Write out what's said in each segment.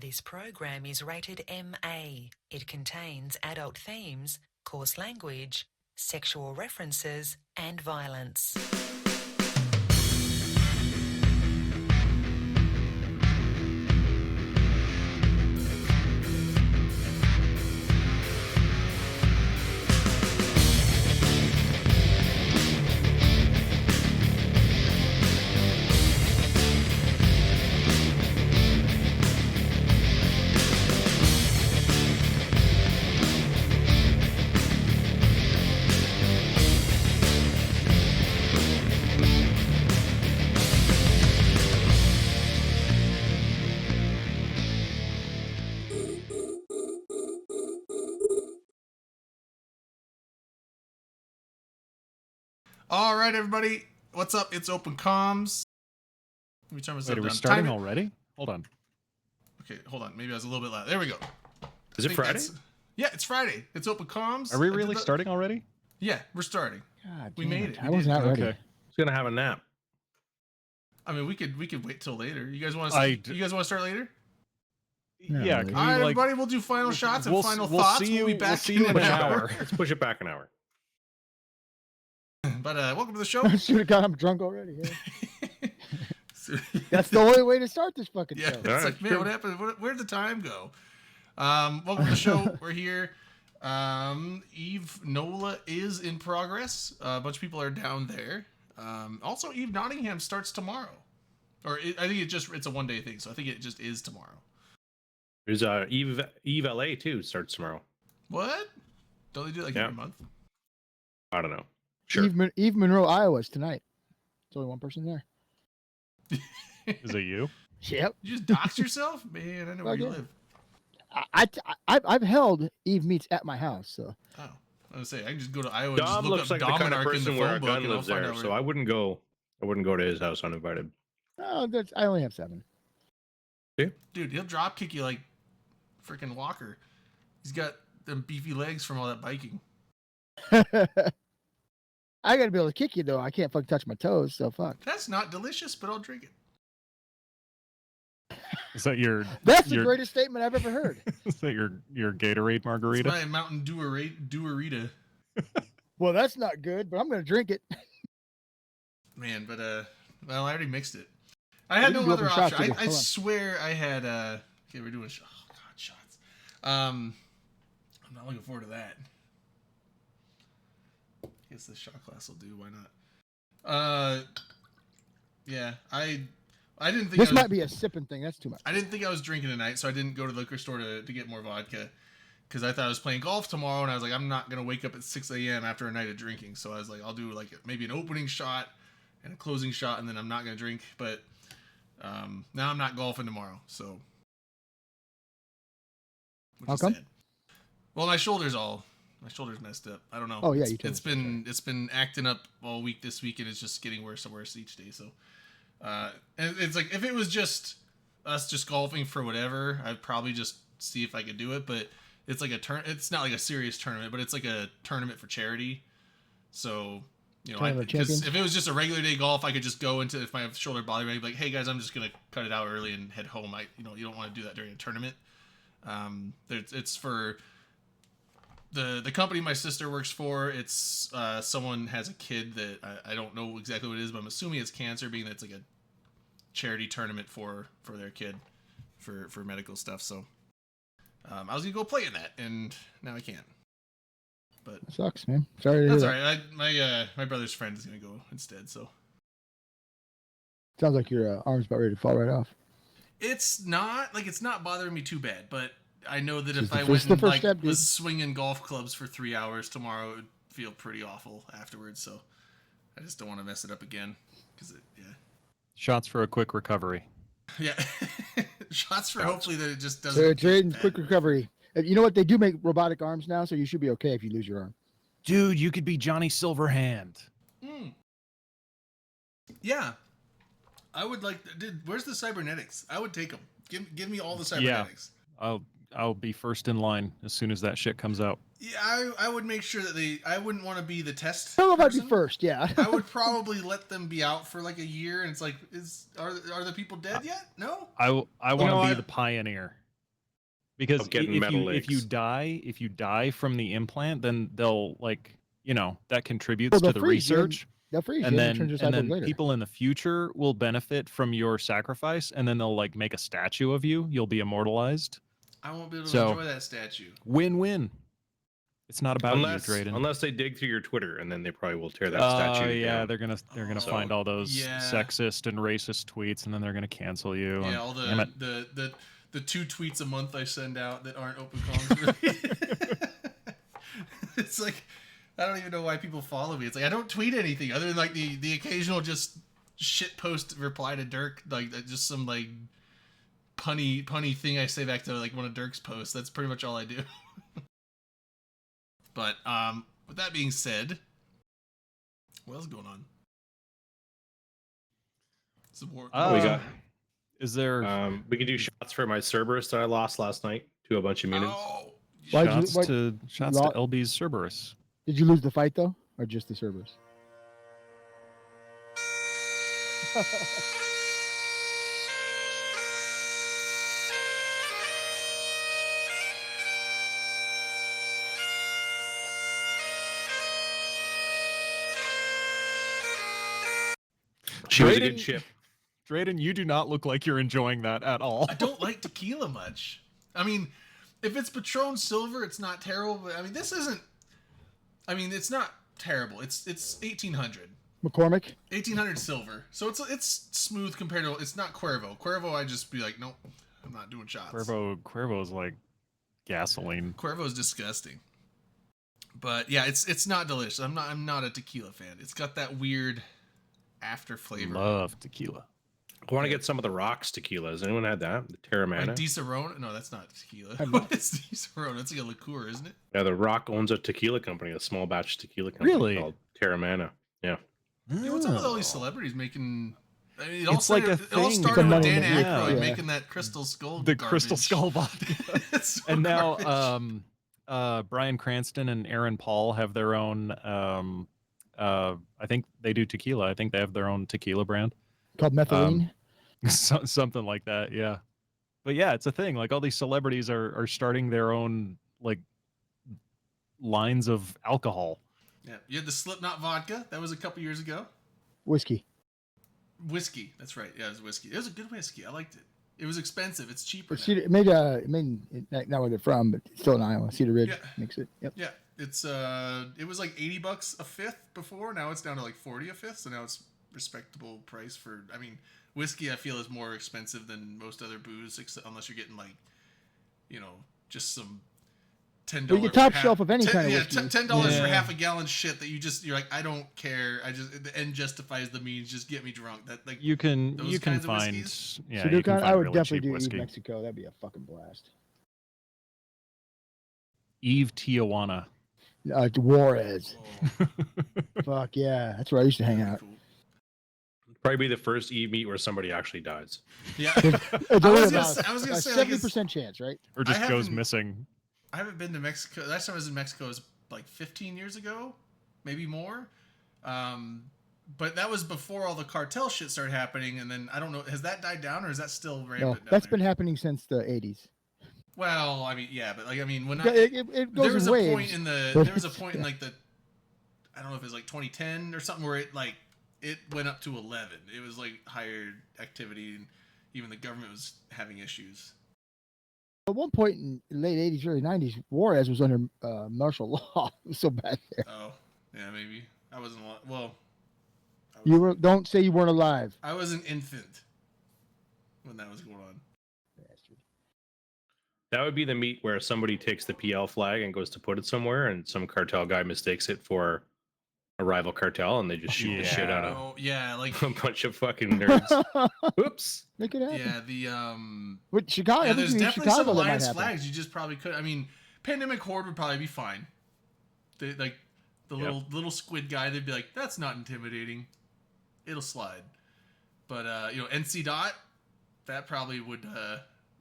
This program is rated MA. It contains adult themes, coarse language, sexual references, and violence. All right, everybody. What's up? It's Open Comms. Let me turn myself Wait, are down. we starting already? Hold on. Okay, hold on. Maybe I was a little bit loud. There we go. Is it Friday? Yeah, it's Friday. It's Open Comms. Are we really starting already? Yeah, we're starting. God, We made it. I was not ready. Okay. He's gonna have a nap. I mean, we could wait till later. You guys want to? You guys want to start later? No, Yeah. really. Can All we, right, like, everybody. We'll do final shots and final we'll thoughts. See you, We'll be back we'll see you in an hour. Let's push it back an hour. But welcome to the show. I should have got. I'm drunk already. Yeah. That's the only way to start this fucking Yeah, show. it's Alright, like, man, true. what happened? Where'd the time go? Welcome to the show. We're here. Eve Nola is in progress. A bunch of people are down there. Also, Eve Nottingham starts tomorrow. I think it's a one-day thing, so I think it just is tomorrow. There's Eve LA too starts tomorrow. What? Don't they do it like Yeah. every month? I don't know. Sure. Eve Monroe, Iowa's tonight. There's only one person there. Is it you? Yep. You just dox yourself? Man, I know where you Okay. live. I've held Eve meets at my house. So Oh, I was gonna say I can just go to Iowa and just Dom look looks up like the kind of Dominark in the person where phone a book gun and I'll lives find there, out so where. I wouldn't go to his house uninvited. I only have 7. Dude, he'll drop kick you like freaking Walker. He's got them beefy legs from all that biking. I gotta be able to kick you though. I can't fucking touch my toes. So fuck. That's not delicious, but I'll drink it. Is that your? That's the your, greatest statement I've ever heard. Is that your Gatorade margarita? It's my Mountain Dew-erita. Well, that's not good, but I'm gonna drink it. Man, but well, I already mixed it. I had We can no do other open shots option. again. I Hold on. swear I had okay, we're doing oh god, shots. I'm not looking forward to that. Guess the shot class will do, why not? Yeah, I didn't think This I was, might be a sipping thing. That's too much. I didn't think I was drinking tonight, so I didn't go to the liquor store to get more vodka. Because I thought I was playing golf tomorrow, and I was like, I'm not going to wake up at 6 a.m. after a night of drinking. So I was like, I'll do like maybe an opening shot and a closing shot, and then I'm not going to drink. But now I'm not golfing tomorrow, so. Which How is come? sad. Well, my shoulder's messed up. I don't know. Oh, yeah, you told It's me. it's been acting up all week this week, and it's just getting worse and worse each day. So, and it's like if it was just us just golfing for whatever, I'd probably just see if I could do it. But it's like it's not like a serious tournament, but it's like a tournament for charity. So, you know, Tournament of because Champions? if it was just a regular day golf, I could just go into, if my shoulder bothered me, I'd be like, hey guys, I'm just gonna cut it out early and head home. You don't want to do that during a tournament. It's for the company my sister works for. It's someone has a kid that I don't know exactly what it is, but I'm assuming it's cancer, being that it's like a charity tournament for their kid for medical stuff. So I was gonna go play in that, and now I can't. But That sucks, man. Sorry to hear that's that. all right. My brother's friend is gonna go instead. So Sounds like your arm's about ready to fall right off. it's not bothering me too bad, but I know that It's if the I first- went the and first like step, dude. was swinging golf clubs for 3 hours tomorrow, it would feel pretty awful afterwards. So I just don't want to mess it up again, because Shots for a quick recovery. yeah. Shots for hopefully that it just So doesn't. trading get quick bad. recovery. You know what? They do make robotic arms now, so you should be okay if you lose your arm. Dude, you could be Johnny Silverhand. Yeah, I would like. Dude, where's the cybernetics? I would take them. Give me all the cybernetics. I'll be first in line as soon as that shit comes out. Yeah, I would make sure that I wouldn't want to be the test. I don't know if I'd be person. first. Yeah. I would probably let them be out for like a year, and it's like, are the people dead yet? No. I want know to be what? the pioneer. Because Of getting metal if you legs. die from the implant, then they'll like that contributes Well, to they'll the freeze you and- research, They'll freeze and you and turn your cyborg later. people in the future will benefit from your sacrifice, and then they'll like make a statue of you. You'll be immortalized. I won't be able to So- enjoy that statue. Win-win. It's not about Unless you, Drayden. unless they dig through your Twitter, and then they probably will tear that Oh statue yeah, down. they're gonna Oh, find all those yeah. sexist and racist tweets, and then they're gonna cancel you. Yeah, and- all damn it. the 2 tweets a month I send out that aren't open comments. It's like I don't even know why people follow me. It's like I don't tweet anything other than like the occasional just shit post reply to Dirk, like just some like punny thing I say back to like one of Dirk's posts. That's pretty much all I do. But with that being said, what else is going on? Some more. We got- Is there We can do shots for my Cerberus that I lost last night to a bunch of mutants. Oh, Why'd you- shots what- to lo- LB's Cerberus? Did you lose the fight though, or just the servers? She was a Drayden- good ship. Drayden, you do not look like you're enjoying that at all. I don't like tequila much. I mean, if it's Patron Silver, it's not terrible. But I mean, this isn't. I mean, it's not terrible. It's 1800. McCormick. 1800 silver. So it's smooth compared to. It's not Cuervo. Cuervo, I just be like, nope, I'm not doing shots. Cuervo's like gasoline. Cuervo is disgusting. But yeah, it's not delicious. I'm not a tequila fan. It's got that weird after flavor. Love tequila. I want to get some of the Rocks tequila. Has anyone had that? The Terramana? Like Di Serrano? No, that's not tequila. I'm What is Di Serrano? It's like a liqueur, isn't it? Yeah, the Rock owns a tequila company, a small batch tequila company Really? called Terramana. Yeah. Yeah, what's up with all these celebrities making? I mean, it all It's like started, a it all thing. started with Money Dan in the- Aykroyd yeah. making that Crystal Skull. The garbage. Crystal Skull vodka. It's so And now garbage. Bryan Cranston and Aaron Paul have their own I think they do tequila. I think they have their own tequila brand. Called methylene. Something like that, yeah. But yeah, it's a thing. Like all these celebrities are starting their own like lines of alcohol. Yeah, you had the Slipknot vodka. That was a couple years ago. Whiskey. Whiskey. That's right. Yeah, it was whiskey. It was a good whiskey. I liked it. It was expensive. It's cheaper. But now. Cedar, it made not where they're from, but still in Iowa. Cedar Ridge Yeah. makes it. Yep. Yeah, it's it was like $80 a fifth before. Now it's down to like 40 a fifth. So now it's respectable price for. I mean, whiskey I feel is more expensive than most other booze, unless you're getting like, just some $10. Well, you get top shelf of any kind of whiskey. $10 for Yeah. half a gallon shit that you're like, I don't care. The end justifies the means. Just get me drunk. That like You can Those kinds of find whiskeys? yeah, So you can find I would really definitely cheap do whiskey. Eve Mexico. That'd be a fucking blast. Eve Tijuana. Juarez. oh, Fuck yeah, that's where I used to hang pretty out. cool. Probably be the first Eve meet where somebody actually dies. Yeah, It's I only was gonna about say- I was gonna a say, like, it's- 70% chance, right? Or just goes haven't- missing. I haven't been to Mexico. Last time I was in Mexico was like 15 years ago, maybe more. But that was before all the cartel shit started happening. And then I don't know, has that died down or is that still rampant? No, down that's there? been happening since the 80s. Well, I mean, yeah, but like, I mean, when It goes there was in a waves. point in the, but there was a it's- point in like the, I don't know if it was like 2010 or something where it went up to 11. It was like higher activity and even the government was having issues. At one point in the late 80s, early 90s, Juarez was under martial law. It was so bad there. Oh, yeah, maybe. I wasn't, well, Don't say you weren't alive. I was an infant when that was going on. Bastard. That would be the meet where somebody takes the PL flag and goes to put it somewhere, and some cartel guy mistakes it for a rival cartel, and they just shoot the shit out of Oh, yeah, like, a bunch of fucking nerds. Oops. Make it happen. yeah, the, With Chicago, yeah, I think there's in definitely Chicago some that might alliance happen. flags. You just probably could. I mean, Pandemic Horde would probably be fine. They, like, the Yep. little squid guy, they'd be like, that's not intimidating. It'll slide. But, NC Dot, that probably would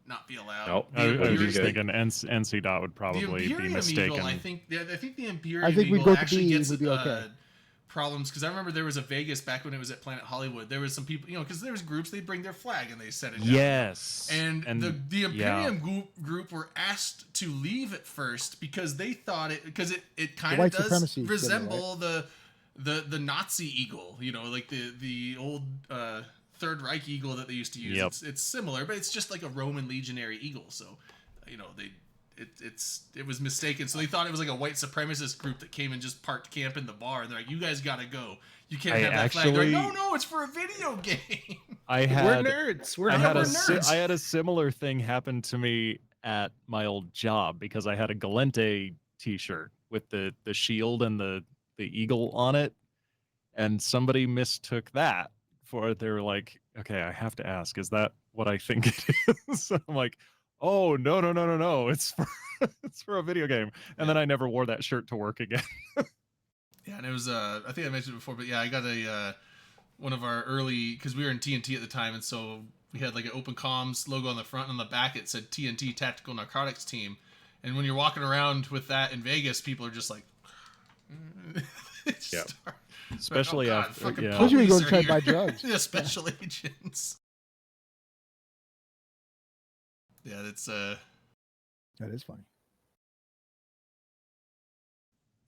not be allowed. Nope. The I was Imperium- just thinking NC Dot would the probably be Imperium mistaken. Eagle, I think the Imperium I think we'd Eagle go to actually B, gets we'd be okay. problems because I remember there was a Vegas back when it was at Planet Hollywood. There was some people, because there was groups, they'd bring their flag and they set it down. Yes. And the Imperium group were asked to leave at first because they thought it kind of does resemble the Nazi eagle, like the old Third Reich eagle that they used to use. Yep. It's similar, but it's just like a Roman legionary eagle. So, it was mistaken. So they thought it was like a white supremacist group that came and just parked camp in the bar. And they're like, "You guys gotta go. You can't have that flag." Like, no, it's for a video game. We're nerds. I had a similar thing happen to me at my old job because I had a Galente T-shirt with the shield and the eagle on it, and somebody mistook that for. They were like, "Okay, I have to ask, is that what I think it is?" I'm like, "Oh, no, it's for a video game." And then I never wore that shirt to work again. Yeah, and it was I think I mentioned it before, but yeah, I got a one of our early, because we were in TNT at the time, and so we had like an Open Comms logo on the front, and on the back it said TNT Tactical Narcotics Team. And when you're walking around with that in Vegas, people are just like, Especially after, Especially when you go to try to buy drugs. Yeah, special agents. Yeah, that's That is funny.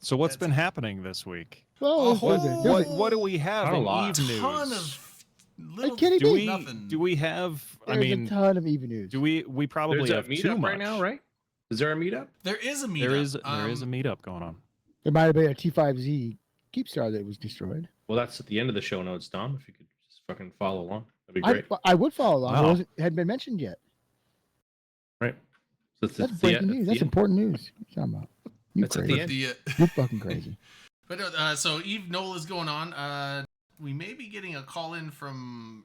So what's been happening this week? Well, What do we have Not a in lot. Eve news? ton of little nothing. Do we have? There's a ton of even news. Do we probably There's have a too meetup much right now, right? Is there a meetup? There is a meetup. There is a meetup going on. There might have been a T5Z Keepstar that was destroyed. Well, that's at the end of the show notes, Dom. If you could just fucking follow along, that'd be great. I would follow along. Wow. It hadn't been mentioned yet. Right. So That's breaking news. That's important news. What are you talking about? You That's at the crazy. end. You fucking crazy. But so Eve Nola is going on. We may be getting a call in from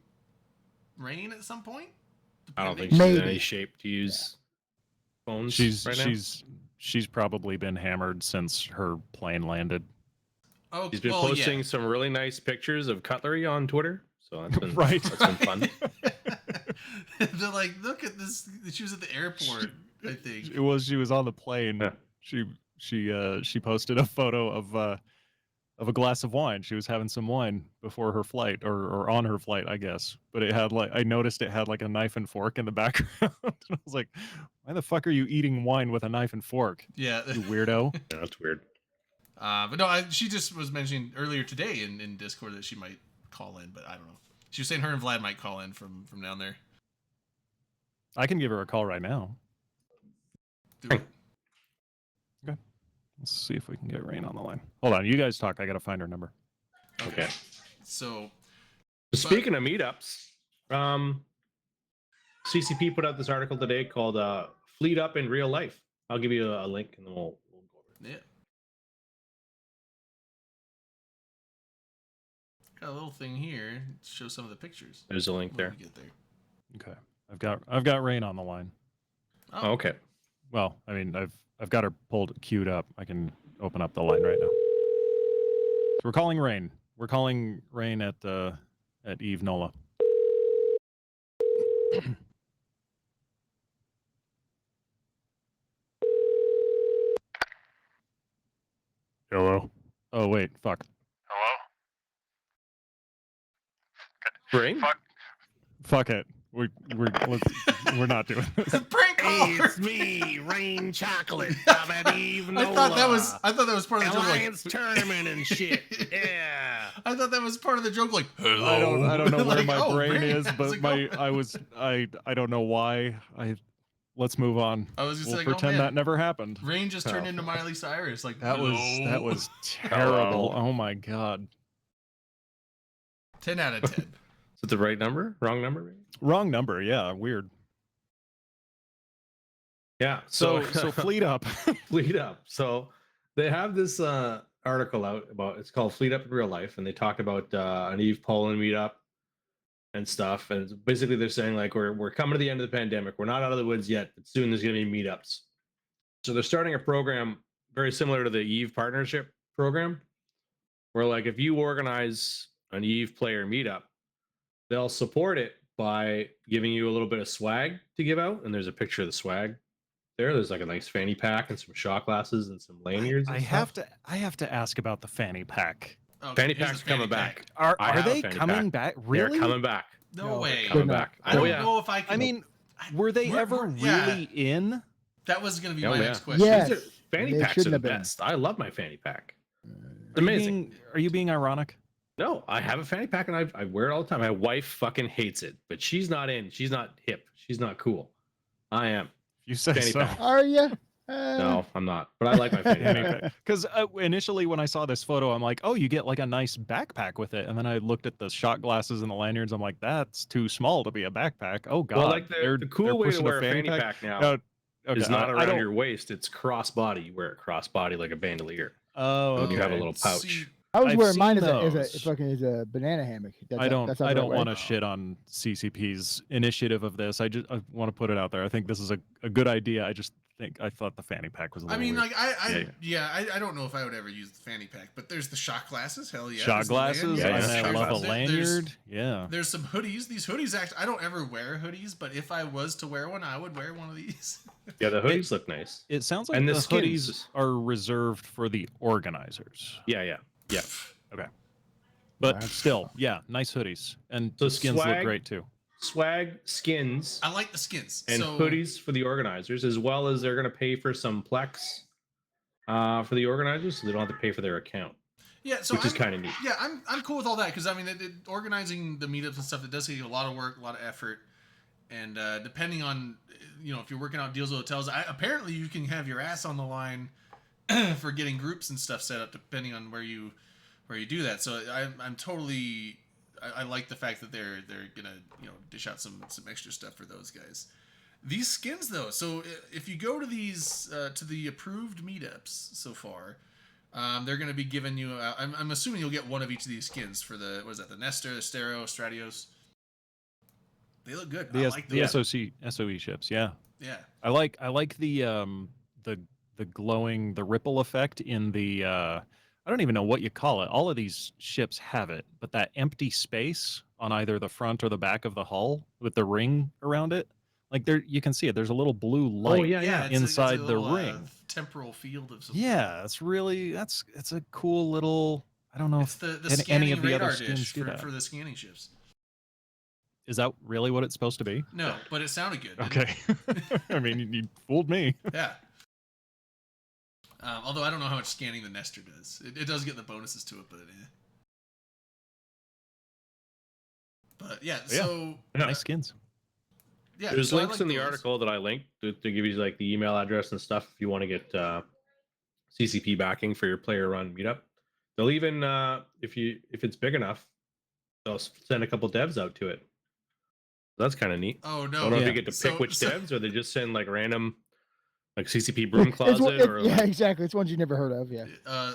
Rain at some point. I don't think Depending- she's in Maybe. any shape to use phones. She's right now. she's probably been hammered since her plane landed. Oh, She's been well, posting yeah. some really nice pictures of cutlery on Twitter, so that's been Right. That's been fun. They're like, look at this. She was at the airport, I think. She was on the plane. Yeah. She posted a photo of a glass of wine. She was having some wine before her flight or on her flight, I guess. But it had I noticed it had like a knife and fork in the background. And I was like, why the fuck are you eating wine with a knife and fork? Yeah. You weirdo. Yeah, that's weird. But no, she just was mentioning earlier today in Discord that she might call in, but I don't know. She was saying her and Vlad might call in from down there. I can give her a call right now. Do it. Let's see if we can get Rain on the line. Hold on, you guys talk. I gotta find her number. Okay. So, Speaking of meetups, CCP put out this article today called "Fleet Up in Real Life." I'll give you a link, and then we'll go over it. yeah. Got a little thing here to show some of the pictures. There's a link when there. we get there. Okay, I've got Rain on the line. Oh, okay. Well, I mean, I've got her queued up. I can open up the line right now. So we're calling Rain. We're calling Rain at Eve Nola. Hello. Oh wait, fuck. Hello? Ring? Fuck it. We're not doing this. Prank caller! me, Rain Chocolate. I'm at Eve I thought that was part of the joke. Alliance tournament and shit. Yeah. I thought that was part of the joke. Like, hello. I don't know where Like, my oh, brain Rain, is, how's but it going? I don't know why. Let's move on. I was just We'll like, pretend oh, that man. never happened. Rain just turned into Miley Cyrus. Like, That hello. was terrible. Oh my god. 10 out of 10. Is it the right number? Wrong number? Wrong number. Yeah, weird. Yeah. So Fleet Up. Fleet Up. So they have this article out about, it's called Fleet Up in Real Life, and they talk about an Eve Poland meetup and stuff. And basically they're saying like we're coming to the end of the pandemic. We're not out of the woods yet, but soon there's gonna be meetups. So they're starting a program very similar to the Eve partnership program, where like if you organize an Eve player meetup, they'll support it by giving you a little bit of swag to give out. And there's a picture of the swag there. There's like a nice fanny pack and some shot glasses and some lanyards. And I have to ask about the fanny pack. Oh, Fanny here's the packs coming fanny pack. back. Are I have a they fanny coming pack. back? Really? They're coming back. No No, way. coming back. I don't Oh yeah. know if I can. I mean, were they We're- ever we're- yeah. really in? that was going to be Oh, my yeah. next question. Yes. These are, fanny They packs are shouldn't the have been. best. I love my fanny pack. It's Are you amazing. Are you being ironic? No, I have a fanny pack and I wear it all the time. My wife fucking hates it, but she's not in. She's not hip. She's not cool. I am. You say Fanny so. pack. Are you? No, I'm not. But I like my fanny pack. Because initially when I saw this photo, I'm like, oh, you get like a nice backpack with it. And then I looked at the shot glasses and the lanyards. I'm like, that's too small to be a backpack. Oh god. Well, like they're the cool way to pushing wear a fanny pack now No, okay, is not I around don't- your waist. It's cross body. You wear it cross body like a bandolier. Oh, And you have a okay. little pouch. See, I was I've wearing mine seen as those. a banana hammock. That's I don't That's not I the don't right way. want to shit on CCP's initiative of this. I want to put it out there. I think this is a good idea. I thought the fanny pack was a I little mean, weird. like I don't know if I would ever use the fanny pack, but there's the shot glasses. Hell yeah. Shot There's the glasses, Yeah, and lanyards. I shot love a glasses. lanyard. Yeah. There's some hoodies. These hoodies, I don't ever wear hoodies, but if I was to wear one, I would wear one of these. Yeah, the hoodies look nice. It sounds like And the the hoodies skins. are reserved for the organizers. Yeah. But That's- still, yeah, nice hoodies. And So the skins look swag- great too. Swag, skins, I like the skins. and so, hoodies for the organizers, as well as they're going to pay for some Plex for the organizers, so they don't have to pay for their account, Yeah, so which is I'm- kind of neat. Yeah, I'm cool with all that because I mean, organizing the meetups and stuff, it does take a lot of work, a lot of effort, and depending on if you're working out deals with hotels, apparently you can have your ass on the line for getting groups and stuff set up depending on where you do that. So I'm totally I like the fact that they're gonna dish out some extra stuff for those guys. These skins though, so if you go to these to the approved meetups so far. They're going to be giving you. I'm assuming you'll get one of each of these skins for the the Nestor, the Stero, Stratios. They look good. I like The those. SOE ships, yeah. Yeah. I like the glowing, the ripple effect in the I don't even know what you call it. All of these ships have it, but that empty space on either the front or the back of the hull with the ring around it, like there you can see it. There's a little blue light. Yeah. It's inside a the little, ring. temporal field of some Yeah, it's a cool little. I don't know It's if the any scanning of the other radar skins dish do that. for the scanning ships. Is that really what it's supposed to be? No, but it sounded good. didn't Okay. I mean, you fooled me. it? Yeah. Although I don't know how much scanning the Nestor does. It does get the bonuses to it, but But yeah, Yeah. so Nice skins. yeah. There's so I links like in the those. article that I linked to give you like the email address and stuff if you want to get CCP backing for your player run meetup. They'll even if it's big enough, they'll send a couple devs out to it. That's kind of neat. Oh I no! don't know if Yeah. you get to pick So- which so- devs or they just send like random like CCP broom It's closet one- or yeah, like, exactly. It's ones you never heard of. Yeah.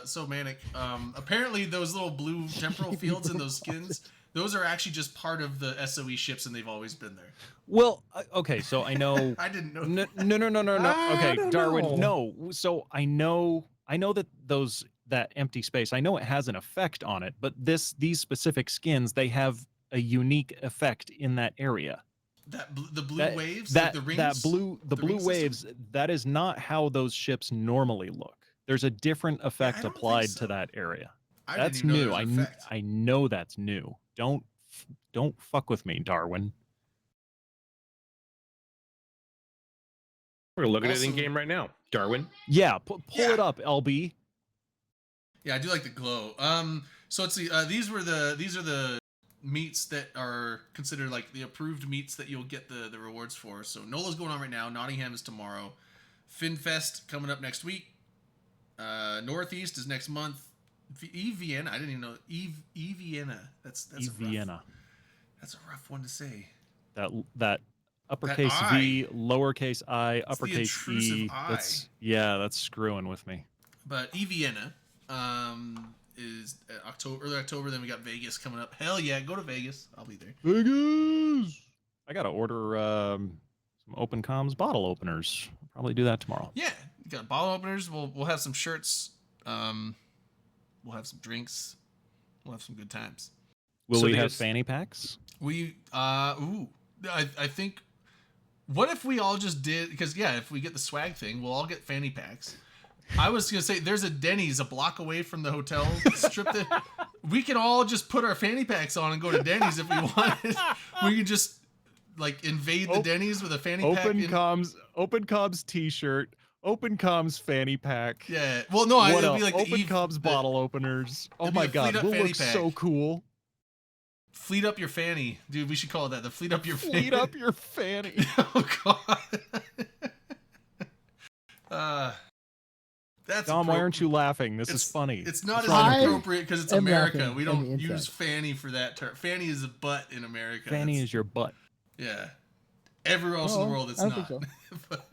So manic. Apparently, those little blue temporal fields in those skins, those are actually just part of the SOE ships, and they've always been there. Well, okay, so I know. I didn't know. No. I Okay, don't Darwin. know. No. So I know that that empty space. I know it has an effect on it, but these specific skins, they have a unique effect in that area. The blue That- waves, That like the rings. that blue the blue ring system? waves. That is not how those ships normally look. There's a different effect don't think applied so. to that area. I That's didn't even know new. there was an effect. I know that's new. Don't fuck with me, Darwin. we're looking at it in Also- game right now. Darwin. Yeah, pull Yeah. it up, LB. Yeah, I do like the glow. So let's see. These are the meats that are considered like the approved meats that you'll get the rewards for. So NOLA's going on right now. Nottingham is tomorrow. FinFest coming up next week. Northeast is next month. Vienna. I didn't even know Vienna. That's a rough- Vienna. That's a rough one to say. That uppercase V, lowercase I, the uppercase intrusive E. I. That's screwing with me. But Vienna is early October. Then we got Vegas coming up. Hell yeah, go to Vegas. I'll be there. Vegas. I gotta order some Open Comms bottle openers. I'll probably do that tomorrow. Yeah, you got bottle openers. We'll have some shirts. We'll have some drinks. We'll have some good times. Will So we do you have guys- fanny packs? We I think. What if we all just did? Because yeah, if we get the swag thing, we'll all get fanny packs. I was gonna say there's a Denny's a block away from the hotel strip. We can all just put our fanny packs on and go to Denny's if we wanted. We can just like invade the Denny's with a fanny pack. Open comms T-shirt. Open comms fanny pack. Yeah. Well, no, What it'd else? be like Open the comms bottle openers. Oh it'd be my a god, Fleet Up we'll fanny look pack. so cool. Fleet up your fanny, dude. We should call it that. The fleet up your fanny. Fleet up your fanny. Oh god. That's Dom, why aren't you laughing? This is funny. It's not as I inappropriate because it's am America. laughing We on don't the use inside. fanny for that term. Fanny is a butt in America. Fanny That's- is your butt. yeah. Everywhere else in Oh, the world, it's I don't not. think But-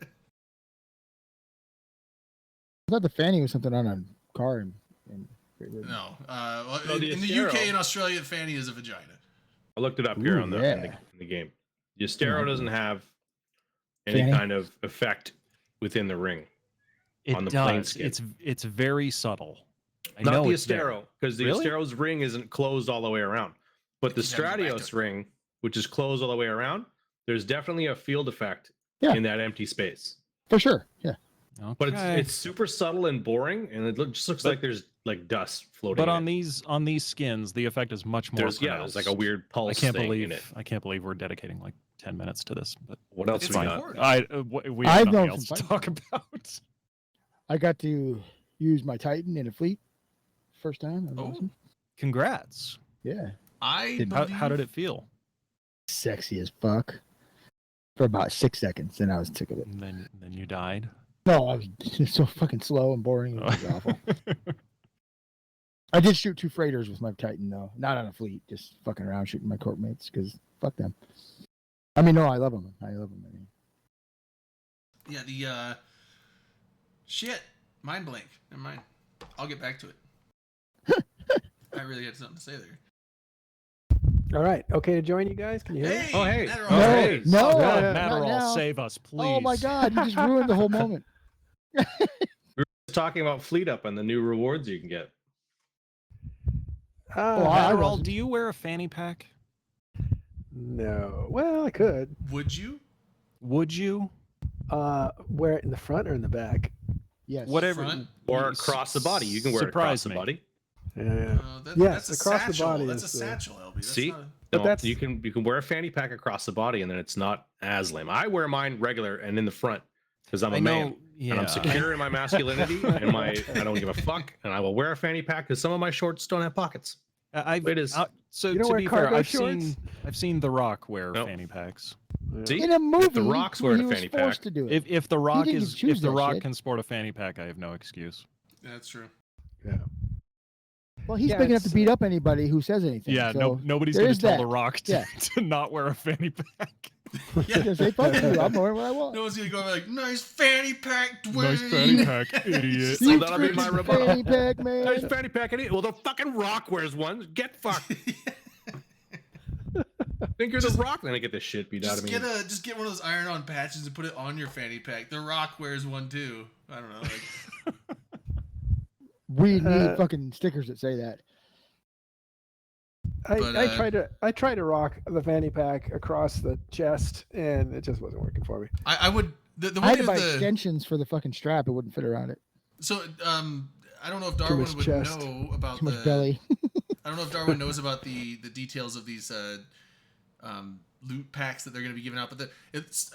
I thought the fanny was something on a car in Great Britain. no. Well, No, the in the Estero. UK and Australia, fanny is a vagina. I looked it up here Ooh, on the, yeah. in the game. The Estero doesn't have any Fanny? kind of effect within the ring. It On the plain does. skin. It's very subtle. I Not know the it's there. Estero, because the Really? Estero's ring isn't closed all the way around. But the You have to go back to Stratios it. ring, which is closed all the way around, there's definitely a field effect Yeah. in that empty space. For sure. Yeah. But Okay. it's super subtle and boring, and it just looks But- like there's like dust floating. But in on these skins, the effect is much more. there's like a pronounced. weird pulse I can't thing believe in it. I can't believe we're dedicating like 10 minutes to this. But What else It's we fine. got? important. we have I've nothing known else some to fun talk about. I got to use my Titan in a fleet first time. That was Oh. awesome. Congrats. Yeah. I How did it feel? Sexy as fuck. For about 6 seconds, then I was sick of it. And then you died. No, I was so fucking slow and boring. It was awful. I did shoot 2 freighters with my Titan though, not on a fleet, just fucking around shooting my corp mates because fuck them. I mean, no, I love them. I love them. I mean, Yeah, the shit. Mind blank. Never mind. I'll get back to it. I really had something to say there. All right. Okay to join you guys? Can you hear me? Hey, Oh, hey. Adderall. Oh, no, hey. no, Oh, yeah, God, not Matterall, now. save us, please. Oh my god, you just ruined the whole moment. Talking about Fleet Up and the new rewards you can get. Oh, I Matterall, wasn't. do you wear a fanny pack? No. Well, I could. Would you? Would you? Wear it in the front or in the back? Yes. Whatever. Front? Or across the body. You can wear it across Surprise the me. body. Yeah. That's Yes, a across the satchel. body That's a is, satchel, LB. That's See? not a- But No, that's- you can wear a fanny pack across the body, and then it's not as lame. I wear mine regular and in the front because I'm a I man. know. Yeah. And I'm secure in my masculinity and I don't give a fuck. And I will wear a fanny pack because some of my shorts don't have pockets. I've, It is. So You don't to wear be fair, cargo I've shorts? seen The Rock wear Nope. fanny packs. See? In a movie, The Rock's where wearing he a was fanny forced pack. to do it. If The Rock didn't is choose if The that Rock shit. can sport a fanny pack, I have no excuse. That's true. Well, he's Yeah, big enough to it's, beat up anybody who says anything. Yeah, so nobody's there going is to tell that. The Rock to, Yeah. to not wear a fanny pack. Just say, fuck you, I'm wearing what I want. No one's gonna go like, nice fanny pack, Dwayne. Nice fanny pack, idiot. It's So You that'll be my freaking rebuttal. fanny pack, man. Nice fanny pack. Well, the fucking Rock wears one. Get fucked. Think you're the Rock? Then I get this shit beat out of me. just get one of those iron-on patches and put it on your fanny pack. The Rock wears one too. I don't know. Like, We need Uh, fucking stickers that say that. But, I tried to rock the fanny pack across the chest, and it just wasn't working for me. I would the I one had thing to buy with the extensions for the fucking strap. It wouldn't fit around it. so I don't know if Darwin much would chest. know about Too much the belly. I don't know if Darwin knows about the details of these loot packs that they're going to be giving out, but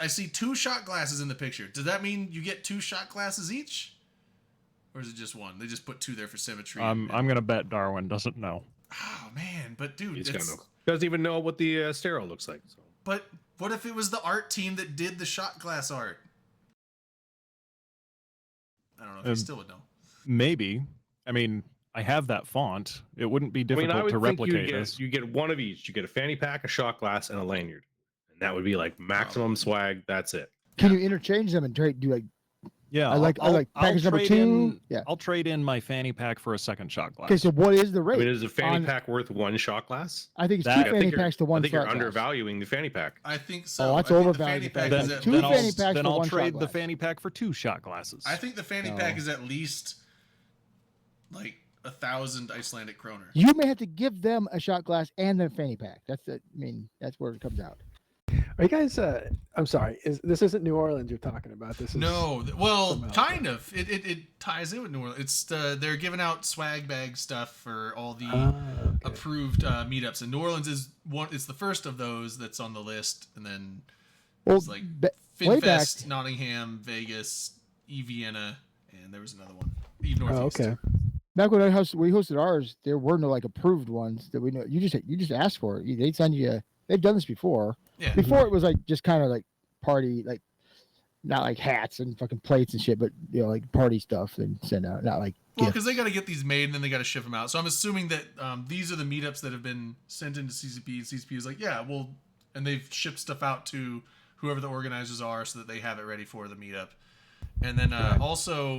I see 2 shot glasses in the picture. Does that mean you get 2 shot glasses each, or is it just one? They just put 2 there for symmetry. I'm going to bet Darwin doesn't know. Oh man, but dude, He's it's, gonna know. Doesn't even know what the sterile looks like. So. but what if it was the art team that did the shot glass art? I don't know if he still would know. Maybe. I mean, I have that font. It wouldn't be difficult I would to think replicate this. you get one of each. You get a fanny pack, a shot glass, and a lanyard, and that would be like maximum swag. That's it. Can you interchange them and do like? Yeah, I like package number trade 2. in- Yeah. I'll trade in my fanny pack for a second shot glass. Okay, so what is the I rate? mean, is a fanny on- pack worth 1 shot glass? I think it's that- 2 I fanny you're- packs to 1 I think you're shot glass. undervaluing the fanny pack. I think so. Oh, that's I think the overvalued fanny the pack fact is that at two then fanny least, packs then for I'll 1 shot trade the glass. fanny pack for 2 shot glasses. I think the fanny No. pack is at least like 1,000 Icelandic kroner. You may have to give them a shot glass and the fanny pack. That's the. I mean, that's where it comes out. Are you guys? I'm sorry. This isn't New Orleans you're talking about? This is No, well, somewhere else. kind of. It ties in with New Orleans. It's they're giving out swag bag stuff for all the Okay. approved meetups, and New Orleans is one. It's the first of those that's on the list, and then Well, it's like way back- FinFest, Nottingham, Vegas, Vienna, and there was another one. Eve Oh, Northeast. okay. back when we hosted ours, there were no like approved ones that we know. You just asked for it. They'd send you. They've done this before. Yeah. Before it was like just kind of like party, like not like hats and fucking plates and shit, but like party stuff and send out, not like Well, gifts. because they got to get these made and then they got to ship them out. So I'm assuming that these are the meetups that have been sent into CCP. CCP is like, yeah, well, and they've shipped stuff out to whoever the organizers are so that they have it ready for the meetup. And then also,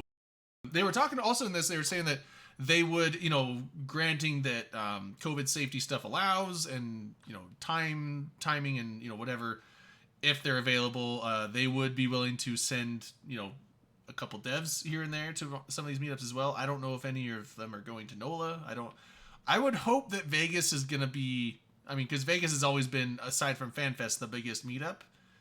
they were talking also in this, they were saying that they would, granting that COVID safety stuff allows and, timing and, whatever, if they're available, they would be willing to send, a couple devs here and there to some of these meetups as well. I don't know if any of them are going to NOLA. I would hope that Vegas is going to be, because Vegas has always been, aside from FanFest, the biggest meetup.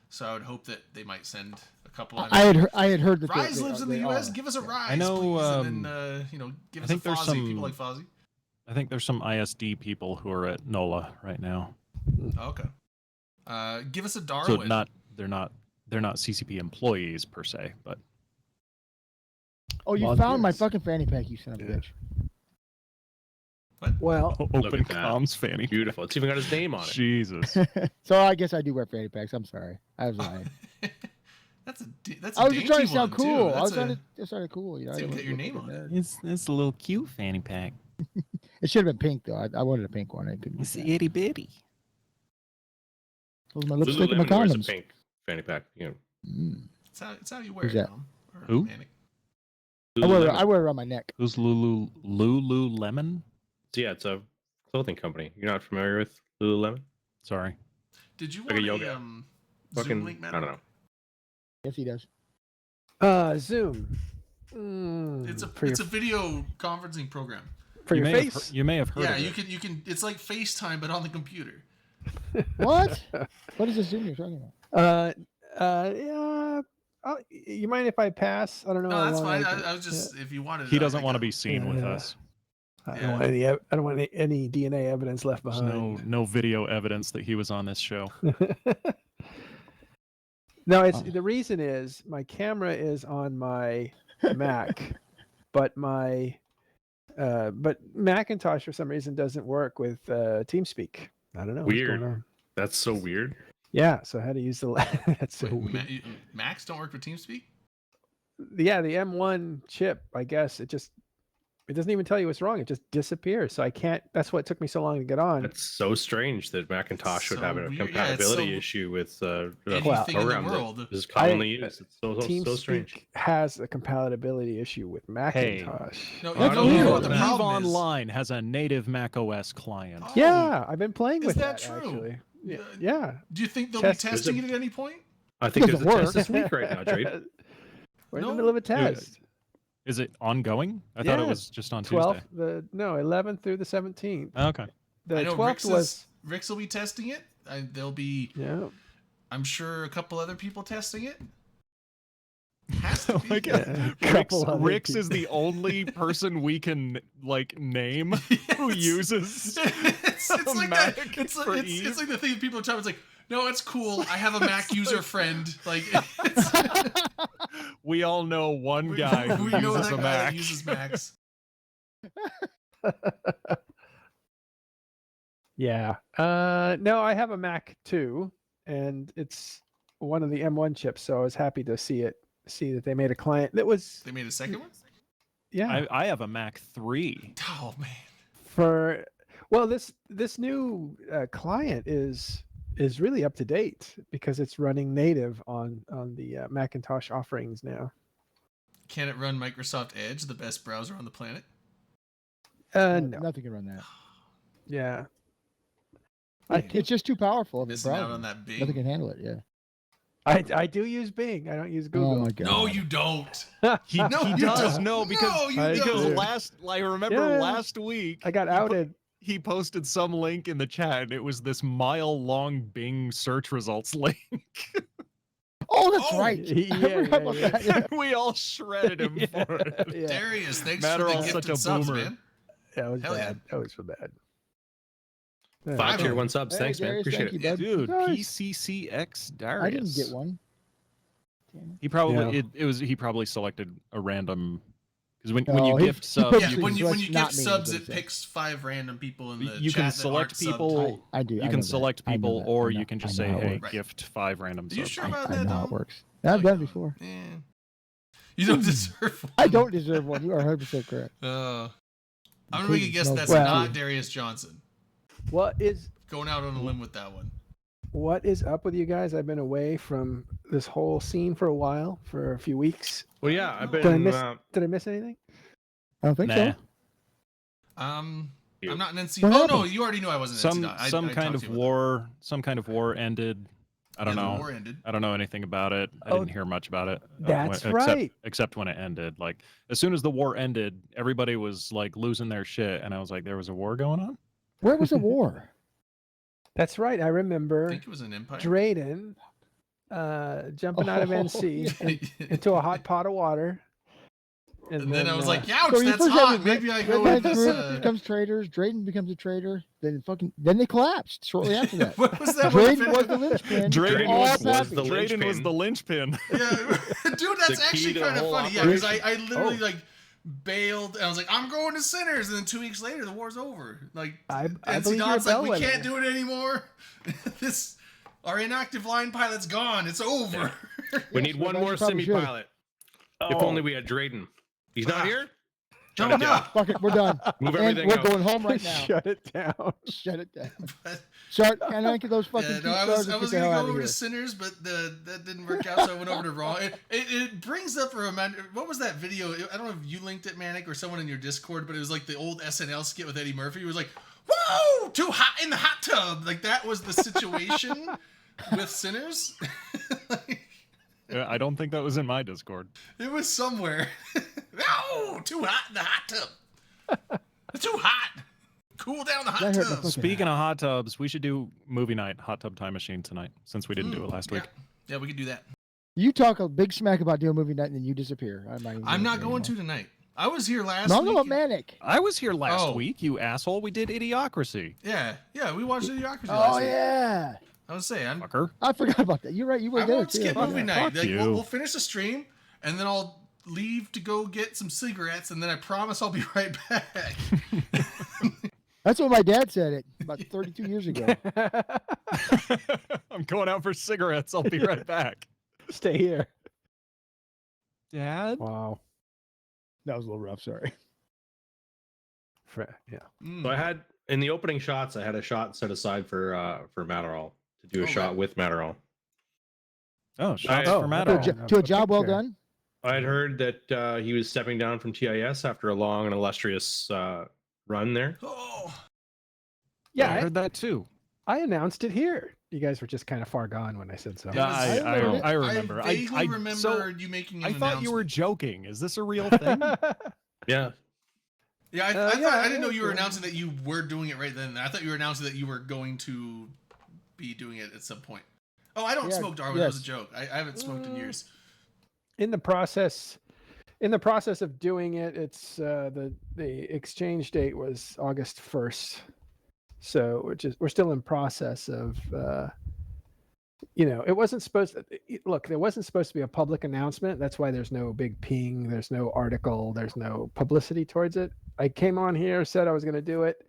So I would hope that they might send a couple. I had heard that Rise lives in the U.S. Give us a Rise, I know, please, and then give I us a think there's Fozzie. some- People like Fozzie. I think there's some ISD people who are at NOLA right now. Okay. Give us a So Darwin. they're not CCP employees per se, but Oh, you found my Volunteers. fucking fanny pack, you son of a Yeah. bitch. Well, open at that. comms fanny. Beautiful. It's even got his name on it. Jesus. So I guess I do wear fanny packs. I'm sorry. I was lying. that's a I was just dainty trying to sound one, too. cool. I was That's trying a- to just sound cool. It's I even didn't got your look name like a on nerd. It's a little cute fanny pack. It should have been pink though. I wanted a pink one. I couldn't. It's get that. itty bitty. Those are my lipstick and my Lululemon wears a condoms. pink fanny pack. Mm. It's how you wear Who's it, that? Tom. Or Who? Manic. I wear Lululemon. it around my neck. Who's Lululemon? Yeah, it's a clothing company. You're not familiar with Lululemon? Sorry. Did you Like a want yoga. Zoom Fucking, link, I man? don't know. Yes, he does. Zoom. It's a for it's your, a video conferencing program. for you your may have face. you may have heard Yeah, of you it. can. It's like FaceTime but on the computer. What? What is this Zoom you're talking about? Yeah. You mind if I pass? I don't know. No, how that's long fine. can- I was just if you wanted. He I doesn't want to could- be seen with Yeah. us. I Yeah. don't want any. I don't want any DNA evidence left There's behind. no video evidence that he was on this show. No, it's Oh. the reason is my camera is on my Mac, but but Macintosh for some reason doesn't work with TeamSpeak. I don't know. what's Weird. going on. That's so weird. Yeah, so I had to use the. That's so Wait, weird. Macs don't work with TeamSpeak. Yeah, the M1 chip. I guess it doesn't even tell you what's wrong. It just disappears. So I can't. That's what took me so long to get on. That's so strange that Macintosh would So have a weird. Yeah, it's compatibility so- issue with Anything in the program world. that is commonly used. It's so TeamSpeak strange. has a compatibility issue with Macintosh. No, That's you know weird. what the Eve problem is. Online has a native Mac OS client. Oh, Yeah, I've been playing is with that that, true? actually. Yeah, Uh, yeah. Do you think they'll Test- be There's testing a- it at any point? I think there's Doesn't a work. test this week right now, Drake. We're in No, the middle of a test. Is it ongoing? I thought it Yeah, was just on 12th, Tuesday. 11th through the 17th. Okay. The I know 12th Rick's was Rick's will be testing it. There'll be, yeah. I'm sure, a couple other people testing it. Has to Oh be. my God. Yeah, Rix, couple other Rix is people. the only person we can name who Yes. uses it's like Mac that. It's for like Eve. it's like the thing people tell. It's like, no, it's cool. I have a Mac user friend. Like, it's, We all know one guy who we know uses that a guy Mac. that uses Macs. Yeah. No, I have a Mac too, and it's one of the M1 chips. So I was happy to see that they made a client that was They made a second one. yeah I have a Mac 3. Oh man. for well this new client is really up to date because it's running native on the Macintosh offerings now. Can it run Microsoft Edge, the best browser on the planet? No. Nothing can run that. Yeah. It's just too powerful of a Missing out browser. on that Bing. Nothing can handle it. Yeah. I do use Bing. I don't use Google. Oh my god. No, you don't. He, No, he you does don't. no because No, you I because do. don't. I remember Yeah. last week I got he put- outed. he posted some link in the chat, and it was this mile-long Bing search results link. Oh, that's Oh, right. yeah, I forgot about yeah. that, yeah. We all shredded him for it. Yeah, Darius, thanks Matterall's for the such gifted a subs, boomer. man. that was Hell yeah. bad. That was so bad. 5 tier Yeah. 1 subs. Hey, Thanks, man. Darius, Appreciate thank it. you, bud. Dude, Nice. PCCX Darius. I didn't get one. Damn it. He probably Yeah. he probably selected a random because when No, you he- gift he subs, purposely Yeah, when you selects not gift me, is subs, what he it said. picks 5 random people in the you chat can that select aren't subbed. people. I do. You I know can that. select I know people, that. or I know- you can just I say, know how it "Hey, works. gift 5 random Are you subs." sure I, about I that, know how Dom? it works. I've done it before. Yeah. You don't deserve one. I don't deserve one. You are 100% correct. I'm gonna make a Including guess smells that's bad, not too. Darius Johnson. What is Going out on a limb with that one. up with you guys? I've been away from this whole scene for a while, for a few weeks. Well, yeah, I've Did Did I been. miss? Did I miss anything? I don't think Nah. so. I'm not an NC. What Oh no, happened? you already knew I wasn't Some NC. some I kind talked of to you about war, some kind of war ended. I that. don't Yeah, the know. war ended. I don't know anything about it. I Oh, didn't hear much about it. that's except, right. Except when it ended. Like as soon as the war ended, everybody was like losing their shit, and I was like, "There was a war going on." Where was the war? That's right. I I remember think it was an Empire. Drayden jumping out of Oh, NC yeah. into a hot pot of water. And then I was like, "Ouch, So you that's first hot. have Maybe I Red go with Knights this." group becomes traitors. Drayden becomes a traitor. Then they collapsed shortly after that. What was that? one Drayden was fin- the linchpin. Drayden All was happy. the Drayden was linchpin. the linchpin. Yeah, dude, that's The key actually to the kind of whole funny. Yeah, because I operation. literally like bailed and I was like, I'm going to Sinners, and then 2 weeks later the war's over. Like I NC believe you're a Dot's like, we bellwether. can't do it anymore. Our inactive line pilot's gone. It's over. We need Yes, one well, more you probably semi should. pilot. If only we had Drayden. He's not Ah. here? No, Shut it down. Fuck it, we're done. Move And everything we're out. going home right now. Shut it down. Shut it down. But, Shut. And I get those fucking yeah, two no, I stars was and get gonna the hell go out of over here. to Sinners, but that didn't work out, so I went over to Raw. It brings up a reminder. What was that video? I don't know if you linked it, Manic, or someone in your Discord, but it was like the old SNL skit with Eddie Murphy. It was like, "Whoa, too hot in the hot tub." Like that was the situation with Sinners. Like, Yeah, I don't think that was in my Discord. it was somewhere. Oh, too hot in the hot tub. It's too hot. Cool down the hot That hurt my tub. fucking- Speaking of hot tubs, we should do movie night, hot tub time machine tonight, since we didn't do it last week. Yeah, we could do that. You talk a big smack about doing movie night and then you disappear. I'm not going to tonight. I was here last No, week. no, Manic. I was here last Oh. week, you asshole. We did Idiocracy, Yeah, we watched Idiocracy Oh last week. yeah, I was saying, fucker. I forgot about that. You're right. You were I there won't too. skip Fuck movie yeah. night. Fuck Like, you. we'll finish the stream, and then I'll leave to go get some cigarettes, and then I promise I'll be right back. That's what my dad said it about 32 years ago. I'm going out for cigarettes. I'll be right back. Stay here. Dad? Wow. That was a little rough. Sorry. Yeah. Mm. So I had in the opening shots, I had a shot set aside for Matterall to do a Oh, shot right. with Matterall. Oh, shots Oh, for To a, Matterall. jo- to a job well picture. done. I had heard that he was stepping down from TIS after a long and illustrious run there. Oh, Yeah, I heard that too. I announced it here. You guys were just kind of far gone when I said so. It Yeah, was- I remember. I vaguely remember so you making an I thought you were announcement. joking. Is this a real thing? Yeah. Yeah, I Yeah, thought I didn't know you were yeah. announcing that you were doing it right then. I thought you were announcing that you were going to be doing it at some point. Oh, I don't Yeah, smoke, Darwin. That was a yes. joke. I haven't smoked in years. in the process of doing it, it's the exchange date was August 1st. So we're still in process of it wasn't supposed to look, there wasn't supposed to be a public announcement. That's why there's no big ping, there's no article, there's no publicity towards it. I came on here, said I was going to do it.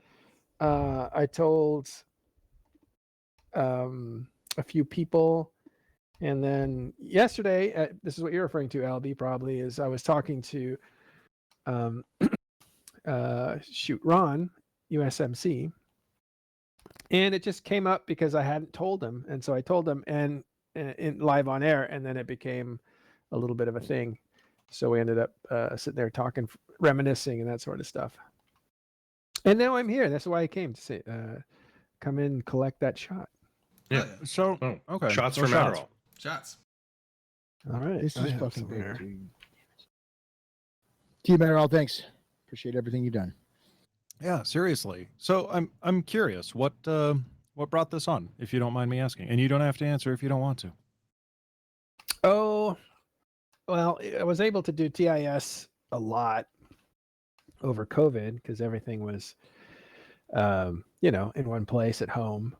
I told a few people, and then yesterday, this is what you're referring to, LB, probably, is I was talking to Ron, USMC, and it just came up because I hadn't told him, and so I told him and in live on air, and then it became a little bit of a thing. So we ended up sitting there talking, reminiscing, and that sort of stuff. And now I'm here. That's why I came to say, come in, collect that shot. Yeah. Oh, So Oh, okay. shots so for shots. Matterall. Shots. All right, This I is have fucking some big, here. dude. Team Matterall, thanks. Appreciate everything you've done. Yeah, seriously. So I'm curious, what brought this on, if you don't mind me asking? And you don't have to answer if you don't want to. Oh, well, I was able to do TIS a lot over COVID because everything was, in one place at home.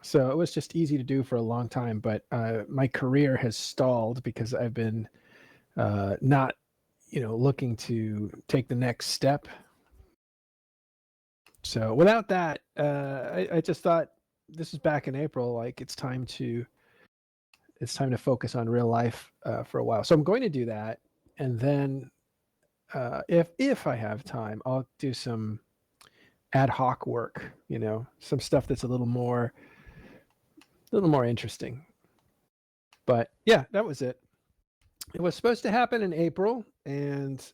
So it was just easy to do for a long time. But my career has stalled because I've been not, looking to take the next step. So without that, I just thought this is back in April. Like it's time to focus on real life for a while. So I'm going to do that, and then if I have time, I'll do some ad hoc work. Some stuff that's a little more interesting. But yeah, that was it. It was supposed to happen in April, and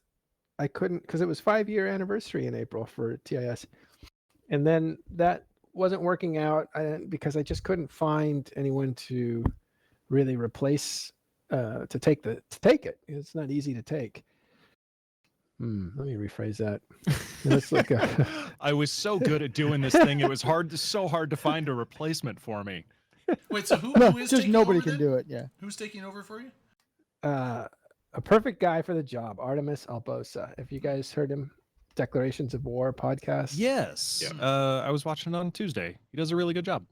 I couldn't because it was 5-year anniversary in April for TIS, and then that wasn't working out because I just couldn't find anyone to really replace to take it. It's not easy to take. Let me rephrase that. That's like I was so good at doing this thing. It was so hard to find a replacement for me. Wait, so who No, is just taking nobody over can then? do it. Yeah. Who's taking over for you? a perfect guy for the job, Artemis Albosa. If you guys heard him, Declarations of War podcast. Yes. Yeah. I was watching it on Tuesday. He does a really good job.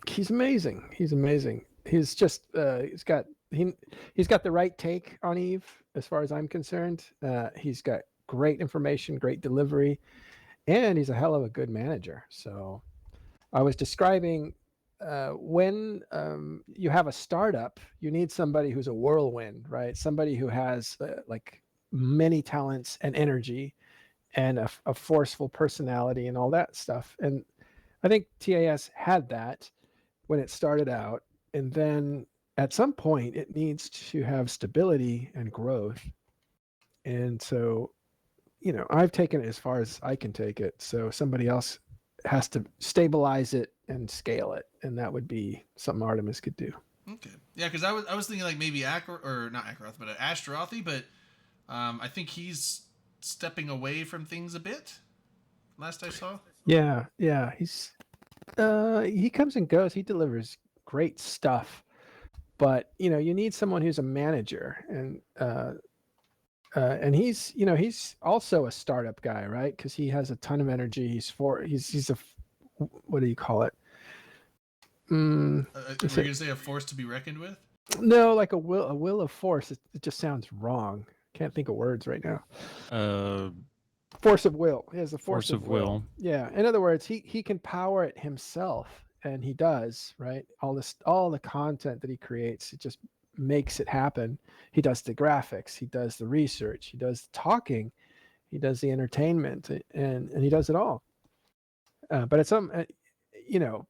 He's amazing. He's amazing. He's just he's got the right take on Eve as far as I'm concerned. He's got great information, great delivery, and he's a hell of a good manager. So I was describing when you have a startup, you need somebody who's a whirlwind, right? Somebody who has like many talents and energy and a forceful personality and all that stuff. And I think TAS had that when it started out. And then at some point, it needs to have stability and growth. And so, I've taken it as far as I can take it. So somebody else has to stabilize it and scale it. And that would be something Artemis could do. Okay. Yeah, because I was thinking like maybe not Akaroth, but Ashtarothi, but I think he's stepping away from things a bit. Last I saw. Yeah. He comes and goes. He delivers great stuff, but you need someone who's a manager, and he's also a startup guy, right? Because he has a ton of energy. He's a what do you call it? Were you gonna say a force to be reckoned with? No, like a will of force. It just sounds wrong. Can't think of words right now. Force of will. He has a force of will. Yeah. In other words, he can power it himself, and he does, right? All the content that he creates, it just makes it happen. He does the graphics, he does the research, he does the talking, he does the entertainment, and he does it all. But it's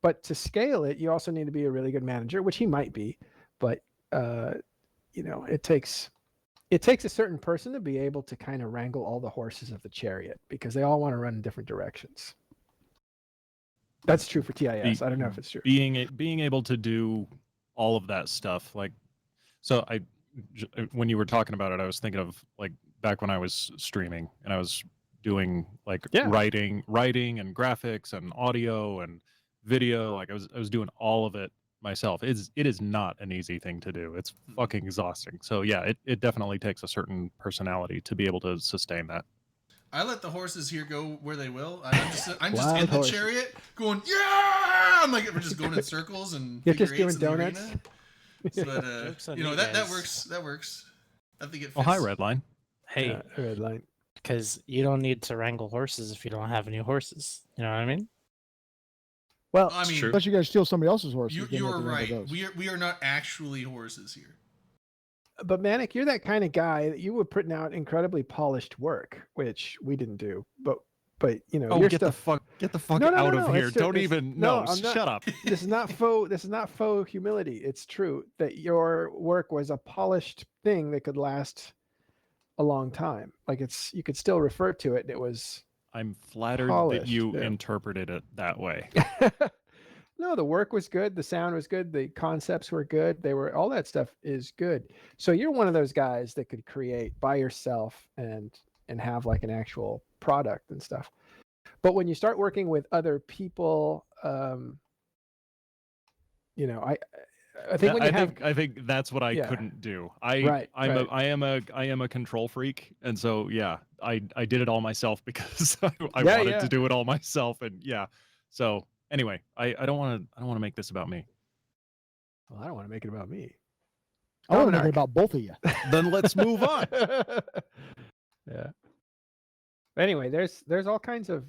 but to scale it, you also need to be a really good manager, which he might be. But it takes a certain person to be able to kind of wrangle all the horses of the chariot, because they all want to run in different directions. That's true for TIS. I don't know if it's true. Being able to do all of that stuff, like, so when you were talking about it, I was thinking of like back when I was streaming and I was doing like writing and graphics and audio and video. Like I was doing all of it myself. It is not an easy thing to do. It's fucking exhausting. So yeah, it definitely takes a certain personality to be able to sustain that. I let the horses here go where they will. I'm just in the horses. chariot going, yeah! I'm like, we're just going in circles and You're just figure doing eights in the donuts. arena. But that works. That works. I think it fits. Oh, hi, Redline. Hey, Red line. because you don't need to wrangle horses if you don't have any horses. You know what I mean? Well, I mean, Unless you guys steal somebody else's horses. then you have are to wrangle right. those. We are not actually horses here. but Manic, you're that kind of guy that you were putting out incredibly polished work, which we didn't do. But Oh, your get stuff. the fuck No, out no, of no, here! it's true. Don't It's- even no, no. I'm not- Shut up. This is not faux. This is not faux humility. It's true that your work was a polished thing that could last a long time. Like you could still refer to it. And it was. I'm flattered that Polished, you yeah. interpreted it that way. No, the work was good. The sound was good. The concepts were good. All that stuff is good. So you're one of those guys that could create by yourself and have like an actual product and stuff. But when you start working with other people, you know, I think when you have I think that's what I Yeah. couldn't do. Right, I right. am a control freak, and so yeah, I did it all myself because I Yeah, wanted yeah. to do it all myself, and yeah. So anyway, I don't want to make this about me. Well, I don't want to make it about me. I want to make Dominar. it about both of you. Then let's move on. Yeah. Anyway, there's all kinds of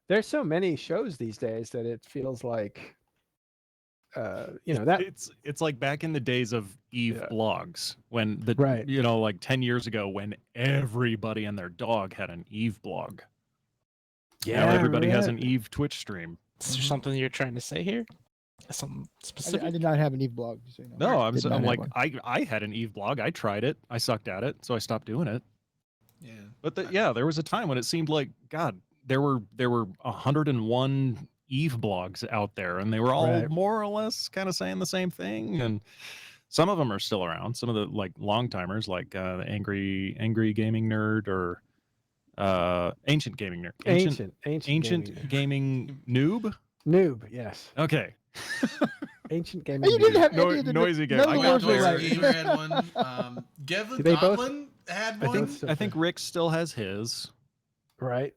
there's so many shows these days that it feels like you know that It's like back in the days of Eve Yeah. blogs when the Right. you know, like 10 years ago when everybody and their dog had an Eve blog. Now everybody has an Eve Twitch stream. Is there something you're trying to say here? Something I specific? did not have an Eve blog. So you know. No, Did not I'm have like one. I had an Eve blog. I tried it. I sucked at it, so I stopped doing it. Yeah. But yeah, there was a time when it seemed like God, there were 101 Eve blogs out there, and they were all Right. more or less kind of saying the same thing. And some of them are still around. Some of the like long timers, like the angry gaming nerd or ancient gaming nerd, ancient gaming noob. noob. Yes, Okay, ancient gaming. Hey, you didn't noob. have No- any of the noisy game. none I of the got words were Noisy right. Gamer had one. Gevlin Do they both- Goblin had one. I think Rick still has his. Right.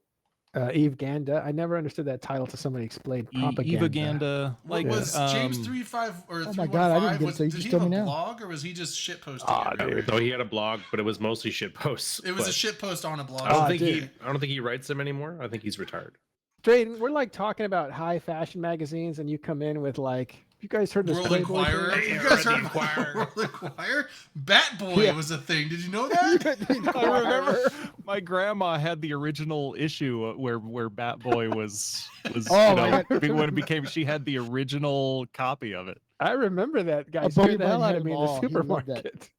Eve Ganda. I never understood that title till somebody explained propaganda. Evaganda, like was James um, 35 or Oh my God, I didn't 315? get it, so you Did just he told have me a now. blog or was he just shit posting? Ah, everywhere? dude, though he had a blog, but it was mostly shit posts. It was a but shit post on a blog. I don't Ah, think dude. I don't think he writes them anymore. I think he's retired. Drayden, we're like talking about high fashion magazines, and you come in with like, you guys heard this World Playboy Inquirer. thing? You guys World heard Inquirer. World Inquirer? Batboy Yeah. was a thing. Did you know that? I remember my grandma had the original issue where Batboy was Oh, you my know, God. when it became she had the original copy of it. I remember that guy A scared the buddy hell of mine out had of me in them the all. He loved that. supermarket.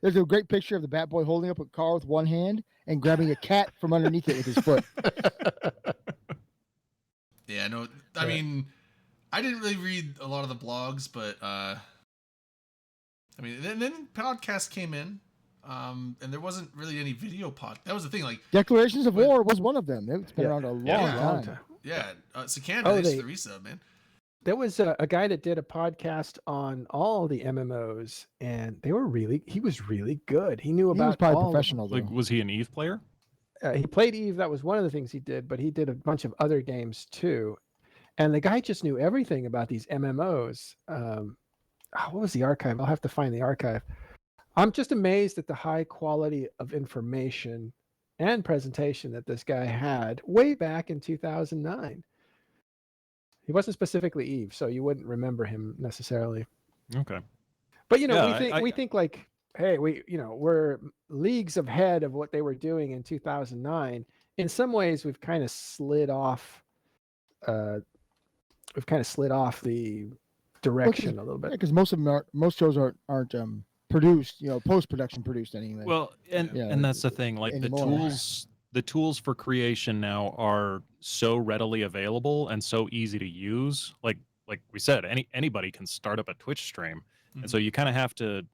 There's a great picture of the Bat Boy holding up a car with one hand and grabbing a cat from underneath it with his foot. Yeah, no. I mean, I didn't really read a lot of the blogs, but I mean, then podcasts came in, and there wasn't really any video pod. That was the thing. Like, Declarations of War was one of them. It's been Yeah. around a long Yeah. time. yeah, Cicanda, Oh, thanks they- for the resub, man. There was a guy that did a podcast on all the MMOs, and he was really good. He knew He was about probably all of them. professional though. Like, was he an Eve player? He played Eve. That was one of the things he did, but he did a bunch of other games too. And the guy just knew everything about these MMOs. What was the archive? I'll have to find the archive. I'm just amazed at the high quality of information and presentation that this guy had way back in 2009. He wasn't specifically Eve, so you wouldn't remember him necessarily. Okay. But you know, Yeah, we think like, hey, we're leagues ahead of what they were doing in 2009. In some ways, we've kind of slid off. We've kind of slid off the direction a little bit. because most of them most shows aren't produced, post production produced anyway. Well, and Yeah, and that's the thing. Like anymore. the tools for creation now are so readily available and so easy to use. Like we said, anybody can start up a Twitch stream, and so you kind of have to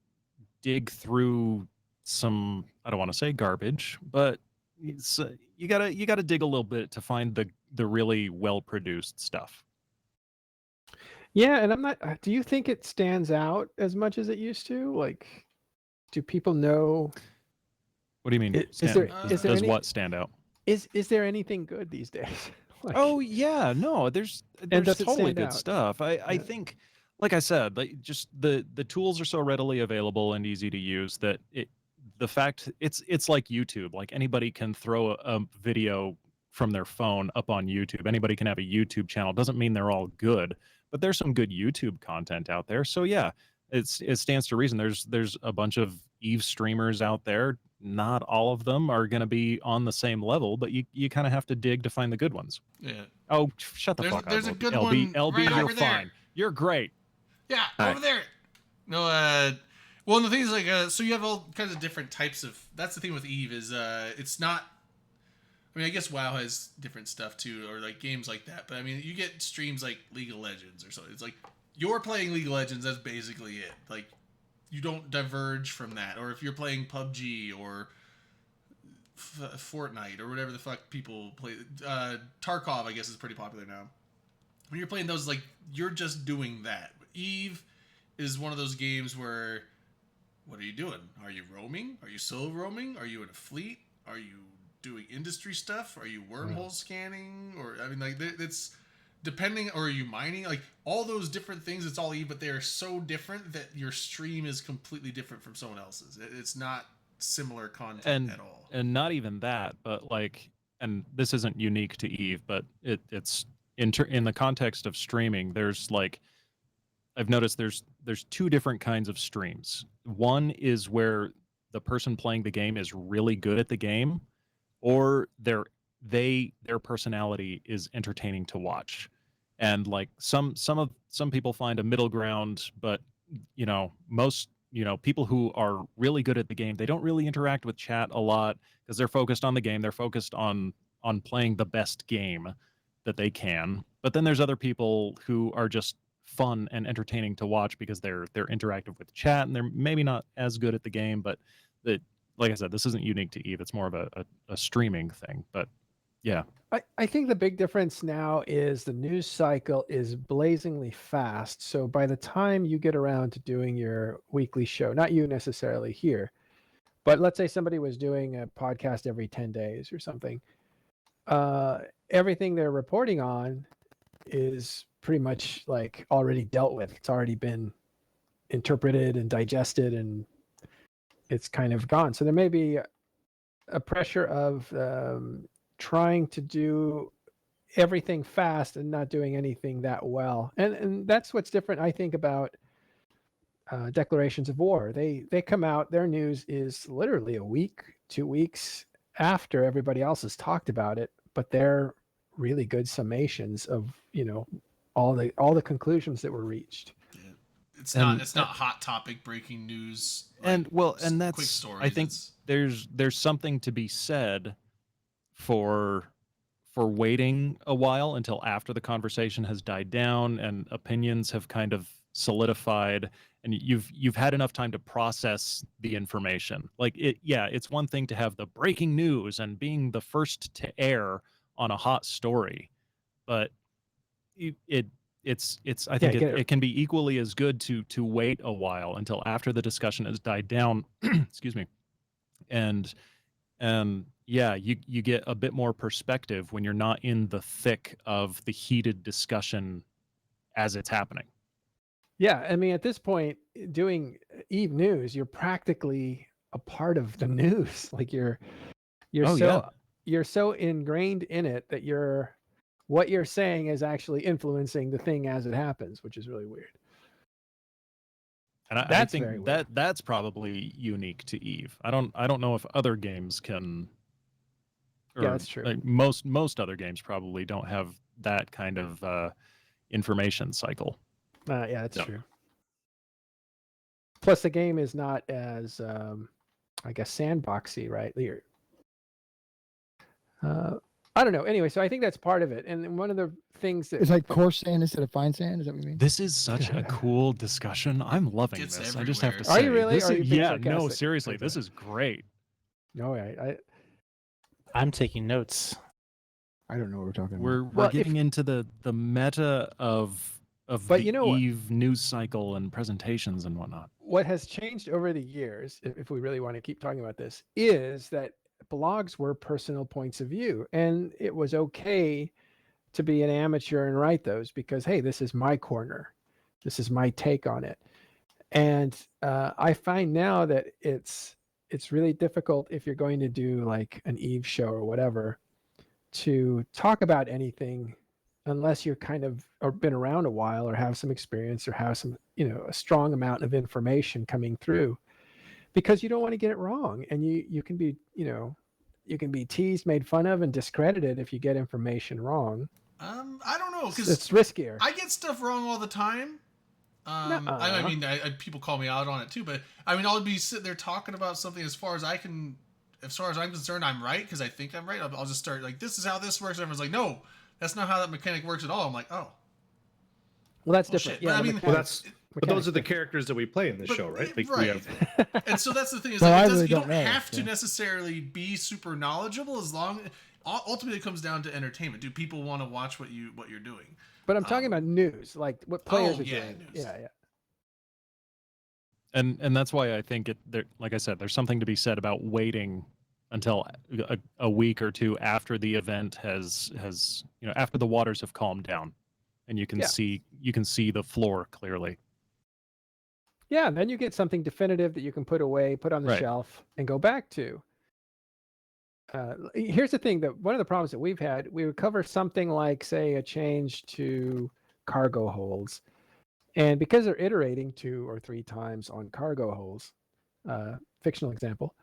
dig through some, I don't want to say garbage, but it's, you gotta dig a little bit to find the really well produced stuff. Yeah, and I'm not. Do you think it stands out as much as it used to? Like, do people know? What do you mean? Is there does any- what stand out? Is there anything good these days? Like, Oh yeah, no, there's does it totally stand good out? stuff. I Yeah. think, like I said, like just the tools are so readily available and easy to use that the fact it's like YouTube. Like anybody can throw a video from their phone up on YouTube. Anybody can have a YouTube channel. Doesn't mean they're all good, but there's some good YouTube content out there. So yeah, it stands to reason. There's a bunch of Eve streamers out there. Not all of them are going to be on the same level, but you kind of have to dig to find the good ones. Yeah. Oh, shut the There's- fuck up. there's a good LB. one LB, right you're over there. fine. You're great. Yeah, Hi. over there. No, well, and the thing is, like, so you have all kinds of different types of. That's the thing with Eve is, it's not. I mean, I guess WoW has different stuff too, or like games like that. But I mean, you get streams like League of Legends or something. It's like you're playing League of Legends. That's basically it. Like, you don't diverge from that. Or if you're playing PUBG or Fortnite or whatever the fuck people play. Tarkov, I guess, is pretty popular now. When you're playing those, like, you're just doing that. Eve is one of those games where, what are you doing? Are you roaming? Are you solo roaming? Are you in a fleet? Are you doing industry stuff? Are you wormhole scanning? Or, I mean, like, it's depending, or are you mining? Like, all those different things, it's all Eve, but they are so different that your stream is completely different from someone else's. It's not similar content at all. And not even that, but like, and this isn't unique to Eve, but it's in the context of streaming, there's like, I've noticed there's two different kinds of streams. One is where the person playing the game is really good at the game, or their personality is entertaining to watch. And like some people find a middle ground, but most people who are really good at the game, they don't really interact with chat a lot because they're focused on the game. They're focused on playing the best game that they can. But then there's other people who are just fun and entertaining to watch because they're interactive with chat and they're maybe not as good at the game. But like I said, this isn't unique to Eve. It's more of a streaming thing. But yeah. I think the big difference now is the news cycle is blazingly fast. So by the time you get around to doing your weekly show, not you necessarily here, but let's say somebody was doing a podcast every 10 days or something, everything they're reporting on is pretty much like already dealt with. It's already been interpreted and digested and it's kind of gone. So there may be a pressure of trying to do everything fast and not doing anything that well. And that's what's different, I think, about declarations of war. They come out, their news is literally a week, 2 weeks after everybody else has talked about it, but they're really good summations of, all the conclusions that were reached. Yeah. It's not hot topic breaking news. And that's quick stories. I think there's something to be said for waiting a while until after the conversation has died down and opinions have kind of solidified and you've had enough time to process the information. Like it's one thing to have the breaking news and being the first to air on a hot story, but I think it can be equally as good to wait a while until after the discussion has died down excuse me, and you get a bit more perspective when you're not in the thick of the heated discussion as it's happening. Yeah, I mean, at this point, doing Eve News, you're practically a part of the news. Like you're so ingrained in it that what you're saying is actually influencing the thing as it happens, which is really weird. And I think that's probably unique to Eve. I don't know if other games can. Yeah, that's true. Like most other games probably don't have that kind of information cycle. Yeah, that's true. Plus, the game is not as, I guess, sandboxy, right? I don't know. Anyway, so I think that's part of it. And one of the things that it's like coarse sand instead of fine sand. Is that what you mean? This is such a cool discussion. I'm loving It's this. everywhere. I just have to say. Are you really? This Are you being no, sarcastic? seriously, Okay. this is great. No, I'm taking notes. I don't know what we're talking about. We're Well, getting into the meta of But the you know what? Eve news cycle and presentations and whatnot. what has changed over the years, if we really want to keep talking about this, is that blogs were personal points of view, and it was okay to be an amateur and write those because, hey, this is my corner, this is my take on it. And I find now that it's really difficult if you're going to do like an Eve show or whatever to talk about anything unless you're kind of or been around a while or have some experience or have some, a strong amount of information coming through, because you don't want to get it wrong. And you can be, you can be teased, made fun of, and discredited if you get information wrong. I don't know, because it's riskier. I get stuff wrong all the time. I mean, people call me out on it too, but I mean, I'll be sitting there talking about something as far as I'm concerned, I'm right because I think I'm right. I'll just start like, this is how this works. Everyone's like, no, that's not how that mechanic works at all. I'm like, oh, well, that's different. Shit. But Yeah, I mean, Well, that's But those are the mechanics. characters that we play in this But- show, right? right. We have, And so that's the thing is Well, like, I it doesn't, really you don't don't know, have to so. necessarily be super knowledgeable as long. Ultimately, it comes down to entertainment. Do people want to watch what you're doing? But I'm talking about news, like what players oh, are yeah, doing. news. Yeah, yeah. And that's why I think there, like I said, there's something to be said about waiting until a week or two after the event has after the waters have calmed down, and you can Yeah. see the floor clearly. Yeah, and then you get something definitive that you can put away, put on the Right. shelf, and go back to. Here's the thing: that one of the problems that we've had, we would cover something like, say, a change to cargo holds, and because they're iterating 2 or 3 times on cargo holds, fictional example,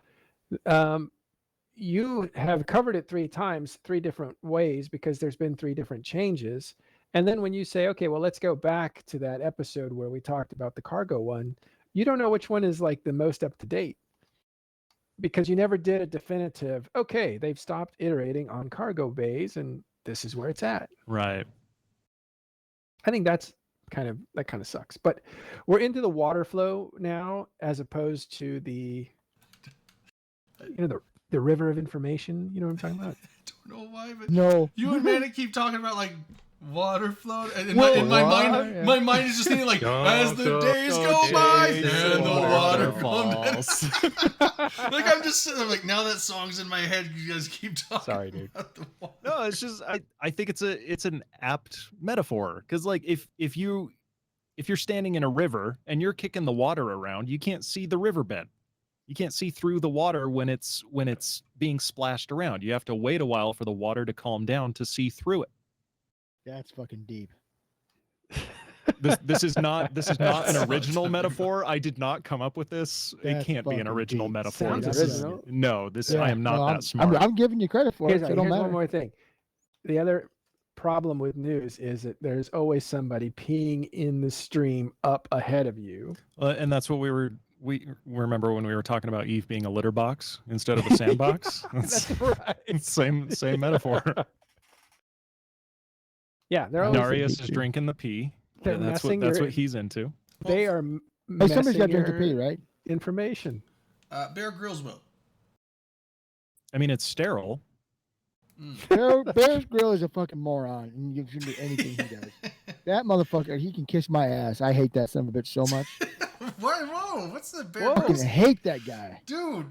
you have covered it 3 times, 3 different ways because there's been 3 different changes. And then when you say, okay, well, let's go back to that episode where we talked about the cargo one, you don't know which one is like the most up to date because you never did a definitive, okay, they've stopped iterating on cargo bays and this is where it's at. Right. I think that kind of sucks. But we're into the water flow now as opposed to the river of information. You know what I'm talking about? I don't know why, but No. you and Manic keep talking about like water flow, and in Whoa, my mind, what? my mind is just thinking like, as the days go by and the water falls. Like I'm just sitting there like, now that song's in my head, you guys keep talking. Sorry, dude. About the water. No, it's just I think it's an apt metaphor because like if you're standing in a river and you're kicking the water around, you can't see the riverbed. You can't see through the water when it's being splashed around. You have to wait a while for the water to calm down to see through it. That's fucking deep. This is not an original metaphor. I did not come up with this. That's It can't be an fucking original deep. metaphor. Sounds This is original. no. This Yeah, I am not no, that smart. I'm giving you credit for Here's, it. So it don't here's matter. one more thing. The other problem with news is that there's always somebody peeing in the stream up ahead of you. And that's what we remember when we were talking about Eve being a litter box instead of a sandbox. That's right. Same metaphor. Yeah, they're always Darius is drinking the pee. They're Yeah, that's messing what your- he's into. They are Hey, somebody's got to messing drink the your pee, right? information. Bear Grylls will. I mean, it's sterile. Bear's Grill is a fucking moron, and you can do anything he does. That motherfucker, he can kiss my ass. I hate that son of a bitch so much. What? Whoa! What's the Bear Whoa. I fucking Grylls? hate that guy. Dude,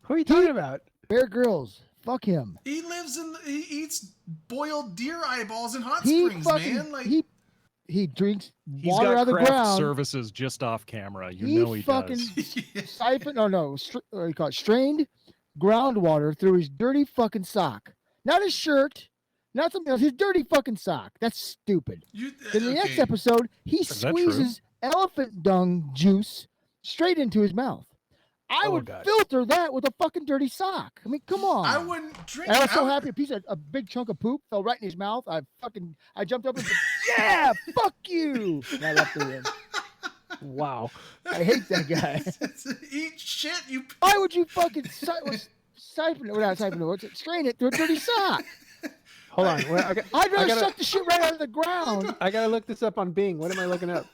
Who are you talking about? Bear Grylls, fuck him. he lives he eats boiled deer eyeballs in hot He springs, fucking man. Like he drinks He's water got out of the craft ground. services just off camera. You He know he fucking does. siphon. What do you call it? Strained groundwater through his dirty fucking sock. Not his shirt. Not something else. His dirty fucking sock. That's stupid. In the next episode, he Is that true? squeezes elephant dung juice straight into his mouth. I Oh, would God. filter that with a fucking dirty sock. I mean, come on. I wouldn't drink. And I was so I- happy a big chunk of poop fell right in his mouth. I jumped up and said, yeah, fuck you. And I left the room. Wow. I hate that guy. Eat shit, you. Why would you fucking siphon it? Well, not siphon it. What's it? Strain it through a dirty sock. Hold on. Well, I'd rather gotta- suck the shit right out of the ground. I gotta look this up on Bing. What am I looking up?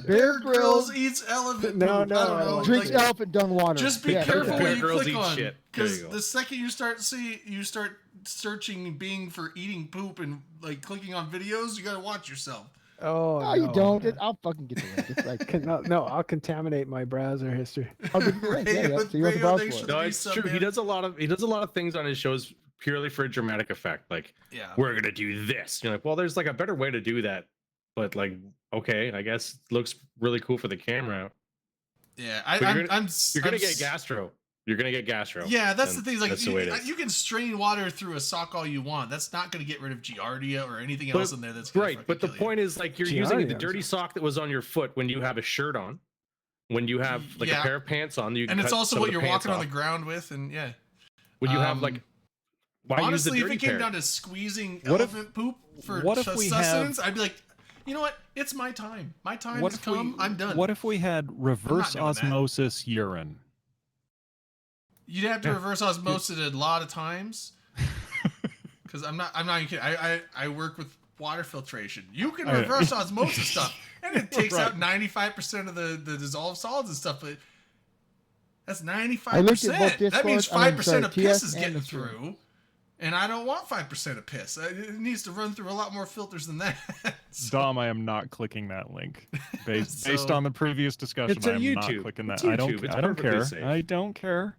Bear Grylls eats elephant No, poop. no, I I don't know. don't Drinks like, elephant dung water. just be Yeah, careful okay. what Bear you Grylls click eat on, shit. There because you go. the second you start searching Bing for eating poop and like clicking on videos, you gotta watch yourself. Oh, No, you don't. I'll fucking get the link. It's like, No, I'll contaminate my browser history. I'll give you the link. Yeah, yeah. So you have to browse for it. No, it's true. He does a lot of things on his shows purely for dramatic effect. Like, Yeah. we're gonna do this. You're like, well, there's like a better way to do that. But like, okay, I guess it looks really cool for the camera. Yeah, But you're gonna I'm get gastro. You're gonna get gastro. Yeah, that's the And thing. Like, that's the way it is. you can strain water through a sock all you want. That's not going to get rid of Giardia or anything But- else in there. That's gonna Right, fucking but the kill you. point is like you're using the Giardios. dirty sock that was on your foot when you have a shirt on, when you have like Yeah. a pair of pants on. You can and it's cut also some of what the you're pants walking on off. the ground with, and yeah. When you have like, Um, why Honestly, use if the it dirty came pair? down to squeezing What if- elephant poop for what if we have- sustenance, I'd be like, you know what? It's my time. My time has come. I'm done. What if we had reverse doing that. osmosis urine? You'd have to reverse osmosis it a lot of times. Because I'm not even kidding. I work with water filtration. You can I- reverse osmosis stuff, and it takes Right. out 95% of the dissolved solids and stuff. But that's 95%. I looked at both That means Discord- I mean, 5% sorry, of piss TS is and getting the stream. through, and I don't want 5% of piss. It needs to run through a lot more filters than that. So- Dom, I am not clicking that link. Based So- on the previous discussion, It's a I am not YouTube. clicking It's that. I don't. YouTube. It's I don't perfectly care. safe. I don't care.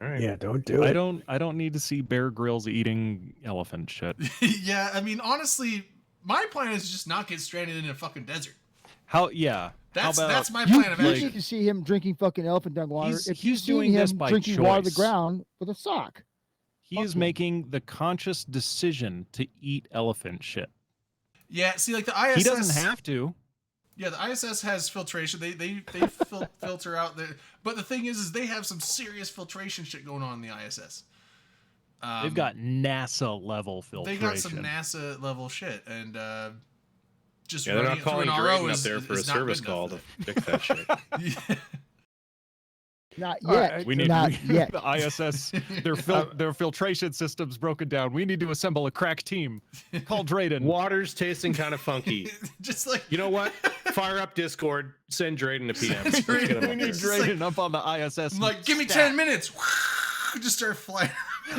All right. Yeah, don't do it. I don't need to see Bear Grylls eating elephant shit. Yeah, I mean, honestly, my plan is just not get stranded in a fucking desert. How? Yeah. That's How about, that's my You, plan of you action. need to see him drinking fucking elephant dung water. He's- if he's you've doing seen this him by drinking water the choice. ground with a sock. he fuck is him. making the conscious decision to eat elephant shit. Yeah, see, like the ISS. He doesn't have to. Yeah, the ISS has filtration. They filter out the. But the thing is they have some serious filtration shit going on in the ISS. They've got NASA level They filtration. got some NASA level shit, and just Yeah, they're running not it through calling an RO Drayton up is, there for a is not service good call to enough. fix that shit. Yeah. Not All yet. right, We need not we- yet. the ISS. Their filtration system's broken down. We need to assemble a crack team. Call Drayden. Water's tasting kind of funky. Just like You know what? Fire up Discord. Send Drayden a PM. Let's get him we up need there. Just like- Drayden up on the ISS. I'm like, give me stat. 10 minutes. Just start flying.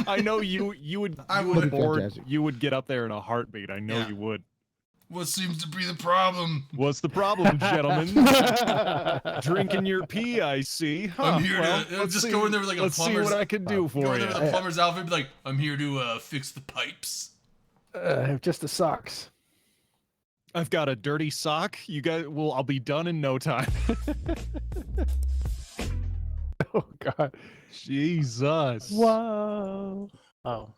I know you would. I you would. would board. Fantastic. You would get up there in a heartbeat. I know Yeah. you would. What seems to be the problem? What's the problem, gentlemen? Drinking your pee, I see. Huh, I'm here well, to let's just see- go in there with like a let's see plumber's. what I can do Go for in you. there with a plumber's outfit. And be like, I'm here to fix the pipes. Just the socks. I've got a dirty sock. You guys, well, I'll be done in no time. Oh God. Jesus. Whoa. Oh,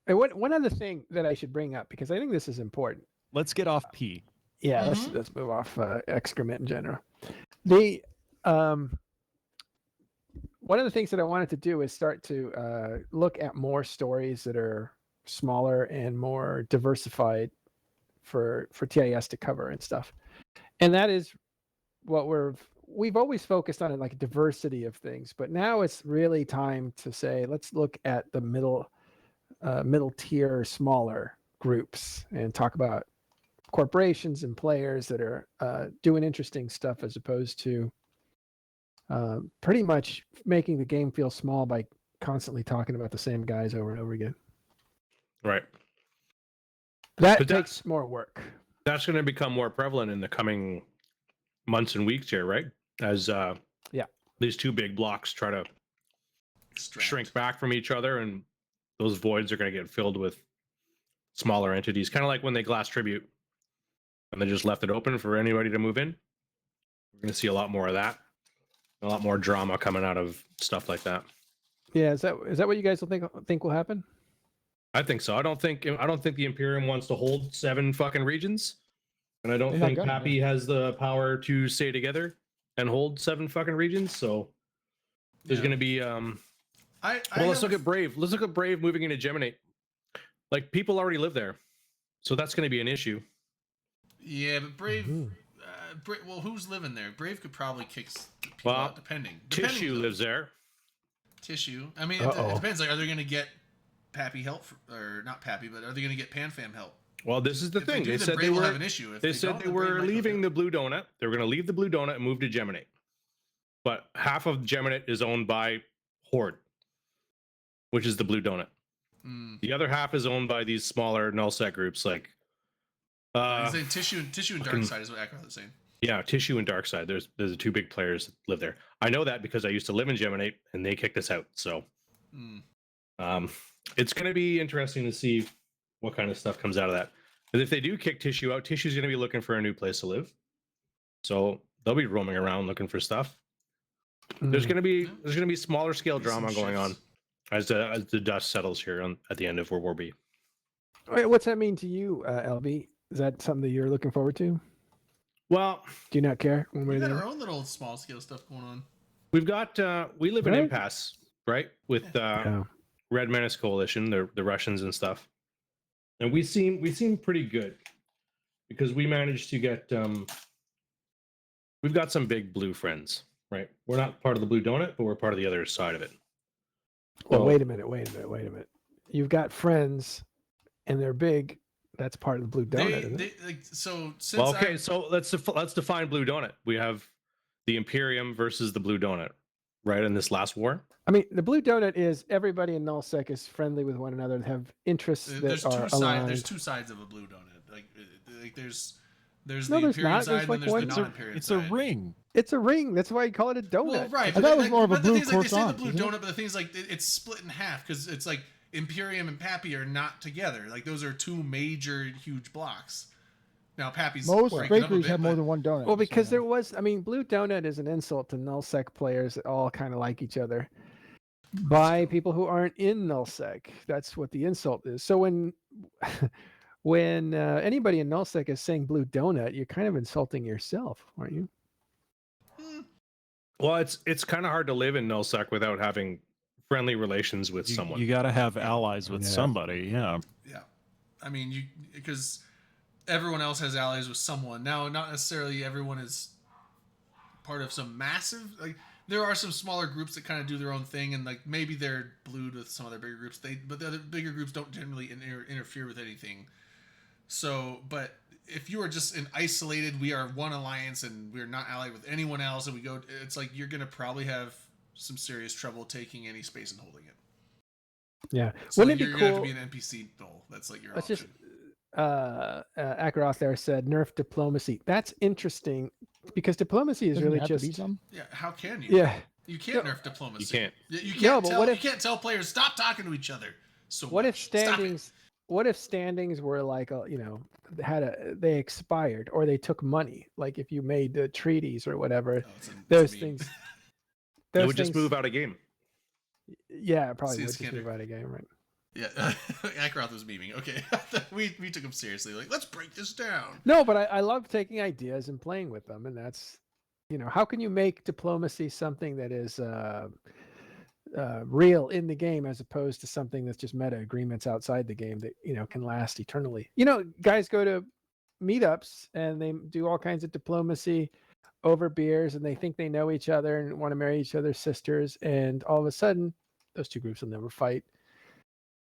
And one other thing that I should bring up, because I think this is important. Let's get off pee. Yeah, let's move off excrement in general. The one of the things that I wanted to do is start to look at more stories that are smaller and more diversified for TIS to cover and stuff. And that is what we've always focused on, it like diversity of things, but now it's really time to say let's look at the middle tier smaller groups and talk about corporations and players that are doing interesting stuff as opposed to pretty much making the game feel small by constantly talking about the same guys over and over again. Right. That But takes more work. That's going to become more prevalent in the coming months and weeks here, right? As these two big blocks try to Extract. shrink back from each other, and those voids are going to get filled with smaller entities, kind of like when they glass tribute and they just left it open for anybody to move in. We're going to see a lot more of that, a lot more drama coming out of stuff like that. Yeah, is that what you guys will think will happen? I think so. I don't think the Imperium wants to hold 7 fucking regions, and I don't They're not think gonna, Pappy has the power to stay together and hold 7 fucking regions. So there's Yeah. going to be I well, let's have- look at Brave. Let's look at Brave moving into Geminate. Like, people already live there, so that's going to be an issue. Yeah, but Brave. Mhm. Well, who's living there? Brave could probably kick people Well, out, depending. Tissue though. lives there. Tissue. I mean, it Uh-oh. depends. Like, are they going to get Pappy help, or not Pappy, but are they going to get PanFam help? Well, this is the If thing. do, They then said Brave they will were. have an issue. If They said don't, they then Brave were might go leaving through. the Blue Donut. They were going to leave the Blue Donut and move to Geminate. But half of Geminate is owned by Horde, which is the Blue Donut. Mm. The other half is owned by these smaller null set groups, like He's saying Tissue and fucking- Darkside is what Akrath is saying. yeah, Tissue and Darkside. There's the 2 big players that live there. I know that because I used to live in Geminate and they kicked us out. So Mm. it's going to be interesting to see what kind of stuff comes out of that. Because if they do kick Tissue out, Tissue's going to be looking for a new place to live. So they'll be roaming around looking for stuff. There's Mm. going to be smaller scale Maybe some drama going on shifts. as the dust settles here at the end of World War B. Wait, what's that mean to you, LB? Is that something that you're looking forward to? Well, Do you not care one way We or the got other? our own little small scale stuff going on. we've got we live in Right. impasse, right? With Yeah. Red Menace Coalition, the Russians and stuff, and we seem pretty good because we managed to get we've got some big blue friends, right? We're not part of the Blue Donut, but we're part of the other side of it. Well, So- wait a minute. You've got friends, and they're big, That's part of the blue donut. Isn't it? So since Well, okay, so let's define blue donut. We have the Imperium versus the blue donut, right? In this last war. I mean, the blue donut is everybody in nullsec is friendly with one another and have interests that there's are two sides. aligned. There's two sides of a blue donut. Like there's No, the there's Imperium not. side There's and like then there's one- the non-Imperium It's side. a ring. It's a ring. That's why you call it a donut. Well, right. I thought it was more of a but the blue thing's like, they say the croissant, blue isn't it? donut, but the thing's like it's split in half because it's like Imperium and Pappy are not together. Like those are two major huge blocks. Now Pappy's Most breaking up a bakeries bit, have more but- than one donut. Well, because so- there was, I mean, blue donut is an insult to nullsec players that all kind of like each other by people who aren't in nullsec. That's what the insult is. So when when anybody in nullsec is saying blue donut, you're kind of insulting yourself, aren't you? Well, it's kind of hard to live in nullsec without having friendly relations with someone. You got to have allies with Yeah. somebody. Yeah. Yeah, I mean, because everyone else has allies with someone. Now, not necessarily everyone is part of some massive. Like there are some smaller groups that kind of do their own thing, and like maybe they're blued with some other bigger groups. But the other bigger groups don't generally interfere with anything. So, but if you are just an isolated, we are one alliance and we're not allied with anyone else, and we go, it's like you're gonna probably have some serious trouble taking any space and holding it. Yeah. So Wouldn't it you're be gonna cool? have to be an NPC role. That's like your Let's option. just Akaroth there said nerf diplomacy. That's interesting because diplomacy is Doesn't it really have to be just some? Yeah, how can you? yeah. You can't No. nerf diplomacy. You can't. You can't No, but tell. what You if- can't tell players stop talking to each other. So What if much. Stop it. standings? What if standings were like they expired or they took money? Like if you made the treaties or whatever, Oh, it's a those meme. things. It Those would just things- move out of game. Yeah, it probably See, would it's just Kendrick. move out of game, right? Yeah, Akaroth was memeing. Okay, we took him seriously. Like, let's break this down. No, but I love taking ideas and playing with them, and that's how can you make diplomacy something that is real in the game as opposed to something that's just meta agreements outside the game that can last eternally. Guys go to meetups and they do all kinds of diplomacy over beers, and they think they know each other and want to marry each other's sisters, and all of a sudden those two groups will never fight.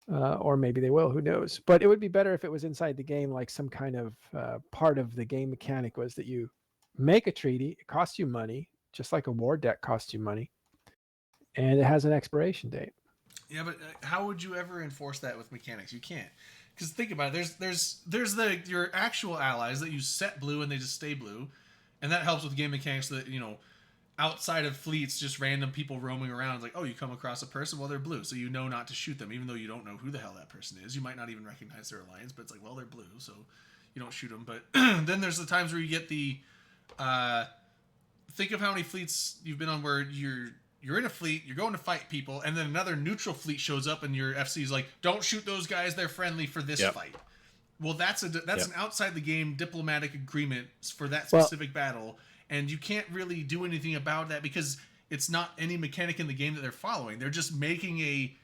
Or maybe they will, who knows? But it would be better if it was inside the game, like some kind of part of the game mechanic was that you make a treaty, it costs you money, just like a war deck costs you money, and it has an expiration date. Yeah, but how would you ever enforce that with mechanics? You can't. Because think about it. There's your actual allies that you set blue and they just stay blue, and that helps with game mechanics. That outside of fleets, just random people roaming around. It's like, oh, you come across a person, well, they're blue, so you know not to shoot them, even though you don't know who the hell that person is. You might not even recognize their alliance, but it's like, well, they're blue, so you don't shoot them. But then there's the times where you get the think of how many fleets you've been on where you're in a fleet, you're going to fight people, and then another neutral fleet shows up, and your FC is like, don't shoot those guys, they're friendly for this Yep. fight. Well, that's an outside the game diplomatic agreement for that Well- specific battle, and you can't really do anything about that because it's not any mechanic in the game that they're following. They're just making a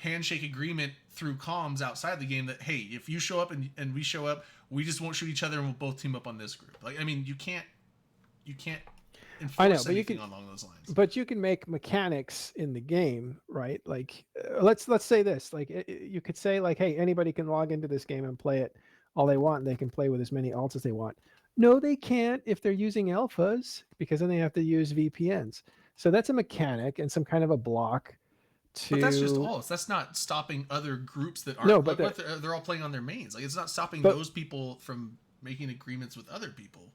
handshake agreement through comms outside the game that, hey, if you show up and we show up, we just won't shoot each other and we'll both team up on this group. Like, I mean, you can't enforce I know, but you anything can- along those lines. But you can make mechanics in the game, right? Like, let's say this. Like, you could say, like, hey, anybody can log into this game and play it all they want, and they can play with as many alts as they want. No, they can't if they're using alphas, because then they have to use VPNs. So that's a mechanic and some kind of a block to. But that's just alts. That's not stopping other groups that aren't. No, but they're all playing on their mains. Like, it's not stopping But- those people from making agreements with other people.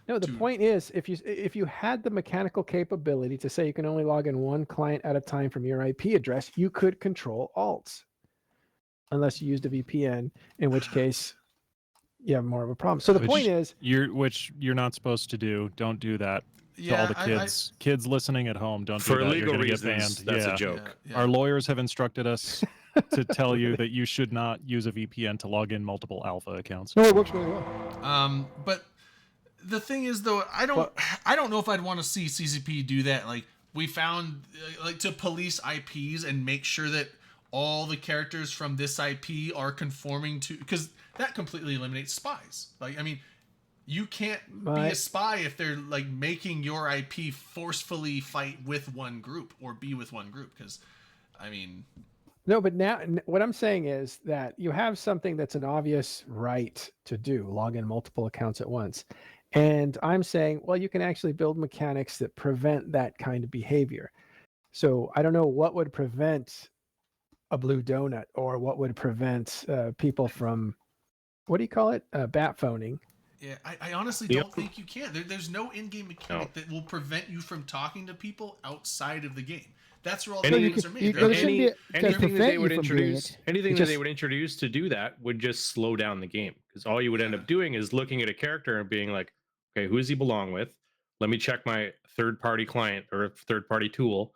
No, the to- point is, if you had the mechanical capability to say you can only log in one client at a time from your IP address, you could control alts, unless you used a VPN, in which case you have more of a problem. So the Which point is, Which you're not supposed to do. Don't do that. To all the kids listening at home, don't do For that. You're legal gonna get reasons, banned. that's Yeah. a joke. Our lawyers have instructed us to tell you that you should not use a VPN to log in multiple alpha accounts. No, it works really well. But the thing is, though, I don't know if I'd want to see CCP do that. Like, we found, like, to police IPs and make sure that all the characters from this IP are conforming to, because that completely eliminates spies. Like, I mean, you can't be a Right. spy if they're like making your IP forcefully fight with one group or be with one group. Because, I mean, No, but now what I'm saying is that you have something that's an obvious right to do, log in multiple accounts at once. And I'm saying, well, you can actually build mechanics that prevent that kind of behavior. So I don't know what would prevent a blue donut or what would prevent people from, what do you call it? Bat phoning. Yeah, I honestly Yep. don't think you can. There's no in-game mechanic that will prevent you from talking to people outside of the game. That's where all the Any- games are made. you- They're there shouldn't be- to anything that prevent they you would from doing introduce, it. anything It that they just- would introduce to do that would just slow down the game, because all you would end Yeah. up doing is looking at a character and being like, okay, who does he belong with? Let me check my third-party client or third-party tool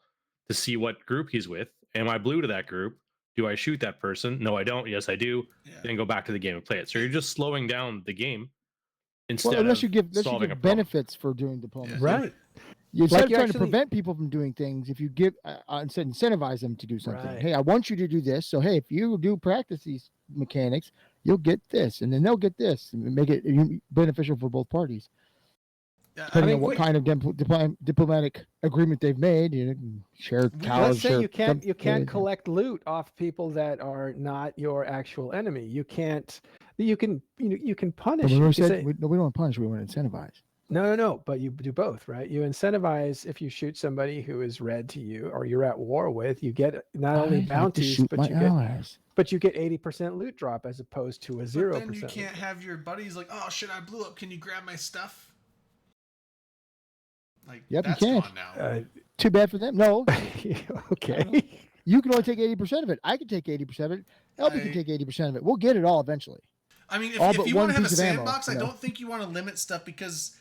to see what group he's with. Am I blue to that group? Do I shoot that person? No, I don't. Yes, I do. Yeah. Then go back to the game and play it. So you're just slowing down the game instead Well, unless of you give solving a problem. benefits for doing diplomacy. Yeah. Right. Instead Like of you trying to actually- prevent people from doing things, if you give instead incentivize them to do something. Right. Hey, I want you to do this. So hey, if you do practice these mechanics, you'll get this, and then they'll get this, and make it beneficial for both parties. Yeah, Depending mean, on what kind of diplomatic agreement they've made, you know, share cows. Let's say share you can't some- collect loot off people that are not your actual enemy. You can't. You can punish. But we You already can said say- we don't want to punish. We want to incentivize. No. But you do both, right? You incentivize if you shoot somebody who is red to you or you're at war with. You get not I only like to bounties, shoot my allies. but you get 80% loot drop as opposed to a But 0%. then you loot can't drop. have your buddies like, oh shit, I blew up. Can you grab my stuff? Like, Yep, you that's can't. gone now. Too bad for them. No, Okay. you can only take 80% of it. I can take 80% of it. Elby can I- take 80% of it. We'll get it all eventually. I mean, all if but you one want to have a piece of ammo, sandbox, you I know? don't think you want to limit stuff because,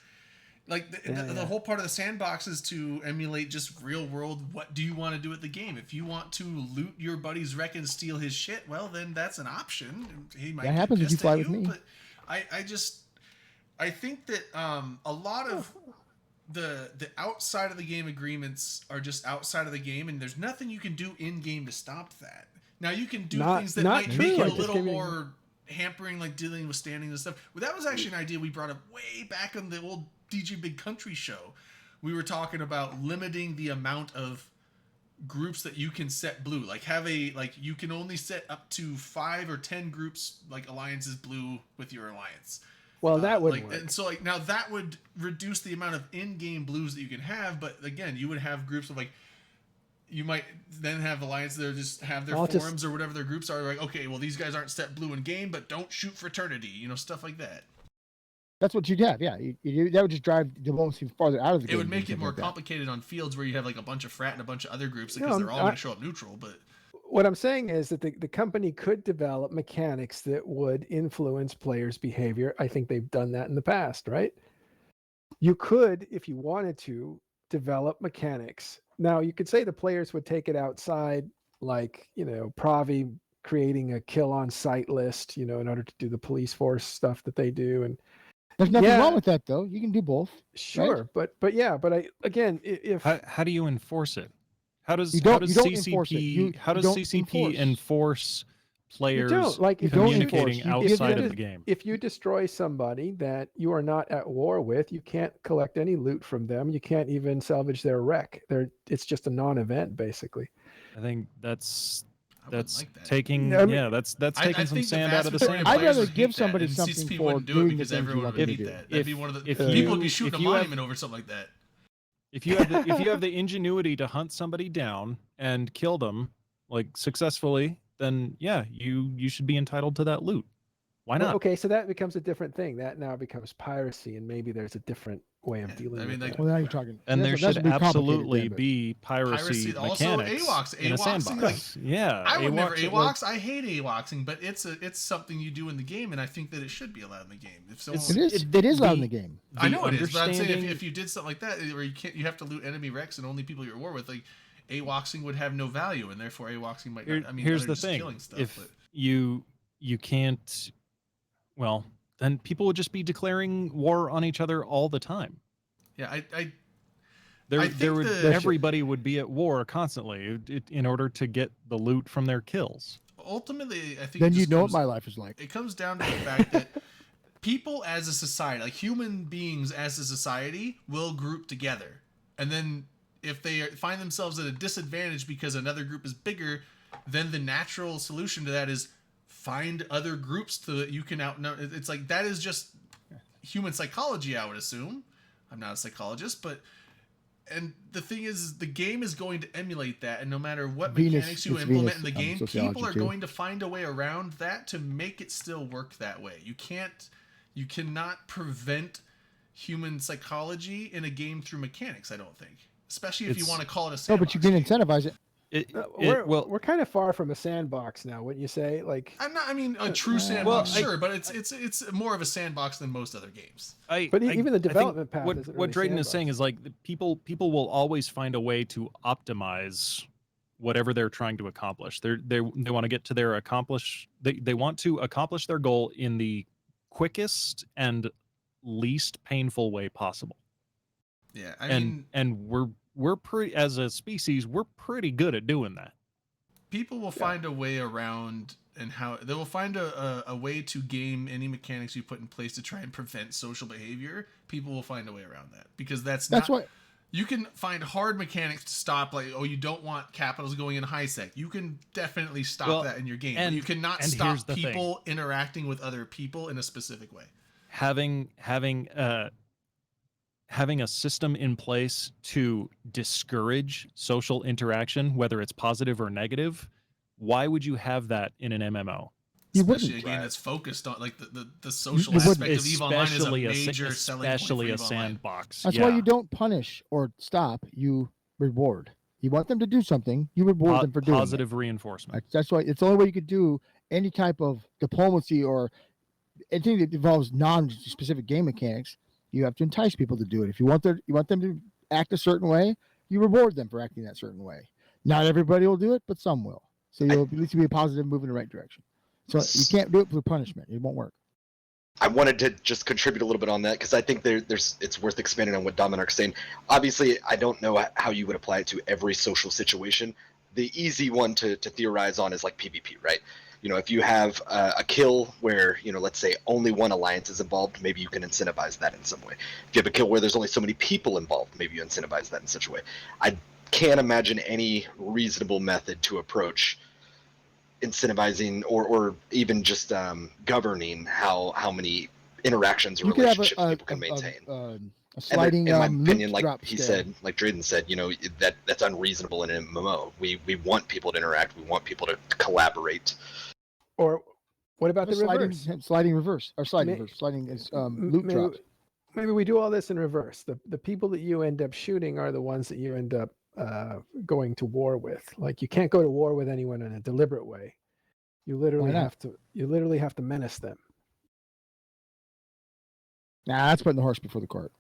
like, the Yeah. whole part of the sandbox is to emulate just real world. What do you want to do at the game? If you want to loot your buddy's wreck and steal his shit, well, then that's an option. He might That get happens if you pissed fly at with me. But I think that a lot of the outside of the game agreements are just outside of the game, and there's nothing you can do in game to stop that. Now you can do Not- things that not might true, make it like a just little giving- more hampering, like dealing with standings and stuff. Well, that was actually an idea we brought up way back on the old DJ Big Country show. We were talking about limiting the amount of groups that you can set blue. Like you can only set up to 5 or 10 groups, like alliances blue with your alliance. Well, that would like, work. and so like now that would reduce the amount of in-game blues that you can have, but again, you would have groups of like, you might then have alliances that just have their I'll just- forums or whatever their groups are, like, okay, well, these guys aren't set blue in game, but don't shoot fraternity, stuff like that. That's what you'd have. Yeah, that would just drive diplomacy farther out of the game. It would and make it stuff more like that. complicated on fields where you have like a bunch of frat and a bunch of other groups because No, they're all going to show up neutral, but What I'm saying is that the company could develop mechanics that would influence players' behavior. I think they've done that in the past, right? You could, if you wanted to, develop mechanics. Now, you could say the players would take it outside, like, Pravi creating a kill on site list, in order to do the police force stuff that they do. And There's nothing Yeah. wrong with that, though. You can do both. sure, but if How do you enforce it? How does You don't- how does you don't enforce it. CCP You how does don't CCP enforce players like, you don't communicating enforce. You give outside them- of the game? if you destroy somebody that you are not at war with, you can't collect any loot from them. You can't even salvage their wreck. It's just a non-event, basically. I think that's I wouldn't that's like that. taking I mean- that's I taking some think the sand vast out of the majority sand. I'd players rather would hate give that, somebody and something CCP for wouldn't do it doing the because things you everyone want would them hate to do. that. That'd be one of the if people would be you- shooting if a you have- monument over something like that. If you have the ingenuity to hunt somebody down and kill them like successfully, then yeah, you should be entitled to that loot. Why Well, not? okay, so that becomes a different thing. That now becomes piracy, and maybe there's a different way of Yeah, dealing I mean, with like- that. Well, now you're talking. And there that's should gonna be complicated absolutely then, but- be piracy Also, mechanics AWACS. in a AWACSing, sandbox. Yeah, I would never AWACS it AWACS. I hate AWACSing, but it's something you do in the game, and I think that it should be allowed in the game. If someone, It is allowed in the game. I know it is, but I'm saying understanding- if you did something like that, where you have to loot enemy wrecks and only people you're at war with, like AWACSing would have no value, and therefore AWACSing might. Here- Not, I mean, here's they're the just thing: killing stuff, if but you can't, well, then people would just be declaring war on each other all the time. yeah, I There, I there think would the- everybody would be at war constantly in order to get the loot from their kills. ultimately I think Then it you just know what comes- my life is like. It comes down to the fact that people as a society, like human beings as a society, will group together. And then if they find themselves at a disadvantage because another group is bigger, then the natural solution to that is find other groups that you can outnumber. It's like that is just human psychology, I would assume. I'm not a psychologist, but and the thing is, the game is going to emulate that, and no matter what mechanics you implement in the game, people are going to find a way around that to make it still work that way. You cannot prevent human psychology in a game through mechanics, I don't think. Especially if you want to call it a sandbox. No, but you can incentivize it. We're kind of far from a sandbox now, wouldn't you say? Like, I mean, a true sandbox, sure, but it's more of a sandbox than most other games. Even the development path. What isn't what really Drayden is saying is like people will always find a way to optimize whatever they're trying to accomplish. They want to get to their they want to accomplish their goal in the quickest and least painful way possible. Yeah, I mean, we're pretty, as a species, we're pretty good at doing that. People will find a way around, and how they will find a way to game any mechanics you put in place to try and prevent social behavior. People will find a way around that, because that's what you can find hard mechanics to stop. Like, oh, you don't want capitals going in high sec. You can dedefinitely stop that in your game. And you cannot stop people interacting with other people in a specific way. Having a system in place to discourage social interaction, whether it's positive or negative, why would you have that in an MMO? Especially a game that's focused on like the social aspect of EVE Online is a major selling point for EVE sandbox. That's why you don't punish or stop. You reward. You want them to do something, you reward them for doing positive reinforcement. That's why it's the only way you could do any type of diplomacy or anything that involves non-specific game mechanics. You have to entice people to do it. If you want them to act a certain way, you reward them for acting that certain way. Not everybody will do it, but some will. So you'll at least be a positive move in the right direction. So you can't do it through punishment. It won't work. I wanted to just contribute a little bit on that, because I think it's worth expanding on what Dominic's saying. Obviously, I don't know how you would apply it to every social situation. The easy one to theorize on is like PvP, right? You know, if you have a kill where, you know, let's say only one alliance is involved, maybe you can incentivize that in some way. If you have a kill where there's only so many people involved, maybe you incentivize that in such a way. I can't imagine any reasonable method to approach incentivizing or even just governing how many interactions or relationships people can maintain. A sliding, in my opinion, like he said, like Drayden said, you know, that's unreasonable in an MMO. We want people to interact. We want people to collaborate. Or what about the reverse? Sliding reverse, or sliding reverse. Sliding is loot drops. Maybe we do all this in reverse. The people that you end up shooting are the ones that you end up going to war with. Like, you can't go to war with anyone in a deliberate way. You literally have to menace them. Nah, that's putting the horse before the cart.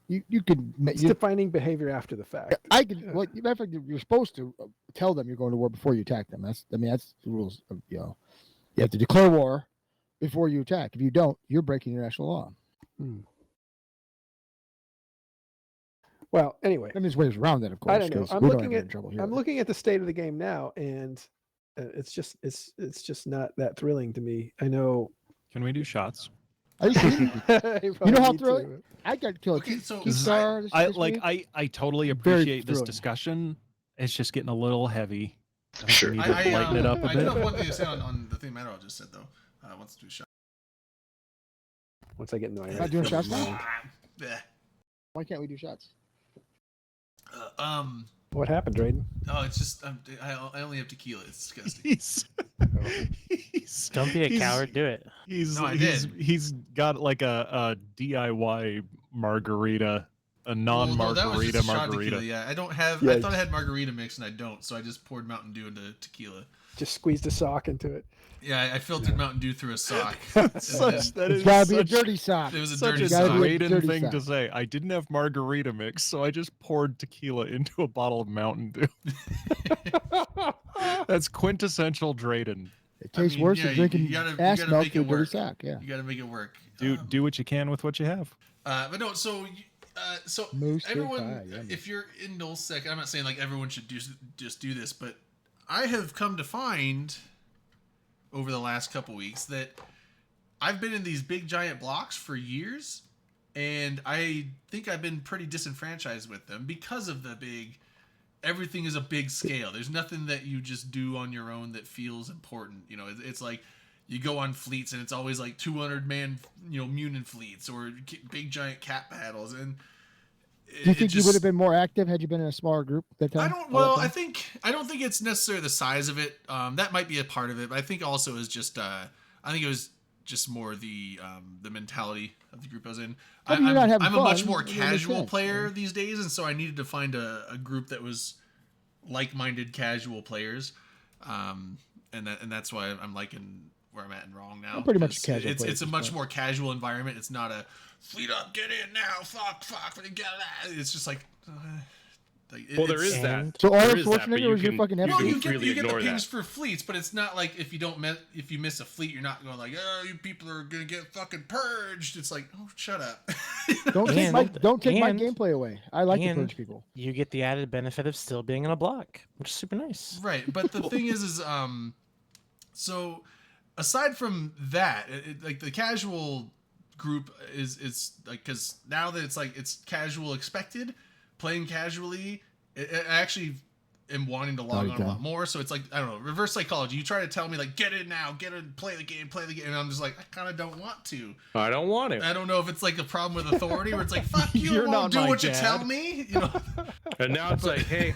You could. It's defining behavior after the fact. I could. Well, matter of fact, you're supposed to tell them you're going to war before you attack them. That's the rules. You have to declare war before you attack. If you don't, you're breaking international law. Well, anyway, there's ways around that, of course. I don't know. I'm looking at the state of the game now, and it's just not that thrilling to me. I know. Can we do shots? You know how thrilling? I got to kill a Keystar. I totally appreciate this discussion. It's just getting a little heavy. Sure. Lighten it up a bit. I do have one thing to say on the thing Matt just said, though. Let's do a shot. Once I get into my not doing shots now? Why can't we do shots? What happened, Drayden? Oh, it's just I only have tequila. It's disgusting. Don't be a coward. Do it. He's got like a DIY margarita, a non-margarita margarita. Tequila, yeah, I don't have. I thought I had margarita mix, and I don't. So I just poured Mountain Dew into tequila. Just squeezed a sock into it. Yeah, I filtered Mountain Dew through a sock. It's gotta be a dirty sock. It was a such dirty a sock. Drayden thing to say. I didn't have margarita mix, so I just poured tequila into a bottle of Mountain Dew. That's quintessential Drayden. It tastes worse than drinking ass milk through a dirty sock. Yeah, you got to make it work. Do what you can with what you have. But no, so everyone, if you're in nullsec, I'm not saying like everyone should just do this, but I have come to find over the last couple weeks that I've been in these big giant blocks for years, and I think I've been pretty disenfranchised with them because of the big everything is a big scale. There's nothing that you just do on your own that feels important. You know, it's like you go on fleets and it's always like 200-man, mutant fleets or big giant cat battles. And Do you think you would have been more active had you been in a smaller group at that time? I don't think it's necessarily the size of it. That might be a part of it, but I think also is just I think it was just more the mentality of the group I was in. I'm a much more casual player these days, and so I needed to find a group that was like-minded casual players, and that's why I'm liking where I'm at in Wrong now. I'm pretty much casual. It's a much more casual environment. It's not a fleet up, get in now, fuck, get out. It's just like. There is that. So all unfortunately, was your fucking well, you get the pings for fleets, but it's not like if you miss a fleet, you're not going like, oh, you people are gonna get fucking purged. It's like, oh, shut up. Don't take my gameplay away. I like to purge people. You get the added benefit of still being in a block, which is super nice. Right, but the thing is so aside from that, like the casual group is like, because now that it's like it's casual expected. Playing casually, I actually am wanting to log on a lot more. So it's like, I don't know, reverse psychology. You try to tell me like, get in now, play the game, and I'm just like, I kind of don't want to. I don't want it. I don't know if it's like a problem with authority where it's like, fuck you, I won't do what you tell me. And now it's like, hey,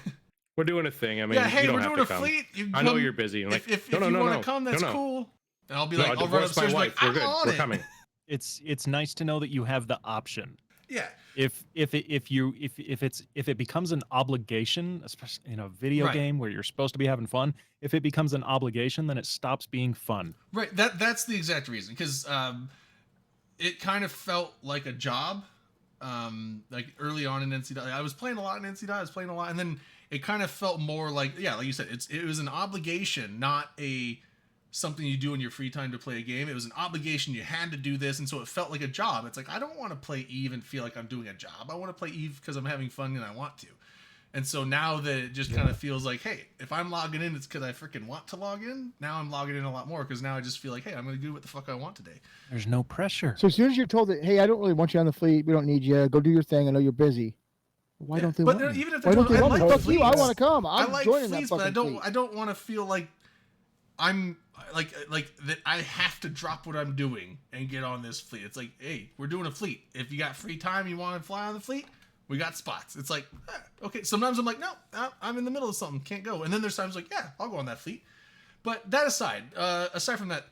we're doing a thing. I mean, yeah, hey, you don't we're have doing to a come. fleet. I know you're busy. I'm like, if you want to come, that's cool. And I'll be like, I'll run upstairs my like, wife. We're good. We're it. coming. It's nice to know that you have the option. Yeah. If it becomes an obligation, especially in a video game where you're supposed to be having fun, if it becomes an obligation, then it stops being fun. Right. That's the exact reason, because it kind of felt like a job. Like early on in NCAA, I was playing a lot in NCAA. And then it kind of felt more like, like you said, it was an obligation, not something you do in your free time to play a game. It was an obligation. You had to do this, and so it felt like a job. It's like, I don't want to play EVE and feel like I'm doing a job. I want to play EVE because I'm having fun and I want to. And so now that it just kind of feels like, hey, if I'm logging in, it's because I freaking want to log in. Now I'm logging in a lot more because now I just feel like, hey, I'm going to do what the fuck I want today. There's no pressure. So as soon as you're told that, hey, I don't really want you on the fleet, we don't need you, go do your thing, I know you're busy. Why don't they want me? Even if Why don't they want me? like Fuck you, I want to come. I I'm like joining fleets, that but fucking fleet. I don't want to feel like I'm like that I have to drop what I'm doing and get on this fleet. It's like, hey, we're doing a fleet. If you got free time, you want to fly on the fleet, we got spots. It's like, okay. Sometimes I'm like, no, I'm in the middle of something, can't go. And then there's times like, yeah, I'll go on that fleet. But that aside from that,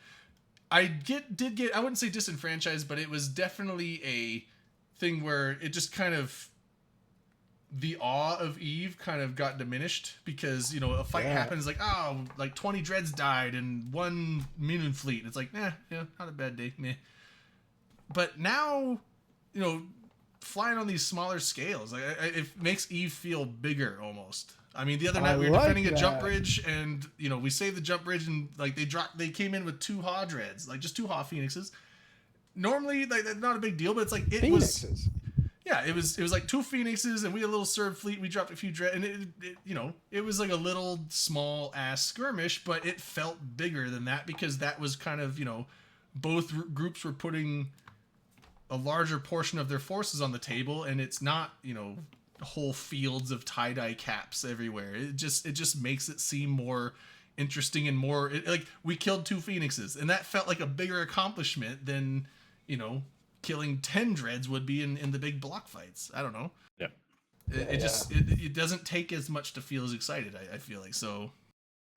I did get I wouldn't say disenfranchised, but it was definitely a thing where it just kind of, the awe of EVE kind of got diminished because, a fight happens like, oh, like 20 dreads died and one mutant fleet. And it's like, not a bad day, meh. But now, flying on these smaller scales, like it makes EVE feel bigger almost. I mean, the other night we were defending a jump bridge, and we saved the jump bridge, and like they came in with 2 Haw dreads, like just 2 Haw Phoenixes. Normally, like that's not a big deal, but it's like it Phoenixes. was. Yeah, it was like 2 Phoenixes, and we had a little Serb fleet. We dropped a few dread, and it was like a little small ass skirmish, but it felt bigger than that because that was kind of both groups were putting a larger portion of their forces on the table, and it's not whole fields of tie-dye caps everywhere. It just makes it seem more interesting and more like we killed 2 Phoenixes, and that felt like a bigger accomplishment than killing 10 dreads would be in the big block fights. I don't know. Yeah. It doesn't take as much to feel as excited, I feel like. So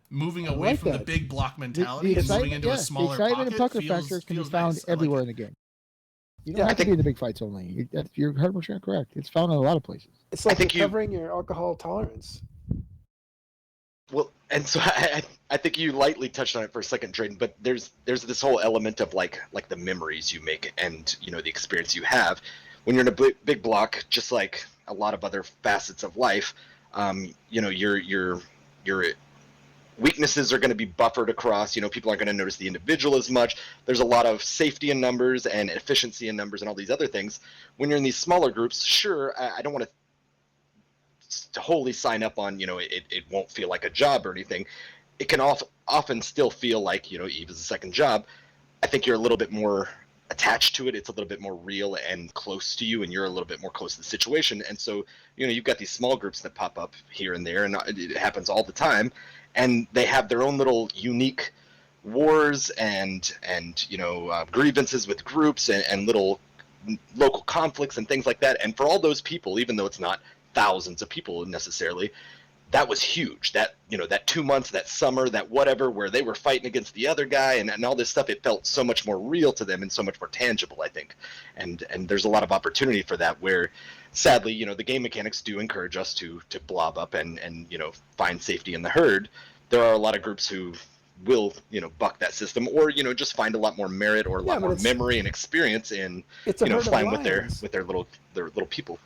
moving away from the big block mentality and moving into a smaller the excitement pocket and pucker factor can be found nice. everywhere in the game. You don't have to be in the big fights only. You're 100% correct. It's found in a lot of places. It's like recovering your alcohol tolerance. Well, and so I think you lightly touched on it for a second, Drayden, but there's this whole element of like the memories you make and the experience you have when you're in a big block, just like a lot of other facets of life. Your weaknesses are going to be buffered across. People aren't going to notice the individual as much. There's a lot of safety in numbers and efficiency in numbers and all these other things. When you're in these smaller groups, sure, I don't want to wholly sign up on it won't feel like a job or anything. It can often still feel like EVE is a second job. I think you're a little bit more attached to it. It's a little bit more real and close to you, and you're a little bit more close to the situation. And so, you've got these small groups that pop up here and there, and it happens all the time. And they have their own little unique wars and grievances with groups and little local conflicts and things like that. And for all those people, even though it's not thousands of people necessarily, that was huge. That, that 2 months, that summer, that whatever, where they were fighting against the other guy and all this stuff, it felt so much more real to them and so much more tangible, I think. And there's a lot of opportunity for that where, sadly, the game mechanics do encourage us to blob up and find safety in the herd. There are a lot of groups who will, buck that system, or, just find a lot more merit or a lot more memory and experience in, flying with their little people.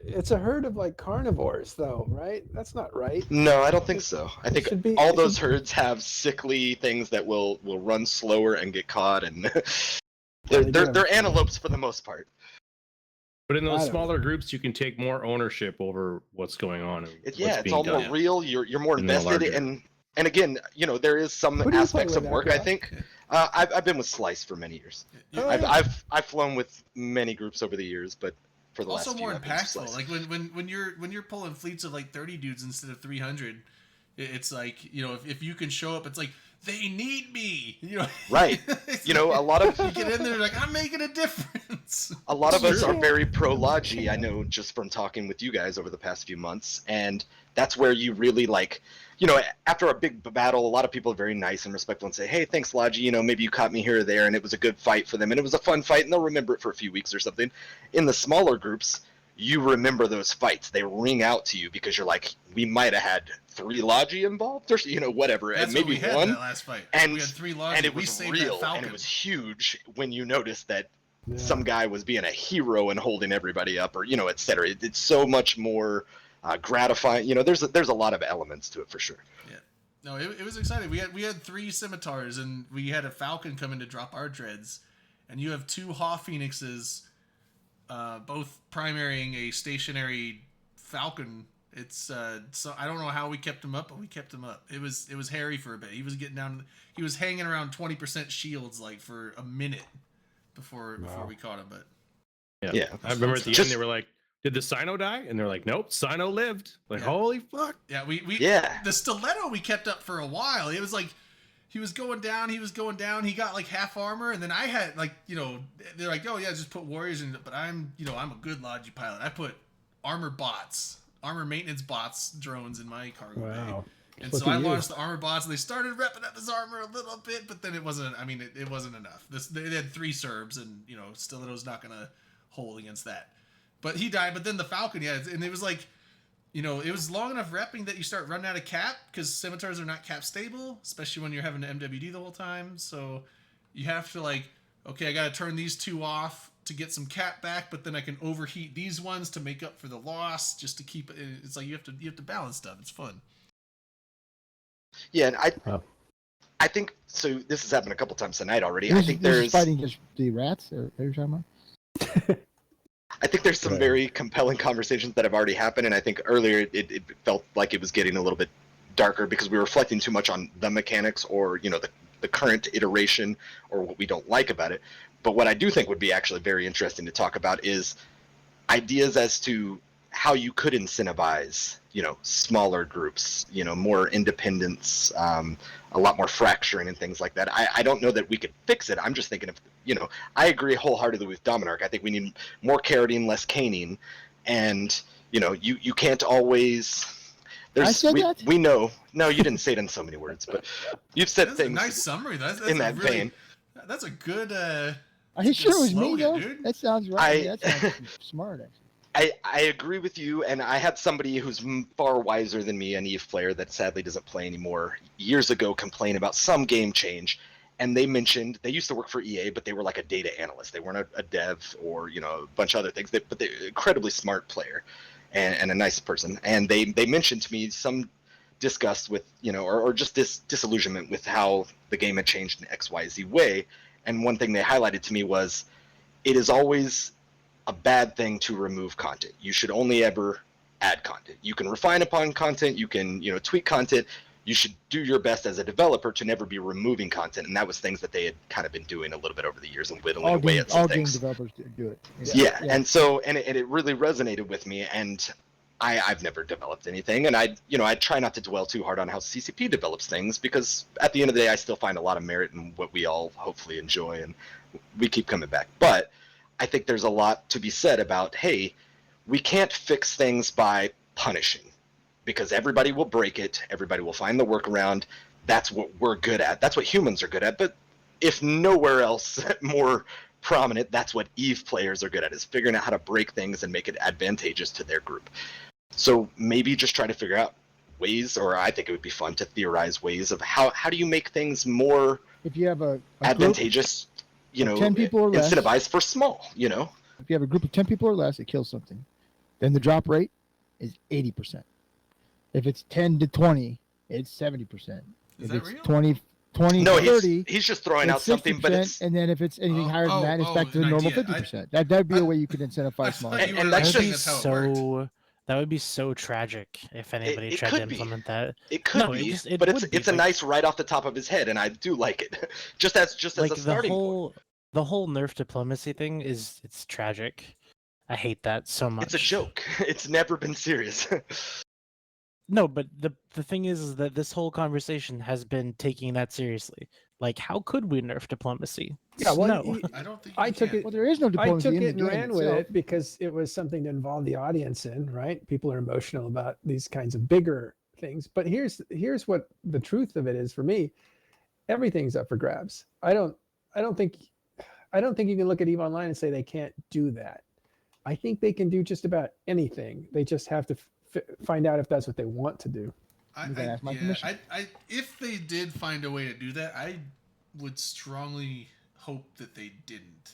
It's a herd of like carnivores, though, right? That's not right. No, I don't think so. I think all those herds have sickly things that will run slower and get caught, and they're antelopes for the most part. But in those smaller groups, you can take more ownership over what's going on. It's all more real. You're more invested, and again, there is some aspects of work. I think I've been with Slice for many years. I've flown with many groups over the years, but. Also more impactful. Like when you're pulling fleets of like 30 dudes instead of 300, it's like, if you can show up, it's like they need me. Right. A lot of you get in there like I'm making a difference. A lot of us are very pro Logi. I know just from talking with you guys over the past few months, and that's where you really like. After a big battle, a lot of people are very nice and respectful and say, hey, thanks, Logi. Maybe you caught me here or there, and it was a good fight for them, and it was a fun fight, and they'll remember it for a few weeks or something. In the smaller groups, you remember those fights. They ring out to you because you're like, we might have had 3 Logi involved, or whatever, That's and maybe what we had one. That last fight. And we had 3 Logi. And it was real, and it was huge when you noticed that some guy was being a hero and holding everybody up, or et cetera. It's so much more gratifying. There's a lot of elements to it for sure. Yeah. No, it was exciting. We had 3 scimitars, and we had a falcon come in to drop our dreads, and you have 2 Haw Phoenixes, both primarying a stationary falcon. It's so I don't know how we kept him up, but we kept him up. It was hairy for a bit. He was getting down. He was hanging around 20% shields like for a minute before we caught him. But yeah. I remember at the end they were like, did the Sino die? And they're like, nope, Sino lived. Like, holy fuck. Yeah, the stiletto we kept up for a while. It was like he was going down. He got like half armor, and then I had like, they're like, oh yeah, just put warriors in. But I'm a good Logi pilot. I put armor maintenance bots drones in my cargo bay. And so I launched the armor bots, and they started repping up his armor a little bit, but then it wasn't. I mean, it wasn't enough. They had 3 Serbs, and stiletto's not gonna hold against that. But he died. But then the falcon, and it was like, it was long enough repping that you start running out of cap, because scimitars are not cap stable, especially when you're having an MWD the whole time. So you have to like, okay, I got to turn these 2 off to get some cap back, but then I can overheat these ones to make up for the loss, just to keep it. It's like you have to balance stuff. It's fun. Yeah, and I think so. This has happened a couple times tonight already. I think there's fighting just the rats. Are you talking about? I think there's some very compelling conversations that have already happened, and I think earlier it felt like it was getting a little bit darker because we were reflecting too much on the mechanics or the current iteration or what we don't like about it. But what I do think would be actually very interesting to talk about is ideas as to how you could incentivize smaller groups, more independence, a lot more fracturing and things like that. I don't know that we could fix it. I'm just thinking of, I agree wholeheartedly with Dominarch. I think we need more carroting, less caning, and you can't always. We know. No, you didn't say it in so many words, but you've said things. A nice summary. That's in that vein. That's a good. Are you sure it was me though? Dude. That sounds right. That sounds smart. Actually. I agree with you, and I had somebody who's far wiser than me, an EVE player that sadly doesn't play anymore, years ago complain about some game change, and they mentioned they used to work for EA, but they were like a data analyst. They weren't a dev or a bunch of other things, but they're an incredibly smart player and a nice person. And they mentioned to me some disgust with, or just this disillusionment with how the game had changed in XYZ way. And one thing they highlighted to me was it is always a bad thing to remove content. You should only ever add content. You can refine upon content, you can tweak content, you should do your best as a developer to never be removing content, and that was things that they had kind of been doing a little bit over the years and whittling away at some all game things. developers do it. Yeah. And so it really resonated with me, and I've never developed anything, and I try not to dwell too hard on how CCP develops things, because at the end of the day I still find a lot of merit in what we all hopefully enjoy, and we keep coming back. But I think there's a lot to be said about, hey, we can't fix things by punishing, because everybody will break it, everybody will find the workaround. That's what we're good at. That's what humans are good at. But if nowhere else more prominent, that's what EVE players are good at, is figuring out how to break things and make it advantageous to their group. So maybe just try to figure out ways, or I think it would be fun to theorize ways of how do you make things more If you have a advantageous, of 10 people or less, incentivized for small, if you have a group of 10 people or less, it kills something. Then the drop rate is 80%. If it's 10 to 20, it's 70%. Is If that it's real? 20 no, to 30, he's just throwing it's out something, but 60%, it's and then if it's anything higher than that, it's back to the an normal idea. 50%. That'd be a way you could I incentivize small. thought you groups. were that's That would saying be that's how it worked. so. That would be so tragic if anybody it tried to could be. implement that. It could No, be, it but would be, it's a like- nice right off the top of his head, and I do like it. just as Like a starting point. the whole nerf diplomacy thing it's tragic. I hate that so much. It's a joke. It's never been serious. No, but the thing is that this whole conversation has been taking that seriously. Like, how could we nerf diplomacy? Yeah, well, no. I don't think you I took can. it. Well, there is no I diplomacy took in it the and game ran with itself. it because it was something to involve the audience in, right? People are emotional about these kinds of bigger things. But here's what the truth of it is for me. Everything's up for grabs. I don't think you can look at EVE Online and say they can't do that. I think they can do just about anything. They just have to find out if that's what they want to do. You gotta ask my permission. If they did find a way to do that, I would strongly hope that they didn't.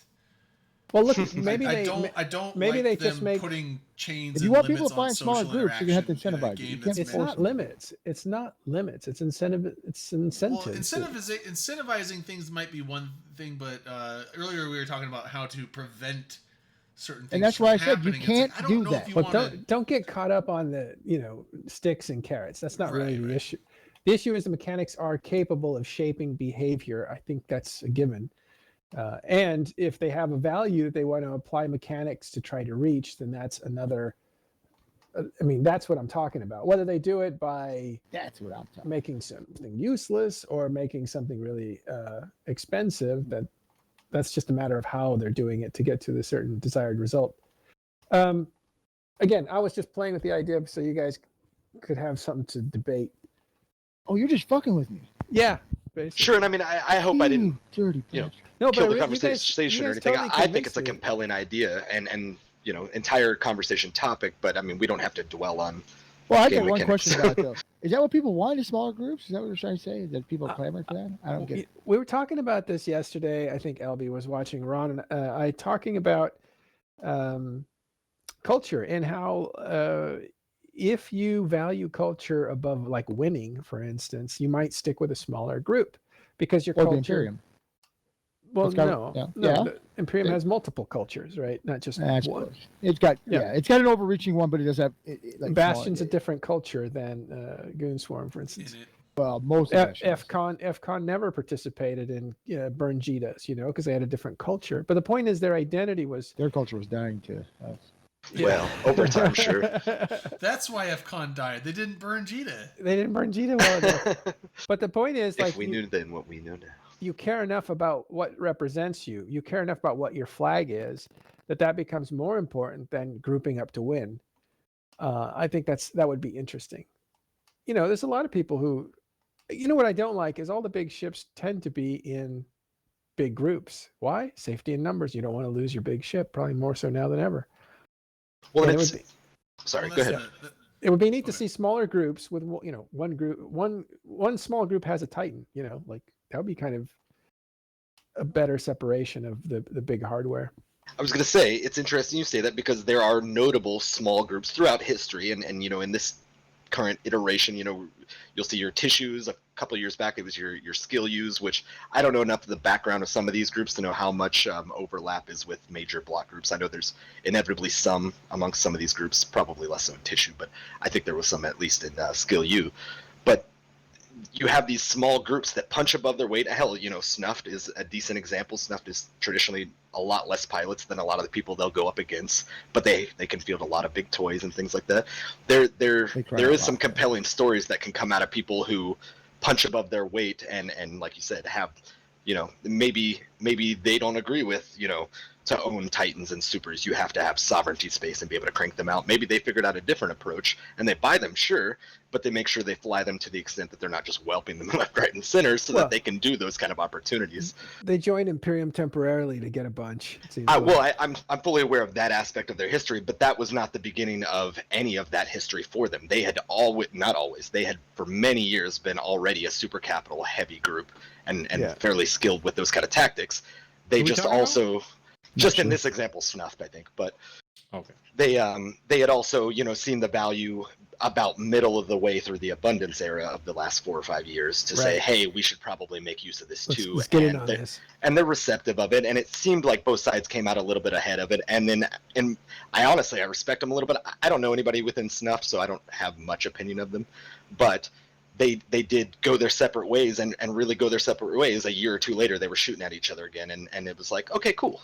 Well, look, maybe I they don't. I don't. maybe like they them just make. putting chains. If you and want people limits to find on smaller social groups, you're gonna have to interaction in a incentivize it. game You that's can't It's meant- not limits. It's not limits. It's incentive. It's incentives. Well, incentivizing things might be one thing, but earlier we were talking about how to prevent certain things. And that's from why I said you happening. It's can't I don't do know that. If you But wanna, don't get caught up on the sticks and carrots. That's not really Right, the right. issue. The issue is the mechanics are capable of shaping behavior. I think that's a given. And if they have a value that they want to apply mechanics to try to reach, then that's another. That's what I'm talking about. Whether they do it by That's what I'm talking. making something useless or making something really expensive, that's just a matter of how they're doing it to get to the certain desired result. Again, I was just playing with the idea so you guys could have something to debate. Oh, you're just fucking with me. Yeah, basically. Sure, and I hope I didn't You dirty you know, bastard. No, kill the you conversation or guys anything. totally I think it's a convinced me. compelling idea and entire conversation topic, but I mean we don't have to dwell on. Well, I game got one mechanics. question about it, though. Is that what people want in smaller groups? Is that what you're trying to say? Is that people clamor for that? I don't get it. We were talking about this yesterday. I think LB was watching Ron and I talking about culture and how if you value culture above like winning, for instance, you might stick with a smaller group because your Or the culture. Imperium. Well, It's got- no, yeah. no. Yeah. The Imperium Yeah. has multiple cultures, right? Not just I one. suppose. It's got Yeah. it's got an overreaching one, but it does have like Bastion's a smaller, different culture than Goonswarm, for instance. in it. well, most of Bastion is. FCON never participated in Burn Jitas, because they had a different culture. But the point is, their identity was. Their culture was dying to us. Well, over time, sure. That's why FCON died. They didn't burn Jita. They didn't burn Jita well enough. But the point is, if like, we knew then what we know now. you care enough about what represents you. You care enough about what your flag is, that becomes more important than grouping up to win. I think that would be interesting. There's a lot of people who, what I don't like is all the big ships tend to be in big groups. Why? Safety in numbers. You don't want to lose your big ship, probably more so now than ever. Well, And it's it would sorry. Well, Go that's ahead. the- It would be neat to Okay. see smaller groups with one group, one small group has a Titan. Like that would be kind of a better separation of the big hardware. I was going to say it's interesting you say that because there are notable small groups throughout history, and in this current iteration, you'll see your tissues. A couple of years back, it was your skill use, which I don't know enough of the background of some of these groups to know how much overlap is with major block groups. I know there's inevitably some amongst some of these groups, probably less so in tissue, but I think there was some at least in skill U. But you have these small groups that punch above their weight. Hell, Snuffed is a decent example. Snuffed is traditionally a lot less pilots than a lot of the people they'll go up against, but they can field a lot of big toys and things like that. There is some compelling stories that can come out of people who punch above their weight and like you said, have, maybe they don't agree with, to own Titans and Supers, you have to have sovereignty space and be able to crank them out. Maybe they figured out a different approach and they buy them, sure, but they make sure they fly them to the extent that they're not just whelping them left, right, and center so that they can do those kind of opportunities. They joined Imperium temporarily to get a bunch. I'm fully aware of that aspect of their history, but that was not the beginning of any of that history for them. They had they had for many years been already a super capital heavy group and fairly skilled with those kind of tactics. They just also... Just in this example, Snuffed, I think, but they had also, seen the value about middle of the way through the abundance era of the last 4 or 5 years to say, hey, we should probably make use of this too. Let's get in on this. And they're receptive of it, and it seemed like both sides came out a little bit ahead of it. And then, I honestly respect them a little bit. I don't know anybody within Snuff, so I don't have much opinion of them, but they did go their separate ways and really go their separate ways. A year or two later, they were shooting at each other again, and it was like, okay, cool.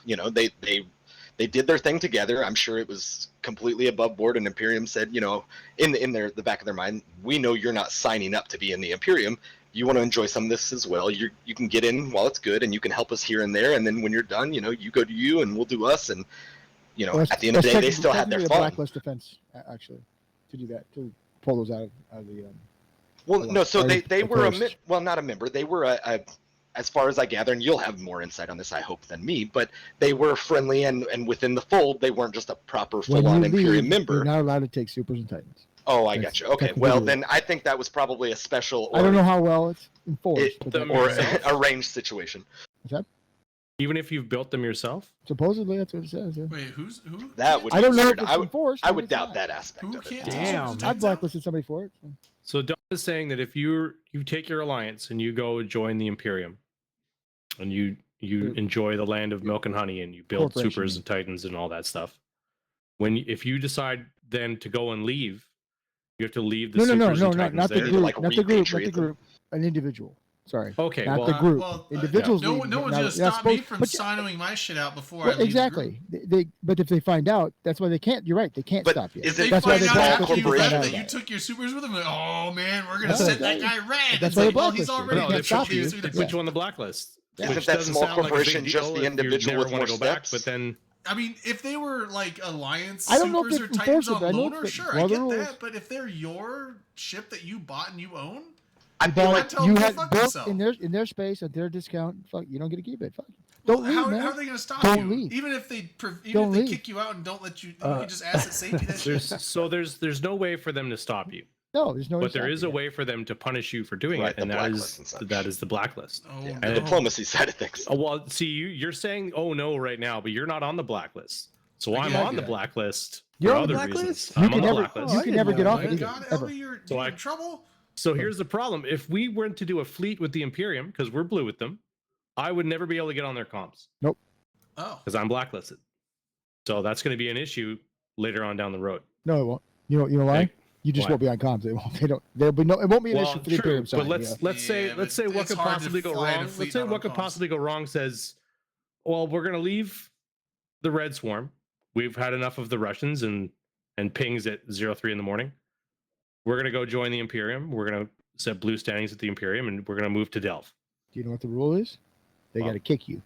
They did their thing together. I'm sure it was completely above board, and Imperium said, in the back of their mind, we know you're not signing up to be in the Imperium. You want to enjoy some of this as well. You can get in while it's good, and you can help us here and there. And then when you're done, you go to you, and we'll do us. And at the end of the day, they still had their fun. Blacklist defense, actually, to do that, to pull those out of the. Well, no, so they were not a member. They were as far as I gather, and you'll have more insight on this, I hope, than me, but they were friendly and within the fold, they weren't just a proper full-on Imperium member. You're not allowed to take Supers and Titans. Oh, I got you. Okay, well, then I think that was probably a special... I don't know how well it's enforced. Or arranged situation. What's that? Even if you've built them yourself? Supposedly, that's what it says. Yeah. Wait, who? That would I don't know if weird. it's enforced. I would doubt that aspect Who of can't it. take Supers and I've Titans out? blacklisted somebody for it. So Don is saying that if you take your alliance and you go join the Imperium, and you enjoy the land of milk and honey, and you build Supers and Titans and all that stuff, if you decide then to go and leave, you have to leave the Supers and Titans not the there. group, not the group, an individual. Sorry. Okay, not well, the group. Well, Individuals. no one's gonna stop me from signing my shit out before I leave. Exactly. But if they find out, that's why they can't. You're right. They can't stop you. Is They it find out after you corporation? left that you took your Supers with them. Like, oh man, we're gonna set that guy red. That's It's why like, they well, he's blacklist you. already They can't stop you. They put you on the blacklist. Isn't which that doesn't small sound like a corporation big just deal the if you individual never with wanna more go back, steps? but then I mean, if they were like Alliance I don't know if Supers or they Titans enforce it, on I know loaner, it's sure, one I of the get rules. that. But if they're your ship that you bought and you own, I feel like tell you them to had fuck built themselves. in their space at their discount. Fuck, you don't get to keep it. Fuck. Don't leave, how man. are they going to stop Don't you? leave. Even if they Don't leave. kick you out and don't let you, you just asset safety that shit. there's no way for them to stop you. No, there's no. But there is a way for them to punish you for doing Right, it, and the that blacklist and such. is the blacklist. Oh, Yeah, no. the diplomacy side of things. Well, see, you're saying "oh no" right now, but you're not on the blacklist. So I'm Yeah, on the yeah. blacklist You're for on the other blacklist? reasons. You I'm can on the never. blacklist. You I can didn't never know get off that. it either. God, Ever. Elby, you're So in trouble. So here's the problem: if we went to do a fleet with the Imperium, because we're blue with them, I would never be able to get on their comms Oh, because I'm blacklisted. So that's going to be an issue later on down the road. No, it won't. You know why? Like, You just why? won't be on comms. They won't. They don't. There'll be no. It won't be an issue for the Imperium side. but let's say Yeah, let's but say what it's could hard to possibly go fly a wrong. fleet Let's say not what on could comms. possibly go wrong says, well, we're going to leave the Red Swarm. We've had enough of the Russians and pings at 03 in the morning. We're going to go join the Imperium. We're going to set blue standings at the Imperium, and we're going to move to Delph. Do you know what the rule is? They Well, got to kick you.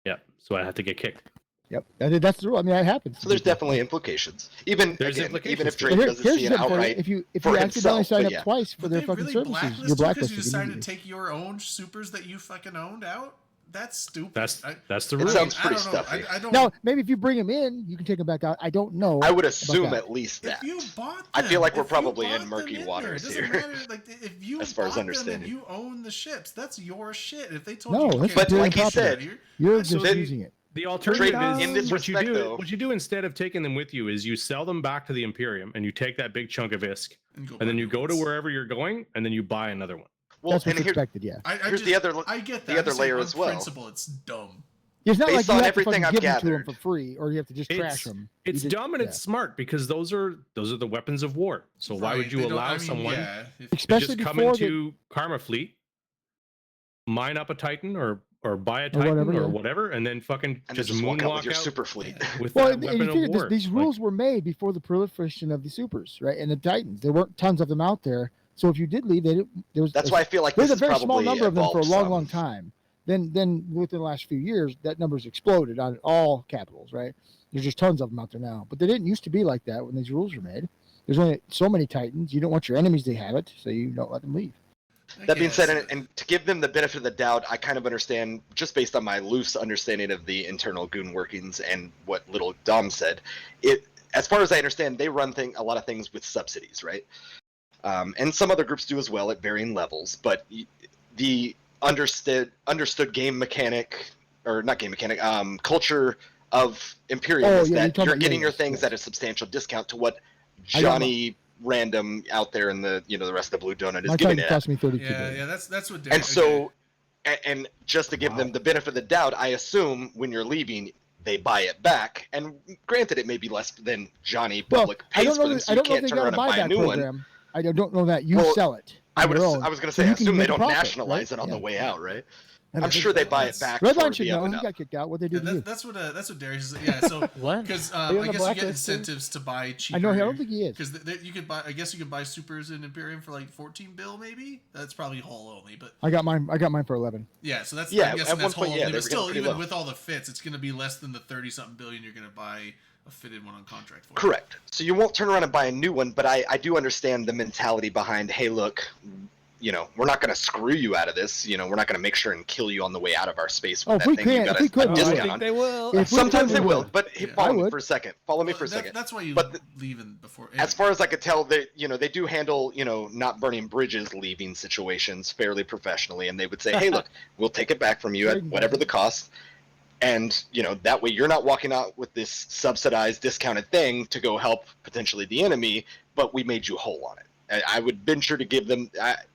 Yeah, so I have to get kicked. Yep. That's the rule. I mean, that happens. So there's definitely implications. Even There's again, even implications if to it. Drake But doesn't here's see an the thing, outright if you for accidentally himself, sign but up yeah. twice for But their they fucking really services, blacklist you're you because blacklisted. you decided immediately. to take your own Supers that you fucking owned out. That's stupid. That's I the It rule. sounds I pretty don't know. stuffy. I don't. Now, maybe if you bring them in, you can take them back out. I don't know. I would about assume that. at least If that. you bought them, I feel like we're if you probably in bought murky them in waters there, it here. doesn't matter. Like if you As far as bought them understanding. and you own the ships, that's your shit. If they told No, you, that's okay, But Imperium like he property. said, You're So just then- using it. The alternative in this is what you respect, do. though- What you do instead of taking them with you is you sell them back to the Imperium, and you take that big chunk of ISK, and, and then you go to wherever you're going, and then you buy another one. well, That's and what's here, expected. Yeah. I here's just, the other I get the that. other I'm just saying, layer on as well. Principle, it's dumb. It's not Based like you on have to everything fucking I've give them to them gathered. for free, or you have to just trash them. It's dumb and it's smart because those are the weapons of war. So why Right, would you they don't- allow I mean, someone yeah, if- to Especially just come before the, into Karma Fleet, mine up a Titan or buy a Or Titan whatever, or yeah. whatever, and then fucking And then just just walk out moonwalk with your super fleet. with well, that and weapon you of figure war. these Like, rules were made before the proliferation of the supers, right? And the Titans. There weren't tons of them out there. So if you did leave, there was. That's why I feel like There's this a is very small probably number of them for a evolved long, some. long time. Then within the last few years, that number's exploded on all capitals, right? There's just tons of them out there now. But they didn't used to be like that when these rules were made. There's only so many Titans. You don't want your enemies to have it, so you don't let them leave. That being said, Yes. and to give them the benefit of the doubt, I kind of understand, just based on my loose understanding of the internal goon workings and what little Dom said, as far as I understand, they run a lot of things with subsidies, right? And some other groups do as well at varying levels, but the understood game mechanic, or not game mechanic, culture of Imperium is you're that talking you're about- getting yeah, your yes, things yes. at a substantial discount to what I got Johnny Random out there in the the rest of the Blue Donut is My giving Titan it at. cost me 32 Yeah, billion. yeah, that's what. And so, and just to give them the benefit of the doubt, I assume when you're leaving, they buy it back. And granted, it may be less than Johnny Public I pays don't for know. them, That, so I you don't know if can't they turn got a around and buy a buyback new one. program. I don't know that you Well, sell it. I on would. your own, I was going to so say, I you can assume they make a don't profit, nationalize right? it on the Yeah. way out, right? And I'm I sure they think buy it that's- back Redline for should the up know. and He up. got kicked out. What they Yeah, do to you? that's what Darius is. Yeah, so What? because Are you on I the guess you get blacklist, too? incentives to buy cheaper. I know. I don't think he is. because you could buy. I guess you could buy supers in Imperium for like 14 bill, maybe. That's probably hull only, but I got mine. I got mine for 11. yeah. So that's Yeah, I'm at guessing one that's point, hull yeah, only. they But were getting still, pretty even low. with all the fits, it's going to be less than the 30 something billion you're going to buy a fitted one on contract for. Correct. So you won't turn around and buy a new one, but I do understand the mentality behind, hey, look, we're not going to screw you out of this. We're not going to make sure and kill you on the way out of our space with Oh, if that we thing. You can't- got if we could, a we would. discount I on. they will. If we Sometimes could, they we will, would. but Yeah. follow I me would. for a second. Follow me Well, for a second. That's why you But leaving before. As far as I could tell, they do handle not burning bridges leaving situations fairly professionally, and they would say, hey, look, we'll take it back from you at whatever the cost, and that way you're not walking out with this subsidized discounted thing to go help potentially the enemy, but we made you whole on it. I would venture to give them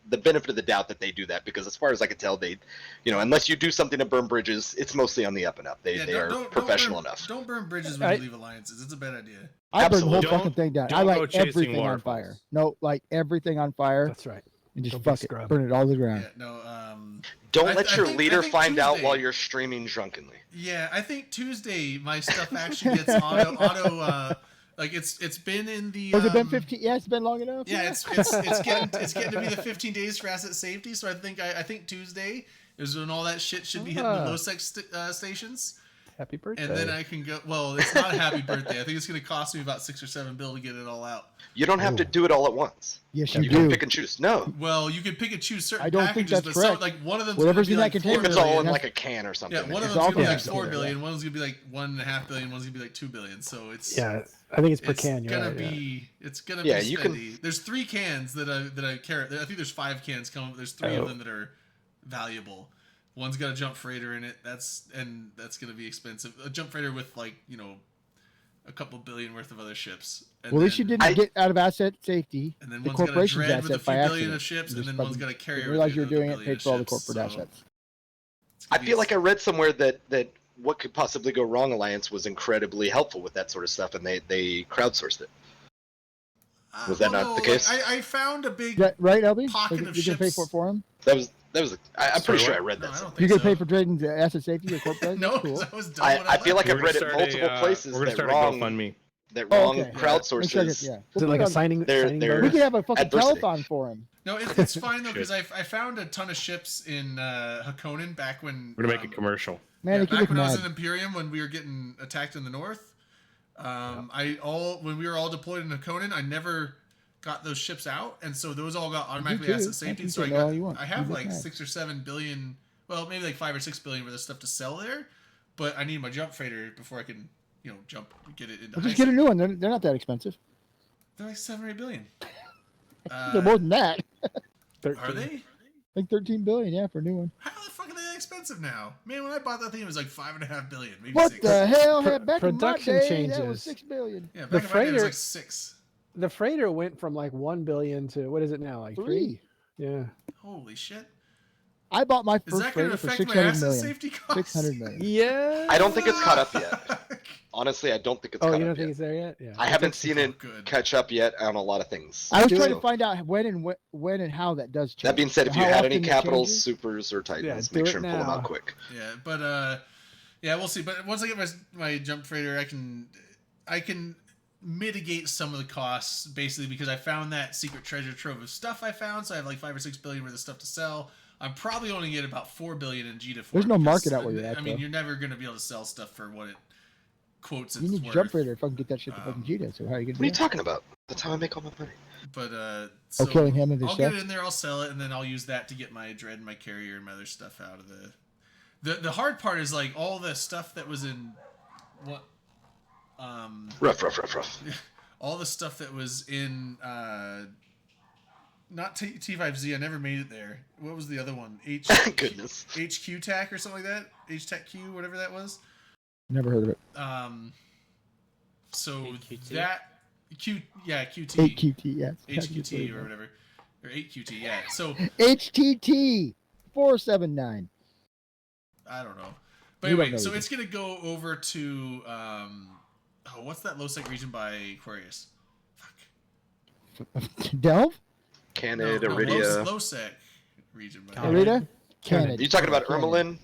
the benefit of the doubt that they do that, because as far as I could tell, they unless you do something to burn bridges, it's mostly on the up and up. They are professional enough. Don't burn bridges when you leave alliances. It's a bad idea. I burn the whole Absolutely. fucking thing down. Don't I go light chasing everything on waterfalls. fire. No, like everything on fire That's right. and just Don't be a fuck it, scrub. burn it all to the ground. Yeah, no. Don't I- let I your think- leader I think find out Tuesday- while you're streaming drunkenly. Yeah, I think Tuesday my stuff actually gets auto. Like it's been in the. Has it been 15? Yeah, it's been long enough. Yeah, it's getting to be the 15 days for asset safety. So I think Tuesday is when all that shit should be hitting the low sex stations, Happy birthday. and then I can go. Well, it's not a happy birthday. I think it's going to cost me about $6 or $7 to get it all out. You don't have to do it all at once. Yes, You you can do. pick and choose. No, Well, you can pick and choose certain I don't think packages, that's but some, correct. like one of them Whatever's be in that like container if it's all in That's- like a can or something. yeah, one of It's them's all gonna be like connected. 4 billion, one's gonna be like 1.5 billion, one's gonna be like 2 billion. So it's yeah, I think it's per it's can. You're gonna right, yeah. be it's gonna Yeah, be you can- spendy. There's 3 cans that I carry. I think there's 5 cans coming. There's 3 Oh. of them that are valuable. One's got a jump freighter in it. That's gonna be expensive. A jump freighter with a couple billion worth of other ships. And Well, at least you then- didn't get out of asset safety. And then the one's got a corporation's dread with a asset few by billion accident. of ships, You and just then one's fucking got a carrier. didn't with realize the you were doing it, billion paid for all the ships, corporate so assets. it's I gonna feel be- like I read somewhere that what could possibly go wrong Alliance was incredibly helpful with that sort of stuff, and they crowdsourced it. Was that not the case? I found a big. Yeah, right, LB? Pocket Like, of you can pay ships. for it for him? That was. I'm pretty sure I read No, that. I don't somewhere. think You can so. pay for trading the asset safety or corporate? No, That's 'cause cool. I was done when I feel like We're I've gonna read it start multiple a, places We're gonna that start a wrong GoFundMe. wrong Okay. crowd Make sure I get- sources. yeah. Is We'll it like put a on- signing? they're- signing they're- We bonus? could have a fucking adversity. telethon for him. No, it's fine though because I found a ton of ships in Hakonin back when We're gonna make a commercial. Man, yeah, he could back look when I was mad. in Imperium when we were getting attacked in the north. When we were all deployed in Hakonin, I never got those ships out, and so those all got automatically too. asset safety. You So can say all you want. I have You like look mad. 6 or 7 billion, well maybe like 5 or 6 billion worth of stuff to sell there, but I need my jump freighter before I can get it into. Well, high just get a sec. new one. They're not that expensive. They're like 7 or 8 billion. They're more than that. I 13. Are they? think 13 billion, yeah, for a new one. How the fuck are they that expensive now? Man, when I bought that thing, it was like 5.5 billion, maybe What 6. the hell? Pro- Back production in my day, that was changes. 6 billion. Yeah, back The in my day, it was freighter- like 6. The freighter went from like 1 billion to what is it now? Like 3? 3. Yeah. Holy shit. I bought my Is first that going to freighter for affect my 600 asset million. safety costs? 600 million. Yeah. I don't think it's caught up yet. Honestly, I don't think it's Oh, caught you don't up think yet. it's there yet? Yeah. I haven't seen Oh, it good. catch up yet on a lot of things. I was Do trying it. to find out when and how that does change. That being said, if you How had any often it capitals, changes. supers, or titans, do make it sure and pull them now. out quick. Yeah, but yeah, we'll see. But once I get my jump freighter, I can mitigate some of the costs basically because I found that secret treasure trove of stuff I found. So I have like 5 or 6 billion worth of stuff to sell. I'm probably only get about 4 billion in GDA. There's no market out where you're at, I mean, though. you're never gonna be able to sell stuff for what it quotes it's You need worth. jump freighter if I can get that shit to fucking Cheetah. So how are you gonna What are you do talking about? That's how I make all my money. But Oh, killing him with his I'll get stuff? it in there. I'll sell it, and then I'll use that to get my dread, and my carrier, and my other stuff out of the hard part is like all the stuff that was in what Rough. all the stuff that was in not T5Z. I never made it there. What was the other one? Goodness. HQ TAC or something like that. HTAC Q, whatever that was. Never heard of it. So HQT? that QT. 8QT, yes. HQT or whatever. Or 8QT, yeah. So HTT 479. I don't know. But You don't anyway, know so either. it's gonna go over to what's that low sec region by Aquarius? Fuck. Delve? Canada, No, Iridia. low sec region by Arita? Are Canada. you talking about Canada. Ermelin?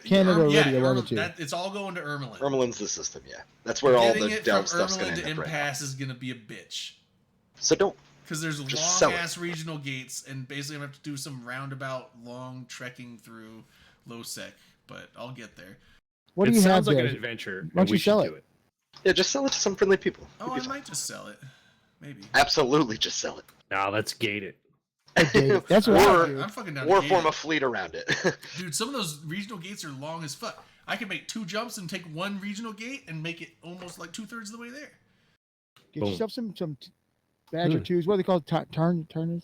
Canada, yeah, Iridia, one or two. it's all going to Ermelin. Ermelin's the system, yeah. That's where all Getting the it delve from stuff's going Ermelin to to end up right now. Impasse is gonna be a bitch. So don't. Because there's Just long sell it. ass regional gates, and basically I'm gonna have to do some roundabout long trekking through low sec. But I'll get there. What do It you have sounds like there? an adventure. Why don't and we you sell should it? do it. Yeah, just sell it to some friendly people. Oh, It'll be I fine. might just sell it. Maybe. Absolutely, just sell it. Now let's gate it. That's what I or, do. I'm fucking down or to form gate a fleet around it. it. Dude, some of those regional gates are long as fuck. I can make 2 jumps and take 1 regional gate and make it almost like 2/3 of the way there. Get Boom. yourself some Badger 2s. What are they called? Turners?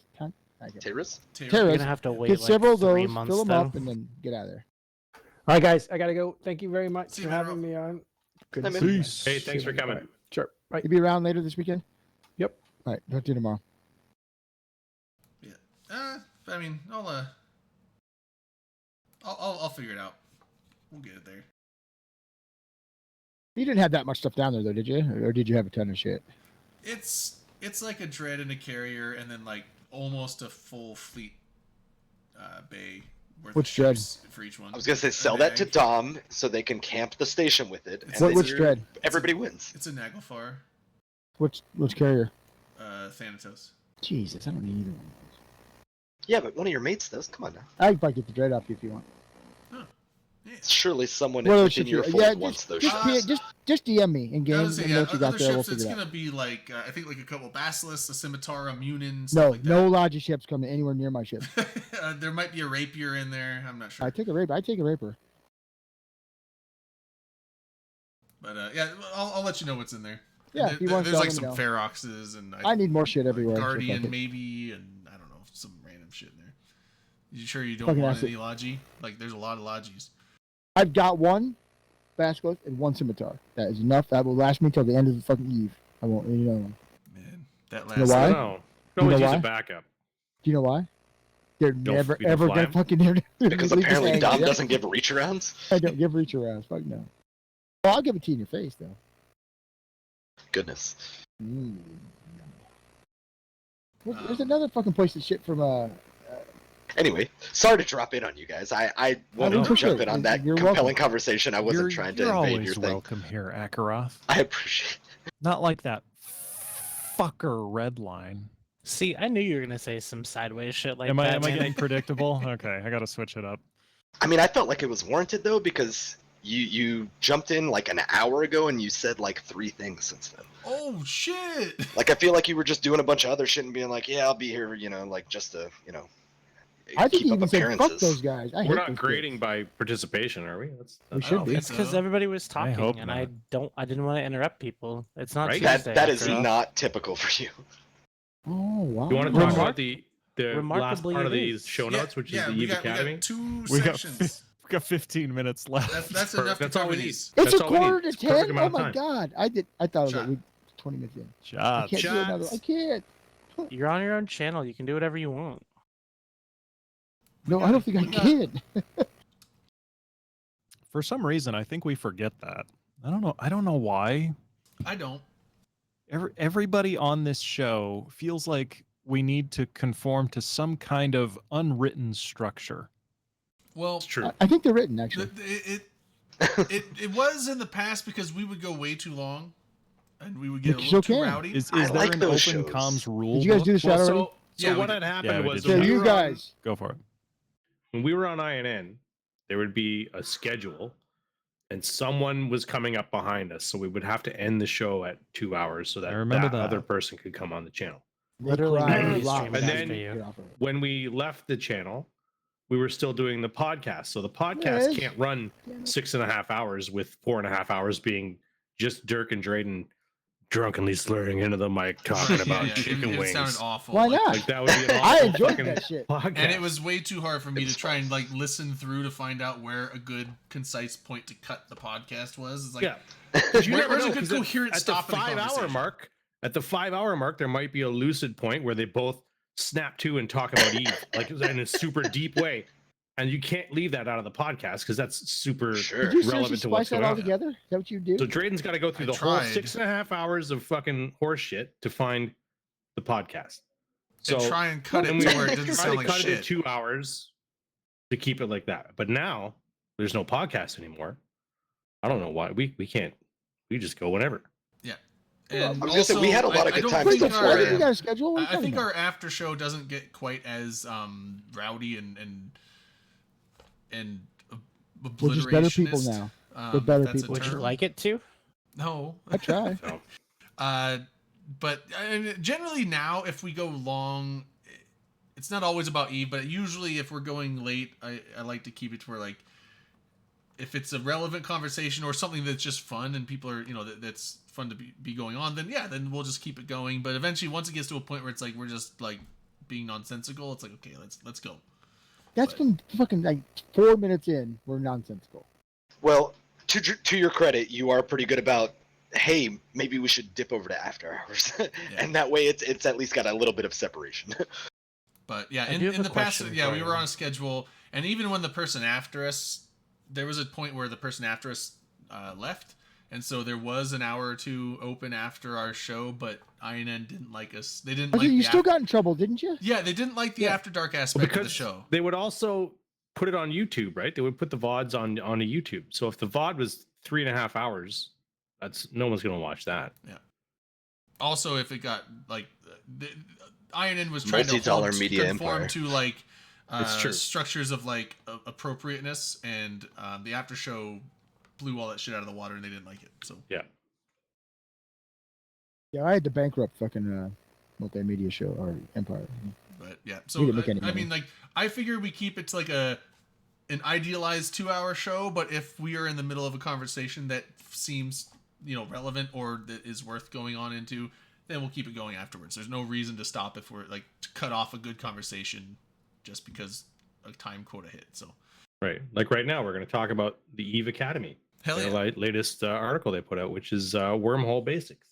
Terrace? You're Terrace. gonna have to wait Get like several of 3 those, months fill them then. up, and then get out of there. All right, guys, I gotta go. Thank you very much See for you, man, having me on. Good Hey, to man. see you. Peace. Hey, thanks for coming. All right. Sure. Right. You be around later this weekend? Yep. All right. Talk to you tomorrow. Yeah. I mean, I'll figure it out. We'll get it there. You didn't have that much stuff down there, though, did you? Or did you have a ton of shit? It's like a dread and a carrier, and then like almost a full fleet bay. Worth Which of dread? ships for each one. I was going to say, A sell that to nag. Dom so they can camp the station with it. It's and like then Which dread? Everybody wins. It's a Naglfar, Which carrier? Thanatos. Jesus, I don't need either one. Yeah, but one of your mates does. Come on now. I can probably get the dread off you if you want. Yeah. Surely someone What other within shit your you- fold yeah, wants those Just, ships. just DM me in I game was and saying, what you got other there. We'll ships, it's figure it out. gonna be like I think like a couple basilisks, a scimitar, a munin. No, Stuff like no Logi ships coming anywhere near my ship. that. There might be a rapier in there. I'm not sure. I take a raper. I take a raper. But yeah, I'll let you know what's in there. Yeah, There- if you want to there's sell, like let some me know. Feroxes and I need more shit everywhere. so fuck Guardian it. maybe, and I don't know, some random shit in there. You sure you don't Fucking want acid. any Logi? Like there's a lot of Logis. I've got 1 basilisk and 1 scimitar. That is enough. That will last me till the end of the fucking eve. I won't need another one. Man, that You know last. why? No. You No one's know use why? a backup. Do you know why? They're Don't never you don't ever fly gonna 'em? fucking Because apparently Dom doesn't give reach arounds. I don't give reach arounds. Fuck no. Well, I'll give it to you in your face though. Goodness. Mm. There's another fucking place that shit from Anyway, sorry to drop in on you guys. I wanted to appreciate jump it. in on that You're compelling welcome. conversation. I wasn't trying to you're invade always your thing. welcome here, Akaroth. I appreciate Not like that fucker Redline. See, I knew you were gonna say some sideways shit like am I that. man. getting predictable? Okay, I gotta switch it up. I mean, I felt like it was warranted though because you jumped in like an hour ago and you said like 3 things since then. Oh shit! Like I feel like you were just doing a bunch of other shit and being like, yeah, I'll be here, like just to, I think keep you up even said fuck appearances. those guys. I hate We're not those grading by participation, are we? That's, We that's should don't be. think It's because so. everybody was I talking, hope and not. I didn't want to interrupt people. It's not Right? Tuesday. That is after all. not typical for you. Oh wow. You want to talk Remark- about the last remarkably part of it these is. show notes, which is the we Eve Academy? We got 2 We got, sections. we got 15 minutes left. That's Perfect. enough to That's all cover we need. these. It's That's a all we need. quarter to It's a perfect 10. Oh amount of my time. god. I thought Shot. it was 20 minutes in. I Shots. can't do another. I Shots. can't. You're on your own channel. You can do whatever you want. No, I don't think I can. For some reason, I think we forget that. I don't know why. I don't. Everybody on this show feels like we need to conform to some kind of unwritten structure. Well, It's true. I think they're written actually. It was in the past because we would go way too long, and we would get a You little still too can. rowdy. Is I there like an those open shows. comms rule? Did you guys do the book? shot Well, already? so Yeah, we what did. had happened Yeah, we was did. So when we you were guys, Go for it. when we were on INN, there would be a schedule, and someone was coming up behind us, so we would have to end the show at 2 hours so that I remember that. other person could come on the channel. they Literally cried nobody a lot streamed when And they then- get off of it. When we left the channel, we were still doing the podcast, so the podcast Yes. can't run Damn it. 6.5 hours with 4.5 hours being just Dirk and Drayden drunkenly slurring into the mic talking Yeah, about yeah, chicken it wings. sounded awful. Why like- not? Like that would be an I awful enjoyed fucking that shit. podcast. And it was way too hard for me It's to try and like listen through to find out where a good concise point to cut the podcast was. It's like, yeah. 'Cause you Where- never where's a know, good 'cause coherent at the stop in a 5 hour conversation? mark. At the 5 hour mark, there might be a lucid point where they both snap to and talk about Eve, like in a super deep way. And you can't leave that out of the podcast because that's super Sure. Did you seriously relevant to what's splice that going all on. together? Is that what you do? So Drayden's got to go through I the whole tried. 6.5 hours of fucking horse shit to find the podcast. So and try and cut it and to we where it doesn't try sound to like cut it in shit. 2 hours to keep it like that. But now there's no podcast anymore. I don't know why we can't. We just go whenever. And I was gonna say, we had a lot of I good don't times What think the before fuck? our- You got a schedule? What are you I talking think about? our after show doesn't get quite as rowdy and We're just better people obliterationist. now. We're better That's a people. Would you term. like it to? No. I try. But generally now, if we go long, it's not always about Eve, but usually if we're going late, I like to keep it to where, like, if it's a relevant conversation or something that's just fun and people are, that's fun to be going on, then yeah, then we'll just keep it going. But eventually, once it gets to a point where it's like we're just like being nonsensical, it's like, okay, let's go. That's been fucking like 4 minutes in. We're nonsensical. Well, to your credit, you are pretty good about, hey, maybe we should dip over to after hours, and that way it's at least got a little bit of separation. But yeah, I do have in a the past, question yeah, for we you. were on a schedule, and even when the person after us, there was a point where the person after us left, and so there was an hour or two open after our show, but INN didn't like us. They didn't like You the still got in trouble, didn't you? yeah, they didn't like the Yeah. after dark Well, aspect of the because show. they would also put it on YouTube, right? They would put the VODs on a YouTube. So if the VOD was 3.5 hours, that's no one's gonna watch that. Also, if it got like INN was trying to Multi-dollar hold, media conform empire. to like It's true. structures of like appropriateness, and the after show blew all that shit out of the water, and they didn't like it. So Yeah. Yeah, I had to bankrupt fucking multimedia show or Empire. But yeah, We so didn't make any I mean, like, I figure we keep it to like an idealized 2-hour show, but if we are in the middle of a conversation that seems relevant or that is worth going on into, then we'll keep it going afterwards. There's no reason to stop if we're like to cut off a good conversation just because a time quota hit. So Right. Like right now, we're going to talk about the Eve Academy, hell their yeah, latest article they put out, which is Wormhole Basics.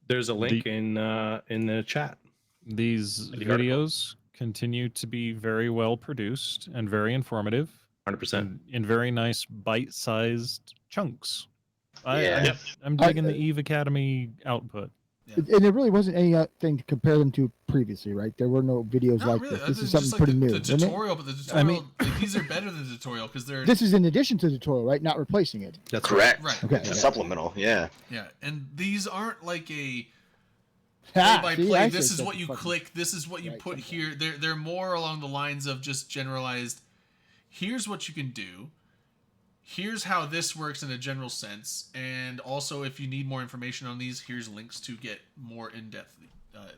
There's a link in the chat. These The article. videos continue to be very well produced and very informative 100%. and in very nice bite-sized chunks. Yeah. I'm digging the Eve Academy output. And there really wasn't anything to compare them to previously, right? There were no videos Not like really. this. This is Just something like pretty the new. isn't it? tutorial, but the tutorial, I mean- like, these are better than the tutorial because they're This is in addition to the tutorial, right? Not replacing it. That's Correct. right. Okay. It's a supplemental, yeah. Yeah, and these aren't like a Ah, play by see, play. I This said is that's what you fucking- click. This is what you Right, put okay. here. They're more along the lines of just generalized. Here's what you can do. Here's how this works in a general sense, and also if you need more information on these, here's links to get more in-depth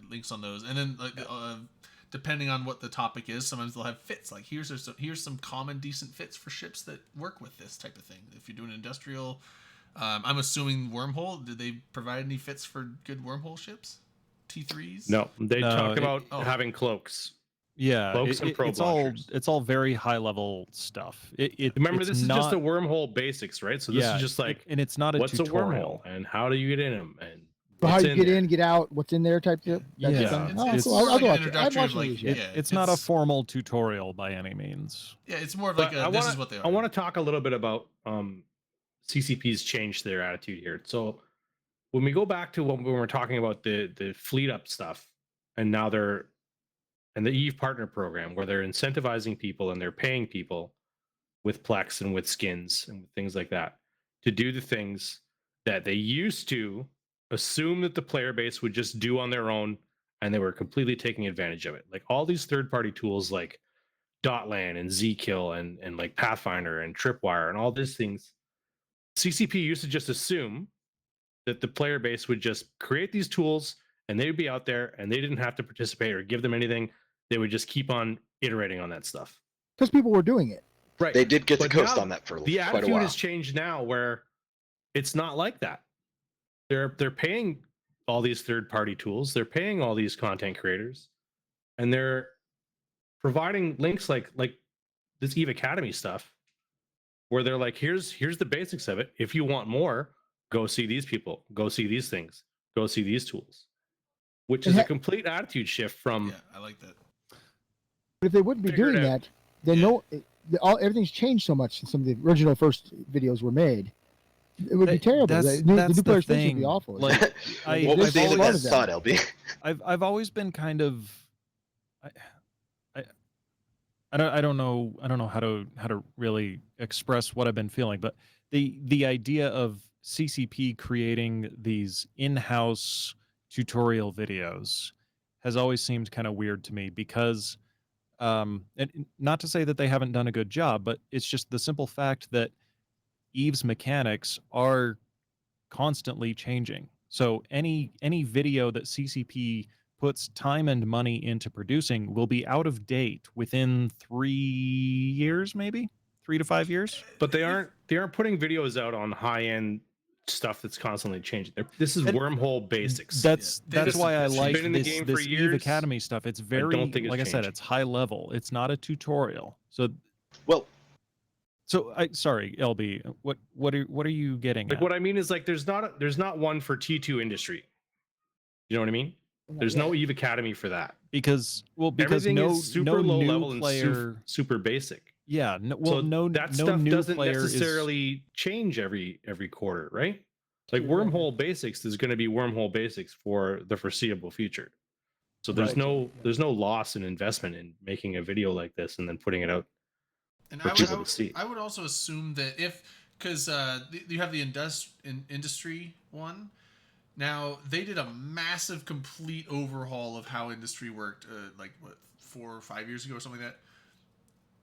links on those. And then depending on what the topic is, sometimes they'll have fits. Like here's some common decent fits for ships that work with this type of thing. If you're doing industrial, I'm assuming wormhole. Did they provide any fits for good wormhole ships? T3s? No, they No, talk it- about oh. having cloaks. Yeah, Cloaks and probe launchers. it's all very high level stuff. Remember, it's this is not, just the wormhole basics, right? So this yeah, is just like and it's not a what's tutorial. a wormhole and how do you get in them and So how What's you in get there. in, get out, what's in there type of Yeah, It's, thing? it's, Oh, it's cool. more I'll like go an watch it. I'm introductory of watching like, these It, yet. it's not a formal tutorial by any means. Yeah, it's more of like But a, this is what they are. I want to talk a little bit about CCP's changed their attitude here. So when we go back to when we were talking about the fleet up stuff, and now they're and the Eve partner program where they're incentivizing people and they're paying people with Plex and with skins and with things like that to do the things that they used to assume that the player base would just do on their own, and they were completely taking advantage of it. Like all these third-party tools like Dotlan and Zkill and like Pathfinder and Tripwire and all these things, CCP used to just assume that the player base would just create these tools and they would be out there and they didn't have to participate or give them anything. They would just keep on iterating on that stuff. Because people were doing it. Right. They did get to But coast now on that for the quite a attitude while. has changed now where it's not like that. They're paying all these third-party tools, they're paying all these content creators, and they're providing links like this Eve Academy stuff where they're like, here's the basics of it. If you want more, go see these people, go see these things, go see these tools. Which is a complete attitude shift from Yeah, I like that. But if they wouldn't be Figure it doing out. that, then Yeah. everything's changed so much since some of the original first videos were made. It would be terrible. That's- The new that's the player station would thing. be awful. Like, What I've was the always- internet thought, LB? I've always been kind of I don't know how to really express what I've been feeling, but the idea of CCP creating these in-house tutorial videos has always seemed kind of weird to me because and not to say that they haven't done a good job, but it's just the simple fact that Eve's mechanics are constantly changing. So any video that CCP puts time and money into producing will be out of date within 3 years, maybe 3 to 5 years. but they aren't putting videos out on high-end stuff that's constantly changing. This is And wormhole basics. That's Yeah. that's why I This has like been in the this, game for this Eve years. Academy stuff. It's very, don't think it's like I said, changing. it's high level. It's not a tutorial. So Well, sorry, LB. What are you getting Like at? what I mean is like there's not one for T2 industry. You know what I mean? There's no Eve Academy for that. because Everything no is super no low new level and player. super basic. Yeah, no, So well, no that no stuff new doesn't player necessarily change every quarter, right? Like Yeah. wormhole basics is going to be wormhole basics for the foreseeable future. So there's Right. there's no loss in investment in making a video like this and then putting it out. And For people to see. I would also assume that because you have the industry one. Now they did a massive, complete overhaul of how industry worked, like what 4 or 5 years ago or something like that.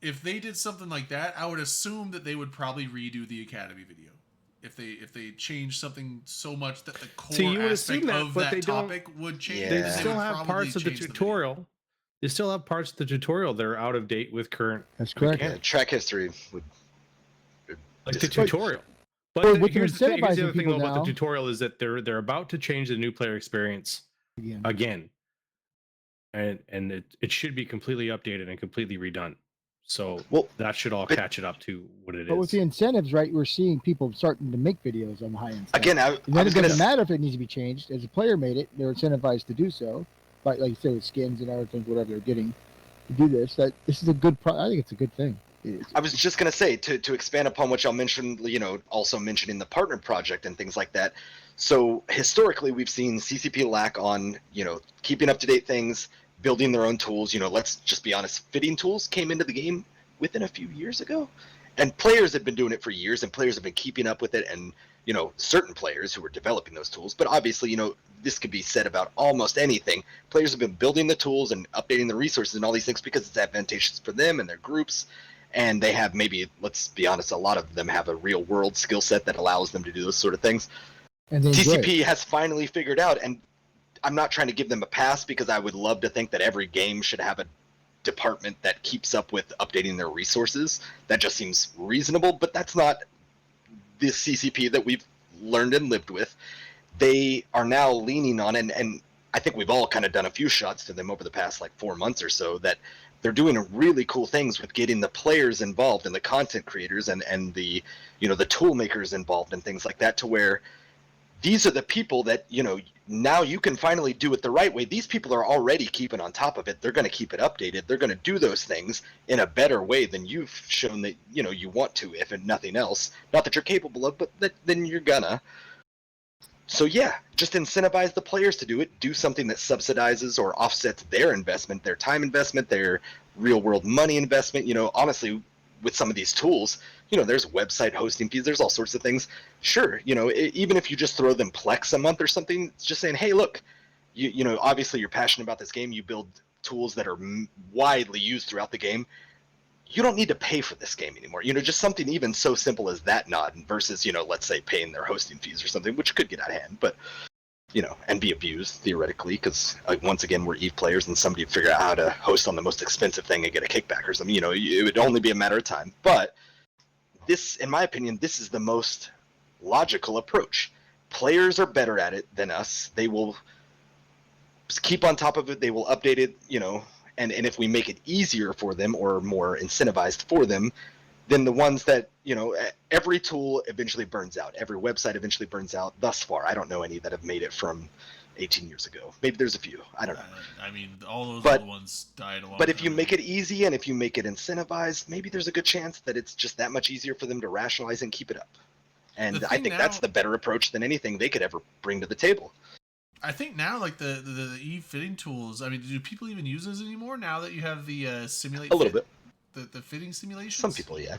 If they did something like that, I would assume that they would probably redo the Academy video. If they changed something so much that the core See, you would aspect assume that, of but that they don't- topic would change. Yeah. They Yeah. still would have probably parts of the change video. tutorial. They still have parts of the tutorial that are out of date with current That's correct. Yeah, track history would. like the Disagree. tutorial. But But with here's the incentivizing other thing people about the now- tutorial is that they're about to change the new player experience again, and it should be completely updated and completely redone. So Well, that should all but- catch it up to what it But with is. the incentives, right, we're seeing people starting to make videos on the high end. stuff. Again, I And then was it gonna. doesn't matter if it needs to be changed. As a player made it, they're incentivized to do so. But like you said, with skins and other things, whatever they're getting to do this, this is a good. I think it's a good thing. I was just gonna say to expand upon what y'all mentioned, also mentioning the partner project and things like that. So historically, we've seen CCP lack on, keeping up to date things, building their own tools. Let's just be honest, fitting tools came into the game within a few years ago, and players had been doing it for years, and players have been keeping up with it, and certain players who were developing those tools. But obviously, this could be said about almost anything. Players have been building the tools and updating the resources and all these things because it's advantageous for them and their groups. And they have maybe, let's be honest, a lot of them have a real world skill set that allows them to do those sort of things. And they enjoy it. TCP has finally figured out, and I'm not trying to give them a pass because I would love to think that every game should have a department that keeps up with updating their resources. That just seems reasonable, but that's not the CCP that we've learned and lived with. They are now leaning on, and I think we've all kind of done a few shots to them over the past 4 months or so, that they're doing really cool things with getting the players involved and the content creators and the the tool makers involved and things like that, to where these are the people that, now you can finally do it the right way. These people are already keeping on top of it. They're going to keep it updated. They're going to do those things in a better way than you've shown that, you want to, if nothing else. Not that you're capable of, but then you're gonna. So yeah, just incentivize the players to do it. Do something that subsidizes or offsets their investment, their time investment, their real world money investment. Honestly, with some of these tools, there's website hosting fees, there's all sorts of things. Sure, even if you just throw them Plex a month or something, it's just saying, hey, look, obviously you're passionate about this game. You build tools that are widely used throughout the game. You don't need to pay for this game anymore. Just something even so simple as that nod versus, let's say paying their hosting fees or something, which could get out of hand, but, and be abused theoretically, because once again, we're EVE players and somebody would figure out how to host on the most expensive thing and get a kickback or something. It would only be a matter of time. But this, in my opinion, this is the most logical approach. Players are better at it than us. They will keep on top of it. They will update it, and if we make it easier for them or more incentivized for them, then the ones that, every tool eventually burns out. Every website eventually burns out. Thus far, I don't know any that have made it from 18 years ago. Maybe there's a few. I don't know. I mean, all those But- old ones died a long But if time you ago. make it easy and if you make it incentivized, maybe there's a good chance that it's just that much easier for them to rationalize and keep it up. And The I thing think that's now- the better approach than anything they could ever bring to the table. I think now, like the Eve fitting tools. I mean, do people even use those anymore now that you have the simulate? A little fit, bit. The fitting simulations. Some people, yeah.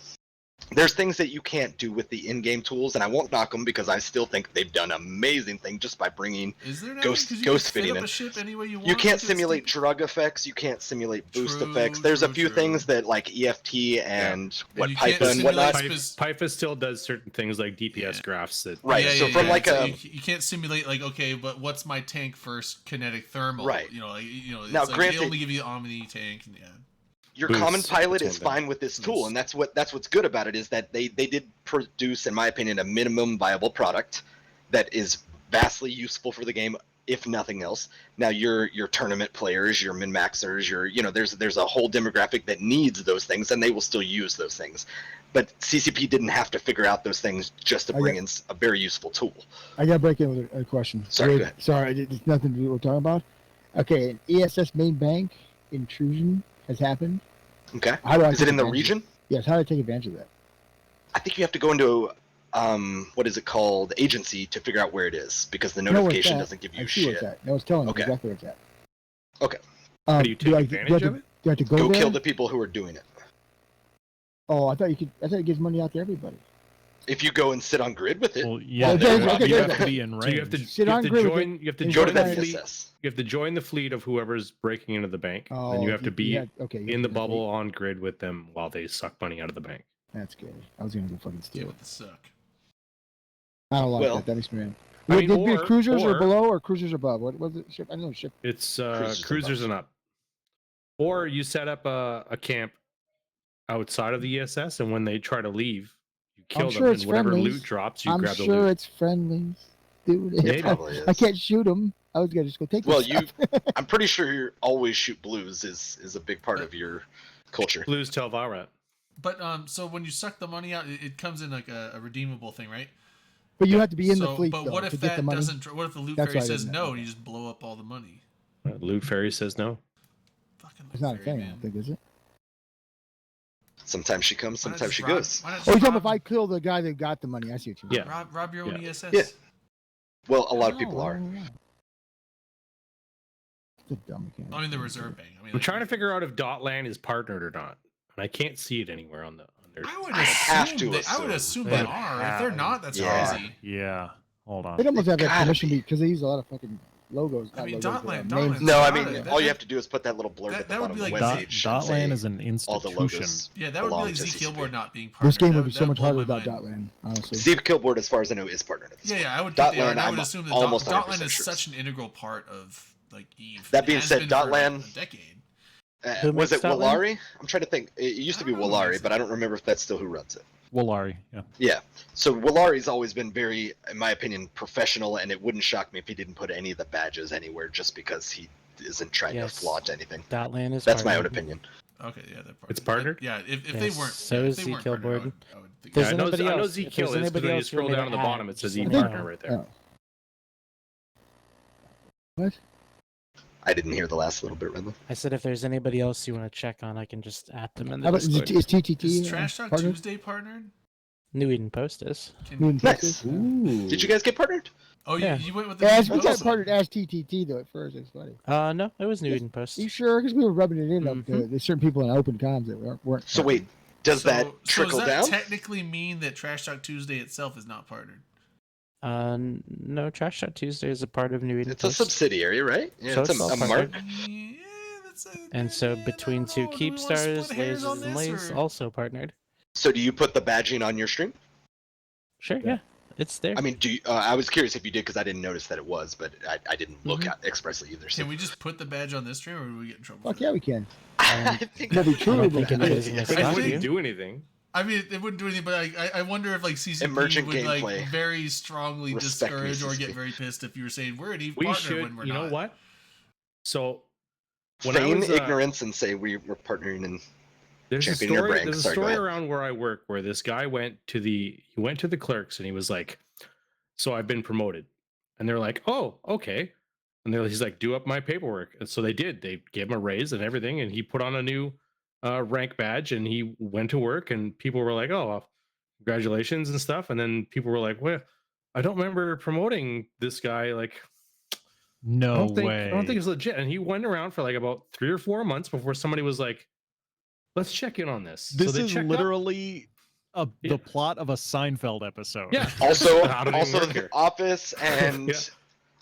There's things that you can't do with the in-game tools, and I won't knock them because I still think they've done an amazing thing just by bringing. Is there now? Ghost- 'Cause you ghost can fit fitting up in. a ship any way you want. You can't with simulate stick- drug effects. You can't simulate boost True, effects. There's a true, few true. things that like EFT and what you can't Pipa and simulate whatnot. spec- Pipa still does certain things like DPS Yeah. graphs that. Right. So from like so a you can't simulate like, okay, but what's my tank first kinetic thermal? Right. It's Now, like granted- they only give you the Omni tank. And, yeah. your Boosts, common pilot that's is one thing. fine with this tool, Boosts. and that's what's good about it is that they did produce, in my opinion, a minimum viable product that is vastly useful for the game, if nothing else. Now your tournament players, your min maxers, there's a whole demographic that needs those things, and they will still use those things. But CCP didn't have to figure out those things just to bring in a very useful tool. I gotta break in with a question. Sorry, Wait, go ahead. Sorry, it's nothing to do with what we're talking about. Okay, an ESS main bank intrusion has happened. Okay. How do I Is take it in the advantage of region? Yes, how do I take advantage of that? I think you have to go into what is it called, agency, to figure out where it is, because the I know where it's notification at. doesn't give I you see where shit. it's at. No, it's telling me Okay. exactly where it's at. Okay. How do you take I, advantage do I have of to, it? Do I have to go Go there? kill the people who are doing it. Oh, I thought it gives money out to everybody. If you go and sit on grid with it, Well, yeah, Okay, you okay, have okay. to be in So range. you have to, Sit you have on to grid with join. it You have to and go join to the that fleet. VSS. You have to join the fleet of whoever's breaking into the bank. Oh, Then you have to be okay, in the bubble on grid with them while they suck money out of the bank. That's good. I was gonna go fucking Get steal it. with the suck. I don't like Well, that. That makes me mad. I Would mean, it be or- cruisers or or- below or cruisers above? What was it? Ship? I know ship. It's Cruisers cruisers and and up. Or you set up a camp outside of the ESS, and when they try to leave, you kill I'm them, sure and it's whatever friendlies. loot drops, you I'm grab the sure loot. it's friendlies. Dude, It Maybe. probably is. I can't shoot them. I was gonna just go take. Well, the stuff. I'm pretty sure you always shoot blues is a big part of your culture. Blues tell Valrat. But so when you suck the money out, it comes in like a redeemable thing, right? But you have to be in so, the fleet but though, what to if get the that money. doesn't? What if the loot That's fairy why I says didn't no know. and you just blow up all the money? Loot Fairy says no. Fucking It's not a loot thing, fairy, I man. don't think, is it? Sometimes she comes, Why not sometimes just she rob- goes. why not just Oh, you're talking about if rob- I kill the guy that got the money? I see what you mean. Yeah. rob your own Yeah. ESS. Yeah. Well, a lot of Oh, people are. It's a dumb mechanic. I mean the reserve bank. I mean, I'm trying to figure out if Dotland is partnered or not, and I can't see it anywhere on their. I would I have assume to I would assume. assume they They are. If they're have- not, that's Yeah. crazy. Yeah. Hold on. They'd almost have that Gotta permission be. because they use a lot of fucking logos. I not mean, logos, Dotland- names. Dotland's No, I got mean, it. all you have to do is put that little blurb that- at the that would bottom be of the like Dot, webpage. Dotland is an all the institution. logos. Yeah, that would be belong like to Z CCP. Killboard not being part This of it. game That would be so much blow harder my without mind. Dotland, honestly. Steve Killboard, as far as I know, is partnered at this Yeah, point. yeah, I would think they are, and I Dotland, would I'm assume that almost Dotland 100% is sure. such an integral part of like Eve. That It being has said, been for Dotland- a decade. Who Was makes it Dotland? Willari? I'm trying to think. It used to I be don't know who Willari, makes but it. I don't remember if that's still who runs it. Wolari. Yeah. Yeah. So Willari's always been very, in my opinion, professional, and it wouldn't shock me if he didn't put any of the badges anywhere just because he isn't trying Yes. to flaunt anything. Dotland is. That's my own partnered. opinion. Okay, yeah, they're partnered. It's partnered? Yeah, if they Yes, weren't, so yeah, if is they Z weren't partnered, Killboard. I would think There's Yeah, I know anybody Z else- Kill if there's is because anybody when you else you scroll want me down to to the bottom, add, it says just E let me know. partner right there. Oh. What? I didn't hear the last little bit, Redland. I said if there's anybody else you want to check on, I can just add them in the How about, is Discord. TTT Is Trash Talk partnered? Tuesday partnered? New Eden Post is. Can... Nice. Ooh. Did you guys get partnered? Oh, Yeah. you went with the. Yeah, New we got Post? partnered as TTT though at first. It's funny. No, it was New Yes. Eden Post. You sure? Because we were rubbing it in. Mhm. There's certain people in open comms that weren't. So wait, does that trickle does that down? technically mean that Trash Talk Tuesday itself is not partnered? No, Trash Talk Tuesday is a part of New Eden It's a Post. subsidiary, right? Yeah, So it's it's a all mark. partnered. Yeah, that's a. And so yeah, I between don't two know. Do we Keep wanna Stars, split hairs on Lasers, and this, Lays or- also partnered. So do you put the badging on your stream? Sure, yeah. It's there. I mean, do you, I was curious if you did because I didn't notice that it was, but I didn't look Mhm. at expressly either. So. Can we just put the badge on this stream, or do we get in trouble? Fuck for yeah, that? we can. I think That'd be I true. don't but think anybody's gonna But But it stop wouldn't you. do anything. I mean, it wouldn't do anything, but I wonder if like CCP Emergent would like gameplay. very strongly Respect me, discourage or get CCP. very pissed if you were saying we're an Eve We partner should. when we're You not. know what? So when I feign was, ignorance and say we're partnering in. there's a Champion your story. brand. There's a Sorry, go story ahead. around where I work where this guy went to the clerks and he was like, "So I've been promoted," and they're like, "Oh, okay," and he's like, "Do up my paperwork," and so they did. They gave him a raise and everything, and he put on a new rank badge and he went to work, and people were like, "Oh, well, congratulations" and stuff, and then people were like, "Well, I don't remember promoting this guy." Like, No I don't think way. I don't think it's legit. And he went around for like about 3 or 4 months before somebody was like, "Let's check in on this." This so they is checked up. literally Yeah. the plot of a Seinfeld episode. Yeah. Also, How did it also work the here? Office and Yeah.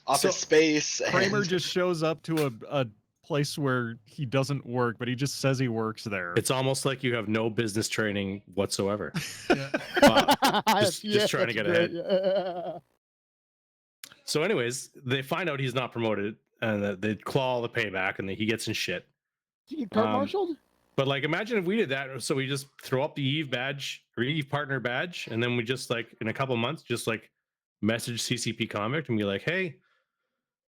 Office So, Space. Kramer and... just shows up to a place where he doesn't work, but he just says he works there. It's almost like you have no business training whatsoever. Yeah. Just trying to that's get great, ahead. yeah. So, anyways, they find out he's not promoted, and they claw all the payback, and he gets in shit. Did you get court Um, martialed? But like, imagine if we did that. So we just throw up the Eve badge or Eve partner badge, and then we just like in a couple months, just like message CCP Convict and be like, "Hey,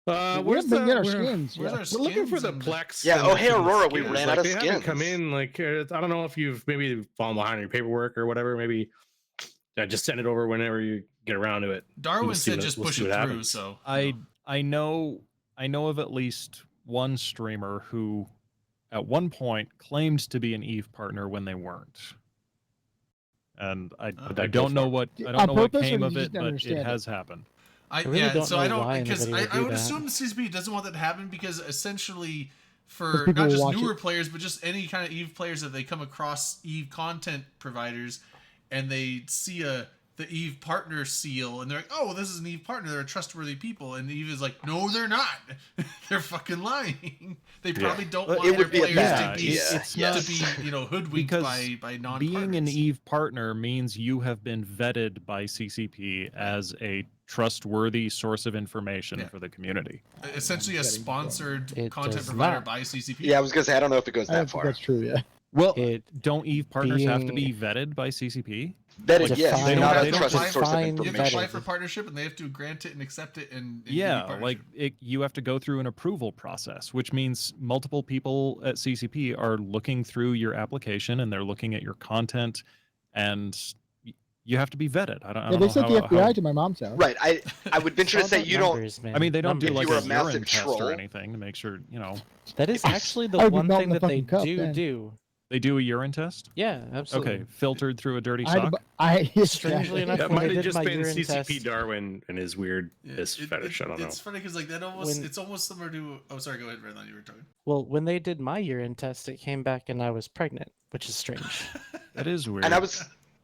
We where's haven't been get our we're- skins. where's Yeah. our We're looking for skins the and- Plex." Yeah, and oh, hey, and Aurora, we skins. ran Like, out of they haven't come skins. in. Like, I don't know if you've maybe fallen behind on your paperwork or whatever. Maybe just send it over whenever you get around to it. Darwin We'll see said what- just we'll push see it what through. happens. So I know of at least one streamer who at one point claimed to be an Eve partner when they weren't. And I Oh. don't know what On what purpose, or came you of just it, didn't but understand it it? has happened. I really yeah, don't so I know don't why because anybody would I do would that. assume the CCP doesn't want that to happen because essentially for Because people not just will watch newer it. players but just any kind of Eve players that they come across Eve content providers and they see the Eve partner seal and they're like, oh, this is an Eve partner, they're trustworthy people, and Eve is like, no, they're not. They're fucking lying. They probably don't Well, want it their would be a players bad to be idea. it's Yes. to be hoodwinked Because by non Being an Eve partner means you have been vetted by CCP as a trustworthy source of information Yeah. for the community. essentially a sponsored It content does provider not. by CCP. Yeah, I was gonna say I don't know if it goes I don't that think far. that's true. Yeah. Well, It don't Eve partners have to be being- vetted by CCP? Vetted, Like, yes, define- not they a don't trusted define- source of define You have to information. apply vetted. for partnership, and they have to grant it and accept it, and give you Yeah, partnership. like you have to go through an approval process, which means multiple people at CCP are looking through your application and they're looking at your content, and you have to be vetted. I don't Yeah, know they sent the how- FBI to my mom's house. Right. I would venture to It's say all you about don't. numbers, man. I mean, they don't do Numbers. like you were a a massive urine test troll- or anything to make sure, That is actually the I would one melt thing in the that they fucking cup do then. do. they do a urine test. Yeah, absolutely. Okay, filtered through a dirty I had to sock. bu- Strangely enough, That when might they have did just my been urine CCP test- Darwin and his weird Yeah, piss fetish. I don't know. It's funny because like that almost When- it's almost similar to. Oh, sorry. Go ahead, Redline. You were talking. Well, when they did my urine test, it came back and I was pregnant, which is strange. That is weird. And I was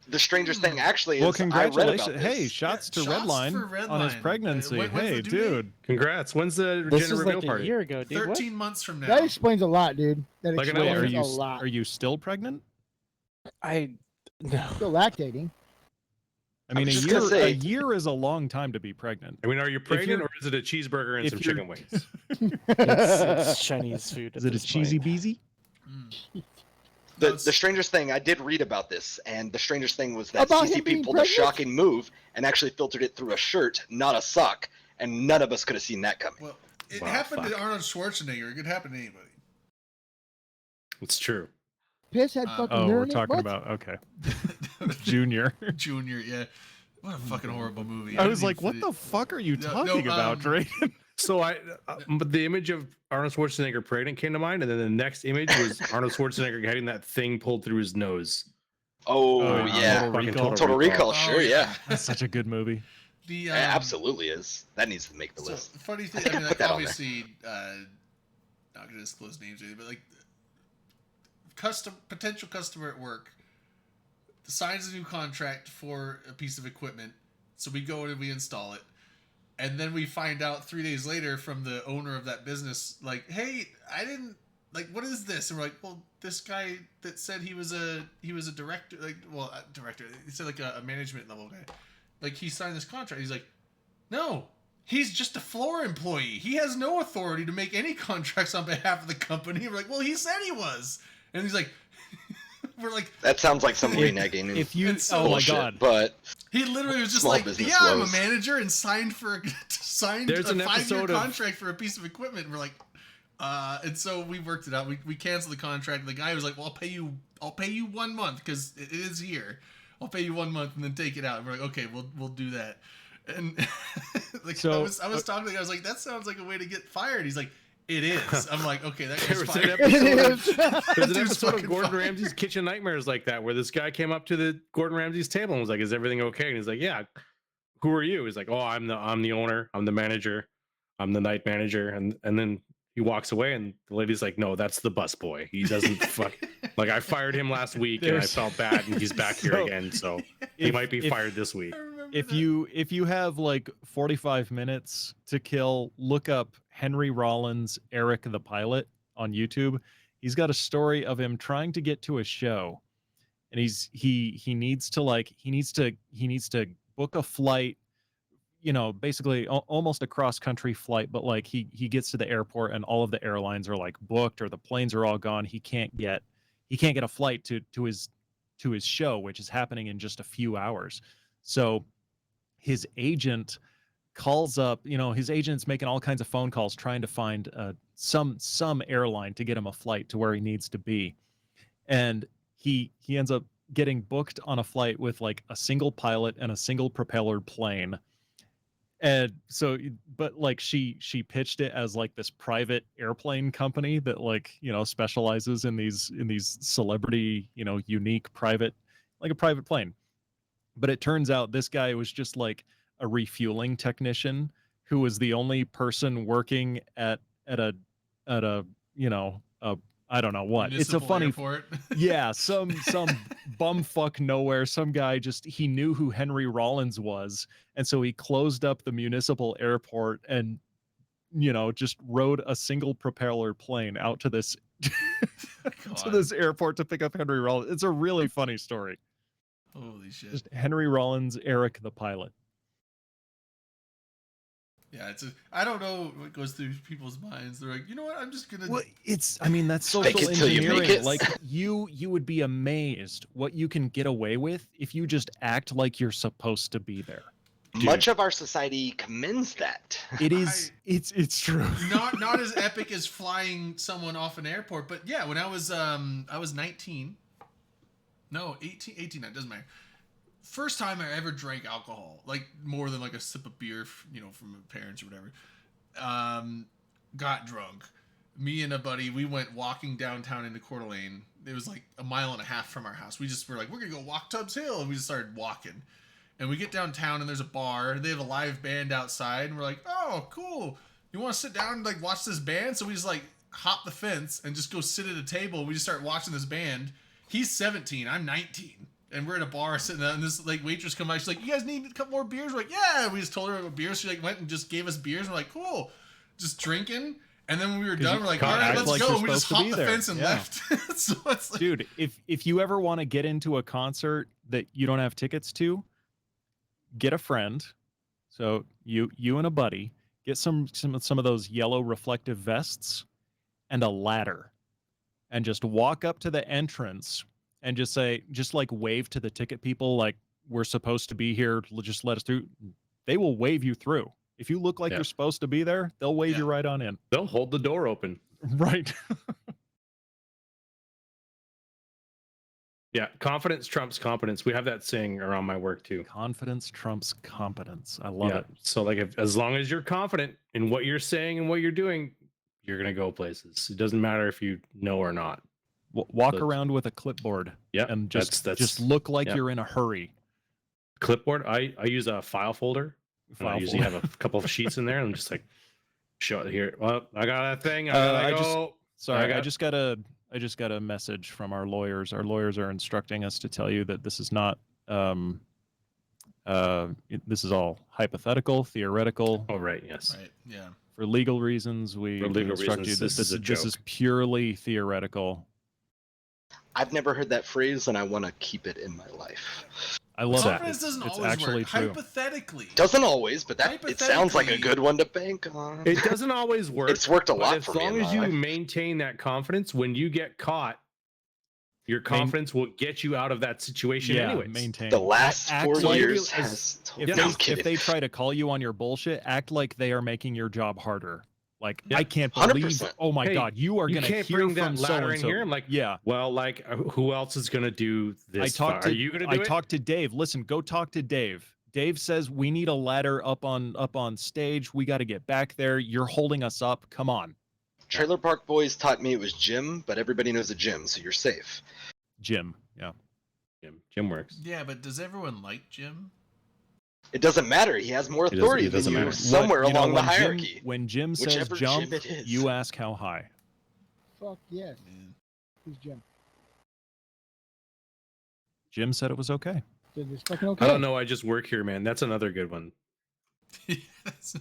the strangest thing actually is well, I read congratulations! about Hey, this. shots to Yeah, shots Redline for on his Redline. pregnancy. When's Hey, the due date? dude. Congrats. When's the This gender was reveal like party? a year ago, dude. 13 months from now. That explains a lot, dude. That Like an Wait, hour. explains are you a lot. are you still pregnant? I no. Still lactating. I mean, was a just year gonna say- a year is a long time to be pregnant. I mean, are you pregnant you're- or is it a cheeseburger and if some you're- chicken wings? It's Chinese food. Is at it a this cheesy point. beezy? Mm. The strangest thing I did read about this, and the strangest thing was that About him CCP being pulled a pregnant? shocking move and actually filtered it through a shirt, not a sock, and none of us could have seen that coming. Well, it Wow, happened to fuck. Arnold Schwarzenegger. It could happen to anybody. It's true. Piss had Oh, fucking Oh, urine we're in it? talking What? about okay, Junior. Junior, yeah. What a fucking horrible movie. I didn't was like, even what fin- the fuck are you No, talking about, Drayden? So but the image of Arnold Schwarzenegger pregnant came to mind, and then the next image was Arnold Schwarzenegger having that thing pulled through his nose. Oh yeah, Total Fucking Recall. Total Recall. Oh, Sure, yeah. That's such a good movie. The It absolutely is. That needs to make the So list. funny I thing, think I I mean, put like that on there. obviously, not gonna disclose names or anything, but like, potential customer at work signs a new contract for a piece of equipment, so we go in and we install it, and then we find out 3 days later from the owner of that business, like, hey, I didn't like, what is this? And we're like, well, this guy that said he was a director, like, well, director, he said like a management level guy, like he signed this contract. He's like, no, he's just a floor employee. He has no authority to make any contracts on behalf of the company. We're like, well, he said he was. And he's like, we're like, That sounds like some reneging. and If you, It's oh my bullshit, god, But he literally was just Small like, business yeah, I'm a woes. manager and signed There's a an 5-year episode of- contract for a piece of equipment. And we're like, and so we worked it out. We canceled the contract. The guy was like, well, I'll pay you 1 month because it is here. I'll pay you 1 month and then take it out. And we're like, okay, we'll do that. And like, So- I was talking to the guy. I was like, that sounds like a way to get fired. He's like, it is. I'm like, okay, that There guy's was an fired. There's an Dude's episode of fucking Gordon fired. Ramsay's Kitchen Nightmares like that, where this guy came up to the Gordon Ramsay's table and was like, "Is everything okay?" And he's like, "Yeah." Who are you? He's like, "Oh, I'm the owner. I'm the manager. I'm the night manager." And then he walks away, and the lady's like, "No, that's the busboy. He doesn't fuck." Like, I fired him last week, and I There's- felt bad, and he's back here So, again. So he might be if- fired this week. I remember if that. you have like 45 minutes to kill, look up Henry Rollins Eric the Pilot on YouTube. He's got a story of him trying to get to a show, and he needs to book a flight, you know, basically almost a cross country flight, but like he gets to the airport and all of the airlines are like booked or the planes are all gone. He can't get a flight to his show, which is happening in just a few hours. So his agent calls up, you know, his agent's making all kinds of phone calls trying to find some airline to get him a flight to where he needs to be. And he ends up getting booked on a flight with like a single pilot and a single propeller plane. And so, but like she pitched it as like this private airplane company that, like, you know, specializes in these celebrity, you know, unique private, like a private plane. But it turns out this guy was just like a refueling technician who was the only person working at a you know, I don't know what. It's a Municipal funny airport. yeah, some bumfuck nowhere, some guy he knew who Henry Rollins was, and so he closed up the municipal airport and, you know, just rode a single propeller plane out to this to this airport to pick up Henry Rollins. It's a really funny story. Holy shit. Just Henry Rollins, Eric the Pilot. Yeah, I don't know what goes through people's minds. They're like, you know what? I'm just gonna. Well, I mean, that's Fake social it till you make engineering. it. Like you would be amazed what you can get away with if you just act like you're supposed to be there. much of our society commends that. It is. It's true. not as epic as flying someone off an airport, but yeah, when I was 19, no 18, it doesn't matter. First time I ever drank alcohol, like more than like a sip of beer, you know, from my parents or whatever. Got drunk. Me and a buddy, we went walking downtown into Coeur d'Alene. It was like a mile and a half from our house. We just were like, we're gonna go walk Tubbs Hill, and we just started walking. And we get downtown, and there's a bar. They have a live band outside, and we're like, oh, cool. You want to sit down and like watch this band? So we just like hop the fence and just go sit at a table. We just start watching this band. He's 17, I'm 19. And we're at a bar sitting there, and this like waitress come by. She's like, "You guys need a couple more beers?" We're like, "Yeah." We just told her about beers. She like went and just gave us beers. We're like, "Cool," just drinking. And then when we were done, we're like, "All right, act let's like go." you're And we just supposed to hopped be the there. fence and Yeah. left. So it's like, Dude, if you ever want to get into a concert that you don't have tickets to, get a friend. So you and a buddy, get some of those yellow reflective vests and a ladder, and just walk up to the entrance and just like wave to the ticket people like, we're supposed to be here, just let us through. They will wave you through. If you look like Yeah. you're supposed to be there, they'll wave you right on in. They'll hold the door open. Right. Yeah, confidence trumps competence. We have that saying around my work too. Confidence trumps competence. I love Yeah. it. So like, as long as you're confident in what you're saying and what you're doing, you're gonna go places. It doesn't matter if you know or not. Walk So- around with a clipboard. Yeah, and just that's look like yeah. you're in a hurry. Clipboard. I use a file folder. And I File usually folder. have a couple of sheets in there. And I'm just like, show it here. Well, I got that thing. I I gotta just- go. Sorry, I I just got a message from our lawyers. Our lawyers are instructing us to tell you that this is not this is all hypothetical, theoretical. Oh right, yes. Right. Yeah. For legal reasons, we For legal instruct reasons, you that this is a this is joke. purely theoretical. I've never heard that phrase, and I want to keep it in my life. I love that. Confidence doesn't It's always actually work. true. Hypothetically. Doesn't always, but that it sounds like a Hypothetically- good one to bank on. It doesn't always work. It's worked a but lot as for me long in as my you life. maintain that confidence, when you get caught, your confidence will get you out of that situation Yeah, anyways. maintain. The last Act 4 like years you- has told If, No, I'm they, kidding. if they try to call you on your bullshit, act like they are making your job harder. Like, Yeah, I can't believe, 100%. oh my Hey, God, you are you going to can't hear bring from that ladder in so-and-so. here. I'm like, yeah. well, like, who else is going to do this? Are you going to do I it? talked to Dave. Listen, go talk to Dave. Dave says we need a ladder up on stage. We got to get back there. You're holding us up. Come on. Trailer Park Boys taught me it was Jim, but everybody knows a Jim, so you're safe. Jim. Yeah. Jim works. Yeah, but does everyone like Jim? It doesn't matter. He has more It doesn't- authority it than doesn't you matter. somewhere What- you know, along the when Jim- hierarchy. when Jim says Whichever jump, Jim it is. you ask how high. Fuck yes. Man. Who's Jim? Jim said it was okay. Then it's fucking okay. I don't know. I just work here, man. That's another good one. Yes.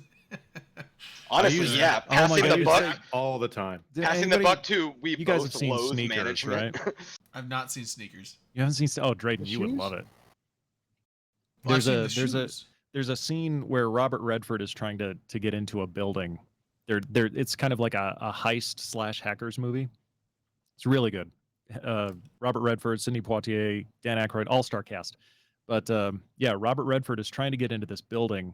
Honestly, use yeah. that. Oh my Passing God, the you buck, said- all the time. passing the Anybody- buck too. We you guys both have seen loathe Sneakers, management. I've not seen Sneakers. You haven't seen? Oh, Drayden, The you would shoes? love it. Well, I've There's seen the a shoes. there's a scene where Robert Redford is trying to get into a building. It's kind of like a heist / hackers movie. It's really good. Robert Redford, Sidney Poitier, Dan Aykroyd, all-star cast. But yeah, Robert Redford is trying to get into this building,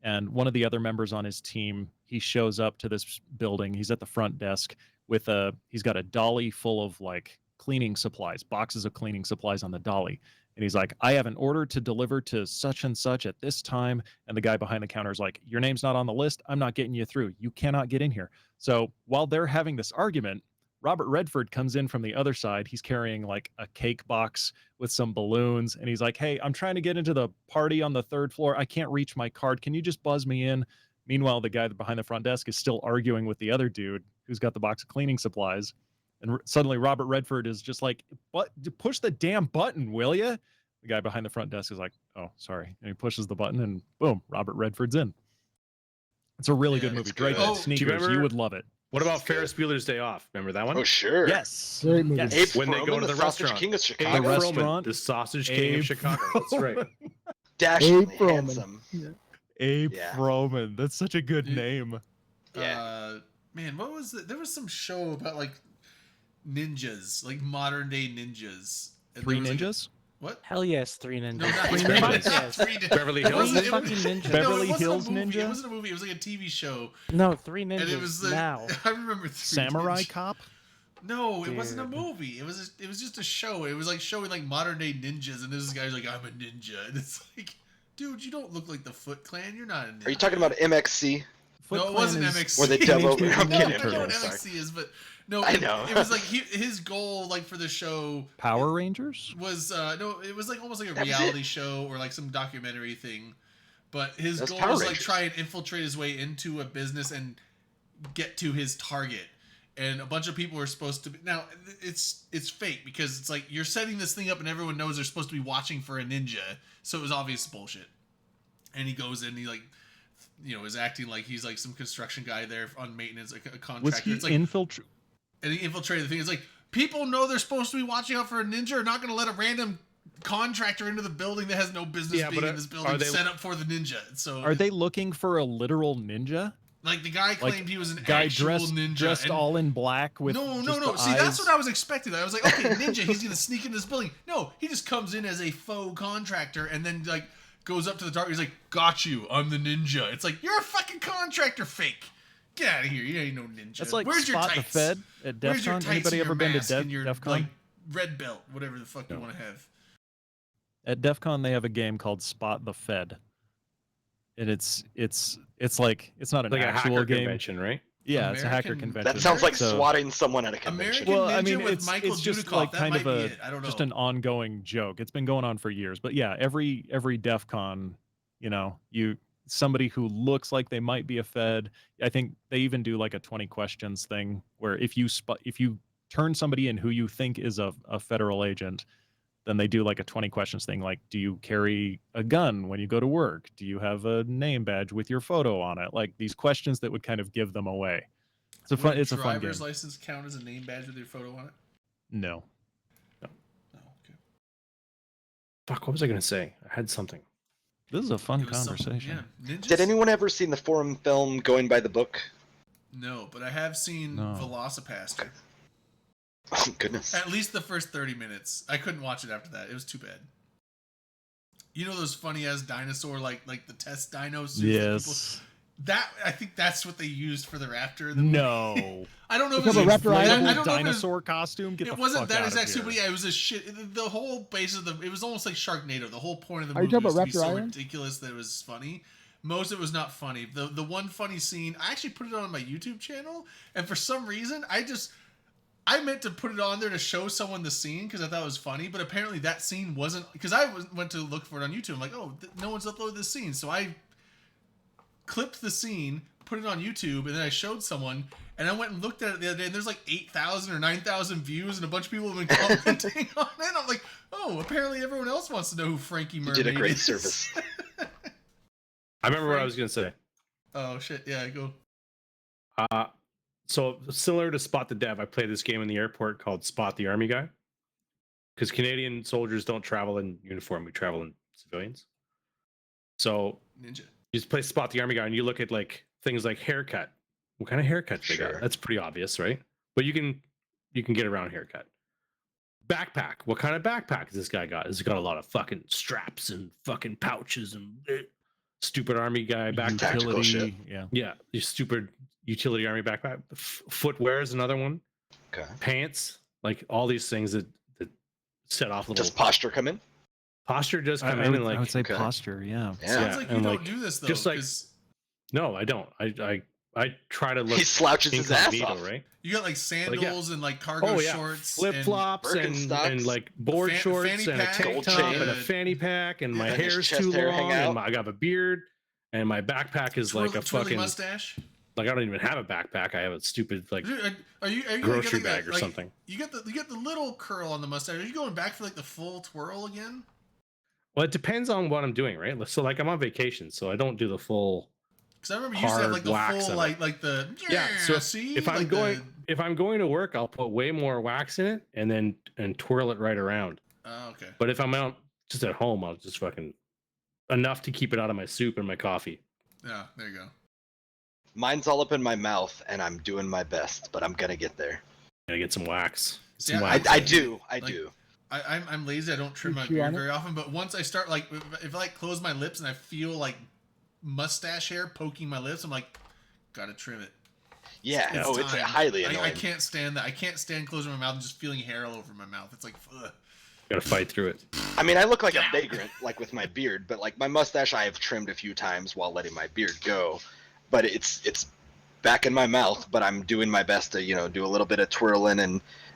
and one of the other members on his team, he shows up to this building. He's at the front desk with he's got a dolly full of like cleaning supplies, boxes of cleaning supplies on the dolly. And he's like, I have an order to deliver to such and such at this time. And the guy behind the counter is like, your name's not on the list. I'm not getting you through. You cannot get in here. So while they're having this argument, Robert Redford comes in from the other side. He's carrying like a cake box with some balloons. And he's like, hey, I'm trying to get into the party on the 3rd floor. I can't reach my card. Can you just buzz me in? Meanwhile, the guy behind the front desk is still arguing with the other dude who's got the box of cleaning supplies. And suddenly Robert Redford is just like, "But push the damn button, will you?" The guy behind the front desk is like, "Oh, sorry." And he pushes the button and boom, Robert Redford's in. It's a really Yeah, good movie. it's good. Drayden, Oh, do you Sneakers, remember- you would love it. What This about is good. Ferris Bueller's Day Off? Remember that one? Oh sure. Yes. Great movie. Yes. Abe When they go Froman, to the Sausage restaurant. King of The Chicago. Abe Froman, restaurant. the Sausage King Abe of Chicago. That's right. Dashingly Abe Froman. handsome. Abe Yeah. Froman. That's such a good Yeah. name. Yeah. Man, what was it? There was some show about like ninjas, like modern day ninjas. And Three there was, like, Ninjas? what? Hell yes, 3 ninjas. No, not Three Three Ninjas. Ninjas. Yes. Three Ninjas. Beverly It Hills wasn't- Three it fucking was- ninjas. No, Beverly it wasn't Hills a movie. Ninja? It wasn't a movie. It was like a TV show. No, 3 And ninjas it was the, now. I remember Three Samurai Ninjas. Cop? No, it wasn't a Dude. movie. It was just a show. It was like showing like modern day ninjas, and this guy's like, I'm a ninja, and it's like, dude, you don't look like the Foot Clan. You're not a ninja. Are you talking about MXC? Foot No, it Clan wasn't is MXC. Or the Teenage devil- Mutant I'm No, kidding, Ninja I know what Turtles. MXC is, but no, I it, know. it was like his goal, like for the show, Power Rangers? was no, it was like almost like a That was reality it. show or like some documentary thing. But his That's goal Power was like Rangers. try and infiltrate his way into a business and get to his target. And a bunch of people were supposed to be now. It's fake because it's like you're setting this thing up and everyone knows they're supposed to be watching for a ninja, so it was obvious bullshit. And he goes in, he like, is acting like he's like some construction guy there on maintenance, like a contractor. Was he It's like, infiltrated? and he infiltrated the thing. It's like people know they're supposed to be watching out for a ninja. Are not going to let a random contractor into the building that has no business Yeah, being but in this are building they- set up for the ninja. So Are they looking for a literal ninja? like the guy Like, claimed he was an guy actual ninja. dressed and- all in black with no. just the See, that's eyes? what I was expecting. I was like, okay, ninja, he's gonna sneak into this building. No, he just comes in as a faux contractor and then like goes up to the target. He's like, "Got you, I'm the ninja." It's like you're a fucking contractor, fake. Get out of here. You ain't no ninja. That's like Where's your Spot the tights? Fed at Where's your DEF CON. tights Anybody and ever your been to mask and your, DEF CON? like red belt, whatever the fuck you want to have. At DEF CON, they have a game called Spot the Fed. And it's like, it's not an Like a actual hacker game. convention, right? Yeah, it's a hacker American- convention. That sounds like So- swatting someone at a convention. American Well, Ninja I mean, with it's Michael just Dudikoff. like That kind might of be a it. I don't know. just an ongoing joke. It's been going on for years, but yeah, every DEF CON, you know, somebody who looks like they might be a Fed. I think they even do like a 20 questions thing where if you turn somebody in who you think is a federal agent, then they do like a 20 questions thing, like, do you carry a gun when you go to work? Do you have a name badge with your photo on it? Like these questions that would kind of give them away. It's a fun game. Driver's license count as a name badge with your photo on it? No. Oh, okay. Fuck, what was I gonna say? I had something. This is a fun It was something- conversation. Yeah. Ninjas? Did anyone ever seen the forum film Going by the Book? No, but I have seen No. Velocipaster. Oh goodness. At least the first 30 minutes. I couldn't watch it after that. It was too bad. You know those funny ass dinosaur like the test dinos? suits that people- Yes. That I think that's what they used for the raptor. In the movie. No. I don't know if You it was talking about Raptor I Island? don't know if it was- Dinosaur costume. Get It the wasn't fuck that out exact of suit, here. but yeah, it was a shit. The whole base of it was almost like Sharknado. The whole point of the Are you movie talking was to about be Raptor so Island? ridiculous that it was funny. Most of it was not funny. The one funny scene, I actually put it on my YouTube channel, and for some reason, I meant to put it on there to show someone the scene because I thought it was funny, but apparently that scene wasn't, because went to look for it on YouTube. I'm like, oh, no one's uploaded this scene, so I clipped the scene, put it on YouTube, and then I showed someone, and I went and looked at it the other day, and there's like 8,000 or 9,000 views, and a bunch of people have been commenting on it. I'm like, oh, apparently everyone else wants to know who Frankie You Mermaid did a great is. service. I remember what I was gonna say. Oh shit, yeah, go. So similar to Spot the Dev, I played this game in the airport called Spot the Army Guy. Because Canadian soldiers don't travel in uniform, we travel in civilians. So Ninja. you just play Spot the Army Guy and you look at like things like haircut. What kind of haircut they Sure. got? That's pretty obvious, right? But you can get around haircut. Backpack. What kind of backpack has this guy got? Has he got a lot of fucking straps and fucking pouches and stupid army guy backpack? Tactical shit. Utility, yeah. Yeah, your stupid utility army backpack. Footwear is another one. Okay. Pants, like all these things that set off little Does posture come in? posture does come I in would, and like I would say okay. posture, yeah. Yeah. Sounds like you and, don't like, do this though. just like- 'cause no, I don't. I try to look He slouches his ass incognito, off. right? you got like sandals and like cargo Oh yeah, shorts, flip flops and Birkenstocks, like board fan- shorts fanny and a pack, tank gold top chain. and a fanny pack and my Yeah. Let his hair's chest too hair long hang out. and I got a beard and my backpack is like a twirly fucking mustache. like I don't even have a backpack. I have a stupid like Dude, are you gonna grocery get like bag or like, something. You get the little curl on the mustache. Are you going back for like the full twirl again? Well, it depends on what I'm doing, right? So like I'm on vacation, so I don't do the full. Because I remember you used to have like the Hard wax full of it. like the Yeah. So see if I'm like going the- if I'm going to work, I'll put way more wax in it and twirl it right around. oh, okay. But if I'm out just at home, I'll just fucking enough to keep it out of my soup and my coffee. Yeah, there you go. Mine's all up in my mouth, and I'm doing my best, but I'm gonna get there. Gotta get some wax. Yeah, I do. I Like, do. I'm lazy. I don't trim You my chew beard on it? very often. But once I start like if I like close my lips and I feel like mustache hair poking my lips, I'm like, gotta trim it. Yeah. It's It's time. highly annoying. I can't stand that. I can't stand closing my mouth and just feeling hair all over my mouth. It's like, ugh. Gotta fight through it. I mean, I look like a vagrant, like with my beard, but like my mustache, I have trimmed a few times while letting my beard go. But it's back in my mouth. But I'm doing my best to do a little bit of twirling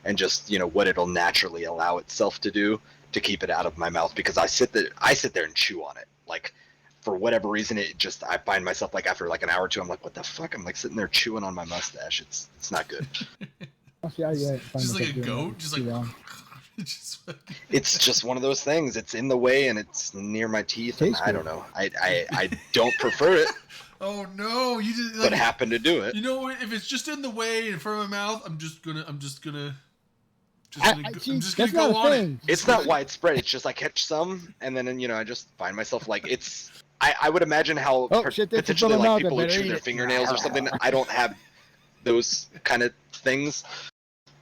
and just what it'll naturally allow itself to do to keep it out of my mouth, because I sit there and chew on it. Like for whatever reason, I find myself like after like an hour or two, I'm like, what the fuck? I'm like sitting there chewing on my mustache. It's not good. Yeah, Just like a goat, just like just fucking- It's just one of those things. It's in the way and it's near my teeth. And Tastes I good. don't know. I don't prefer it, oh no, you just but like, happen to do it. you know what? If it's just in the way in front of my mouth, I'm just gonna see, I'm just gonna that's go not a on thing. it. It's not widespread. It's just I catch some, and then I just find myself like it's. I would imagine how Oh, shit, that's potentially in front of my like mouth, people I who better chew eat their it. fingernails or something. I don't have those kind of things.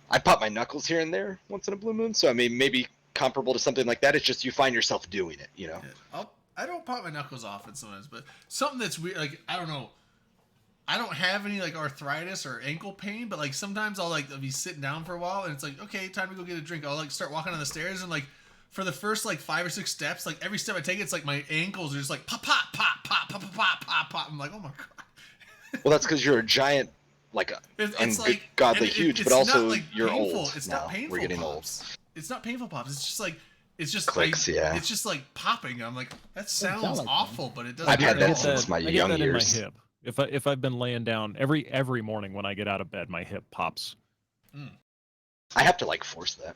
I pop my knuckles here and there once in a blue moon, so I mean maybe comparable to something like that. It's just you find yourself doing it. I don't pop my knuckles often sometimes, but something that's weird, like I don't know. I don't have any like arthritis or ankle pain, but like sometimes I'll be sitting down for a while and it's like, okay, time to go get a drink. I'll like start walking on the stairs and like for the first like 5 or 6 steps, like every step I take, it's like my ankles are just like pop, pop, pop, pop, pop, pop, pop, pop. I'm like, oh my god. Well, that's because you're a giant, like, It's good, godly and huge, it's but also not, like, you're painful. old. It's now. not painful. We're getting pops. old. It's not painful pops. It's just like Clicks, yeah. It's just like popping. I'm like, that sound sounds like awful, but it doesn't. I've had hurt at that all. since my I get young that years. in my hip. If I've been laying down every morning when I get out of bed, my hip pops. I have to like force that,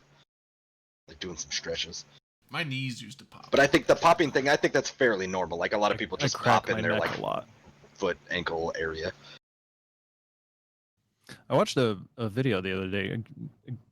like doing some stretches. My knees used to pop. But I think the popping thing, I think that's fairly normal. Like a lot of people I just crack pop in my their neck like a lot. foot, ankle area. I watched a video the other day.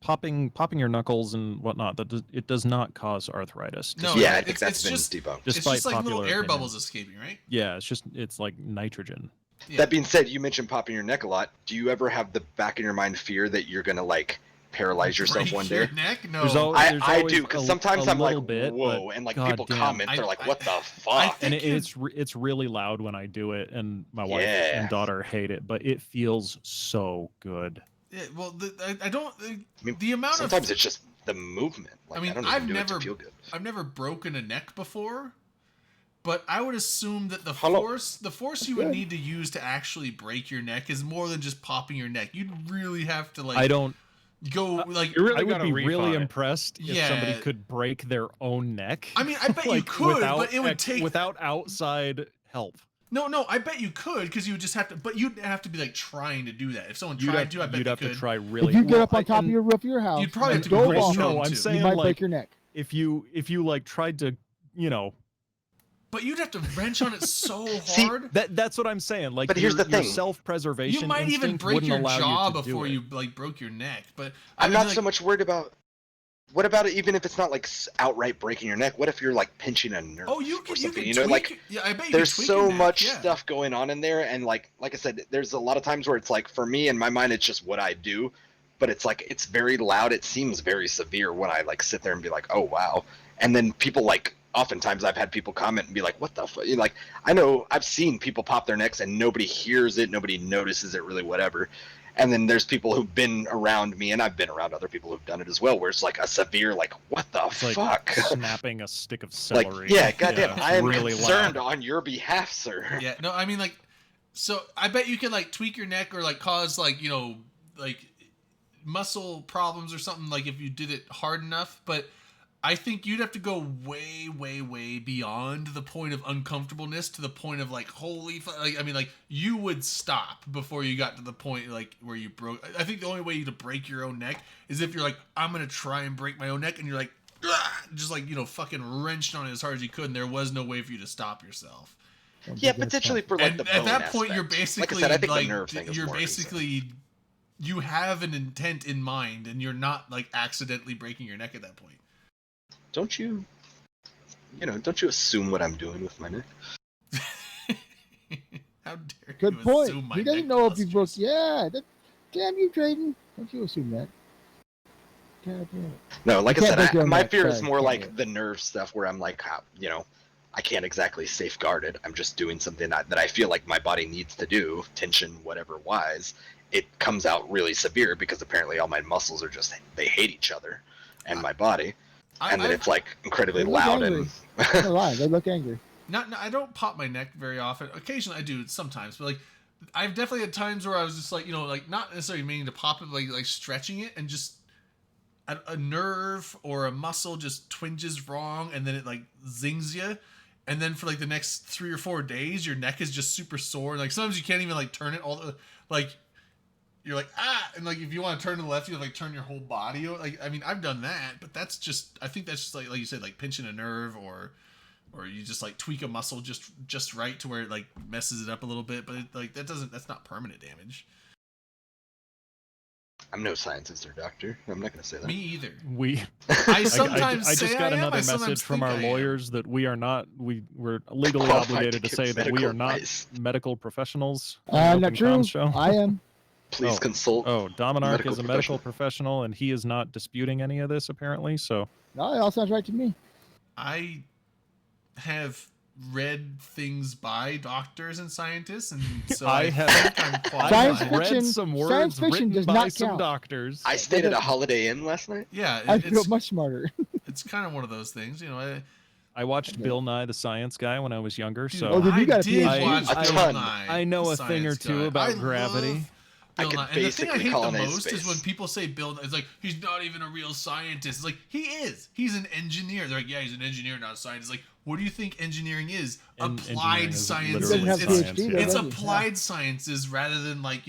Popping your knuckles and whatnot. It does not cause arthritis. No, Yeah, I it's- think that's it's been just- debunked. It's Despite just like little popular air opinion. bubbles escaping, right? Yeah, it's like nitrogen. Yeah. That being said, you mentioned popping your neck a lot. Do you ever have the back in your mind fear that you're gonna like paralyze yourself Break one your day? neck? No. There's al- I always do, because a- sometimes a I'm like, little bit, whoa, but and like God people damn. comment, they're like, what the fuck? And think you- it's really loud when I do it, and my wife Yeah. and daughter hate it, but it feels so good. Yeah, well, I don't. mean, The amount of Sometimes it's just the movement. Like, I mean, don't I've even do never- it to feel good. I've never broken a neck before, but I would assume that the Hello. force you would Good. need to use to actually break your neck is more than just popping your neck. You'd really have to like I don't. go like. You really I would gotta be reef really on it. impressed if Yeah. somebody could break their own neck. I mean, I bet you like, could, without but it would take. without outside help. No, I bet you could because you would just have to. But you'd have to be like trying to do that. If someone You'd tried have, to, I bet you'd you have could. to try really. If you get well, up on top of and your roof of your house, You'd probably and have to be go really long, strong, No, I'm too. saying you might like break your neck. if you like tried to, But you'd have to wrench on it so See, hard. that's what I'm saying. Like, But here's your, the thing. your self-preservation You might even instinct break wouldn't your allow jaw you to do before it. you like broke your neck. But I'm I not mean, so much worried about. What about it? Even if it's not like outright breaking your neck, what if you're like pinching a nerve? Oh, you or can. You something? can You know, tweak. like Yeah, I bet you there's can tweak so your neck, much yeah. stuff going on in there, and like I said, there's a lot of times where it's like for me in my mind, it's just what I do, but it's like it's very loud. It seems very severe when I like sit there and be like, oh wow, and then people like. Oftentimes, I've had people comment and be like, "What the fuck?" Like, I know I've seen people pop their necks and nobody hears it, nobody notices it, really, whatever. And then there's people who've been around me, and I've been around other people who've done it as well, where it's like a severe, like, "What the It's like fuck?" snapping a stick of Like, celery. yeah, goddamn, it's I am really concerned loud. on your behalf, sir. Yeah, no, I mean like, so I bet you could like tweak your neck or like cause like like muscle problems or something like if you did it hard enough. But I think you'd have to go way, way, way beyond the point of uncomfortableness to the point of like like I mean like you would stop before you got to the point like where you broke. I think the only way to break your own neck is if you're like I'm gonna try and break my own neck and you're like just like fucking wrenched on it as hard as you could and there was no way for you to stop yourself. Don't Yeah, be good at potentially that. for like And the at bone that point, you're aspect. basically like I said, I think like the nerve thing is you're more basically you have an intent in mind, and you're not like accidentally breaking your neck at that point. Don't you assume what I'm doing with my neck? How dare Good you point. assume my He doesn't neck know if he broke. clusters. Yeah. Damn you, Drayden. Don't you assume that. God damn it. No, like You I can't break said, your own my neck, fear is sorry, more can't like do it. the nerve stuff where I'm like, I can't exactly safeguard it. I'm just doing something that I feel like my body needs to do, tension, whatever wise. It comes out really severe because apparently all my muscles are just, they hate each other and my body. And then it's like incredibly They look loud angry. and They're lying. They look angry. No, I don't pop my neck very often. Occasionally I do sometimes, but like I've definitely had times where I was just like like not necessarily meaning to pop it, like stretching it and just a nerve or a muscle just twinges wrong and then it like zings you. And then for like the next 3 or 4 days, your neck is just super sore. Like sometimes you can't even like turn it all the like you're like and like if you want to turn to the left, you have like turn your whole body. Like I mean, I've done that, but that's just I think that's just like you said, like pinching a nerve or you just like tweak a muscle just right to where it like messes it up a little bit, but that's not permanent damage. I'm no scientist or doctor. I'm not going to say that. Me either. We I sometimes I just say got I am, another I sometimes message from think our I am. lawyers that we are not we're legally Qualified obligated to to give say that we medical are not advice. medical professionals. on the Open Not true. Comms Show. I am. Please Oh. consult. Oh, Dominark medical is a medical professional, and he is not disputing any of this apparently. So No, it all sounds right to me. I have read things by doctors and scientists, and so I I have- think I'm Science qualified. read fiction- some science words fiction written does by not some count. doctors. I stayed at a Holiday Inn last night. Yeah, I feel it's much smarter. it's kind of one of those things, you know. I watched Bill Nye the Science Guy when I was younger, Dude, so Oh, then you I got a did PhD. watch A Bill ton. Nye, I know the a thing or Science two Guy. about I love gravity. I Bill could Nye. And the thing I basically hate the colonize most is space. when people say Bill. It's like he's not even a real scientist. It's like he is. He's an engineer. They're like, yeah, he's an engineer, not a scientist. Like, what do you think engineering is? Engineering Applied is sciences. literally Doesn't have It's, science, PhD, yeah. it's does he? applied sciences rather than like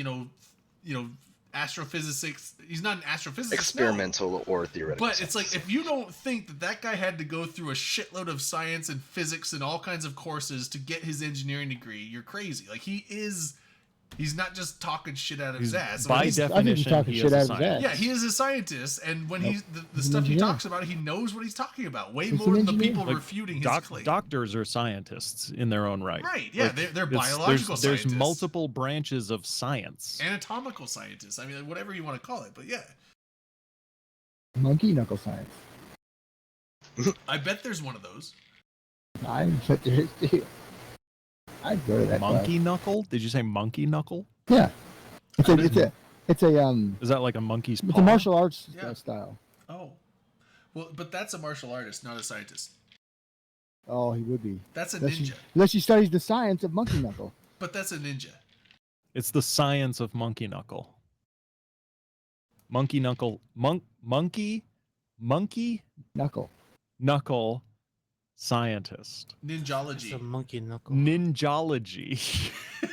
astrophysics. He's not an astrophysicist. no. Experimental or theoretical. But it's like, if you don't think that guy had to go through a shitload of science and physics and all kinds of courses to get his engineering degree, you're crazy. Like, he's not just talking shit out of his ass. By He's- definition, talking he shit is a out of his scientist. yeah, he is a scientist, and when Nope. he's the He's an stuff he engineer. talks about, he knows what he's talking about way He's more an than the engineer. people Like, refuting his claim. Doctors are scientists in their own right. Right? Yeah, Like, they're it's- biological there's scientists, multiple branches of science. anatomical scientists. I mean, whatever you want to call it, but yeah, Monkey knuckle science. I bet there's one of those. I'd go to that. Monkey knuckle? Did you say monkey knuckle? Class. Yeah. It's a Is that like a monkey's it's paw? a martial arts Yeah. style. Oh, well, but that's a martial artist, not a scientist. Oh, he would be. That's a Unless ninja. unless he studies the science of monkey knuckle. But that's a ninja. It's the science of monkey knuckle. Monkey knuckle monkey Knuckle. knuckle scientist. It's Ninjology. a monkey knuckle. Ninjology.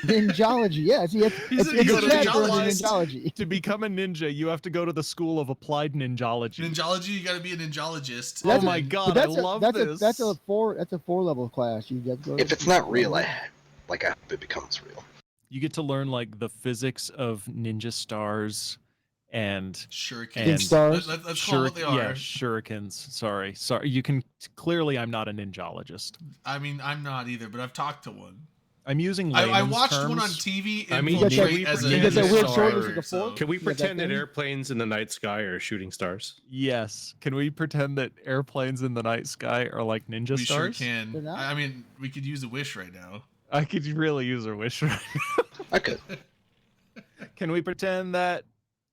Ninjology. Yeah, see, it's He's a it's a chat for ninjologist. ninjology. To become a ninja, you have to go to the school of applied ninjology. Ninjology, you got to be a ninjologist. Oh That's my a- god, But I love this. That's a 4 level class. You get to go If to- it's not real, I hope it becomes real. You get to learn like the physics of ninja stars and Shurikens. And stars. Let's call them what they are. yeah, shurikens. Sorry. You can clearly I'm not a ninjologist. I mean, I'm not either, but I've talked to one. I'm using I layman's watched terms. one on TV. I mean, infiltrate you as a get that ninja weird star, sword that's like a so- fork? Can we You got that pretend that thing? airplanes in the night sky are shooting stars? Yes. Can we pretend that airplanes in the night sky are like ninja We sure stars? can. They're not? I mean, we could use a wish right now. I could really use a wish right now. I could. Can we pretend that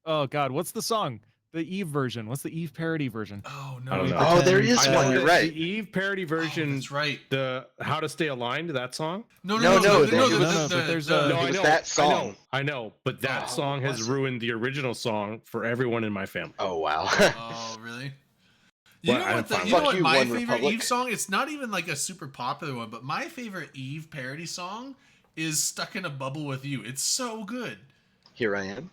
oh god, what's the song? The Eve version. What's the Eve parody version? Oh no. I don't we know. Oh, there pretend- is I one. know You're that right. The Eve parody Oh, version, that's right. the How to Stay Aligned, that song. No, No, no, there- no. No, no, but there's a- It was that song. I know, but that Oh, song has was it? ruined the original song for everyone in my family. Oh wow. Oh, really? You Well, know I'm what? fine. You know Fuck what you, my One favorite Republic. Eve song? It's not even like a super popular one, but my favorite Eve parody song is "Stuck in a Bubble with You." It's so good. Here I am.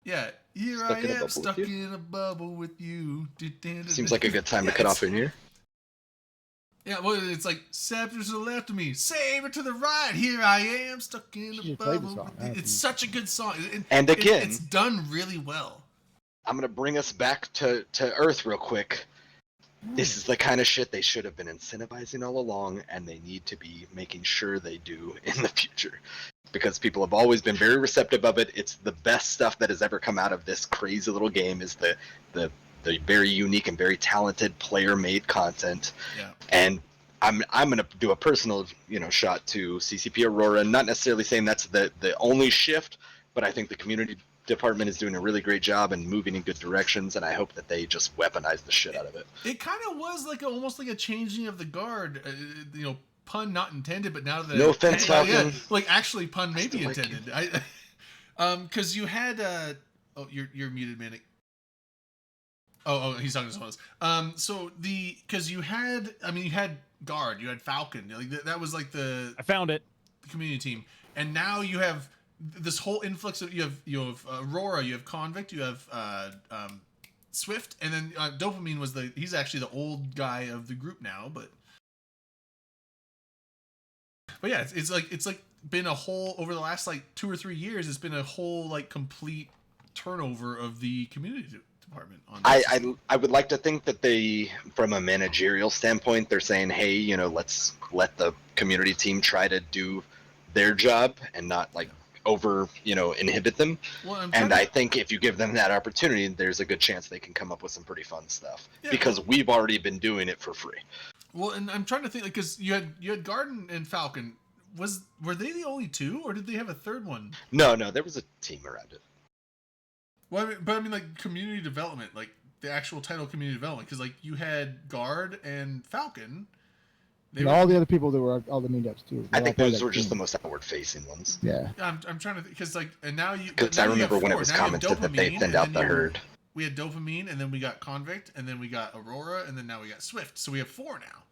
Yeah, here Stuck I in a am, bubble stuck with you? in a bubble with you. Seems like a good time to Yeah, cut it's- off in here. Yeah, well, it's like scepters to the left of me, saber to the right. Here I am, stuck in a should play the bubble. song. With you. It's such a good song, And again- it's done really well. I'm gonna bring us back to Earth real quick. This is the kind of shit they should have been incentivizing all along, and they need to be making sure they do in the future. Because people have always been very receptive of it. It's the best stuff that has ever come out of this crazy little game is the very unique and very talented player-made content. Yeah. And I'm gonna do a personal, shot to CCP Aurora, not necessarily saying that's the only shift, but I think the community department is doing a really great job and moving in good directions, and I hope that they just weaponize the shit out of it. It kind of was like almost like a changing of the guard, pun not intended, but now that No offense, yeah, Falcon. like actually pun I maybe still like intended. Because you had oh, you're muted, Manic. Oh, he's talking to someone else. So because you had guard, you had Falcon, like that was like the I found it. community team, and now you have this whole influx of you have Aurora, you have Convict, you have Swift, and then Dopamine was he's actually the old guy of the group now, but yeah, it's like been a whole over the last like 2 or 3 years, it's been a whole like complete turnover of the community department on this. I would like to think that they, from a managerial standpoint, they're saying, hey, let's let the community team try to do their job and not like over inhibit them. Well, I'm And trying I think if you give them that opportunity, there's a good chance they can come up with some pretty fun stuff Yeah, because we've already been doing it for free. Well, and I'm trying to think, like, because you had Garden and Falcon. Were they the only two, or did they have a third one? No, there was a team around it. Well, I mean, like community development, like the actual title community development, because like you had Guard and Falcon. And all the other people that were all the meetups too. I think those were just the most outward-facing ones. Yeah. I'm trying to think, because like, and now you. Because I remember when it was commented that they thinned out the herd. We had Dopamine, and then we got Convict, and then we got Aurora, and then now we got Swift. So we have 4 now.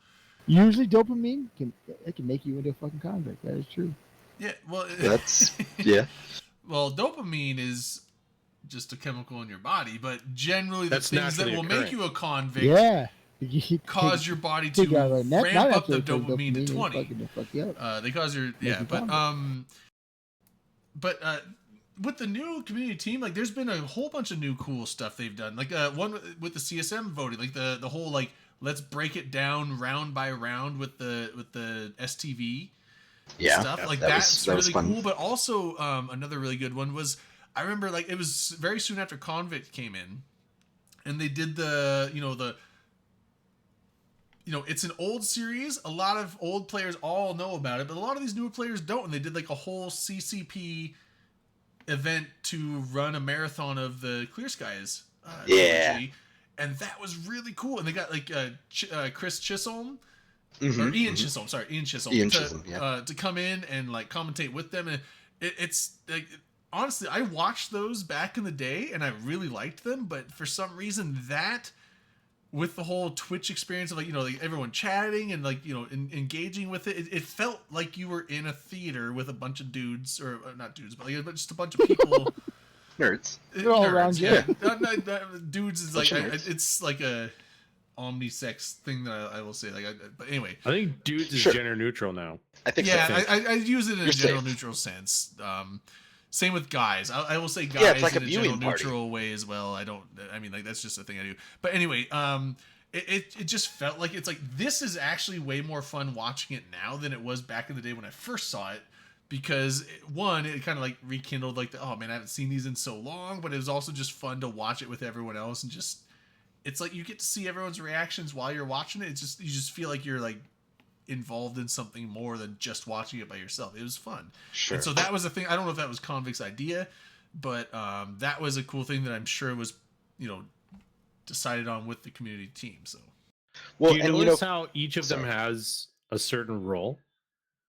Usually, Dopamine can make you into a fucking convict. That is true. Yeah, well, that's yeah. Well, dopamine is just a chemical in your body, but generally the things that will make you a convict, cause your body to ramp up the dopamine to 20. They cause your but with the new community team, like there's been a whole bunch of new cool stuff they've done. Like one with the CSM voting, like the whole like let's break it down round by round with the STV stuff. Like that's really cool. But also another really good one was, I remember like it was very soon after Convict came in, and they did it's an old series. A lot of old players all know about it, but a lot of these newer players don't. And they did like a whole CCP event to run a marathon of the Clear Skies. Trilogy. And that was really cool. And they got like Chris Chisholm, or Ian Chisholm. Sorry, Ian Chisholm. To come in and like commentate with them. And it's like, honestly, I watched those back in the day and I really liked them. But for some reason, that with the whole Twitch experience of like everyone chatting and like engaging with it felt like you were in a theater with a bunch of dudes, or not dudes, but like just a bunch of people. Nerds. They're all around you. Dudes is like it's like a omnisex thing that I will say. Like, but anyway, I think dudes is gender neutral now. I think I use it in a general neutral sense. Same with guys. I will say guys like in a general party. neutral way as well. I mean, like that's just a thing I do. But anyway, it just felt like it's like this is actually way more fun watching it now than it was back in the day when I first saw it. Because one, it kind of like rekindled like oh man, I haven't seen these in so long, but it was also just fun to watch it with everyone else, and just it's like you get to see everyone's reactions while you're watching it. It's just you just feel like you're like involved in something more than just watching it by yourself. It was fun. Sure. And so that was a thing. I don't know if that was Convict's idea, but that was a cool thing that I'm sure was decided on with the community team. So do you notice how each of them has a certain role?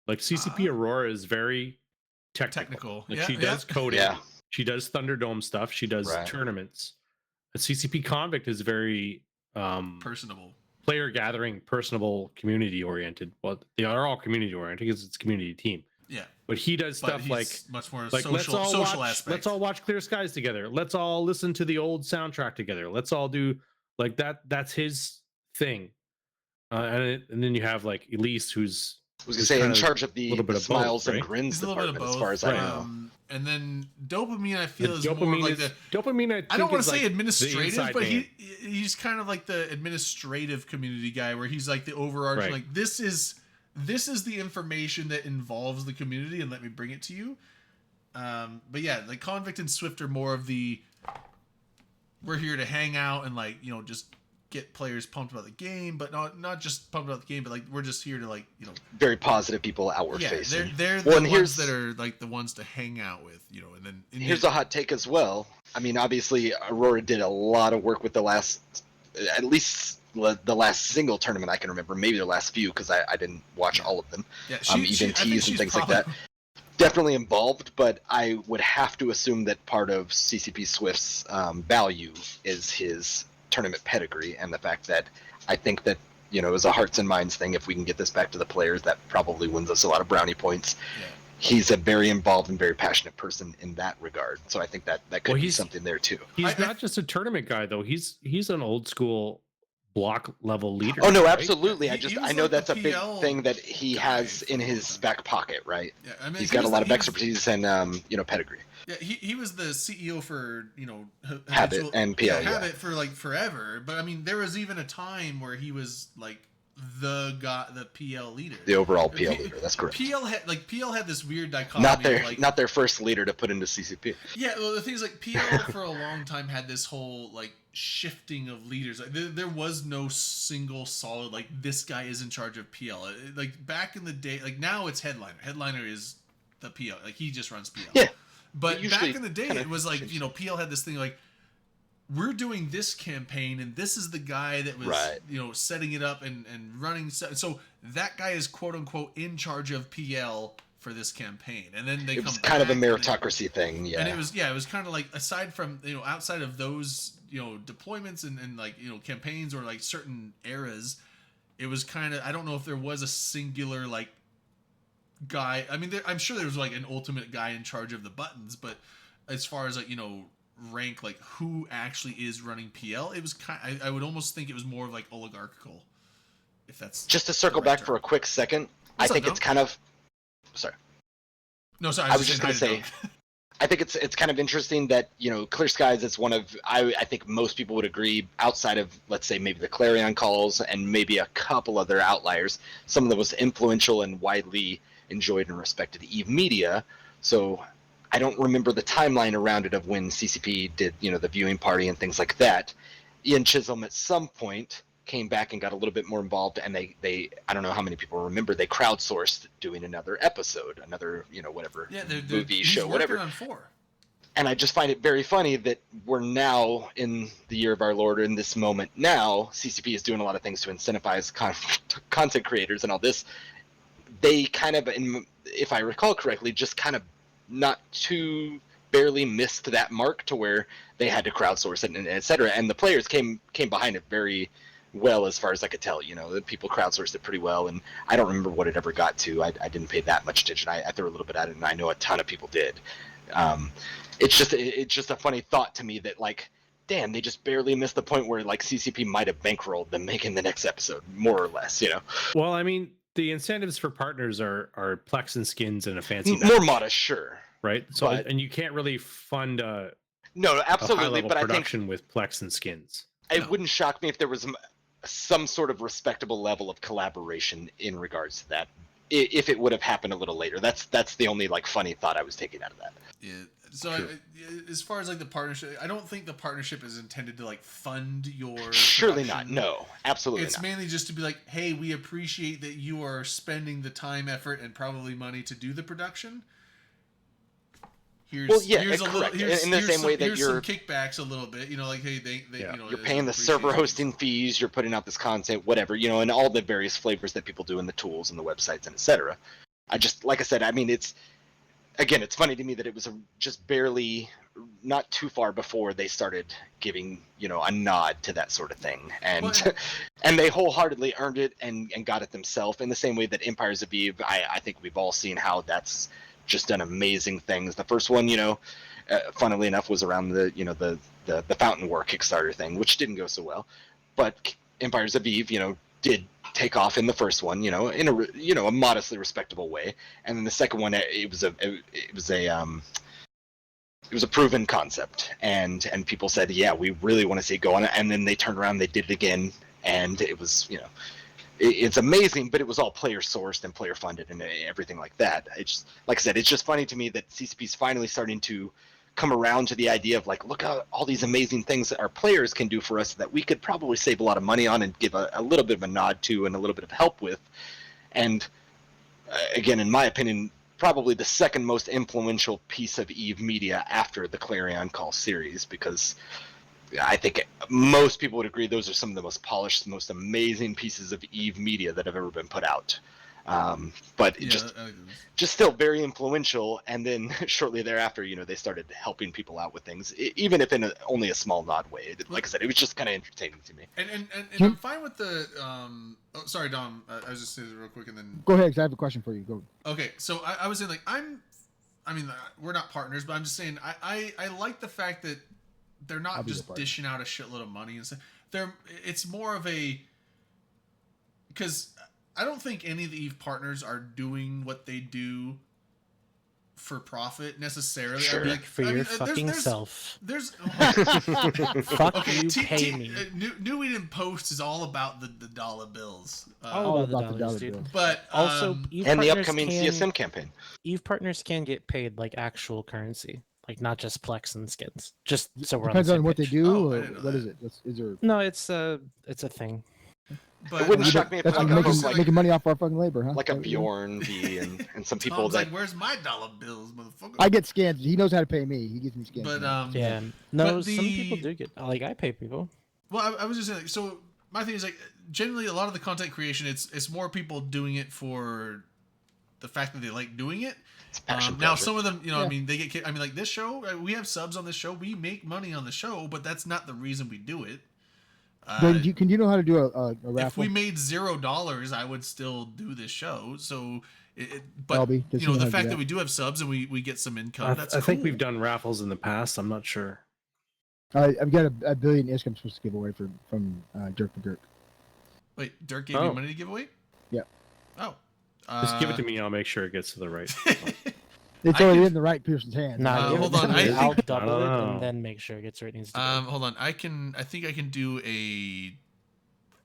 Like CCP Aurora is very technical. Like she does coding. Yeah. She does Thunderdome stuff. She does tournaments. A CCP Convict is very personable, player gathering, personable, community oriented. Well, they are all community oriented because it's a community team. Yeah. But he does stuff like much more like social aspect. Let's all watch Clear Skies together. Let's all listen to the old soundtrack together. Let's all do like that. That's his thing. And then you have like Elise, who's I was gonna say in charge of the smiles both, and grins department, as far as I know. And then Dopamine, I feel, is more like the Dopamine. I don't want to say administrative, but he's kind of like the administrative community guy, where he's like the overarching, like this is the information that involves the community, and let me bring it to you. But yeah, like Convict and Swift are more of the we're here to hang out and like just get players pumped about the game, but not just pumped about the game, but like we're just here to like very positive people, outward facing. They're the ones that are like the ones to hang out with, and then here's a hot take as well. I mean, obviously Aurora did a lot of work with the last single tournament I can remember, maybe the last few because I didn't watch all of them. Yeah, events and things like that. Definitely involved, but I would have to assume that part of CCP Swift's value is his tournament pedigree and the fact that I think that it was a hearts and minds thing. If we can get this back to the players, that probably wins us a lot of brownie points. He's a very involved and very passionate person in that regard, so I think that could be something there too. He's not just a tournament guy though. He's an old school block level leader. Oh no, right? absolutely. I know that's a big thing that he has in his back pocket, right? Yeah, I mean, he's got a lot of expertise and pedigree. Yeah, he was the CEO for Habit and PL. Habit for like forever. But I mean, there was even a time where he was like the PL leader, the overall PL leader. That's correct. PL had this weird dichotomy. Not their first leader to put into CCP. Yeah, well, the thing is, like PL for a long time had this whole like shifting of leaders. Like, there was no single solid like this guy is in charge of PL. Like back in the day, like now it's Headliner. Headliner is the PL. Like he just runs PL. Yeah. But Usually back in the day, kinda it was like changes. PL had this thing like we're doing this campaign and this is the guy that was Right. setting it up and running. So that guy is quote unquote in charge of PL for this campaign, and then It was kind of a meritocracy thing. Yeah. and it was kind of like aside from outside of those deployments and like campaigns or like certain eras, it was kind of, I don't know if there was a singular like guy. I mean, I'm sure there was like an ultimate guy in charge of the buttons, but as far as like rank, like who actually is running PL, it was I would almost think it was more of like oligarchical, if that's Just to circle the right back for term. a quick second, I What's up, think Dom? it's kind of. Sorry. No, sorry, I was just going to saying say, hi to Dom. I think it's kind of interesting that Clear Skies is one of I think most people would agree, outside of let's say maybe the Clarion calls and maybe a couple other outliers, some of the most influential and widely enjoyed and respected EVE media. So I don't remember the timeline around it of when CCP did the viewing party and things like that. Ian Chisholm at some point came back and got a little bit more involved, and they I don't know how many people remember, they crowdsourced doing another episode, another whatever Yeah, they're, movie, he's show, working whatever. on 4. And I just find it very funny that we're now in the year of our Lord, in this moment now, CCP is doing a lot of things to incentivize content creators and all this. They kind of, if I recall correctly, just kind of not too barely missed that mark to where they had to crowdsource it and et cetera. And the players came behind it very well, as far as I could tell. The people crowdsourced it pretty well, and I don't remember what it ever got to. I didn't pay that much attention. I threw a little bit at it, and I know a ton of people did. It's just a funny thought to me that like, damn, they just barely missed the point where like CCP might have bankrolled them making the next episode, more or less. Well, I mean, the incentives for partners are Plex and skins and a fancy More modest, sure. right? So but- and you can't really fund No, a high absolutely, level but I think production with Plex and skins. it No. wouldn't shock me if there was some sort of respectable level of collaboration in regards to that, if it would have happened a little later. That's the only like funny thought I was taking out of that. Yeah. So as far as like the partnership, I don't think the partnership is intended to like fund your. Surely not. production. No, absolutely It's not. mainly just to be like, hey, we appreciate that you are spending the time, effort, and probably money to do the production. Here's, Well, yeah, here's a little, correct. here's, In the here's same some, way that here's you're- some kickbacks a little bit, like hey, they Yeah. You're paying the server hosting fees, you're putting out this content, whatever, and all the various flavors that people do in the tools and the websites and etc. I just, like I said, I mean, it's funny to me that it was just barely, not too far before they started giving, a nod to that sort of thing. And Well, and they wholeheartedly earned it and got it themselves, in the same way that Empires of Eve, I think we've all seen how that's just done amazing things. The first one, funnily enough, was around the Fountain War Kickstarter thing, which didn't go so well. But Empires of Eve, did take off in the first one, in a modestly respectable way. And then the second one, it was a proven concept, and people said, yeah, we really want to see it go on. And then they turned around, they did it again, and it was, it's amazing, but it was all player sourced and player funded and everything like that. It's like I said, it's just funny to me that CCP is finally starting to come around to the idea of like, look at all these amazing things that our players can do for us that we could probably save a lot of money on and give a little bit of a nod to and a little bit of help with. And again, in my opinion, probably the second most influential piece of EVE media after the Clarion Call series, because I think most people would agree those are some of the most polished, most amazing pieces of EVE media that have ever been put out. But Yeah, just still very influential. And then shortly thereafter, they started helping people out with things, even if in only a small nod way. Like I said, it was just kind of entertaining to me. and I'm fine with the. Oh, sorry, Dom. I was just saying this real quick, and then. Go ahead, 'cause I have a question for you. Go. Okay, so I was saying like we're not partners, but I'm just saying I like the fact that they're I'll not be the just partner. dishing out a shitload of money and stuff. It's more of a, because I don't think any of the EVE partners are doing what they do for profit necessarily. Sure. I mean, Speak for your fucking self. There's Fuck okay. you, pay me. New Eden Post is all about the dollar bills. All about the about the dollars, dollar dude. bills. But Also, EVE And the partners upcoming can- CSM campaign. EVE partners can get paid like actual currency. like not just Plex and skins. Just so we're Depends on, the on what they page. do, Oh, I or didn't know what that. is it? Is there? No, it's a thing. But It wouldn't shock me if That's like like a making, host like making money off our fucking labor, huh? like a Is that what you're doing? Bjorn V and some people Tom's that like, "Where's my dollar bills, motherfucker?" I get scans. He knows how to pay me. He gives me scans. But Yeah, no, but some people the- do get like I pay people. Well, I was just saying. Like, so my thing is like, generally, a lot of the content creation, it's more people doing it for the fact that they like doing it. it's passion Now, project. some of them, you know, Yeah. I mean, they get. I mean, like this show, we have subs on this show. We make money on the show, but that's not the reason we do it. Then can you know how to do a raffle? If we made $0, I would still do this show. So, but Albie, does you know, he know how the to do fact that? that we do have subs and we get some income, that's I think cool. we've done raffles in the past. I'm not sure. I've got a billion ISK I'm supposed to give away from Dirk the Dirk. Wait, Dirk gave Oh. you money to give away? Yeah. Oh. Just give it to me. I'll make sure it gets to the right. It's I already can- in the right person's hands. Nah, give hold it to on, me. I I'll think- double I it don't know. and then make sure it gets where it needs to go. Hold on. I think I can do a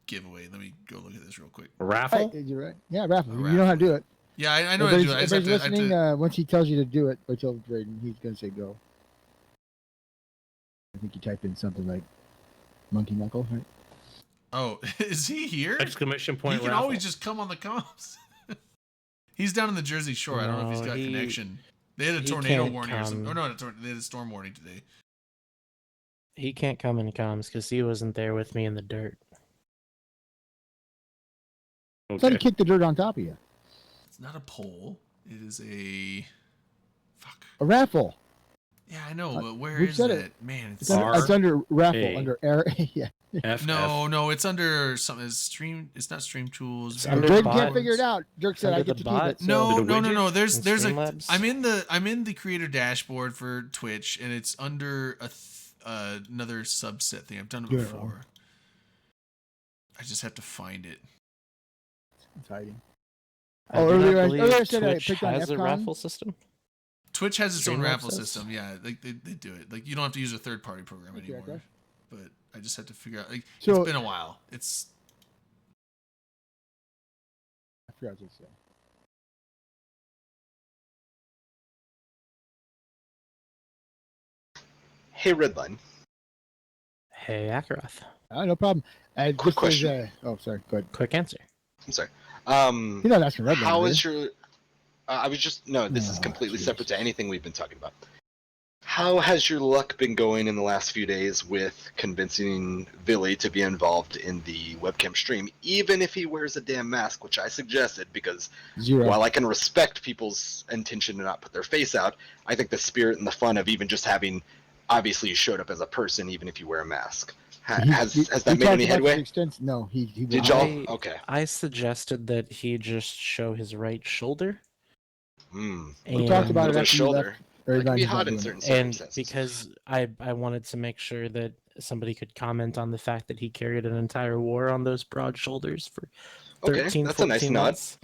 giveaway. Let me go look at this real quick. A Right, raffle? you're right. Yeah, raffle. A You know how to do it. Yeah, I know how to do it. I just have Everybody's to, listening. Once he tells you to do it, by tell Braden, he's gonna say go. I think you type in something like monkey knuckle, right? Oh, is he here? Exclamation He point can raffle. always just come on the comms. He's down in the Jersey Shore. I don't know if he's No, got he- connection. They had a he tornado can't warning or something. come. Oh no, they had a storm warning today. He can't come in comms because he wasn't there with me in the dirt. I thought he Okay. kicked the dirt on top of you. It's not a poll. It is a fuck. A raffle. Yeah, I know, but where we've is said it? it. Man, It's under, R- it's under raffle. A. Under air. Yeah. F, no, it's under something. It's stream. It's not Stream Tools. It's Video under Braden bots. can't figure it out. Dirk said I Under get the to keep it. bot. So. No, Is it a no. widget? There's a. Streamlabs? I'm in the creator dashboard for Twitch, and it's under another subset thing. I've done it Yeah. before. I just have to find it. It's hiding. I Oh, do not earlier I believe said I Twitch picked on has a FCON. raffle system. Twitch has its own Streamlabs raffle does? system. Yeah, like they do it. Like you don't have to use a third party program Okay, anymore. okay. But I just had to figure out. Like So- it's been a while. It's I forgot what to say. Hey, Redline. Hey, Akaroth. No problem. Quick Just as, question. oh, sorry. Go ahead. Quick answer. I'm sorry. You're not asking Red How Line, is your? I was just no. This is Oh, completely jeez. separate to anything we've been talking about. How has your luck been going in the last few days with convincing Billy to be involved in the webcam stream, even if he wears a damn mask, which I suggested because Zero. while I can respect people's intention to not put their face out, I think the spirit and the fun of even just having, obviously you showed up as a person even if you wear a mask. Has that made any headway? No, he Did won't. y'all? Okay. I suggested that he just show his right shoulder. Hmm. We talked about Look it at after his you shoulder. left. That Red can Line be is not hot in doing it. certain And circumstances. because I wanted to make sure that somebody could comment on the fact that he carried an entire war on those broad shoulders for 13, that's a nice 14 nod. months.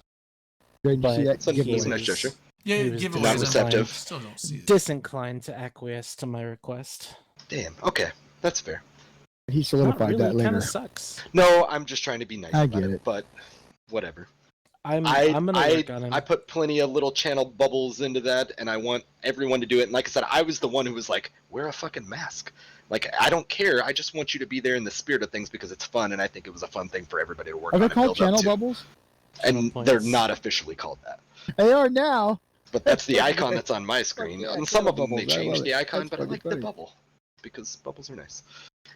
Red, you see But that? That's a Giveaway. nice gesture. yeah, He was giveaways. Not I'm receptive. Still don't see it. Disinclined to acquiesce to my request. Damn. Okay, that's fair. He Not solidified really, that kind later. of sucks. No, I'm just trying to be nice I about get it, it. but whatever. I'm I gonna work on him. I put plenty of little channel bubbles into that, and I want everyone to do it. And like I said, I was the one who was like, "Wear a fucking mask." Like I don't care. I just want you to be there in the spirit of things because it's fun, and I think it was a fun thing for everybody to work Are on they and called build up channel to. bubbles? And Channel they're points. not officially called that. They are now. But that's the icon that's on my screen. yeah, On some channel of them, they bubbles, I changed love the it. icon, That's but I fucking like the funny. bubble because bubbles are nice.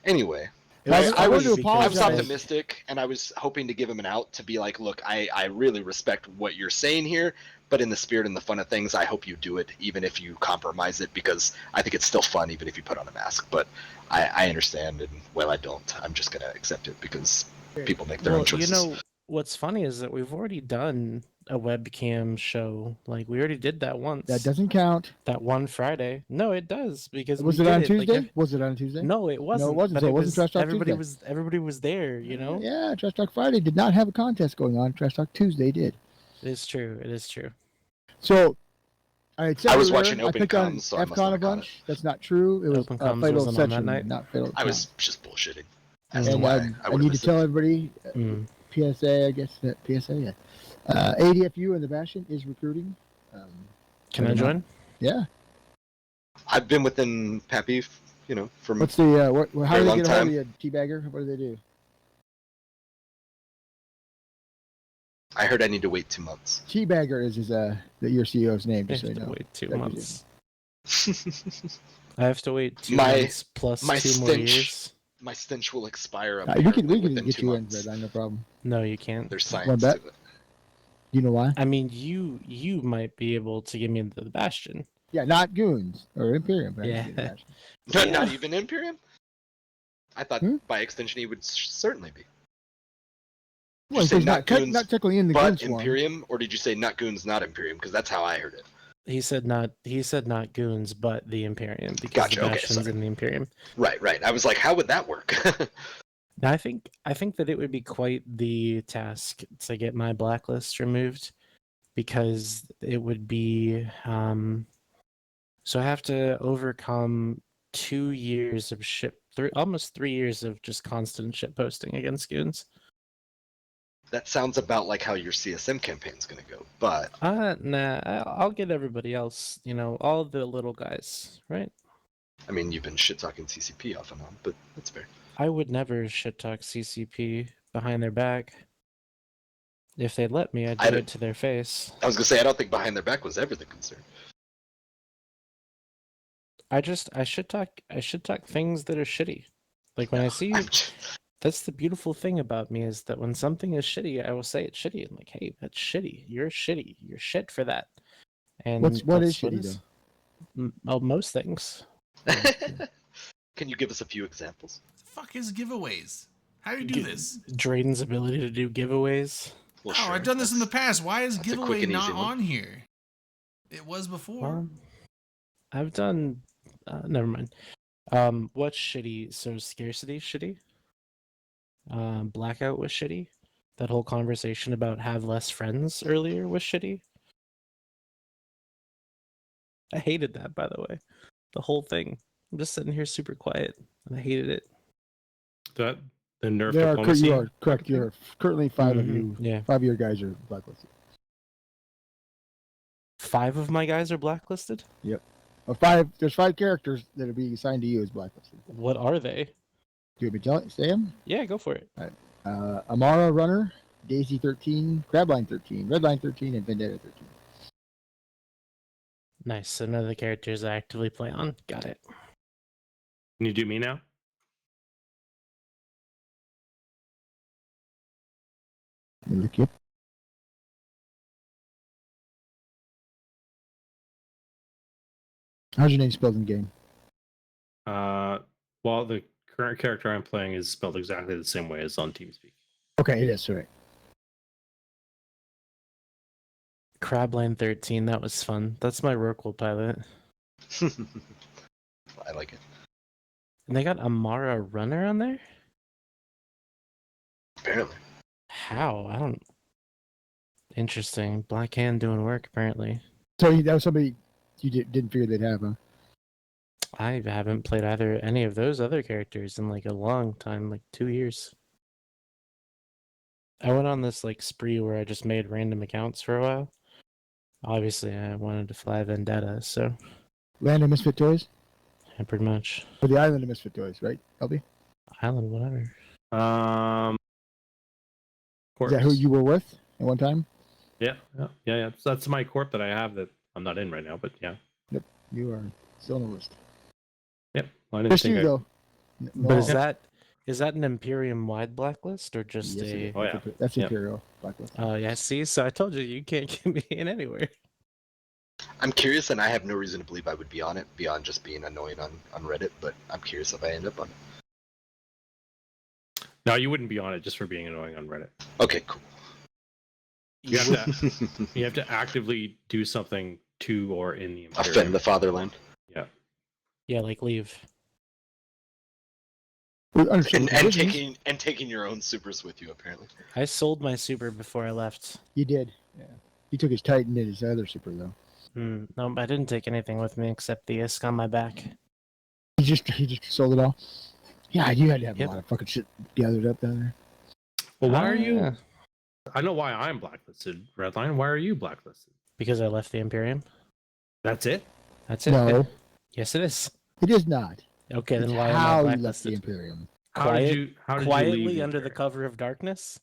Anyway, I want to because- I was apologize. optimistic, and I was hoping to give him an out to be like, look, I really respect what you're saying here, but in the spirit and the fun of things, I hope you do it, even if you compromise it, because I think it's still fun, even if you put on a mask. But I understand, and well, I don't. I'm just gonna accept it because people make their own Well, choices. you know what's funny is that we've already done a webcam show. Like we already did that once. That doesn't count. That one Friday. No, it does because Was we it on did Tuesday? Like, Was it on Tuesday? no, it wasn't. wasn't, but so it wasn't Trash Talk everybody Tuesday. everybody was there. You know, Yeah, Trash Talk Friday did not have a contest going on. Trash Talk Tuesday did. it is true. It is true. So, I was watching I Open picked on Comms, so I must FCON not a have caught bunch. That's not true. It was Open Comms Fatal wasn't on that Ascension, night? not Fatal. I was just bullshitting. Mm. As to And why I would need have to tell everybody, Mm. PSA, I guess that PSA, yeah. ADFU and the Bastion is recruiting. Can I Maybe not. join? Yeah, I've been within Pappy, from What's the how Very do they long get a hold time. of you, Teabagger? What do they do? I heard I need to wait 2 months. Teabagger is your CEO's name, I just so have you to know. wait 2 That gives months. I have to wait 2 My- months plus my 2 more stench. years. My stench will expire We can apparently within get 2 you in, months. Redline, no problem. No, you can't. There's Wanna science bet? to it. You know why? I mean, you might be able to give me the Bastion. Yeah, not Goons or Imperium. But Yeah. Not Yeah. even Imperium? I thought by extension he would certainly be. Did Well, you say he's not not Goons, not technically in the but Goon Swarm. Imperium, or did you say not Goons, not Imperium? Because that's how I heard it. He said not goons, but the Imperium because Gotcha, the okay, Bastion's sorry. in the Imperium. Right. I was like, how would that work? Now, I think that it would be quite the task to get my blacklist removed, because it would be so I have to overcome 2 years of almost 3 years of just constant shit posting against goons. That sounds about like how your CSM campaign's gonna go, but Nah, I'll get everybody else, all the little guys, right? I mean, you've been shit talking CCP off and on, but that's fair. I would never shit talk CCP behind their back. If they'd let me, I'd do it to their face. I was gonna say, I don't think behind their back was ever the concern. I should talk things that are shitty. Like when I see, that's the beautiful thing about me, is that when something is shitty, I will say it's shitty. I'm like, hey, that's shitty. You're shitty. You're shit for that. And what is that's shitty though? Most things. Can you give us a few examples? Fuck is giveaways? How do you do this? Drayden's ability to do giveaways. Well, Oh, sure, I've done this in the that's- past. Why is that's a quick giveaway and easy not one. on here? It was before. I've done. Never mind. What's shitty? So scarcity shitty. Blackout was shitty. That whole conversation about have less friends earlier was shitty. I hated that, by the way. The whole thing. I'm just sitting here super quiet, and I hated it. That the nerf You diplomacy. are correct. You're currently 5 of you. Yeah. 5 of your guys are blacklisted. 5 of my guys are blacklisted? Yep. There's 5 characters that are being assigned to you as blacklisted. What are they? Do you want me to say them? Yeah, go for it. Amara Runner, Daisy 13, Crabline 13, Redline 13, and Vendetta 13. Nice. So none of the characters I actively play on. Got it. Can you do me now? Let me look you up. How's your name spelled in the game? Well, the current character I'm playing is spelled exactly the same way as on TeamSpeak. Okay, it is, right. Crabline 13, that was fun. That's my Rorqual pilot. I like it. And they got Amara Runner on there? Apparently. How? I don't... Interesting. Black Hand doing work, apparently. So that was somebody you didn't figure they'd have, huh? I haven't played any of those other characters in like a long time, like 2 years. I went on this like spree where I just made random accounts for a while. Obviously, I wanted to fly Vendetta, so Land of Misfit Toys? yeah, pretty much. Or the Island of Misfit Toys, right, LB? Island, whatever. Is that who you were with at one time? Yeah. So that's my corp that I have that I'm not in right now, but yeah. Yep, you are still on the list. Yep. Well, I didn't Just think you, I- though. But No. is that an Imperium-wide blacklist or just Yes, it a... is. Oh, yeah. That's Yep. Imperial blacklist. Oh, yeah, see? So I told you can't get me in anywhere. I'm curious, and I have no reason to believe I would be on it beyond just being annoying on Reddit, but I'm curious if I end up on it. No, you wouldn't be on it just for being annoying on Reddit. Okay, cool. You have to you have to actively do something to or in the Imperium. Offend the fatherland. Yeah. Yeah, like leave. With understandable And conditions. taking your own supers with you, apparently. I sold my super before I left. You did. Yeah. He took his Titan and his other super, though. No, I didn't take anything with me except the ISK on my back. He just sold it all. Yeah, you had to have Yep. a lot of fucking shit gathered up down there. Well, why are Yeah, you? I know why I'm blacklisted, Redline. Why are you blacklisted? because I left the Imperium. That's it. That's it. No, Yes, it is. It is not. Okay, It's then why am I how you left the blacklisted? Imperium. How did Quiet- you Quietly leave under the Imperium? cover of darkness?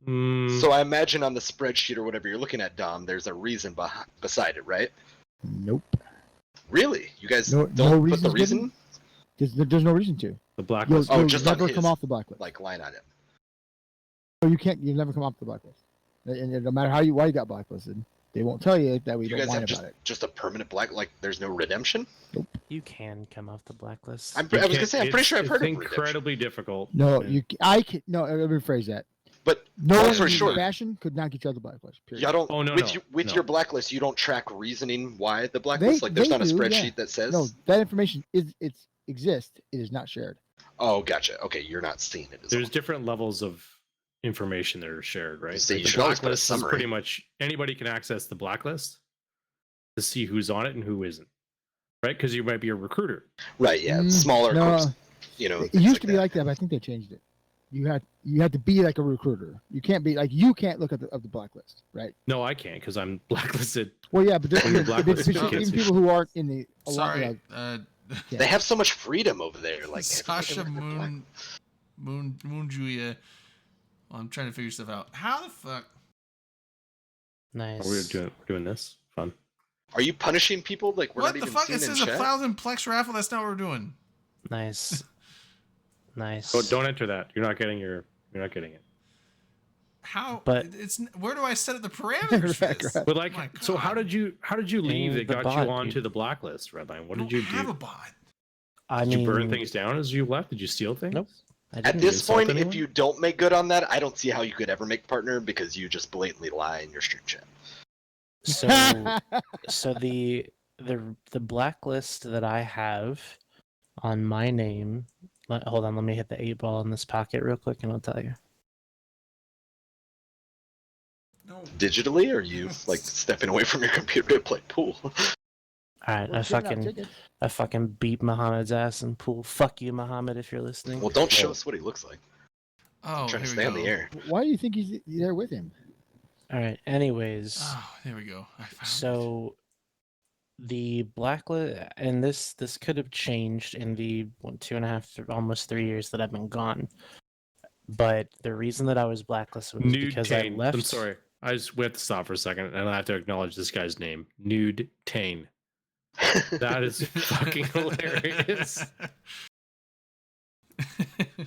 So I imagine on the spreadsheet or whatever you're looking at, Dom, there's a reason beside it, right? Nope. Really? You guys No- don't no put the reason's reason There's no reason to. the You'll, blacklist. Oh, you'll just on never come his, off the blacklist. like line item? Oh, you can't. You never come off the blacklist. And no matter why you got blacklisted, they won't tell you that we You don't guys whine have about it. just a permanent black, like there's no redemption? You can come off the blacklist. I was gonna say, I'm pretty sure I've heard of It's redemption. incredibly difficult. No, and- you. I can. No, let me rephrase that. But No long one story in short, fashion could not get you out of the blacklist. Period. y'all don't. Oh, no, with no, you, with no. your blacklist, you don't track reasoning why the blacklist. Like there's they not a do, spreadsheet yeah. that says. No, that information exists. It is not shared. Oh, gotcha. Okay, you're not seeing it. There's different levels of information that are shared, right? So you the should always put a blacklist is summary. pretty much anybody can access the blacklist to see who's on it and who isn't, right? Because you might be a recruiter. Right. Yeah. Mm, Smaller no. groups. You know. It things used to be that. like that, but I think they changed it. You had to be like a recruiter. You can't be like you can't look at the blacklist, right? No, I can't because I'm blacklisted. Well, yeah, but there's When you're even blacklisted, you can't even see. people who aren't in the Sorry, They have so much freedom over there. Like Sasha everybody- Moon Julia. Well, I'm trying to figure stuff out. How the fuck? Nice. We're doing this fun. Are you punishing people? Like we're What not the even fuck? seen It in says a chat? 1,000 plex raffle. That's not what we're doing. Nice. Nice. Oh, don't enter that. You're not getting it. How? But- it's where do I set up the parameters for this? Right. But like, My so how God. did you leave In that the got bot, you onto dude. the blacklist, Redline? What I did you don't have do? a bot. I Did mean, you burn things down as you left? Did you steal things? Nope. I At didn't. this insult point, anyone? if you don't make good on that, I don't see how you could ever make partner because you just blatantly lie in your stream chat. So, so the blacklist that I have on my name. Hold on, let me hit the 8-ball in this pocket real quick, and I'll tell you. No. Digitally, or are you like stepping away from your computer to play pool? All right, We're giving out tickets. I fucking beat Muhammad's ass in pool. Fuck you, Muhammad, if you're listening. Well, don't show us what he looks like. Oh, I'm trying to here stay we on go. the air. Why do you think he's there with him? All right. Anyways, Oh, there we go. I found it. so the blacklist, and this could have changed in the 2.5, almost 3 years that I've been gone. But the reason that I was blacklisted was Nude because Tane. I left. I'm sorry. We have to stop for a second, and I have to acknowledge this guy's name, Nude Tane. That is fucking hilarious.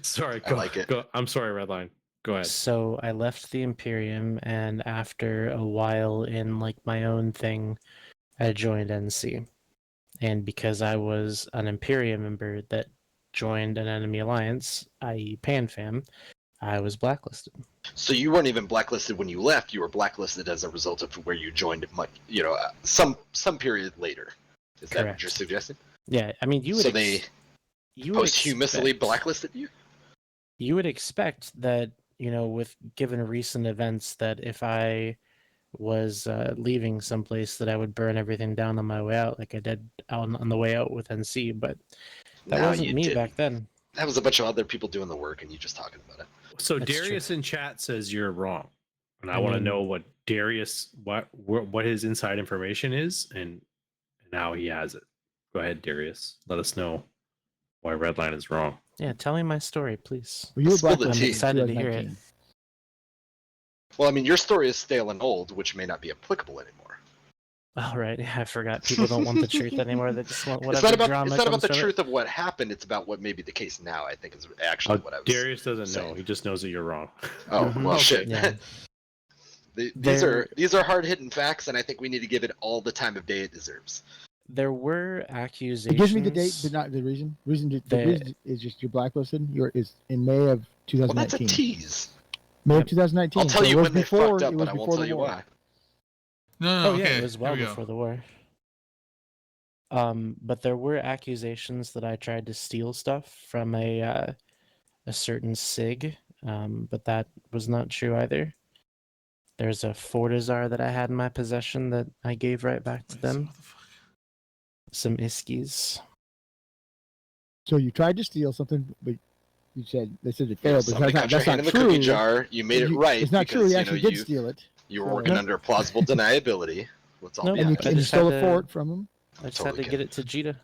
Sorry, I go, like it. Go, I'm sorry, Redline. Go ahead. So I left the Imperium, and after a while in like my own thing, I joined NC. And because I was an Imperium member that joined an enemy alliance, i.e. PanFam, I was blacklisted. So you weren't even blacklisted when you left. You were blacklisted as a result of where you joined. Much, some period later. Is that what Correct. you're suggesting? Yeah, I mean, you would. So they you would posthumously expect- blacklisted you? You would expect that, with given recent events, that if I was leaving someplace, that I would burn everything down on my way out, like I did on the way out with NC. But that No, wasn't you me didn't. back then. That was a bunch of other people doing the work, and you just talking about it. So That's Darius true. in chat says you're wrong, and I I want to mean- know what Darius what his inside information is, and now he has it. Go ahead, Darius. Let us know why Redline is wrong. Yeah, tell me my story, please. Well, you were Spill the blacklisted tea. in Excited to hear it. 2019. Well, I mean, your story is stale and old, which may not be applicable anymore. All right, I forgot. People don't want the truth anymore. They just want whatever It's not about drama it's not about comes the from it. truth of what happened. It's about what may be the case now. I think is actually what I was. Darius doesn't know. saying. He just knows that you're wrong. Oh Mhm. well, Okay. shit. Yeah. These are hard hitting facts, and I think we need to give it all the time of day it deserves. There were accusations. It gives me the date, but not the reason. The reason is just you're blacklisted. Is in May of Well, that's a 2019. tease. May of 2019. I'll tell so you it was when they before, fucked up, it but was I won't before tell the you war. No, why. no, Oh yeah, okay. it was well here we before go. the war. But there were accusations that I tried to steal stuff from a certain SIG, but that was not true either. There's a Fortizar that I had in my possession that I gave right back to Wait, so them. what the fuck? Some Iskies. So you tried to steal something, but they said it Yeah, failed. But somebody that's got your not hand in the true. cookie jar. You made it right. It's not true. because, He actually did steal it. You were So- working under plausible deniability, Let's all No, be And Yeah, you, happy. I and you just stole had a to- fort from him. I just Totally had to get it to Jita.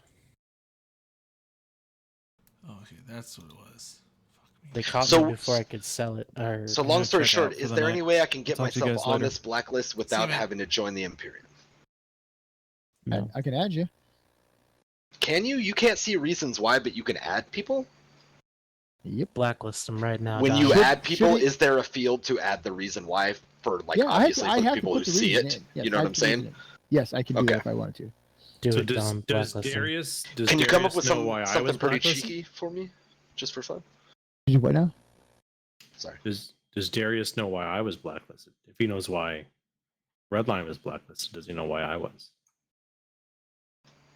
Oh, okay, that's what it was. Fuck me. They caught So- me before I could sell it. Or So I'm long gonna story check short, out for is the there night. any way I can get I'll talk to you myself guys on later. this blacklist without man. having to join the Imperium? no. I can add you. Can you? You can't see reasons why, but you can add people? Yep. Blacklist them right now. When Dom. you Should- add people, should it- is there a field to add the reason why for, like, Yeah, obviously I for the have to people who put the see reason it? in. Yes, You know I what have I'm to put the saying? reason in. Yes, I can do Okay. that if I wanted to. do So it, Dom. does Blacklist them. Darius Can you come up with know why I was something pretty blacklisted? cheeky for me, just for fun? Did you what now? Sorry. Does Darius know why I was blacklisted? If he knows why Redline was blacklisted, does he know why I was?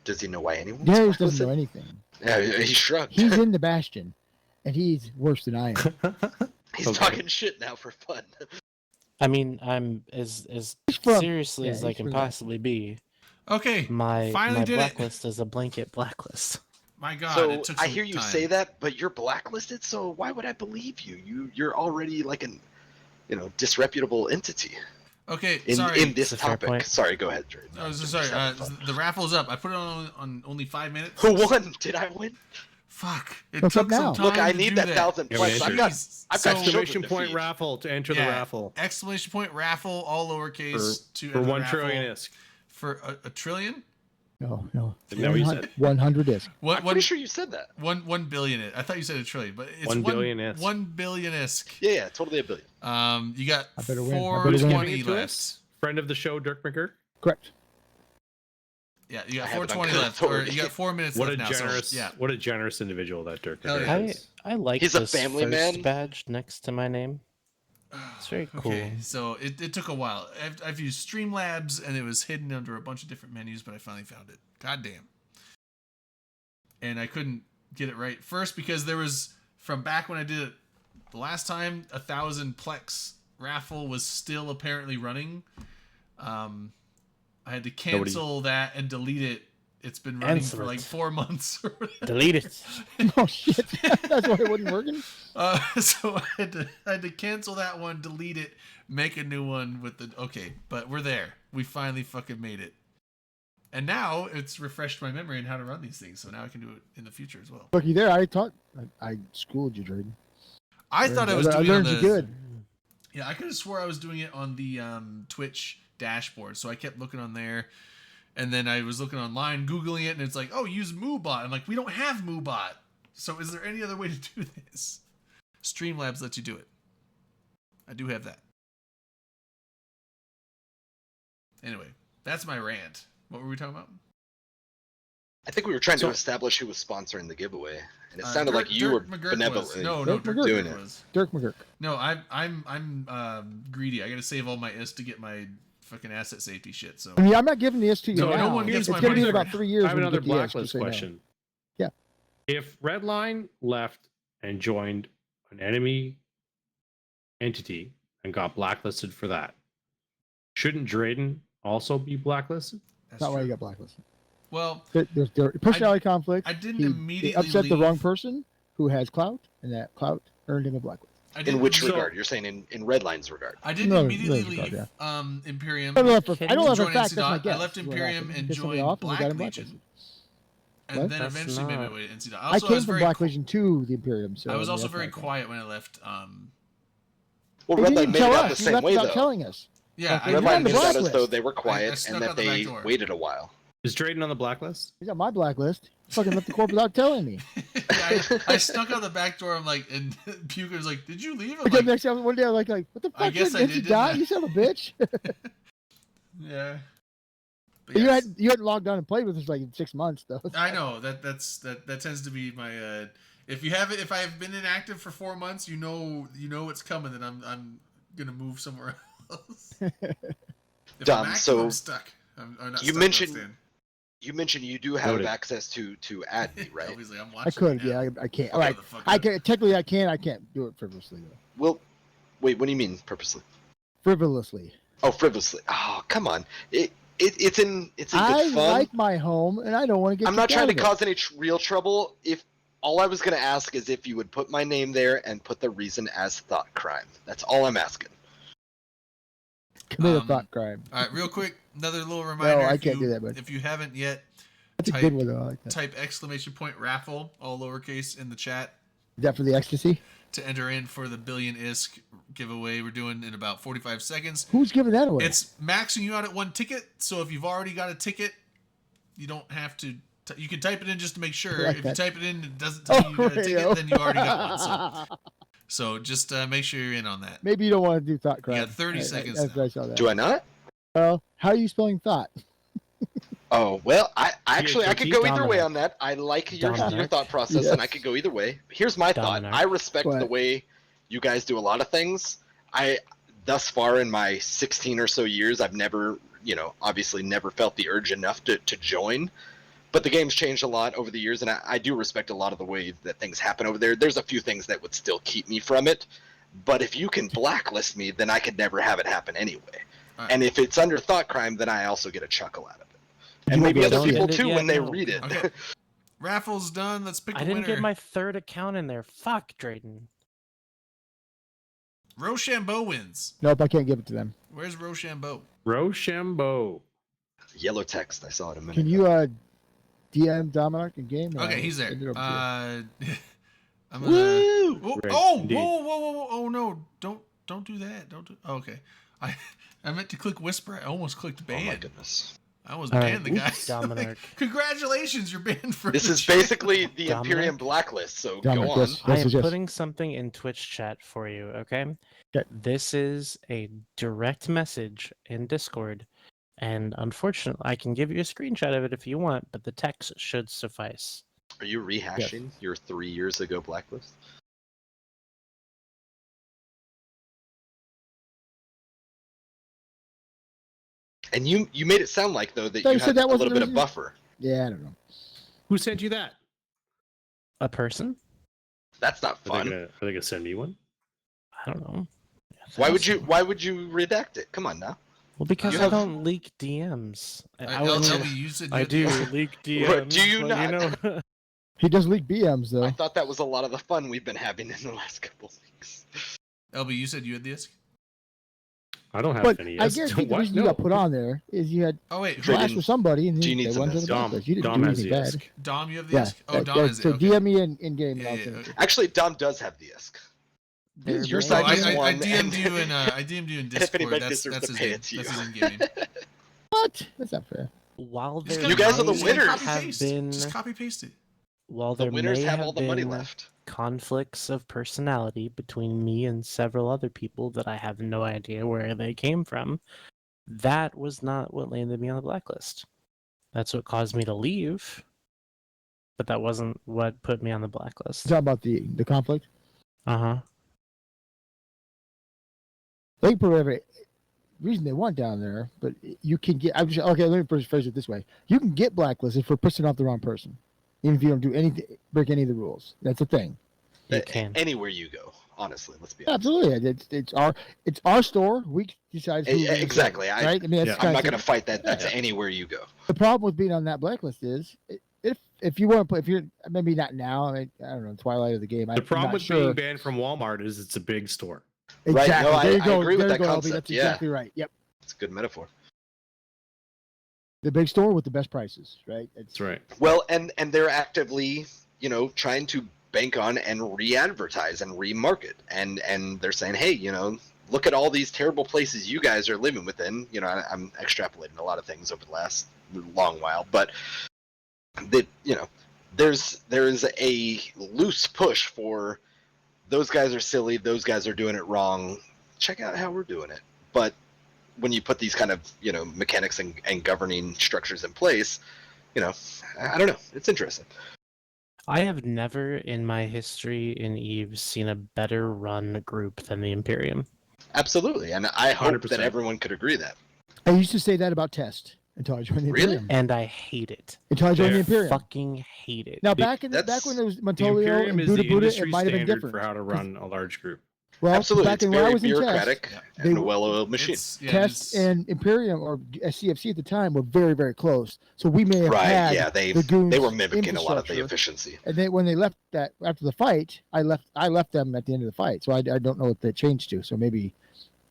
Does he know why anyone? Darius doesn't know anything. Yeah, he shrugged. He's in the Bastion, and he's worse than I am. He's Okay. talking shit now for fun. I mean, I'm as He's from- seriously yeah, as I he's can from there. possibly be. Okay, My finally my did it. blacklist is a blanket blacklist. My God, So it took I some hear you time. say that, but you're blacklisted. So why would I believe you? You're already like an, disreputable entity Okay, in sorry. this It's a fair topic. point. Sorry, go ahead, Dre. Oh, sorry. The raffle's up. I put it on only 5 minutes. Who won? Did I win? Fuck! It What's took up some now? time Look, I to need do that 1,000 Yeah, points. man, I've got Jeez. I've So- got Exclamation children to point feed. raffle to enter the Yeah, raffle Exclamation point raffle, all lowercase to for enter the 1 raffle. trillion ISK. For a trillion. No. No, he said 100 is. What? I'm pretty sure you said that. 1 billion. I thought you said a trillion, but it's 1 billion ISK. 1 billion ISK. Yeah, totally a billion. You got I better win. I better Who's win. giving 420 it to left. us? Friend of the show, Dirk McGurk. Correct. Yeah, you got I have it on 420 good left, or authority. you got 4 minutes What a left now. generous, So, yeah. what a generous individual that Dirk Hell McGurk yeah. is. I like He's a this family first man. badge next to my name. It's very cool. Okay, so it took a while. I've used Streamlabs, and it was hidden under a bunch of different menus, but I finally found it. God damn. And I couldn't get it right. First, because there was, from back when I did it the last time, 1,000 Plex raffle was still apparently running. I had to cancel that and delete it. It's been running Cancel for like it. 4 months or whatever. Delete it. Oh shit! That's why it wasn't working. So I had to cancel that one, delete it, make a new one with the okay. But we're there. We finally fucking made it. And now it's refreshed my memory on how to run these things. So now I can do it in the future as well. Look, you there? I taught. I schooled you, Drayden. I thought I was I doing it on learned you the, good. Yeah, I could have swore I was doing it on the Twitch dashboard. So I kept looking on there. And then I was looking online, Googling it, and it's like, oh, use MooBot. I'm like, we don't have MooBot. So is there any other way to do this? Streamlabs lets you do it. I do have that. Anyway, that's my rant. What were we talking about? I think we were trying So- to establish who was sponsoring the giveaway, and it Uh, sounded Dirk- like you Dirk were McGurk benevolent. was. No, Dirk Dirk McGurk. Doing McGurk it. was. Dirk McGurk. No, I'm greedy. I got to save all my ISK to get my fucking asset safety shit. So I mean, I'm not giving this to you No, now. no one gets it's my gonna be money in for about it. 3 years. I have when you another get the S, blacklist just so you know. question. Yeah. If Redline left and joined an enemy entity and got blacklisted for that, shouldn't Drayden also be blacklisted? that's That's not why true. you got blacklisted. Well, There's personality conflict. I didn't He immediately upset the leave. wrong person who has clout, and that clout earned him a blacklist. I In didn't which leave- regard? You're saying in Redline's regard. I didn't No, immediately no regard, leave Imperium. I don't know for, Can I don't you know for a join fact. NC That's my Dot. guess. I left is what Imperium happened. and Pissed somebody joined off and we got Black him Legion. blacklisted. And What? then That's eventually made my not- way to NC Dot. I Also, came was from very Black qu- Legion to the Imperium. So I was mean, also that's very not bad. quiet when I left. Well, They Redline didn't made tell it out us. the You same left way without though. telling us. Yeah, Okay, I you're Redline on the made it out as blacklist. though they were quiet I snuck and that out the back they door. waited a while. Is Drayden on the blacklist? He's on my blacklist. Fucking left the corp without telling me. I snuck out the back door. I'm like, and Puka was like, "Did you leave?" I'm Okay, like, next time, one day, I'm like, what the fuck? I guess I you did, didn't die? I? You son of a bitch. yeah. But You yes. hadn't logged on and played with us like in 6 months though. I know that tends to be my. If I've been inactive for 4 months, you know what's coming. That I'm gonna move somewhere else. If Dom, I'm active, so I'm stuck. I'm not you stuck, mentioned- not staying. You mentioned you do have Noted. access to add me, right? Obviously, I'm I watching. could, it now. yeah, I can't. I'll All go right, the fuck I out. can technically I can. I can't do it frivolously though. Well, wait. What do you mean purposely? Frivolously. Oh, frivolously. Oh, come on. It's in good I fun. like my home, and I don't want to get. I'm not kicked trying out to of it. cause any real trouble. If all I was going to ask is if you would put my name there and put the reason as thought crime. That's all I'm asking. Commit a thought crime. All right, real quick, another little reminder. No, I if can't you, do that, bud. If you haven't yet, That's a type, good one, though. I like that. type !raffle, all lowercase, in the chat Is that for the ecstasy? to enter in for the Billion ISK giveaway we're doing in about 45 seconds. Who's giving that away? It's maxing you out at 1 ticket, so if you've already got a ticket, you don't have to. You can type it in just to make sure. like If that. you type it in and it doesn't tell you you got a ticket, Rayo. then you already got one. So just make sure you're in on that. Maybe you don't want to do thought crime. got 30 seconds After now. I saw that. Do I not? Well, how are you spelling thought? Oh well, I could go either way Dominic. on that. I like your Dominic. thought process, and I Yes. could go either way. Here's my thought. Dominic. I respect the What? way you guys do a lot of things. I thus far in my 16 or so years, I've never, obviously never felt the urge enough to join. But the game's changed a lot over the years, and I do respect a lot of the way that things happen over there. There's a few things that would still keep me from it, but if you can blacklist me, then I could never have it happen anyway. Alright. And if it's under thought crime, then I also get a chuckle out of it. And You maybe won't other be people offended too yet? when they No. read it. Okay. Raffle's done. Let's pick a I didn't winner. get my third account in there. Fuck, Drayden. Rochambeau wins. Nope, I can't give it to them. Where's Rochambeau? Rochambeau. Yellow text. I saw it a minute Can ago. you DM Dominic in game? and Okay, I'll he's there. send it over to you? I'm gonna. Woo! Oh, Right, oh, indeed. whoa! Oh no! Don't do that! Don't do. Oh, okay, I meant to click whisper. I almost clicked Oh my ban. goodness. I almost All right, banned the guy. Dominic. Congratulations, you're banned for. This the is chat. basically the Dominic? Imperium blacklist, so Dominic, go on. yes. I am yes. putting something in Twitch chat for you, okay? Okay. This is a direct message in Discord, and unfortunately, I can give you a screenshot of it if you want, but the text should suffice. Are you rehashing your 3 years ago blacklist? And you made it sound like though that No, you you said had that a little wasn't bit of original. buffer. Yeah, I don't know. Who sent you that? A person? That's not Are they fun. gonna send me one? I don't know. Why would you redact it? Come on now. Well, because You I have- don't leak DMs. I LB, would- you said I you- do leak DMs. What, do you but, not? know, He does leak BMs though. I thought that was a lot of the fun we've been having in the last couple of weeks. LB, you said you had this. I don't have But any. I Yes. guarantee the What? reason you got put on there is you had Oh wait, Drayden, flash with somebody and do you they need some went to the disc? blacklist. You didn't Dom do has anything the bad. disc. Dom, you have the Yeah, disc. Oh, Dom has it. so Okay. DM me in game. Yeah, I'll yeah, send it okay. to you. Actually, Dom does have the ISK. There's Your no side Oh, is I one, DM'd you and- in I DM'd you in And if Discord. anybody That's deserves to his pay name. it to you. That's his in-game name. What? That's not fair. while Just there You guys are the may winners. Copy have paste. been, Just copy paste it. while The there winners may have all the money been left. conflicts of personality between me and several other people that I have no idea where they came from, that was not what landed me on the blacklist. That's what caused me to leave, but that wasn't what put me on the blacklist. Talk about the conflict. Uh-huh. I think for every reason they want down there, but you can get. I'm just okay. Let me phrase it this way: you can get blacklisted for pissing off the wrong person, even if you don't do anything, break any of the rules. That's a thing. You can. Anywhere you go, honestly, let's be honest. Absolutely, it's our store. We decide. Who Exactly. Right? I mean, that's Yeah. I'm kinda not going to simple. fight that. That's anywhere you go. The problem with being on that blacklist is if you want to play, if you're maybe not now. I don't know, twilight of the game. The I'm problem not with sure. being banned from Walmart is it's a big store. Right, Exactly. no, I- there you I go. agree with there that you go, LB. concept, That's yeah. exactly right. Yep. It's a good metaphor. The big store with the best prices, right? That's right. Well, and they're actively, trying to bank on and re-advertise and remarket, and they're saying, hey, look at all these terrible places you guys are living within. I'm extrapolating a lot of things over the last long while, but that there's a loose push for those guys are silly, those guys are doing it wrong. Check out how we're doing it. But when you put these kind of mechanics and governing structures in place, I don't know. It's interesting. I have never in my history in Eve seen a better run group than the Imperium. Absolutely, and I hope 100%. that everyone could agree that. I used to say that about Test until I joined the Really? Imperium. And I hate it. Until I joined the Fair. Imperium. Fucking hate it. Now The- back when that's- there was The Montolio Imperium and is Buddha the Buddha, industry it might have been standard different. for how to run a large group. Well, Absolutely, back it's when I very was in bureaucratic Yeah. They and a were- well-oiled machine. Test and Imperium or CFC at the time were very, very close. So we may have Right? had Yeah, the they goons were mimicking a lot of the infrastructure. efficiency. And then when they left that after the fight, I left them at the end of the fight. So I don't know what they changed to. So maybe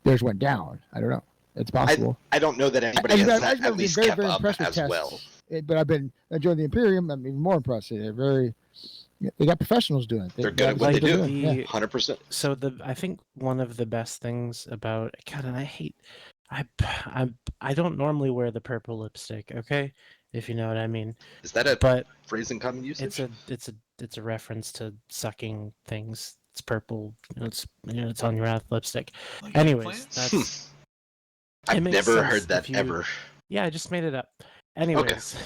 theirs went down. I don't know. It's possible. I don't know that anybody has at least kept up as well. But I've been enjoying the Imperium. I'm even more impressed. They got professionals doing it. They're good at what they do. 100%. So I think one of the best things about God, and I don't normally wear the purple lipstick. Okay, if you know what I mean. Is that a but phrase in common usage? It's a reference to sucking things. It's purple. It's on your mouth lipstick. Like anyways, that's. I've never heard that ever. Yeah, I just made it up. Anyways,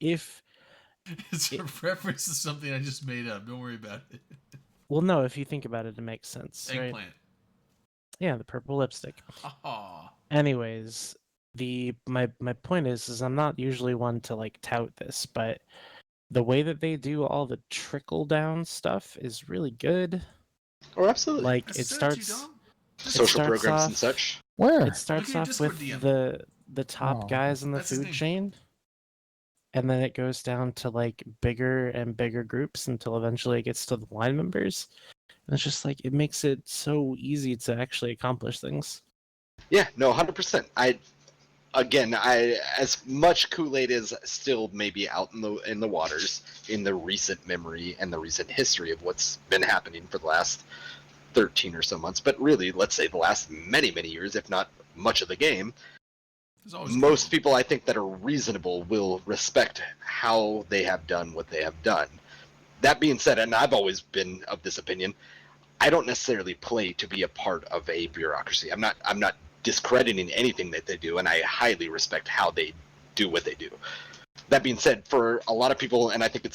if it's a reference to something I just made up. Don't worry about it. Well, no, if you think about it, it makes sense. Eggplant. Right? Yeah, the purple lipstick. Aww. Anyways, my point is I'm not usually one to like tout this, but the way that they do all the trickle down stuff is really good. Oh, absolutely. Like it starts social programs and such. Where it starts off with the top guys in the food chain, and then it goes down to like bigger and bigger groups until eventually it gets to the line members. And it's just like it makes it so easy to actually accomplish things. Yeah, no, 100%. I as much Kool-Aid is still maybe out in the waters in the recent memory and the recent history of what's been happening for the last 13 or so months, but really, let's say the last many years, if not much of the game. Most people, I think, that are reasonable will respect how they have done what they have done. That being said, and I've always been of this opinion, I don't necessarily play to be a part of a bureaucracy. I'm not discrediting anything that they do, and I highly respect how they do what they do. That being said, for a lot of people, and I think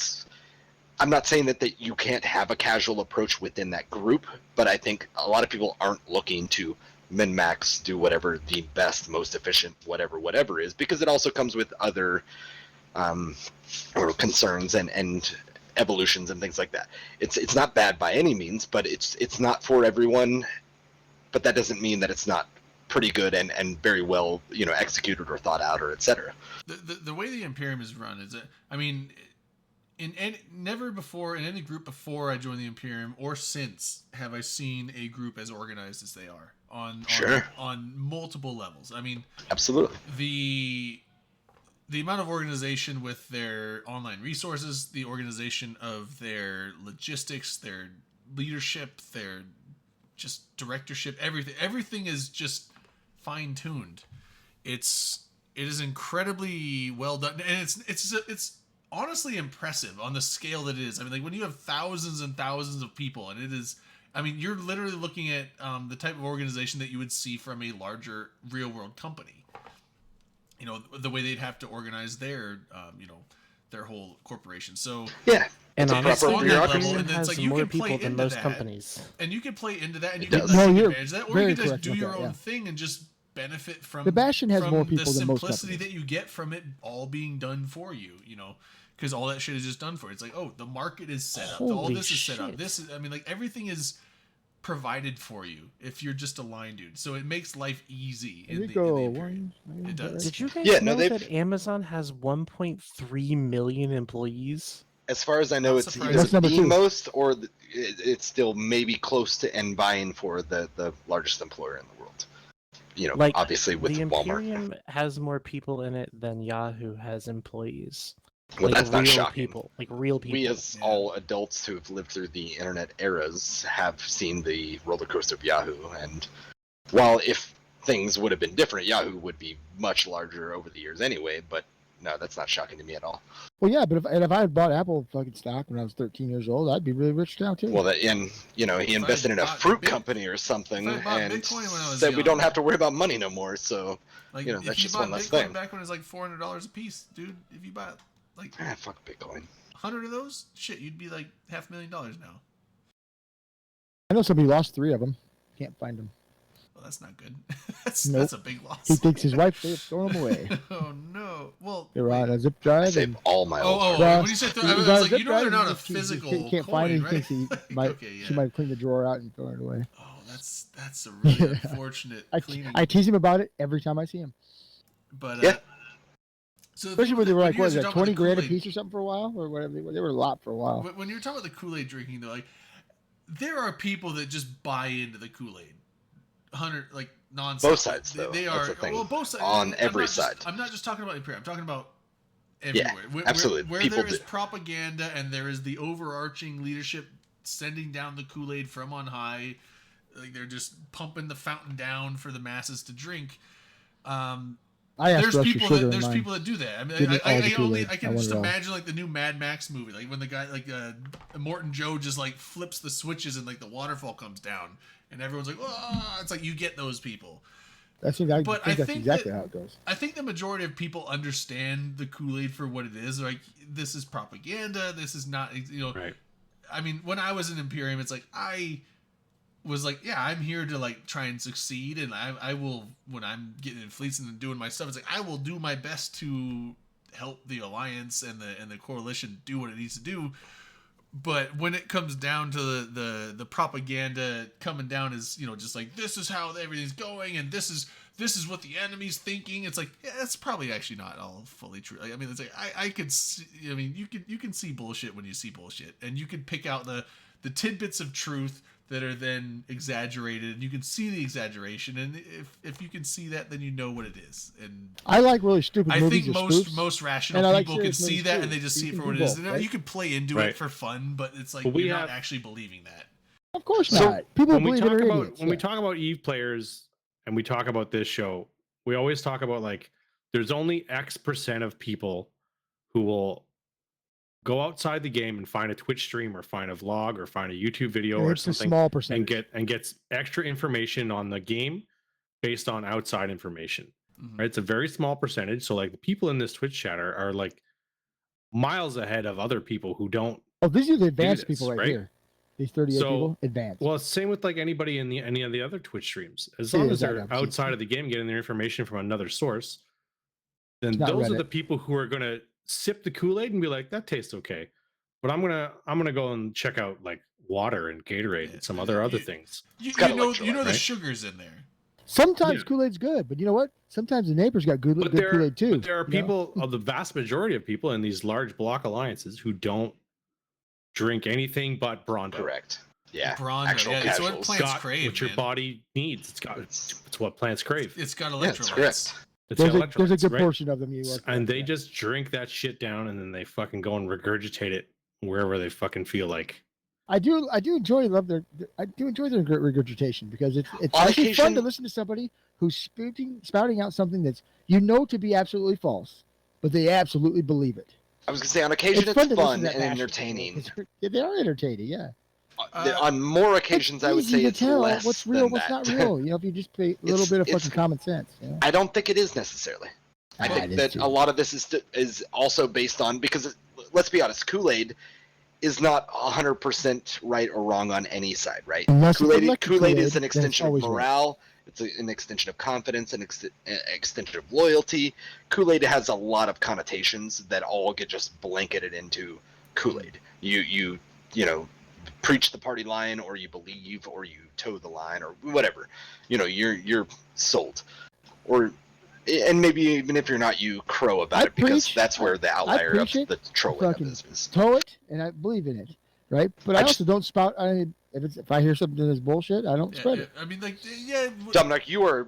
I'm not saying that you can't have a casual approach within that group, but I think a lot of people aren't looking to min-max, do whatever the best, most efficient, whatever is, because it also comes with other concerns and evolutions and things like that. It's not bad by any means, but it's not for everyone. But that doesn't mean that it's not pretty good and very well executed or thought out or etc. The way the Imperium is run is never before in any group before I joined the Imperium or since have I seen a group as organized as they are on multiple levels. I mean, absolutely. The amount of organization with their online resources, the organization of their logistics, their leadership, their just directorship, everything is just fine-tuned. It is incredibly well done, and it's honestly impressive on the scale that it is. I mean, like when you have thousands and thousands of people, and it is, I mean, you're literally looking at the type of organization that you would see from a larger real-world company. The way they'd have to organize their, their whole corporation. So yeah, and honestly, on that level, and has it's like you more can play people than into most that, companies, and you can play into that, and you It can does. take No, you're advantage of that, or you very can just correct do with your that, own yeah. thing and just benefit from The Bastion has from more people the than most simplicity companies. that you get from it all being done for you. Because all that shit is just done for you. It's like, oh, the market is set up, all Holy this is set up. shit. This is, I mean, like everything is provided for you if you're just a line dude. So it makes life easy in the Imperium. It does. Did you guys Yeah, no, know they've- that Amazon has 1.3 million employees? As far as I know, Not it's surprising. either That's number the two. most or it's still maybe close to and vying for the largest employer in the world. Like obviously with the Walmart. Imperium has more people in it than Yahoo has employees. Well, that's not real shocking. people, like real people. We, as all adults who have lived through the internet eras, have seen the roller coaster of Yahoo. And while if things would have been different, Yahoo would be much larger over the years anyway. But no, that's not shocking to me at all. Well, yeah, but if I had bought Apple fucking stock when I was 13 years old, I'd be really rich now too. Well, he invested in a bought fruit Bit- company or something, if I bought and Bitcoin when I was said we young- don't have to worry about money no more. So Like, that's if you just bought one less Bitcoin thing. back when it was like $400 a piece, dude, if you bought like Fuck Bitcoin. 100 of those, shit, you'd be like $500,000 now. I know somebody lost 3 of them. Can't find them. Well, that's not good. that's Nope. a big loss. He thinks his wife may have thrown them away. Oh no. Well, They were on wait. a zip I drive. save and all my old Oh, Well, when you said he I was got a like, zip you know they're drive, not a and he physical can't find it. coin, He right? thinks he Like, might, okay, yeah. she might clean the drawer out and throw it away. Oh, that's a really Yeah. unfortunate I cleaning. tease him about it every time I see him. But Yeah. So the Especially thing when they were when like, you what guys is are that, talking about 20 the grand a Kool-Aid- piece or something for a while? Or whatever. They were a lot for a while. When you're talking about the Kool-Aid drinking, though, like there are people that just buy into the Kool-Aid. like nonstop. Both sides, though. They That's are the thing. well, both sides On I'm every not just- side. I'm not just talking about Imperium. I'm talking about Yeah, everywhere. absolutely. Where People there is do. propaganda and there is the overarching leadership sending down the Kool-Aid from on high, like they're just pumping the fountain down for the masses to drink. I asked There's for extra people sugar that in there's mine. people that do that. I Give mean, me all the I Kool-Aid. can I want just it all. imagine like the new Mad Max movie, like when the guy like Morton Joe just like flips the switches and like the waterfall comes down and everyone's like, oh, it's like you get those people. That's what I But think. I That's think exactly that- how it goes. I think the majority of people understand the Kool-Aid for what it is. Like, this is propaganda. This is not, you know. Right. I mean, when I was in Imperium, it's like I was like, yeah, I'm here to like try and succeed, and I will, when I'm getting in fleets and doing my stuff, it's like I will do my best to help the alliance and the coalition do what it needs to do. But when it comes down to the propaganda coming down is, you know, just like this is how everything's going and this is what the enemy's thinking. It's like, yeah, that's probably actually not all fully true. Like, I mean, it's like I could see, I mean, you can see bullshit when you see bullshit, and you can pick out the tidbits of truth that are then exaggerated, and you can see the exaggeration, and if you can see that, then you know what it is. And I like really stupid I movies. think or most spoofs, rational and I like people can serious see movies that too. and they just So see you it for can what do it is. both, And right? you can play into Right. it for fun, but it's like But we you're not have- actually believing that. Of course So, not. People when we believe talk it are about idiots. when we yeah. talk about Eve players and we talk about this show, we always talk about like there's only X% of people who will go outside the game and find a Twitch stream or find a vlog or find a YouTube video or It's a something small percentage. and gets extra information on the game based on outside information. Mhm. Right? It's a very small percentage. So like the people in this Twitch chat are like miles ahead of other people who don't. Oh, these are the advanced this, people right, right? here. These 38 So, people, advanced. Well, it's same with like anybody in any of the other Twitch streams. As Yeah, long as exactly. they're outside of the game getting their information from another source, then It's not those are Reddit. the people who are gonna sip the Kool-Aid and be like, that tastes okay. But I'm gonna go and check out like water and Gatorade and some other You- things. You, got you know electrolyte, the right? sugars in there. Sometimes Yeah. Kool-Aid's good, but you know what? Sometimes the neighbor's got good, But good Kool-Aid too. but there are you know? people, of the vast majority of people in these large block alliances who don't drink anything but Brawndo. Correct. Yeah. Brawndo, actual yeah, it's what casuals. plants Got crave, what your man. body needs. It's what plants crave. It's got Yeah, that's electrolytes. correct. It's There's a electrolytes, good right? portion of them you work And with, they yeah. just drink that shit down and then they fucking go and regurgitate it wherever they fucking feel like. I do enjoy their regurgitation because it's On actually fun to occasion- listen to somebody who's spouting out something that's you know to be absolutely false, but they absolutely believe it. I was gonna say on occasion it's fun to listen fun to that and passion, entertaining. Yeah, they are entertaining, yeah. On more occasions, I would Easy say to it's tell less what's real, than what's that. not real. You know, if you just pay a little bit of It's- fucking common sense. You know? I don't think it is necessarily. I Ah, think it is that too. a lot of this is also based on because let's be honest, Kool-Aid is not 100% right or wrong on any side, right? Unless it's Kool-Aid electric Kool-Aid is Kool-Aid, an then it's extension of always right. morale. It's an extension of confidence, an extension of loyalty. Kool-Aid has a lot of connotations that all get just blanketed into Kool-Aid. You know, preach the party line, or you believe, or you toe the line, or whatever. You know, you're sold, and maybe even if you're not, you crow about I it because preach- that's where the outlier of preach it, the trolling of fucking this is. Toe it, and I believe in it, right? But I, I also don't spout. If I hear something that's bullshit, I don't spread it. I mean, like, yeah. Dominic, you are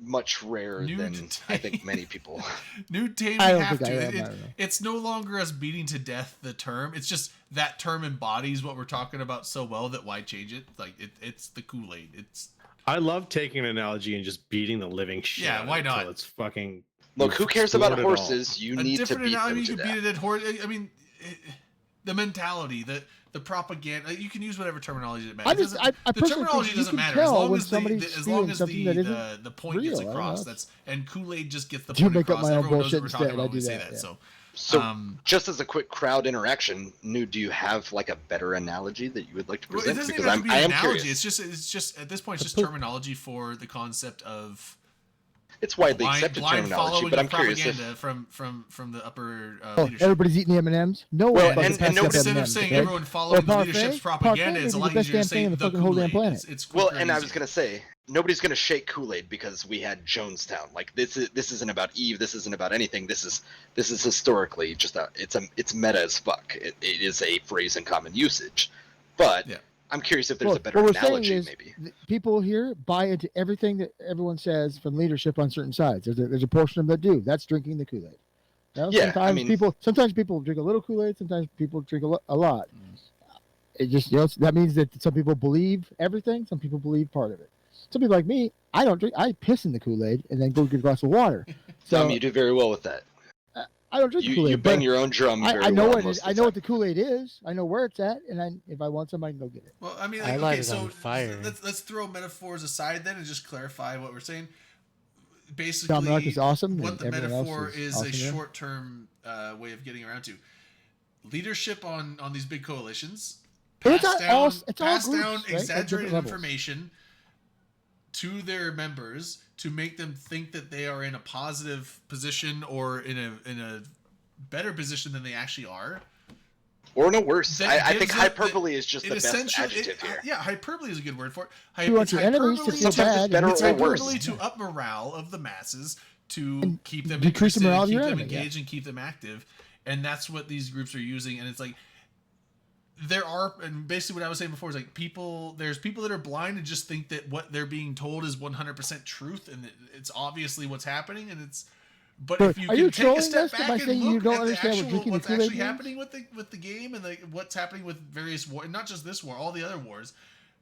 much rarer New than to I think take. many people. New Tame, I we don't have think I to. am, I don't know. It's no longer us beating to death the term. It's just that term embodies what we're talking about so well that why change it? Like it's the Kool-Aid. It's I love taking an analogy and just beating the living shit. Yeah, out of why it till not? It's fucking. Look, who cares about explode it all. horses? You a need to different beat analogy. them You to can death. beat it at horse. I mean, the mentality, the propaganda. You can use whatever terminology that matters. I The personally terminology think you doesn't can matter as tell long when as somebody's as spewing long as something that isn't the point gets real. I don't across. know. That's and Kool-Aid just gets the Do point make up across. my own Everyone knows what bullshit we're talking instead. I about when we do say that, that. yeah. So So, just as a quick crowd interaction, New, do you have like a better analogy that you would like to well, it present? doesn't Because even have to be I an am analogy. curious. It's just at this point it's just terminology for the concept of It's widely blind accepted following terminology, but of I'm curious propaganda if from the upper Oh, leadership. everybody's eating the M&Ms. No Well, one fucking and passes no- up Instead of M&Ms, saying okay? everyone following the parfait- leadership's parfait propaganda, may it's a be lot the best easier to damn thing say in the the fucking whole damn Kool-Aid. planet. It's well, quicker and I was easier. gonna say nobody's gonna shake Kool-Aid because we had Jonestown. Like this isn't about Eve. This isn't about anything. This is historically just it's meta as fuck. It is a phrase in common usage, but Yeah. I'm curious if there's Well, a better what we're saying analogy, is maybe. people here buy into everything that everyone says from leadership on certain sides. There's a portion of them that do. That's drinking the Kool-Aid. Yeah, I mean- sometimes people drink a little Kool-Aid. Sometimes people drink a lot. It just that means that some people believe everything. Some people believe part of it. Some people like me, I don't drink. I piss in the Kool-Aid and then go get a glass of water. So You do very well with that. I don't drink the You Kool-Aid. bang but your own drum very I know well what most of the I know time. what the Kool-Aid is. I know where it's at, and if I want some, I can go get it. Well, I mean, I like, light okay, it so on fire. let's throw metaphors aside then and just clarify what we're saying. Basically, Dominic is awesome, what and the everyone else metaphor is is awesome a there. short-term way of getting around to leadership on these big coalitions. And it's Pass all- down, it's all pass groups, down right? At different exaggerated levels. information to their members to make them think that they are in a positive position or in a better position than they actually are. Or no worse. That I think gives it- hyperbole is just it the best essentially- adjective here. Yeah, hyperbole is a good word for it. You want It's your enemies to hyperbole feel Sometimes it's bad. better and It's or hyperbole- worse. hyperbole to up morale of the masses, to And keep them decrease the interested, morale of keep your them enemy, yeah. engaged, and keep them active. And that's what these groups are using. And it's like and basically what I was saying before is like there's people that are blind and just think that what they're being told is 100% truth, and it's obviously what's happening. And but But if you are can you take a trolling step us back by and saying you look don't at the understand what actual, drinking the what's Kool-Aid actually means? happening with the game and what's happening with various wars, not just this war, all the other wars,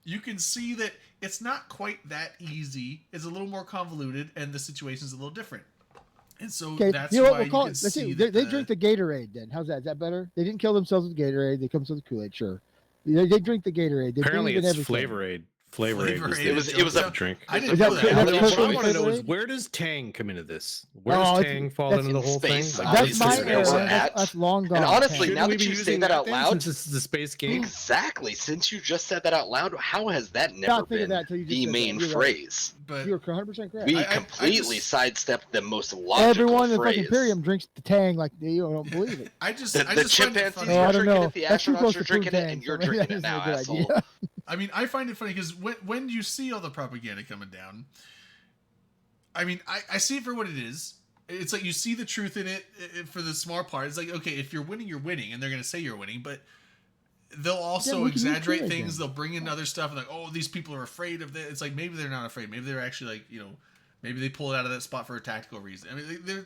you can see that it's not quite that easy. It's a little more convoluted, and the situation's a little different. And so Okay, that's you know what why we'll call you it. can Let's see see. that They drink the Gatorade. Then how's that? Is that better? They didn't kill themselves with Gatorade. They come with the Kool-Aid. Sure. They drink the Gatorade. They Apparently, believe in it's everything. Flavorade. Flavorade was Flavorade. the, It was a- drink. I Is didn't that know true? that. That's I What personally I want to know is Flavorade? where does Tang come into this? Where Oh, does it's- Tang fall that's into the in whole space. thing? That's Obviously, my there's era. that. That's long gone. And honestly, Tang. now Shouldn't that we be you say using that out then, loud, since this is a space game. exactly. Since you just said that out loud, how has that never Not thinking been that till you just the said that. main You're right. phrase? But You're 100% correct. We I completely just- sidestepped the most logical Everyone in the phrase. fucking Imperium drinks the Tang like they don't believe it. I just The find it chimpanzees funny. Oh, I are don't drinking know. it, the That's too close astronauts are to drinking Food it, Tang, and so you're maybe drinking that it isn't a now, good asshole. idea. I mean, I find it funny because when you see all the propaganda coming down, I mean, I see it for what it is. It's like you see the truth in it for the small part. It's like, okay, if you're winning, you're winning, and they're going to say you're winning, but they'll also we can use exaggerate Kool-Aid things. then. They'll bring in other stuff, and like, oh, these people are afraid of this. It's like maybe they're not afraid. Maybe they're actually like, maybe they pull it out of that spot for a tactical reason. I mean,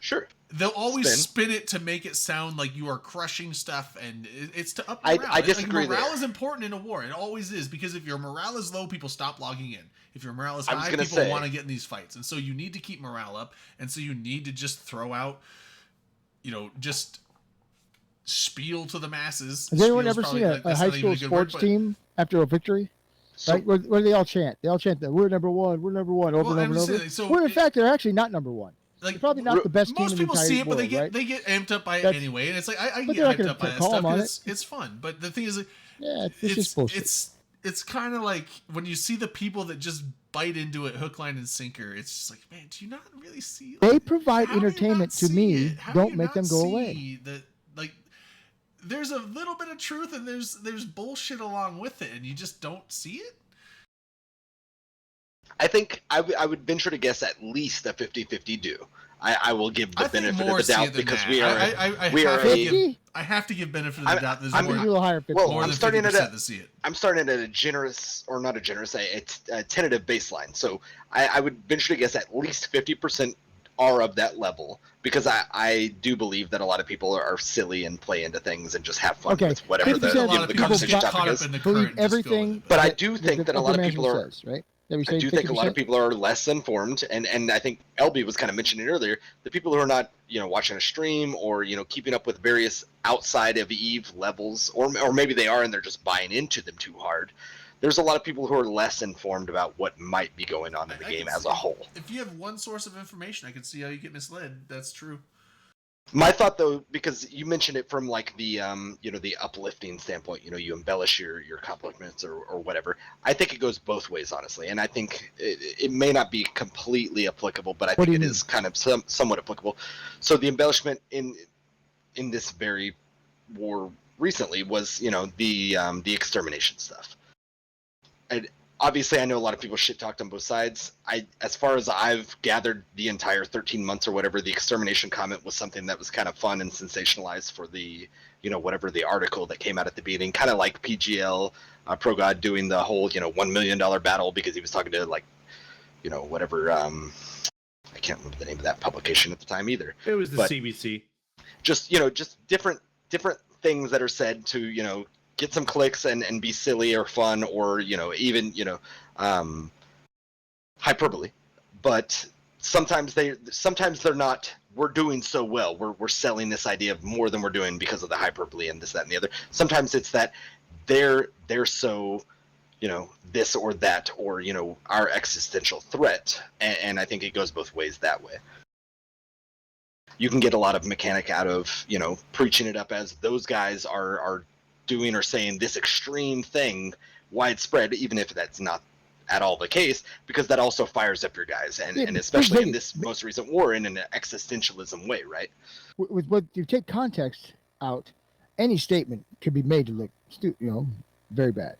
Sure. they'll always Spin. spin it to make it sound like you are crushing stuff, and it's to up I morale. Like, disagree morale there. is important in a war. It always is, because if your morale is low, people stop logging in. If your morale is I was high, gonna people say- want to get in these fights, and so you need to keep morale up, and so you need to just throw out, just spiel to the masses. Has anyone Spiel's ever probably- seen a that's high not even school a good word, sports but- team after a victory? So, Right? Where do they all chant? They all chant that we're number one, over Well, and I'm over and just over. saying, so When in it- fact they're actually not number one. Like, They're probably not the best team most in the people entire see it, but world, right? they get amped up by it That's- anyway, and it's like I but get they're not hyped gonna up by that call stuff them on because it's fun. But the thing is, Yeah, it's just bullshit. It's kind of like when you see the people that just bite into it hook, line, and sinker. It's just like, man, do you not really see? They provide how do you not entertainment to see me. it? How do Don't you make not them go see away. That, like, there's a little bit of truth and there's bullshit along with it, and you just don't see it. I think I would venture to guess at least a 50-50 do. I will give the I think benefit more of the see doubt it than because that. we are. I are have to a- give, 50? I have to give benefit of the I'm- doubt. There's I'm- I'm a more, little higher. 50. Well, more I'm than starting at 50% a- to see it. I'm starting at a generous, or not a generous, a tentative baseline. So I would venture to guess at least 50% are of that level because I do believe that a lot of people are silly and play into things and just have fun Okay, with whatever 50% the, of you know, of the people conversation get topic caught up is. in the Believe current and just go with everything. it. But I do think that a lot of people management are. says, right? That we I say do think a lot of 50%? people are less informed, and I think LB was kind of mentioning it earlier. The people who are not, watching a stream or keeping up with various outside of EVE levels, or maybe they are and they're just buying into them too hard. There's a lot of people who are less informed about what might be going on in the I game can as see- a whole. If you have one source of information, I can see how you get misled. That's true. My thought, though, because you mentioned it from like the the uplifting standpoint, you embellish your accomplishments or whatever. I think it goes both ways, honestly, and I think it may not be completely applicable, but I What do think you it is kind of somewhat applicable. So the embellishment in this very war recently was the extermination stuff. And obviously, I know a lot of people shit talked on both sides. As far as I've gathered, the entire 13 months or whatever, the extermination comment was something that was kind of fun and sensationalized for the whatever the article that came out at the beginning, kind of like PGL, ProGod doing the whole, $1 million battle because he was talking to whatever, I can't remember the name of that publication at the time either. It was the But- CBC. Just, just different things that are said to, get some clicks and be silly or fun or, even, hyperbole. But sometimes they're not. We're doing so well. We're selling this idea of more than we're doing because of the hyperbole and this, that, and the other. Sometimes it's that they're so, this or that, or our existential threat. And I think it goes both ways that way. You can get a lot of mechanic out of preaching it up as those guys are doing or saying this extreme thing widespread, even if that's not at all the case, because that also fires up your guys, and especially in this most recent war in an existentialism way, right? With what you take context out, any statement could be made to look very bad.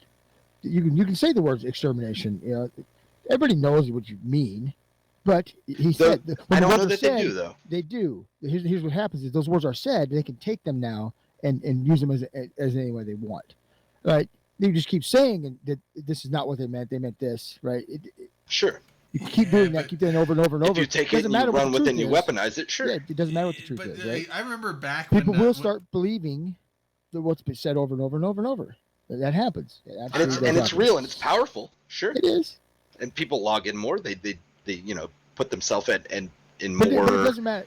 You can say the words extermination. Everybody knows what you mean, but he said I don't the know words that are they said, do though. They do. Here's what happens: is those words are said, they can take them now and use them as any way they want, right? You just keep saying that this is not what they meant. They meant this, right? Sure. You keep doing that, keep doing it over and over and over. If you take it Doesn't and you matter what run the with it and truth you is. weaponize it, sure. Yeah, it doesn't matter what the truth But is, right? I remember back People when will start believing that what's been said over and over and over and over. That happens. It and absolutely does it's happen. real and it's powerful, sure. It is. And people log in more. They put themselves in But it more doesn't matter.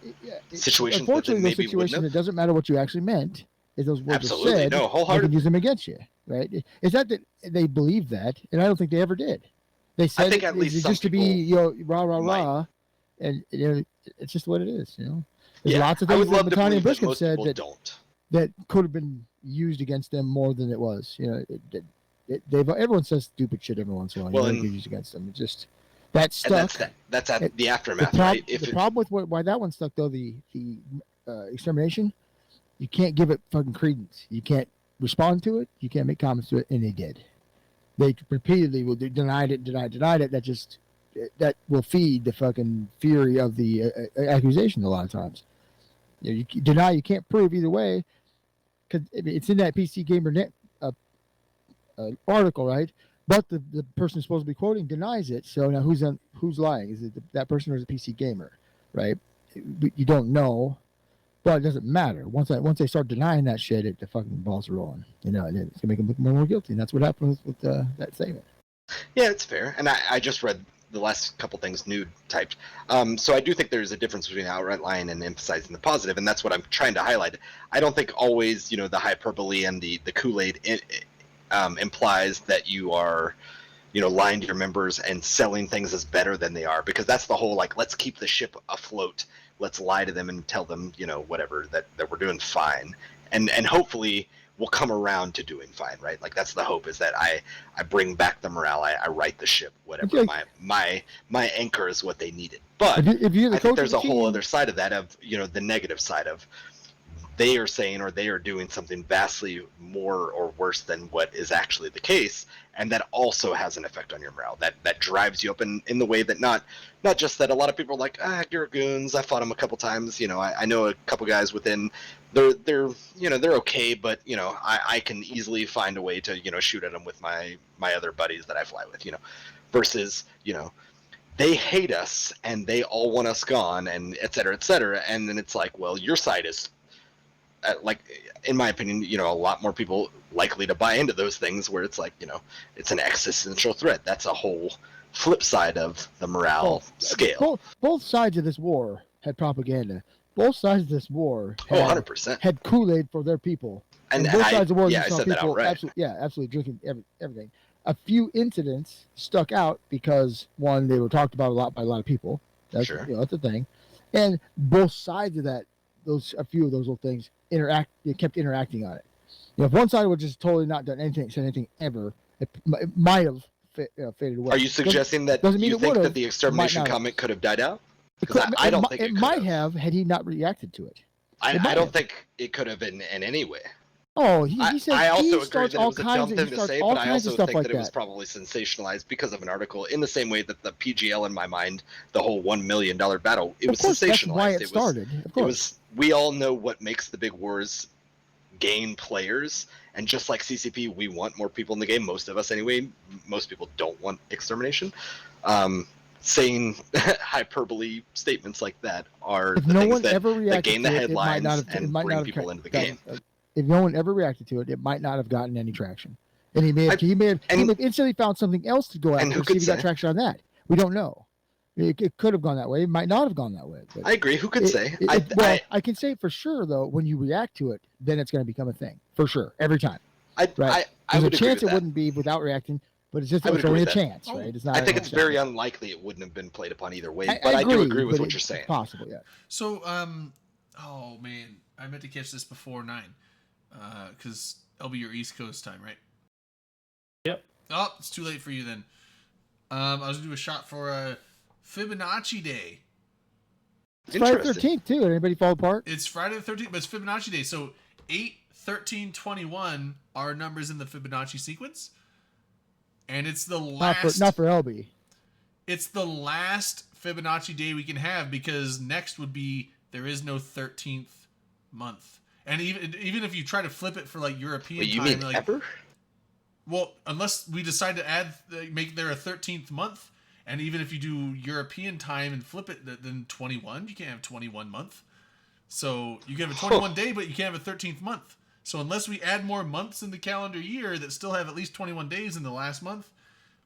situations that they Unfortunately, those maybe wouldn't situations, have. it doesn't matter what you actually meant. If those words Absolutely, are said, no, they can wholeheartedly. use them against you, right? It's not that they believe that, and I don't think they ever did. They said think it at least some just to be, rah rah might. rah, and it's just what it is. There's Yeah, lots of I things would love that to Matani believe and that Briskin most said people don't. that could have been used against them more than it was. Everyone says stupid shit every once in a while. Well, It and- gets used against them. It's just that's And stuck. that's at It- the aftermath, right? If the it- problem with why that one stuck though, the extermination, you can't give it fucking credence. You can't respond to it. You can't make comments to it, and they did. They repeatedly will denied it. That will feed the fucking fury of the accusation a lot of times. You deny, you can't prove either way, because it's in that PC Gamer Net article, right? But the person who's supposed to be quoting denies it. So now who's lying? Is it that person or is it PC Gamer, right? You don't know, but it doesn't matter. Once they start denying that shit, the fucking balls are rolling. And it's gonna make them look more and more guilty. And that's what happened with that statement. Yeah, it's fair. And I just read the last couple things Nude typed. So I do think there's a difference between outright lying and emphasizing the positive, and that's what I'm trying to highlight. I don't think always, the hyperbole and the Kool-Aid implies that you are, lying to your members and selling things as better than they are, because that's the whole, let's keep the ship afloat. Let's lie to them and tell them, whatever, that we're doing fine. And hopefully we'll come around to doing fine, right? That's the hope, is that I bring back the morale. I right the ship, whatever. Okay. My anchor is what they needed. But If you're the I coach think of there's the a whole team- other side of that, of the negative side of they are saying or they are doing something vastly more or worse than what is actually the case, and that also has an effect on your morale. That drives you up in the way that not just that a lot of people are like, you're goons. I fought them a couple times. I know a couple guys within. They're okay, but I can easily find a way to shoot at them with my other buddies that I fly with. Versus they hate us and they all want us gone, and et cetera, and then it's like, well, your side is in my opinion, a lot more people likely to buy into those things where it's like, it's an existential threat. That's a whole flip side of the morale scale. Both sides of this war had propaganda. Both sides of this war Oh, had, 100%. had Kool-Aid for their people. And both sides of the war, I you saw said that people outright. absolutely drinking everything. A few incidents stuck out because, one, they were talked about a lot by a lot of people. That's, Sure. that's the thing. And both sides of that, a few of those little things, they kept interacting on it. If one side would just totally not done anything, said anything ever, it might have faded away. Are you suggesting that doesn't mean you it think would've, that the it might extermination not have. comment could have died out? It Because could- I don't think it it could might have had he not reacted to it. I might don't have. think it could have in any way. Oh, he said I also he agree starts that it all was a kinds dumb of thing he to starts say, all but I kinds also of stuff think like that it was that. probably sensationalized because of an article. In the same way that the PGL, in my mind, the whole $1 million battle, it was Of course, sensationalized. that's why it started. Of It course. was. We all know what makes the big wars gain players, and just like CCP, we want more people in the game. Most of us, anyway. Most people don't want extermination. Saying hyperbole statements like that are If the no things one that, ever that reacted gain the to it, it might headlines not have. It and might bring not people have into the gotten, game. if no one ever reacted to it, it might not have gotten any traction. And he may have instantly found something else to go and after who to see could if he got say? traction on that. We don't know. It could have gone that way. It might not have gone that way. But I agree. Who could say? I can say for sure though, when you react to it, then it's going to become a thing for sure every time. I Right. would There's a agree chance with it that. wouldn't be without reacting, but it's just I would it's only a agree with that. chance, right? It's not. I think it's very unlikely. unlikely it wouldn't have been played upon either way, I but I do agree with but what you're it's saying. Possible, yeah. So, oh man, I meant to catch this before 9, because it'll be your East Coast time, right? Yep. Oh, it's too late for you then. I was gonna do a shot for Fibonacci Day. It's Friday the Interesting. 13th too. Did anybody fall apart? It's Friday the 13th, but it's Fibonacci Day. So 8, 13, 21 are numbers in the Fibonacci sequence, and it's the last. Not for LB. It's the last Fibonacci day we can have, because next would be there is no 13th month. And even if you try to flip it for like European Wait, you time, mean like, ever? well, unless we decide to add make there a 13th month, and even if you do European time and flip it, then 21, you can't have 21 month. So you can have a 21 day, but you can't have a 13th month. So unless we add more months in the calendar year that still have at least 21 days in the last month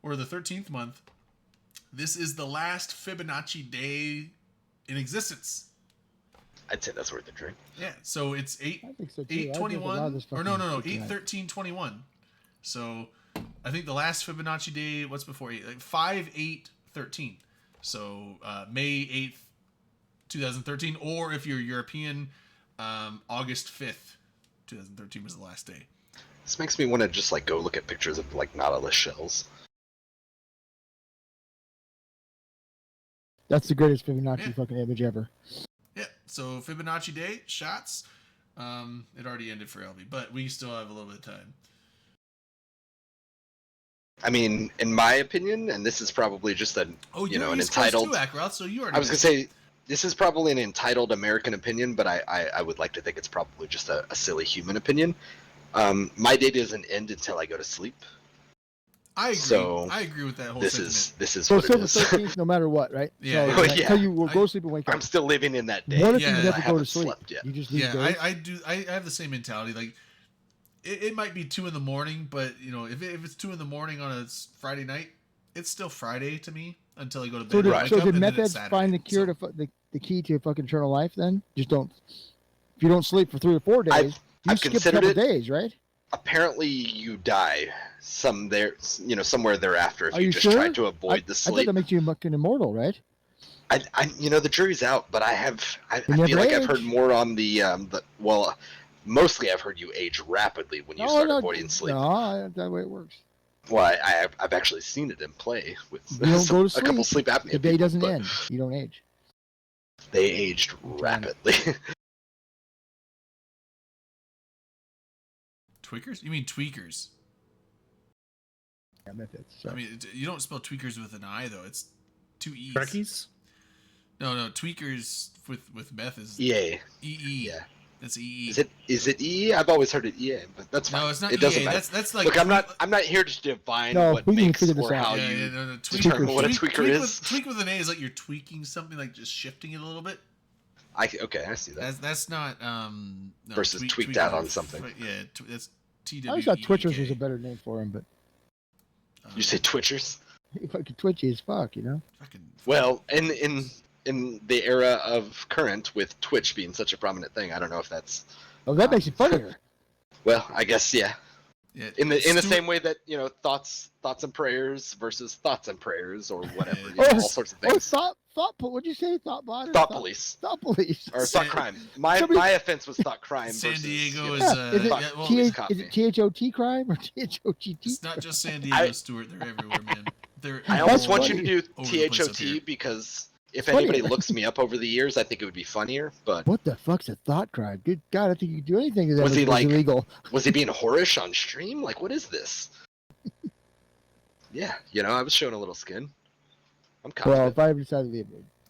or the 13th month, this is the last Fibonacci day in existence. I'd say that's worth a drink. Yeah, so it's 8, I think so too. I drink a lot of 8/21, this or no, fucking 8, shit 13, 21. So I think the last Fibonacci day, what's before 8? Like 5, 8, 13. So May 8th, 2013, or if you're European, August 5th, 2013 was the last day. This makes me want to just like go look at pictures of like Nautilus shells. That's the greatest Fibonacci Yeah. fucking image ever. Yeah, so Fibonacci day, shots. It already ended for LB, but we still have a little bit of time. I mean, in my opinion, and this is probably just an Oh, you you're know an East Coast entitled. too, Ackroth, so you already I was gonna say this is probably an entitled American opinion, but I would like to think it's probably just a silly human opinion. My day doesn't end until I go to sleep. I agree. So, I agree with that whole This sentiment. is So what it still the is. 13th, no matter what, right? Yeah, So, yeah. like, until you will go to sleep and wake I'm up. still living in that day. What if Yeah, you I never go to haven't sleep? slept yet. You just leave Yeah, days? I do. I have the same mentality. Like, it might be 2 a.m, but you know, if it's 2 a.m. on a Friday night, it's still Friday to me until I go to bed. So and did, wake so up, did and then it's methods Saturday. find the cure So- to the key to fucking eternal life? Then just don't. If you don't sleep for 3 or 4 days, you I've skip a considered couple it. days, right? Apparently, you die somewhere thereafter if Are you you just sure? try to avoid the I thought sleep. that makes you fucking immortal, right? I the jury's out, but I You never feel like I've heard age. more on the mostly I've heard you age rapidly when you start avoiding sleep. No, that's the way it works. Well, I've actually seen it in play with You don't go to a couple sleep, sleep apnea. The day people, doesn't but end. You don't age. They aged rapidly. Tweakers? You mean tweakers? Yeah, methods. So. I mean, you don't spell tweakers with an I though. It's 2 E's. Trekkies? No, tweakers with meth is EA. EE. Yeah. That's EE. Is it EA? I've always heard it EA, but that's fine. No, it's not It doesn't EA. matter. That's like. Look, I'm not here to define No, what we can makes figure this or out. how Yeah, you no, determine what a tweaker tweak is. tweak with an A is like you're tweaking something, like just shifting it a little bit. I see that. That's not no, Versus tweaked tweakers out are on something. Yeah, that's TW. I always thought Twitchers was a better name for him, but You say twitchers? he fucking twitchy as fuck, you know. Fucking, Well, in the era of current, with Twitch being such a prominent thing, I don't know if that's. Oh, that makes it funnier. Well, I guess yeah. yeah, In the Stuart- same way that thoughts and prayers versus thoughts and prayers or whatever, Yeah. all sorts of Oh, things. thought. What'd you say? Thought bot. or Thought police Thought police. or San- thought crime. My Somebody- my offense was thought crime. San versus, Diego is, Yeah, is it yeah, well, T- copy. is it THOT crime or THOGT? It's not just San Diego, I- Stuart. They're everywhere, man. They're I That's almost want you to funny. do Over the place up THOT here. because if Funnier. anybody looks me up over the years, I think it would be funnier. But What the fuck's a thought crime? Good God, I think you could do anything that Was he like- illegal. was he being whorish on stream? Like, what is this? Yeah, I was showing a little skin. I'm Well, confident. if I ever decide to leave,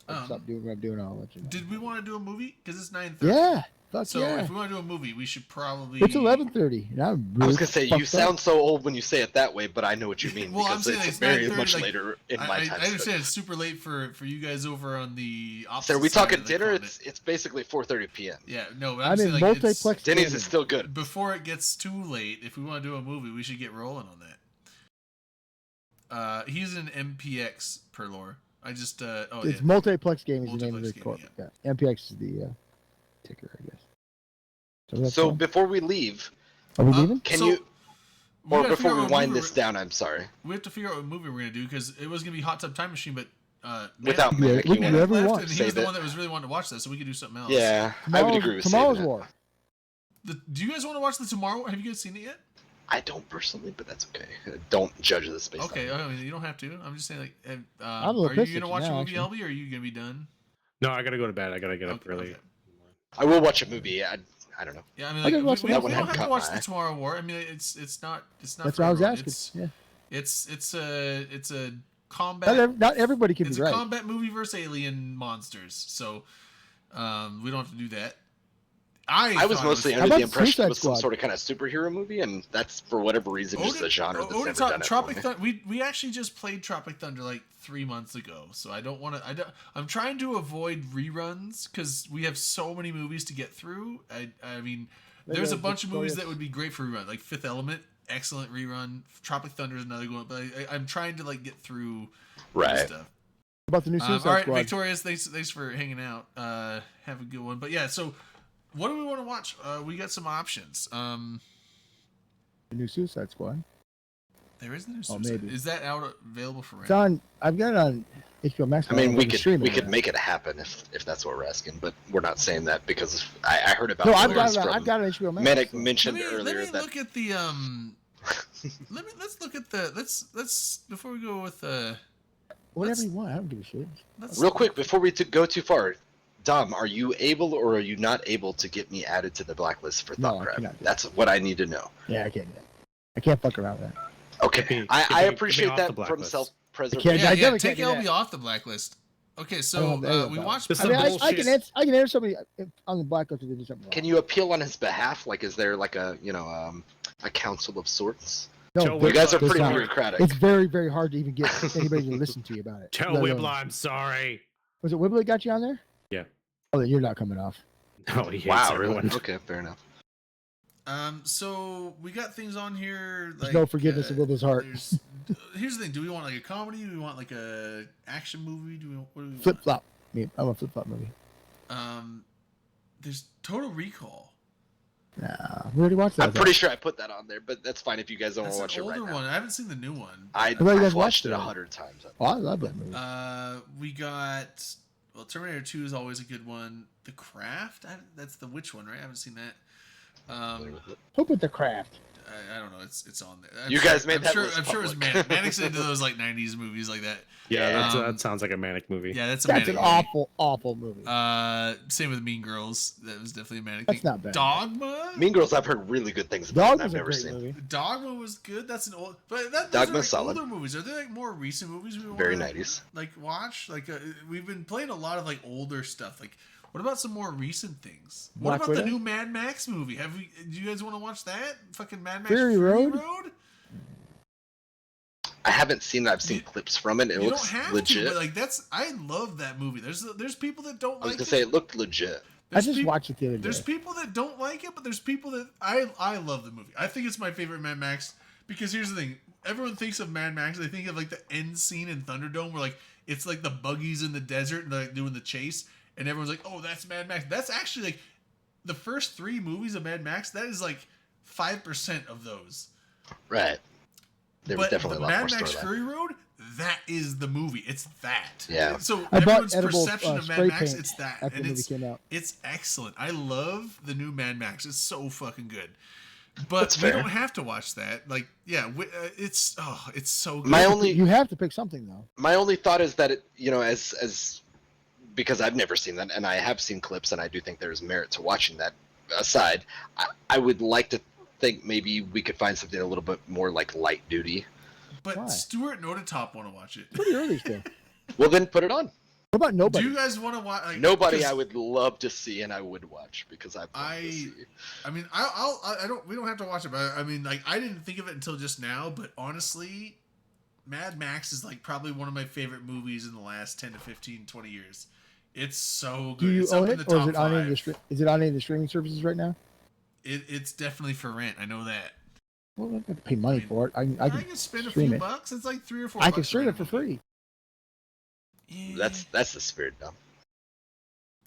I'll Um, stop doing what I'm doing, I'll let you know. Did we want to do a movie? Because it's 9:30. Yeah, Fuck So yeah. if we want to do a movie, we should probably. It's 11:30. And I'm really I was gonna say you fucked up. sound so old when you say it that way, but I know what you mean Well, I'm because saying it's it's very 9:30, much like, later in my time. I understand it's super late for you guys over on the opposite. So are we side talking of the dinner? continent. It's basically 4:30 p.m. Yeah, no, but I'm saying, in like, it's- multiplex. Denny's gaming. is still good. Before it gets too late, if we want to do a movie, we should get rolling on that. He's an MPX per lore. I just It's multiplex gaming is the name of the Multiplex corp. Gaming, Yeah. MPX is the ticker, I guess. So, that's So fine. before we leave, Are we leaving? can So, you, we or gotta before figure we out what wind movie this we're- down, I'm sorry. we have to figure out what movie we're gonna do because it was gonna be Hot Tub Time Machine, but Without Yeah, Manic, we you can do wanna- whatever we left, want. and he was Save the it. one that was really wanting to watch that, so we could do something else. Yeah, I would agree with Tomorrow's saving it. War. Do you guys want to watch the Tomorrow? Have you guys seen it yet? I don't personally, but that's okay. Don't judge this based Okay, on I mean, you don't have to. I'm just saying, like, I'm a little are pissed you at gonna you watch now, a movie, actually. LB, or are you gonna be done? No, I gotta go to bed. I gotta get up Okay, early. okay. I will watch a movie. I don't know. Yeah, I mean, I like, can watch we that don't one. have to Caught watch my the eye. Tomorrow War. I mean, it's not That's for what I was everyone. asking. Yeah. It's a combat. Not everybody can It's be a right. combat movie versus alien monsters. So we don't have to do that. I was thought it mostly How under the about impression Suicide it was some Squad? sort of kind of superhero movie, and that's for whatever reason just a genre that's never done it for Tropic me. Thunder. We actually just played Tropic Thunder like 3 months ago, so I don't want to. I'm trying to avoid reruns because we have so many movies to get through. I mean, Maybe there's a I'll bunch of just movies play it. that would be great for rerun, like Fifth Element, excellent rerun. Tropic Thunder is another one, but I'm trying to like get through Right. stuff. About the new Suicide All right, Squad. Victorious, thanks for hanging out. Have a good one. But yeah, so what do we want to watch? We got some options. The new Suicide Squad. There is no Oh, Suicide. maybe. Is that out available for It's rent? on. I've got it on HBO Max. I mean, we stream could make it happen if that's what we're asking, but we're not saying that because I heard about No, I've got rumors it. from I've got it on HBO Max. Manic so- mentioned Let earlier me that look at the let's look at the let's before we go with Whatever let's- you want. I don't give a shit. let's real quick before we go too far. Dom, are you able or are you not able to get me added to the blacklist for No, I ThoughtCraft? cannot do That's what I need to know. Yeah, I can't do that. I can't fuck around with that. Okay, Get me- I get me appreciate off the that from blacklist. self-preservation. I yeah, definitely take can't do LB that. off the blacklist. Okay, I so don't have any of we that. watched. This I is mean, bullshit. I can answer somebody on the blacklist if they do something wrong. Can you appeal on his behalf? Like, is there like a a council of sorts? No, Joe You guys are there's pretty not. bureaucratic. It's very, very hard to even get anybody to listen to you about it. Tell let alone- Wibla I'm sorry. Was it Wibbly got you on there? Yeah. Oh, then you're not coming off. No, he hates Wow, everyone. really? Okay, fair enough. So we got things on here. There's Like, no forgiveness in Wibbly's heart. Here's the thing: do we want like a comedy? Do we want like a action movie? What do we Flip want? flop. I want flip flop movie. There's Total Recall. Nah, we already watched that. I'm pretty sure I put that on there, but that's fine if you guys don't That's want to an watch it older right now. one. I haven't seen the new one. I've thought you guys watched watched it it. 100 times. Oh, I love that movie. We got Terminator 2 is always a good one. The Craft. That's the witch one, right? I haven't seen that. Who put the craft? I don't know. It's on there. I'm You sure, guys made I'm that sure, list I'm sure it's public. Manic. Manic's into those like '90s movies like that. Yeah, Um, that sounds like a manic movie. Yeah, that's a That's Manic an movie. awful, awful movie. Same with Mean Girls. That was definitely a Manic. That's thing. not bad. Dogma. Mean Girls, I've heard really good things about. Dog and was I've a never great seen. movie. Dogma was good. That's an old, but those Dogma's are like solid. older movies. Are there like more recent movies we want Very 90s. like watch? Like we've been playing a lot of like older stuff. Like what about some more recent things? What Black about Widow? the new Mad Max movie? Do you guys want to watch that? Fucking Mad Max Fury Road? I haven't seen it. I've seen You- clips from it. It You looks don't have legit. to, but like I love that movie. There's people that don't I was like gonna it. say it looked legit. I There's just peop- watched it the other There's day. people that don't like it, but there's people that I love the movie. I think it's my favorite Mad Max because here's the thing: everyone thinks of Mad Max, they think of like the end scene in Thunderdome, where like it's like the buggies in the desert and they're like doing the chase, and everyone's like, "Oh, that's Mad Max." That's actually like the first 3 movies of Mad Max. That is like 5% of those. Right. There was But definitely a lot more Mad Max storyline. Fury Road, that is the movie. It's that. Yeah. So I bought everyone's edible perception of Mad spray Max, paint it's that, after and the movie it's came out. it's excellent. I love the new Mad Max. It's so fucking good. But That's we fair. don't have to watch that. Like, yeah, it's so good. My only You have to pick something though. my only thought is that it, as because I've never seen that and I have seen clips and I do think there's merit to watching that aside, I would like to think maybe we could find something a little bit more like light duty. But Why? Stuart and Otatop want to watch it. Pretty early still. Well, then put it on. about nobody? Do you guys want to watch? Like, Nobody because I would love to see and I would watch because I want to see. I mean, we don't have to watch it, but I mean, like, I didn't think of it until just now, but honestly, Mad Max is like probably one of my favorite movies in the last 10 to 15, 20 years. It's so good. Do you it's own up in it, the or top is it on any of five. the is it on any of the streaming services right now? It's definitely for rent. I know that. Well, I don't have to pay money for it. I I can can spend a stream few it. bucks. It's like $3 or $4. I can to stream rent it for a movie. free. Yeah, That's the spirit, though.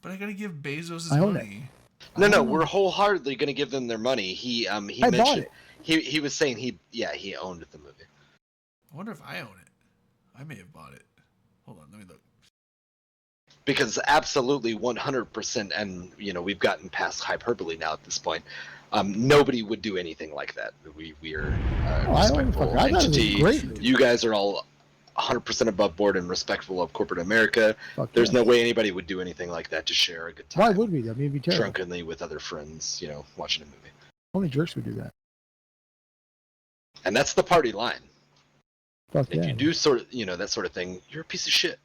but I gotta give Bezos his I own it. money. No, Oh. we're wholeheartedly going to give them their money. He I mentioned bought it. he was saying he owned the movie. I wonder if I own it. I may have bought it. Hold on, let me look. Because absolutely 100%, and we've gotten past hyperbole now at this point. Nobody would do anything like that. We are Oh, I own respectful fucking. I thought it was entity. a great movie. You guys are all 100% above board and respectful of corporate America. Fuck There's yeah. no way anybody would do anything like that to share a good time. Why would we? That would be terrible. drunkenly with other friends, watching a movie. Only jerks would do that. And that's the party line. Fuck If yeah. you do that sort of thing, you're a piece of shit.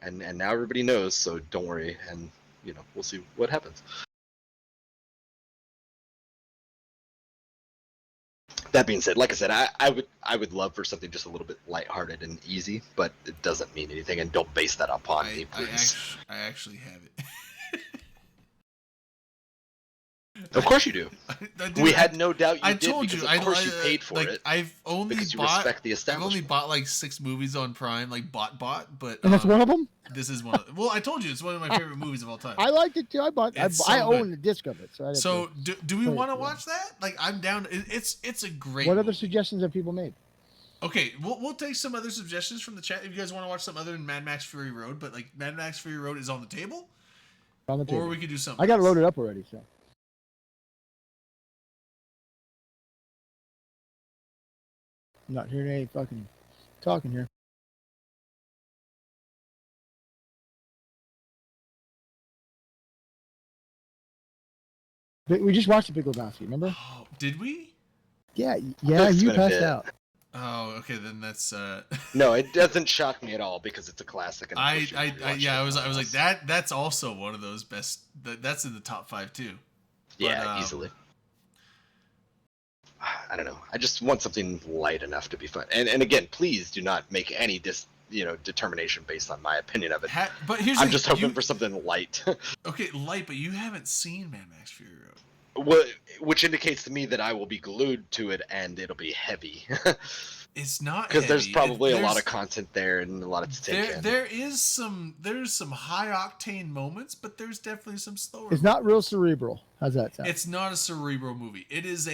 And now everybody knows, so don't worry, and we'll see what happens. That being said, like I said, I would love for something just a little bit lighthearted and easy, but it doesn't mean anything, and don't base that upon me, please. I actually have it. Of course you do. I do. We had no doubt you I did told because you. of course you paid for like, it I've only because you bought. respect the I've establishment. only bought like 6 movies on Prime, like bought, but. And that's one of them. This is one. Well, I told you it's one of my favorite movies of all time. I liked it too. I It's I so own good. the disc of it. So, I'd have So to- do we play it, want to yeah. watch that? Like, I'm down. It's a great. what other movie. suggestions have people made? Okay, we'll take some other suggestions from the chat if you guys want to watch something other than Mad Max Fury Road. But like Mad Max Fury Road is on the table, On the or table. we could do something. I got it else. loaded up already. So. I'm not hearing any fucking talking here. We just watched the Big Lebowski, remember? Oh, did we? Yeah, it's you been a passed bit. out. Oh, okay. Then that's. No, it doesn't shock me at all because it's a classic. And of I course you're gonna rewatch yeah. it. I was like that. That's also one of those best. That's in the top 5 too. Yeah, easily. I don't know. I just want something light enough to be fun. And again, please do not make any determination based on my opinion of it. But here's I'm the- just hoping you- for something light. Okay, light, but you haven't seen Mad Max Fury Road. Which indicates to me that I will be glued to it and it'll be heavy. It's not Because there's heavy. probably a lot There's- of content there and a lot to take in. there's some high octane moments, but there's definitely some slower. It's not real cerebral. How's that sound? It's not a cerebral movie. It is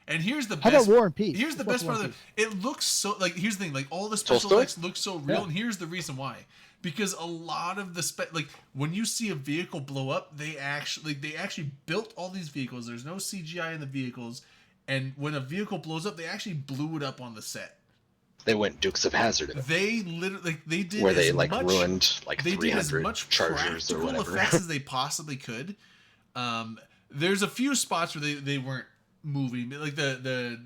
and here's the How best. about War and Peace? Here's the Let's best watch part War of it. and It looks so like here's the thing, like all the special Tolstoy? effects look so real, Yeah. and here's the reason why. Because a lot of the like when you see a vehicle blow up, they actually built all these vehicles. There's no CGI in the vehicles, and when a vehicle blows up, they actually blew it up on the set. They went Dukes of Hazzard They literally they did where they as like much, ruined like they did as 300 much Chargers or practical whatever. effects as they possibly could. There's a few spots where they weren't moving, but like the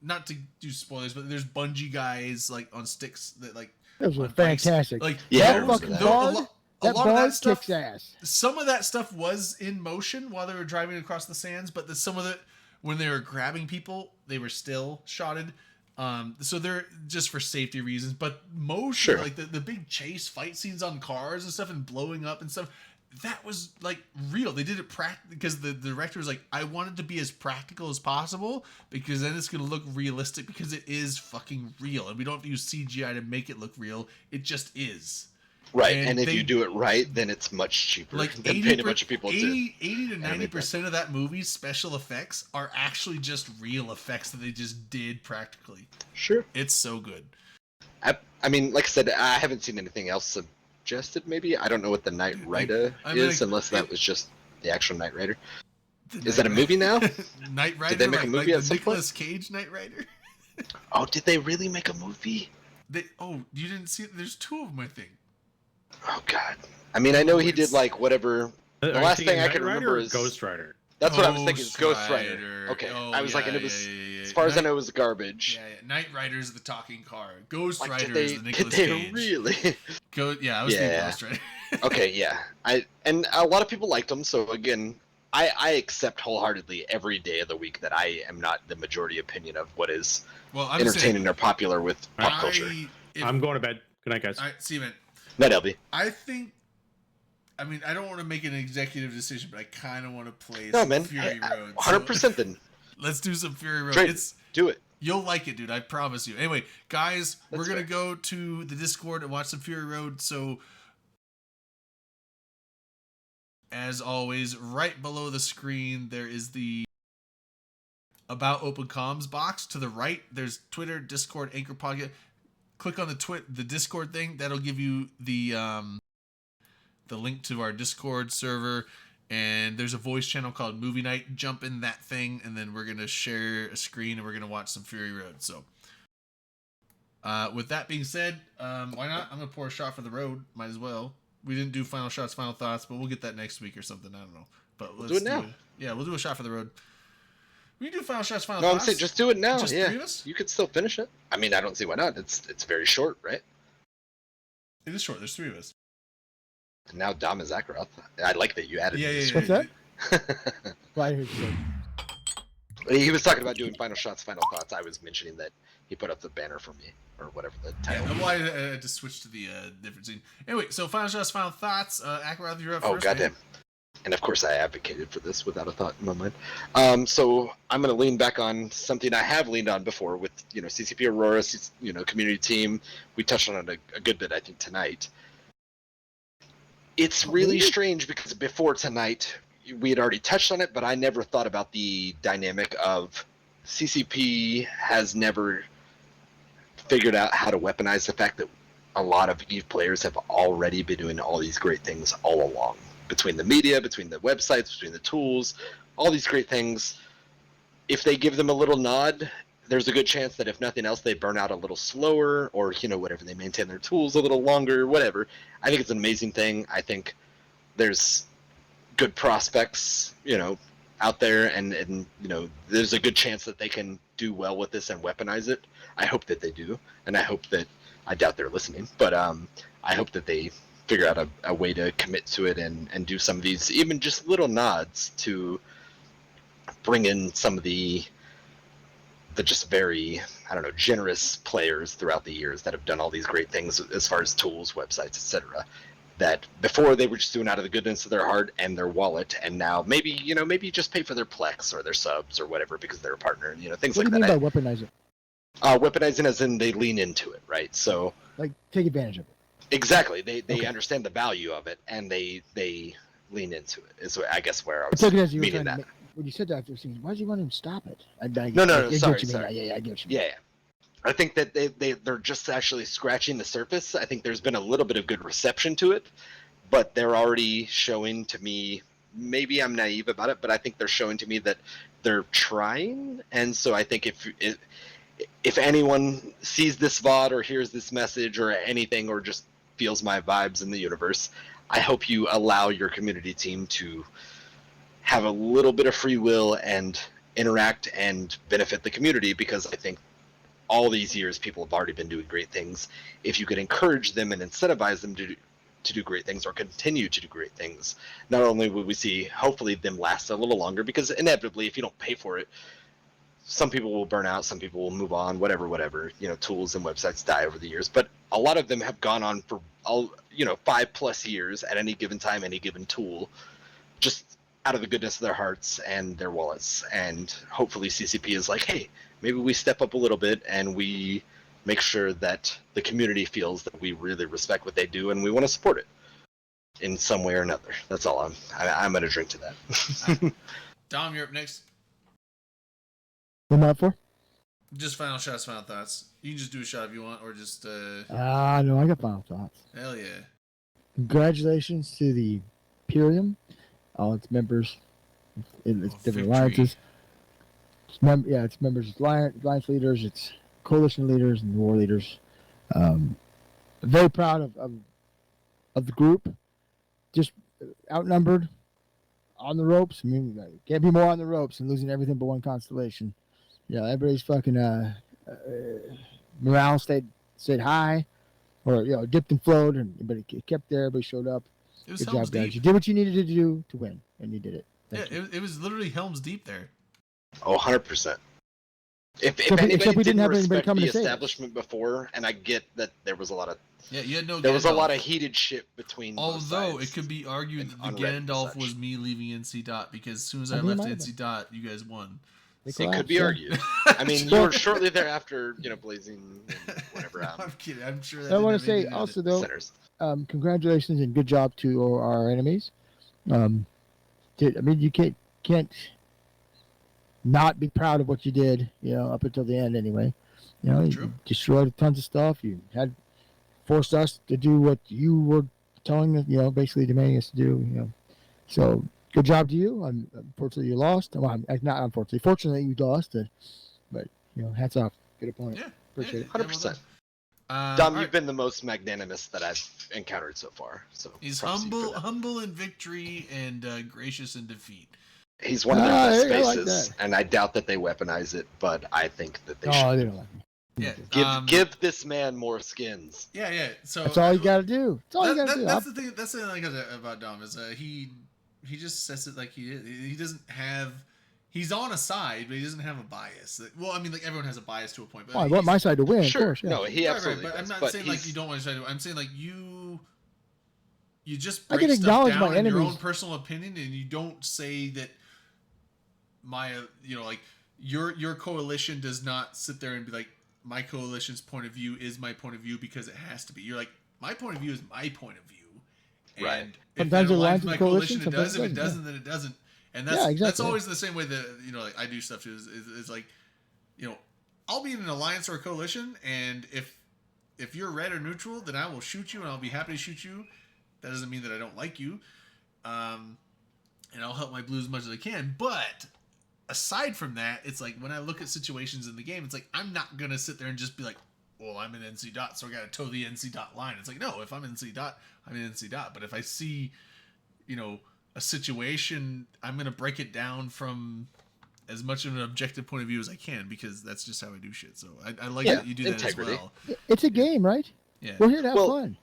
not to do spoilers, but there's bungee guys like on sticks that like Those were on bikes. fantastic. Like Yeah, I that remember fucking that. a bard, lot that of bard that stuff. kicks ass. Some of that stuff was in motion while they were driving across the sands, but some of it when they were grabbing people, they were still shotted. So they're just for safety reasons, but motion, Sure. like the big chase fight scenes on cars and stuff and blowing up and stuff, that was like real. They did it because the director was like, I want it to be as practical as possible because then it's going to look realistic because it is fucking real and we don't have to use CGI to make it look real. It just is. Right, And and if they- you do it right, then it's much cheaper Like than paying a bunch of people to 80 to animate 90% of that movie's special effects are actually just real effects that they just did practically. Sure. It's so good. I mean, like I said, I haven't seen anything else suggested. Maybe I don't know what the Knight Rider I mean, is, like, unless that was just the actual Knight Rider. The Is that a movie now? Knight Rider? Did they make a movie like at some the Nicolas Cage Knight Rider? Oh, did they really make a movie? You didn't see it? There's 2 of them, I think. Oh God. I mean, I know he did It's- like whatever. Are you last thinking thing I Knight can Rider remember or is Ghost Rider. That's what I was thinking. It's Ghost Rider. Okay. Oh, I was like, yeah, and it was, yeah. as far as I Knight- know, it was garbage. Yeah. Knight Rider's the talking car. Ghost Like, Rider did is the they Nicolas Cage. really? Yeah, I was thinking Yeah. Ghost Rider. Okay, yeah. And a lot of people liked them. So again, I accept wholeheartedly every day of the week that I am not the majority opinion of what is Well, I'm entertaining saying, or popular with pop culture. I'm going to bed. Good night, guys. All right, see, man. Not LB. I think. I mean, I don't want to make an executive decision, but I kind of want to play No, some man. Fury Road. 100% then. Let's do some Fury Road. Trade. It's Do it. You'll like it, dude. I promise you. Anyway, guys, That's we're gonna fair. go to the Discord and watch some Fury Road. So, as always, right below the screen there is the About Open Comms box. To the right, there's Twitter, Discord, Anchor Podcast. Click on the Discord thing. That'll give you the link to our Discord server. And there's a voice channel called Movie Night. Jump in that thing, and then we're going to share a screen, and we're going to watch some Fury Road. So, with that being said, why not? I'm going to pour a shot for the road. Might as well. We didn't do final shots, final thoughts, but we'll get that next week or something. I don't know. But let's do it now. Yeah, we'll do a shot for the road. We can do final shots, final No, I'm thoughts. saying just do it now. Just Yeah. 3 of us? You could still finish it. I mean, I don't see why not. It's very short, right? It is short. There's 3 of us. And now Dom is Akaroth. I like that you added Yeah, this. What's that? that? Well, I heard you say. He was talking about doing final shots, final thoughts. I was mentioning that he put up the banner for me, or whatever the title. Yeah, well, I had to switch to the different scene. Anyway, so final shots, final thoughts. Akaroth, you're up Oh, first. goddamn. man. And of course, I advocated for this without a thought in my mind. So I'm going to lean back on something I have leaned on before with, CCP Aurora, community team. We touched on it a good bit, I think, tonight. It's really strange because before tonight, we had already touched on it, but I never thought about the dynamic of CCP has never figured out how to weaponize the fact that a lot of EVE players have already been doing all these great things all along. Between the media, between the websites, between the tools, all these great things. If they give them a little nod, there's a good chance that if nothing else, they burn out a little slower, or whatever, they maintain their tools a little longer, whatever. I think it's an amazing thing. I think there's good prospects, out there, and there's a good chance that they can do well with this and weaponize it. I hope that they do, and I doubt they're listening, but I hope that they figure out a way to commit to it and do some of these, even just little nods to bring in some of the just very, generous players throughout the years that have done all these great things as far as tools, websites, etc. That before they were just doing out of the goodness of their heart and their wallet, and now maybe maybe just pay for their Plex or their subs or whatever because they're a partner, things What like do you that. mean by weaponizing? Weaponizing as in they lean into it, right? So Like, take advantage of it. exactly, they Okay. understand the value of it and they lean into it. Is I guess where I I was took it as you were meaning trying that. to make, when you said that, I was thinking, why does he want him to stop it? I No, get what you sorry. mean. Yeah, I get what you mean. Yeah. I think that they're just actually scratching the surface. I think there's been a little bit of good reception to it, but they're already showing to me, maybe I'm naive about it, but I think they're showing to me that they're trying. And so I think if anyone sees this VOD or hears this message or anything or just feels my vibes in the universe, I hope you allow your community team to have a little bit of free will and interact and benefit the community, because I think all these years people have already been doing great things. If you could encourage them and incentivize them to do great things or continue to do great things, not only will we see hopefully them last a little longer, because inevitably if you don't pay for it, some people will burn out, some people will move on, whatever, tools and websites die over the years, but a lot of them have gone on for 5+ years at any given time, any given tool, just out of the goodness of their hearts and their wallets. And hopefully CCP is like, hey, maybe we step up a little bit and we make sure that the community feels that we really respect what they do and we want to support it in some way or another. That's all I'm going to drink to that. Dom, you're up next. What am I up for? Just final shots, final thoughts. You can just do a shot if you want, or just No, I got final thoughts. hell yeah. Congratulations to the Imperium, all its members, in its different victory. alliances. Its members, its alliance leaders, its coalition leaders, and war leaders. Very proud of the group. Just outnumbered, on the ropes. I mean, can't be more on the ropes than losing everything but one constellation. You know, everybody's fucking morale stayed high, or dipped and flowed, and but it kept there. Everybody showed up. It was Good Helm's job, guys. Deep. You did what you needed to do to win, and you did it. Thank you. It was literally Helm's Deep there. Oh, 100%. If Except anybody we didn't didn't have anybody respect coming the to save us. establishment before, and I get that there was a lot of Yeah, you had no. there was a Gandalf. lot of heated shit between. both Although sides. it could be argued that the on Reddit and Gandalf such. was me leaving NC Dot because as soon as I I think it left might have NC Dot, you guys won. They It could collapsed, be yeah. argued. I mean, you were shortly thereafter, blazing and whatever No, I'm kidding. I'm sure. That I want didn't to have say anything to do also with it. though, centers. congratulations and good job to our enemies. I mean, you can't not be proud of what you did, up until the end anyway. You True. destroyed tons of stuff. You had forced us to do what you were telling us, basically demanding us to do. So good job to you. Unfortunately, you lost. Well, not unfortunately. Fortunately, you lost. But hats off. Good opponent. Yeah. Appreciate it. 100%. Dom, Dom, you've been the most magnanimous that I've encountered so far. So He's props to you for that. humble in victory and gracious in defeat. He's one of their best I like faces, that. and I doubt that they weaponize it, but I think that they Oh, should. they don't like me. Yeah. Give this man more skins. Yeah. So That's all you got to do. That's all you got to do. That's the thing. That's the thing I like about Dom is he just says it like he is. He doesn't have. He's on a side, but he doesn't have a bias. Well, I mean, like everyone has a bias to a point. But I want my side to win, Sure. of course. Yeah. No, he Right, absolutely but does. I'm not saying like you don't want to try to. I'm saying like you just I break can stuff acknowledge down my in your own enemies. personal opinion, and you don't say that my like your coalition does not sit there and be like my coalition's point of view is my point of view because it has to be. You're like my point of view is my point of view, and Right. if Sometimes that it aligns aligns with with my the coalition, coalition, it does. If sometimes it it doesn't, then it doesn't. And that's Yeah, that's exactly. always the same way that like I do stuff too. Is like I'll be in an alliance or a coalition, and if you're red or neutral, then I will shoot you, and I'll be happy to shoot you. That doesn't mean that I don't like you, and I'll help my blues as much as I can. But aside from that, it's like when I look at situations in the game, it's like I'm not gonna sit there and just be like, well, I'm in NC Dot, so I gotta toe the NC Dot line. It's like no, if I'm in NC Dot, I'm in NC Dot. But if I see, a situation, I'm gonna break it down from as much of an objective point of view as I can because that's just how I do shit. So I like that you do that integrity. as well. It's a game, right? Yeah, We're here to have Well, fun.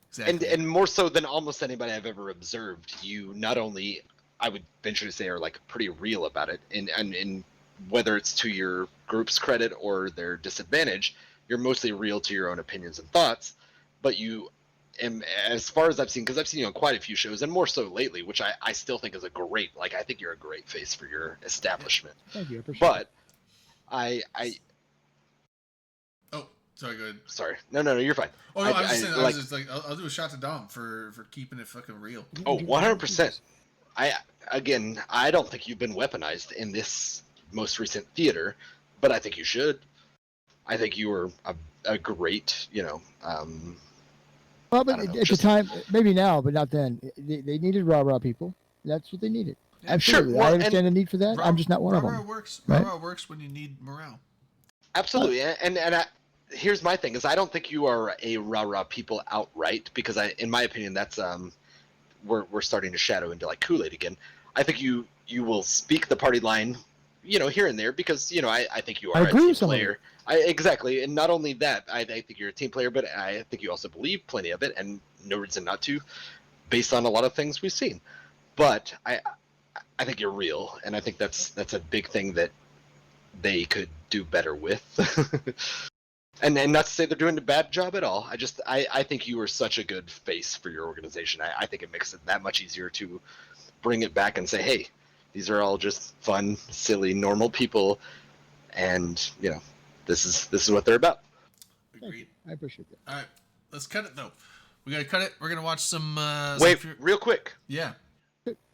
exactly. And more so than almost anybody I've ever observed, you not only, I would venture to say, are like pretty real about it, and whether it's to your group's credit or their disadvantage, you're mostly real to your own opinions and thoughts, but you, and as far as I've seen, because I've seen you on quite a few shows, and more so lately, which I still think is a great, like I think you're a great face for your establishment. Thank you. I appreciate But I oh, sorry, go ahead. sorry, no, you're fine. Oh no, I was I- just saying, like- I was just like, I'll do a shot to Dom for keeping it fucking real. it. Oh, 100%. I don't think you've been weaponized in this most recent theater, but I think you should. I think you were a great, Well, I but don't know, at the just- time, maybe now, but not then. They needed rah-rah people. That's what they needed. Yeah. Absolutely. Sure, well, I understand the need for that. I'm just not one of Rah-rah them. works. right? Rah-rah works when you need morale. absolutely. Here's my thing: is I don't think you are a rah-rah people outright, because in my opinion, that's we're starting to shadow into like Kool-Aid again. I think you will speak the party line, here and there, because I think you I are a agree team with some of player. Exactly, and not only that, I think you're a team player, but I think you also believe plenty of it, and no reason not to, based on a lot of things we've seen. But I think you're real, and I think that's a big thing that they could do better with. And not to say they're doing a bad job at all. I think you are such a good face for your organization. I think it makes it that much easier to bring it back and say, hey, these are all just fun, silly, normal people, and this is what they're about. Agreed. I appreciate that. All right, let's cut it though. We gotta cut it. We're gonna watch some. Wait, some real quick. yeah.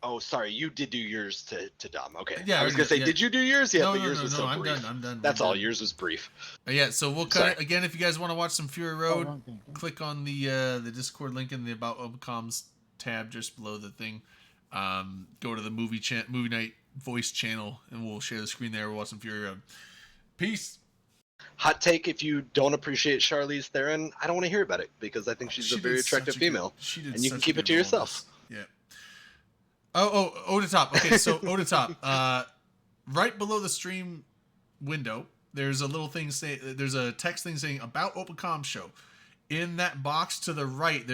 Oh, sorry, you did do yours to Dom. Okay. Yeah, I was I gonna say, yeah. did you do yours? Yeah, No, but no, yours no, was no. so I'm brief. done. I'm done. That's I'm all. done. Yours was brief. Yeah, so we'll cut Sorry. it again. If you guys want to watch some Fury Road, wrong thing. click on the Discord link in the About Comms tab just below the thing. Go to the movie night voice channel, and we'll share the screen there. We'll watch some Fury Road. Peace. Hot take: if you don't appreciate Charlize Theron, I don't want to hear about it, because I think she's She a very did attractive such a good- female. she did and you can such a keep it good to role in yourself. this. Yeah. Otatop. Okay, so Otatop. Right below the stream window, there's a little thing there's a text thing saying about OpenCom show. In that box to the right,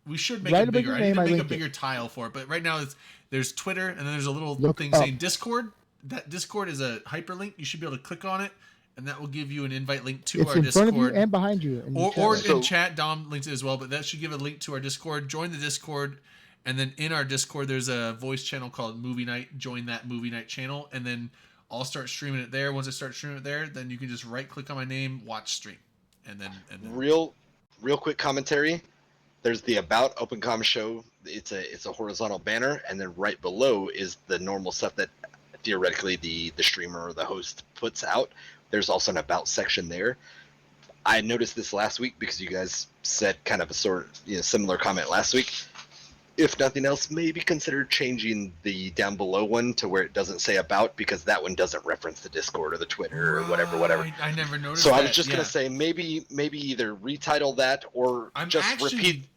we should make it bigger. I need to make a bigger tile for it, but right now there's Twitter, and then there's a little thing saying Discord. That Discord is a hyperlink. You should be able to click on it, and that will give you an invite link to our Discord. It's in front of you and behind you. In chat, Dom links it as well, but that should give a link to our Discord. Join the Discord. And then in our Discord, there's a voice channel called Movie Night. Join that Movie Night channel, and then I'll start streaming it there. Once I start streaming it there, then you can just right-click on my name, watch stream, and then real quick commentary. There's the About OpenCom show. It's a horizontal banner, and then right below is the normal stuff that theoretically the streamer or the host puts out. There's also an About section there. I noticed this last week because you guys said kind of a similar comment last week. If nothing else, maybe consider changing the down below one to where it doesn't say About, because that one doesn't reference the Discord or the Twitter or whatever. I never noticed. So I was just gonna say maybe either retitle that or repeat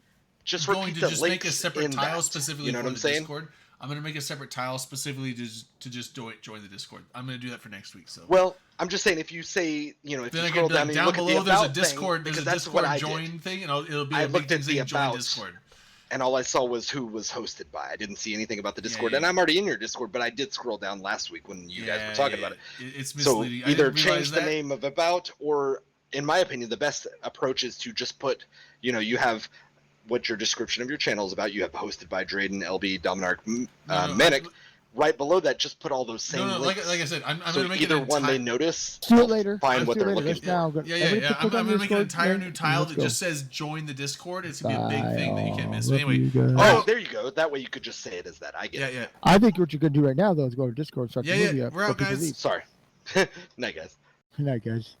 the links make a separate tile that. specifically. You know for what I'm the saying? Discord. I'm gonna make a separate tile specifically to just join the Discord. I'm gonna do that for next week. So. Well, I'm just saying if you say if then you scroll down and you look below, at the About there's a Discord. thing, There's a that's what Discord I join did. thing, and it'll be I a big looked at thing the saying join About. Discord. And all I saw was who was hosted by. I didn't see anything about the Discord. Yeah. And I'm already in your Discord, but I did scroll down last week when you guys were talking about it. It's So misleading. either change the name of About, or in my opinion, the best approach is to just put, you have what your description of your channel is about. You have hosted by Drayden, LB, Dominark, Manic. Right below that, just put all those same links. Like I said, I'm so going to make either one they notice. See you later. Find what they're looking for. I'm going to make an entire new tile that just says join the Discord. It's going to be a big thing that you can't miss. So anyway. Oh, there you go. That way you could just say it as that. I get it. Yeah. I think what you could do right now, though, is go to Discord, start the movie up. We're out, guys. Sorry. Night, guys. Night, guys.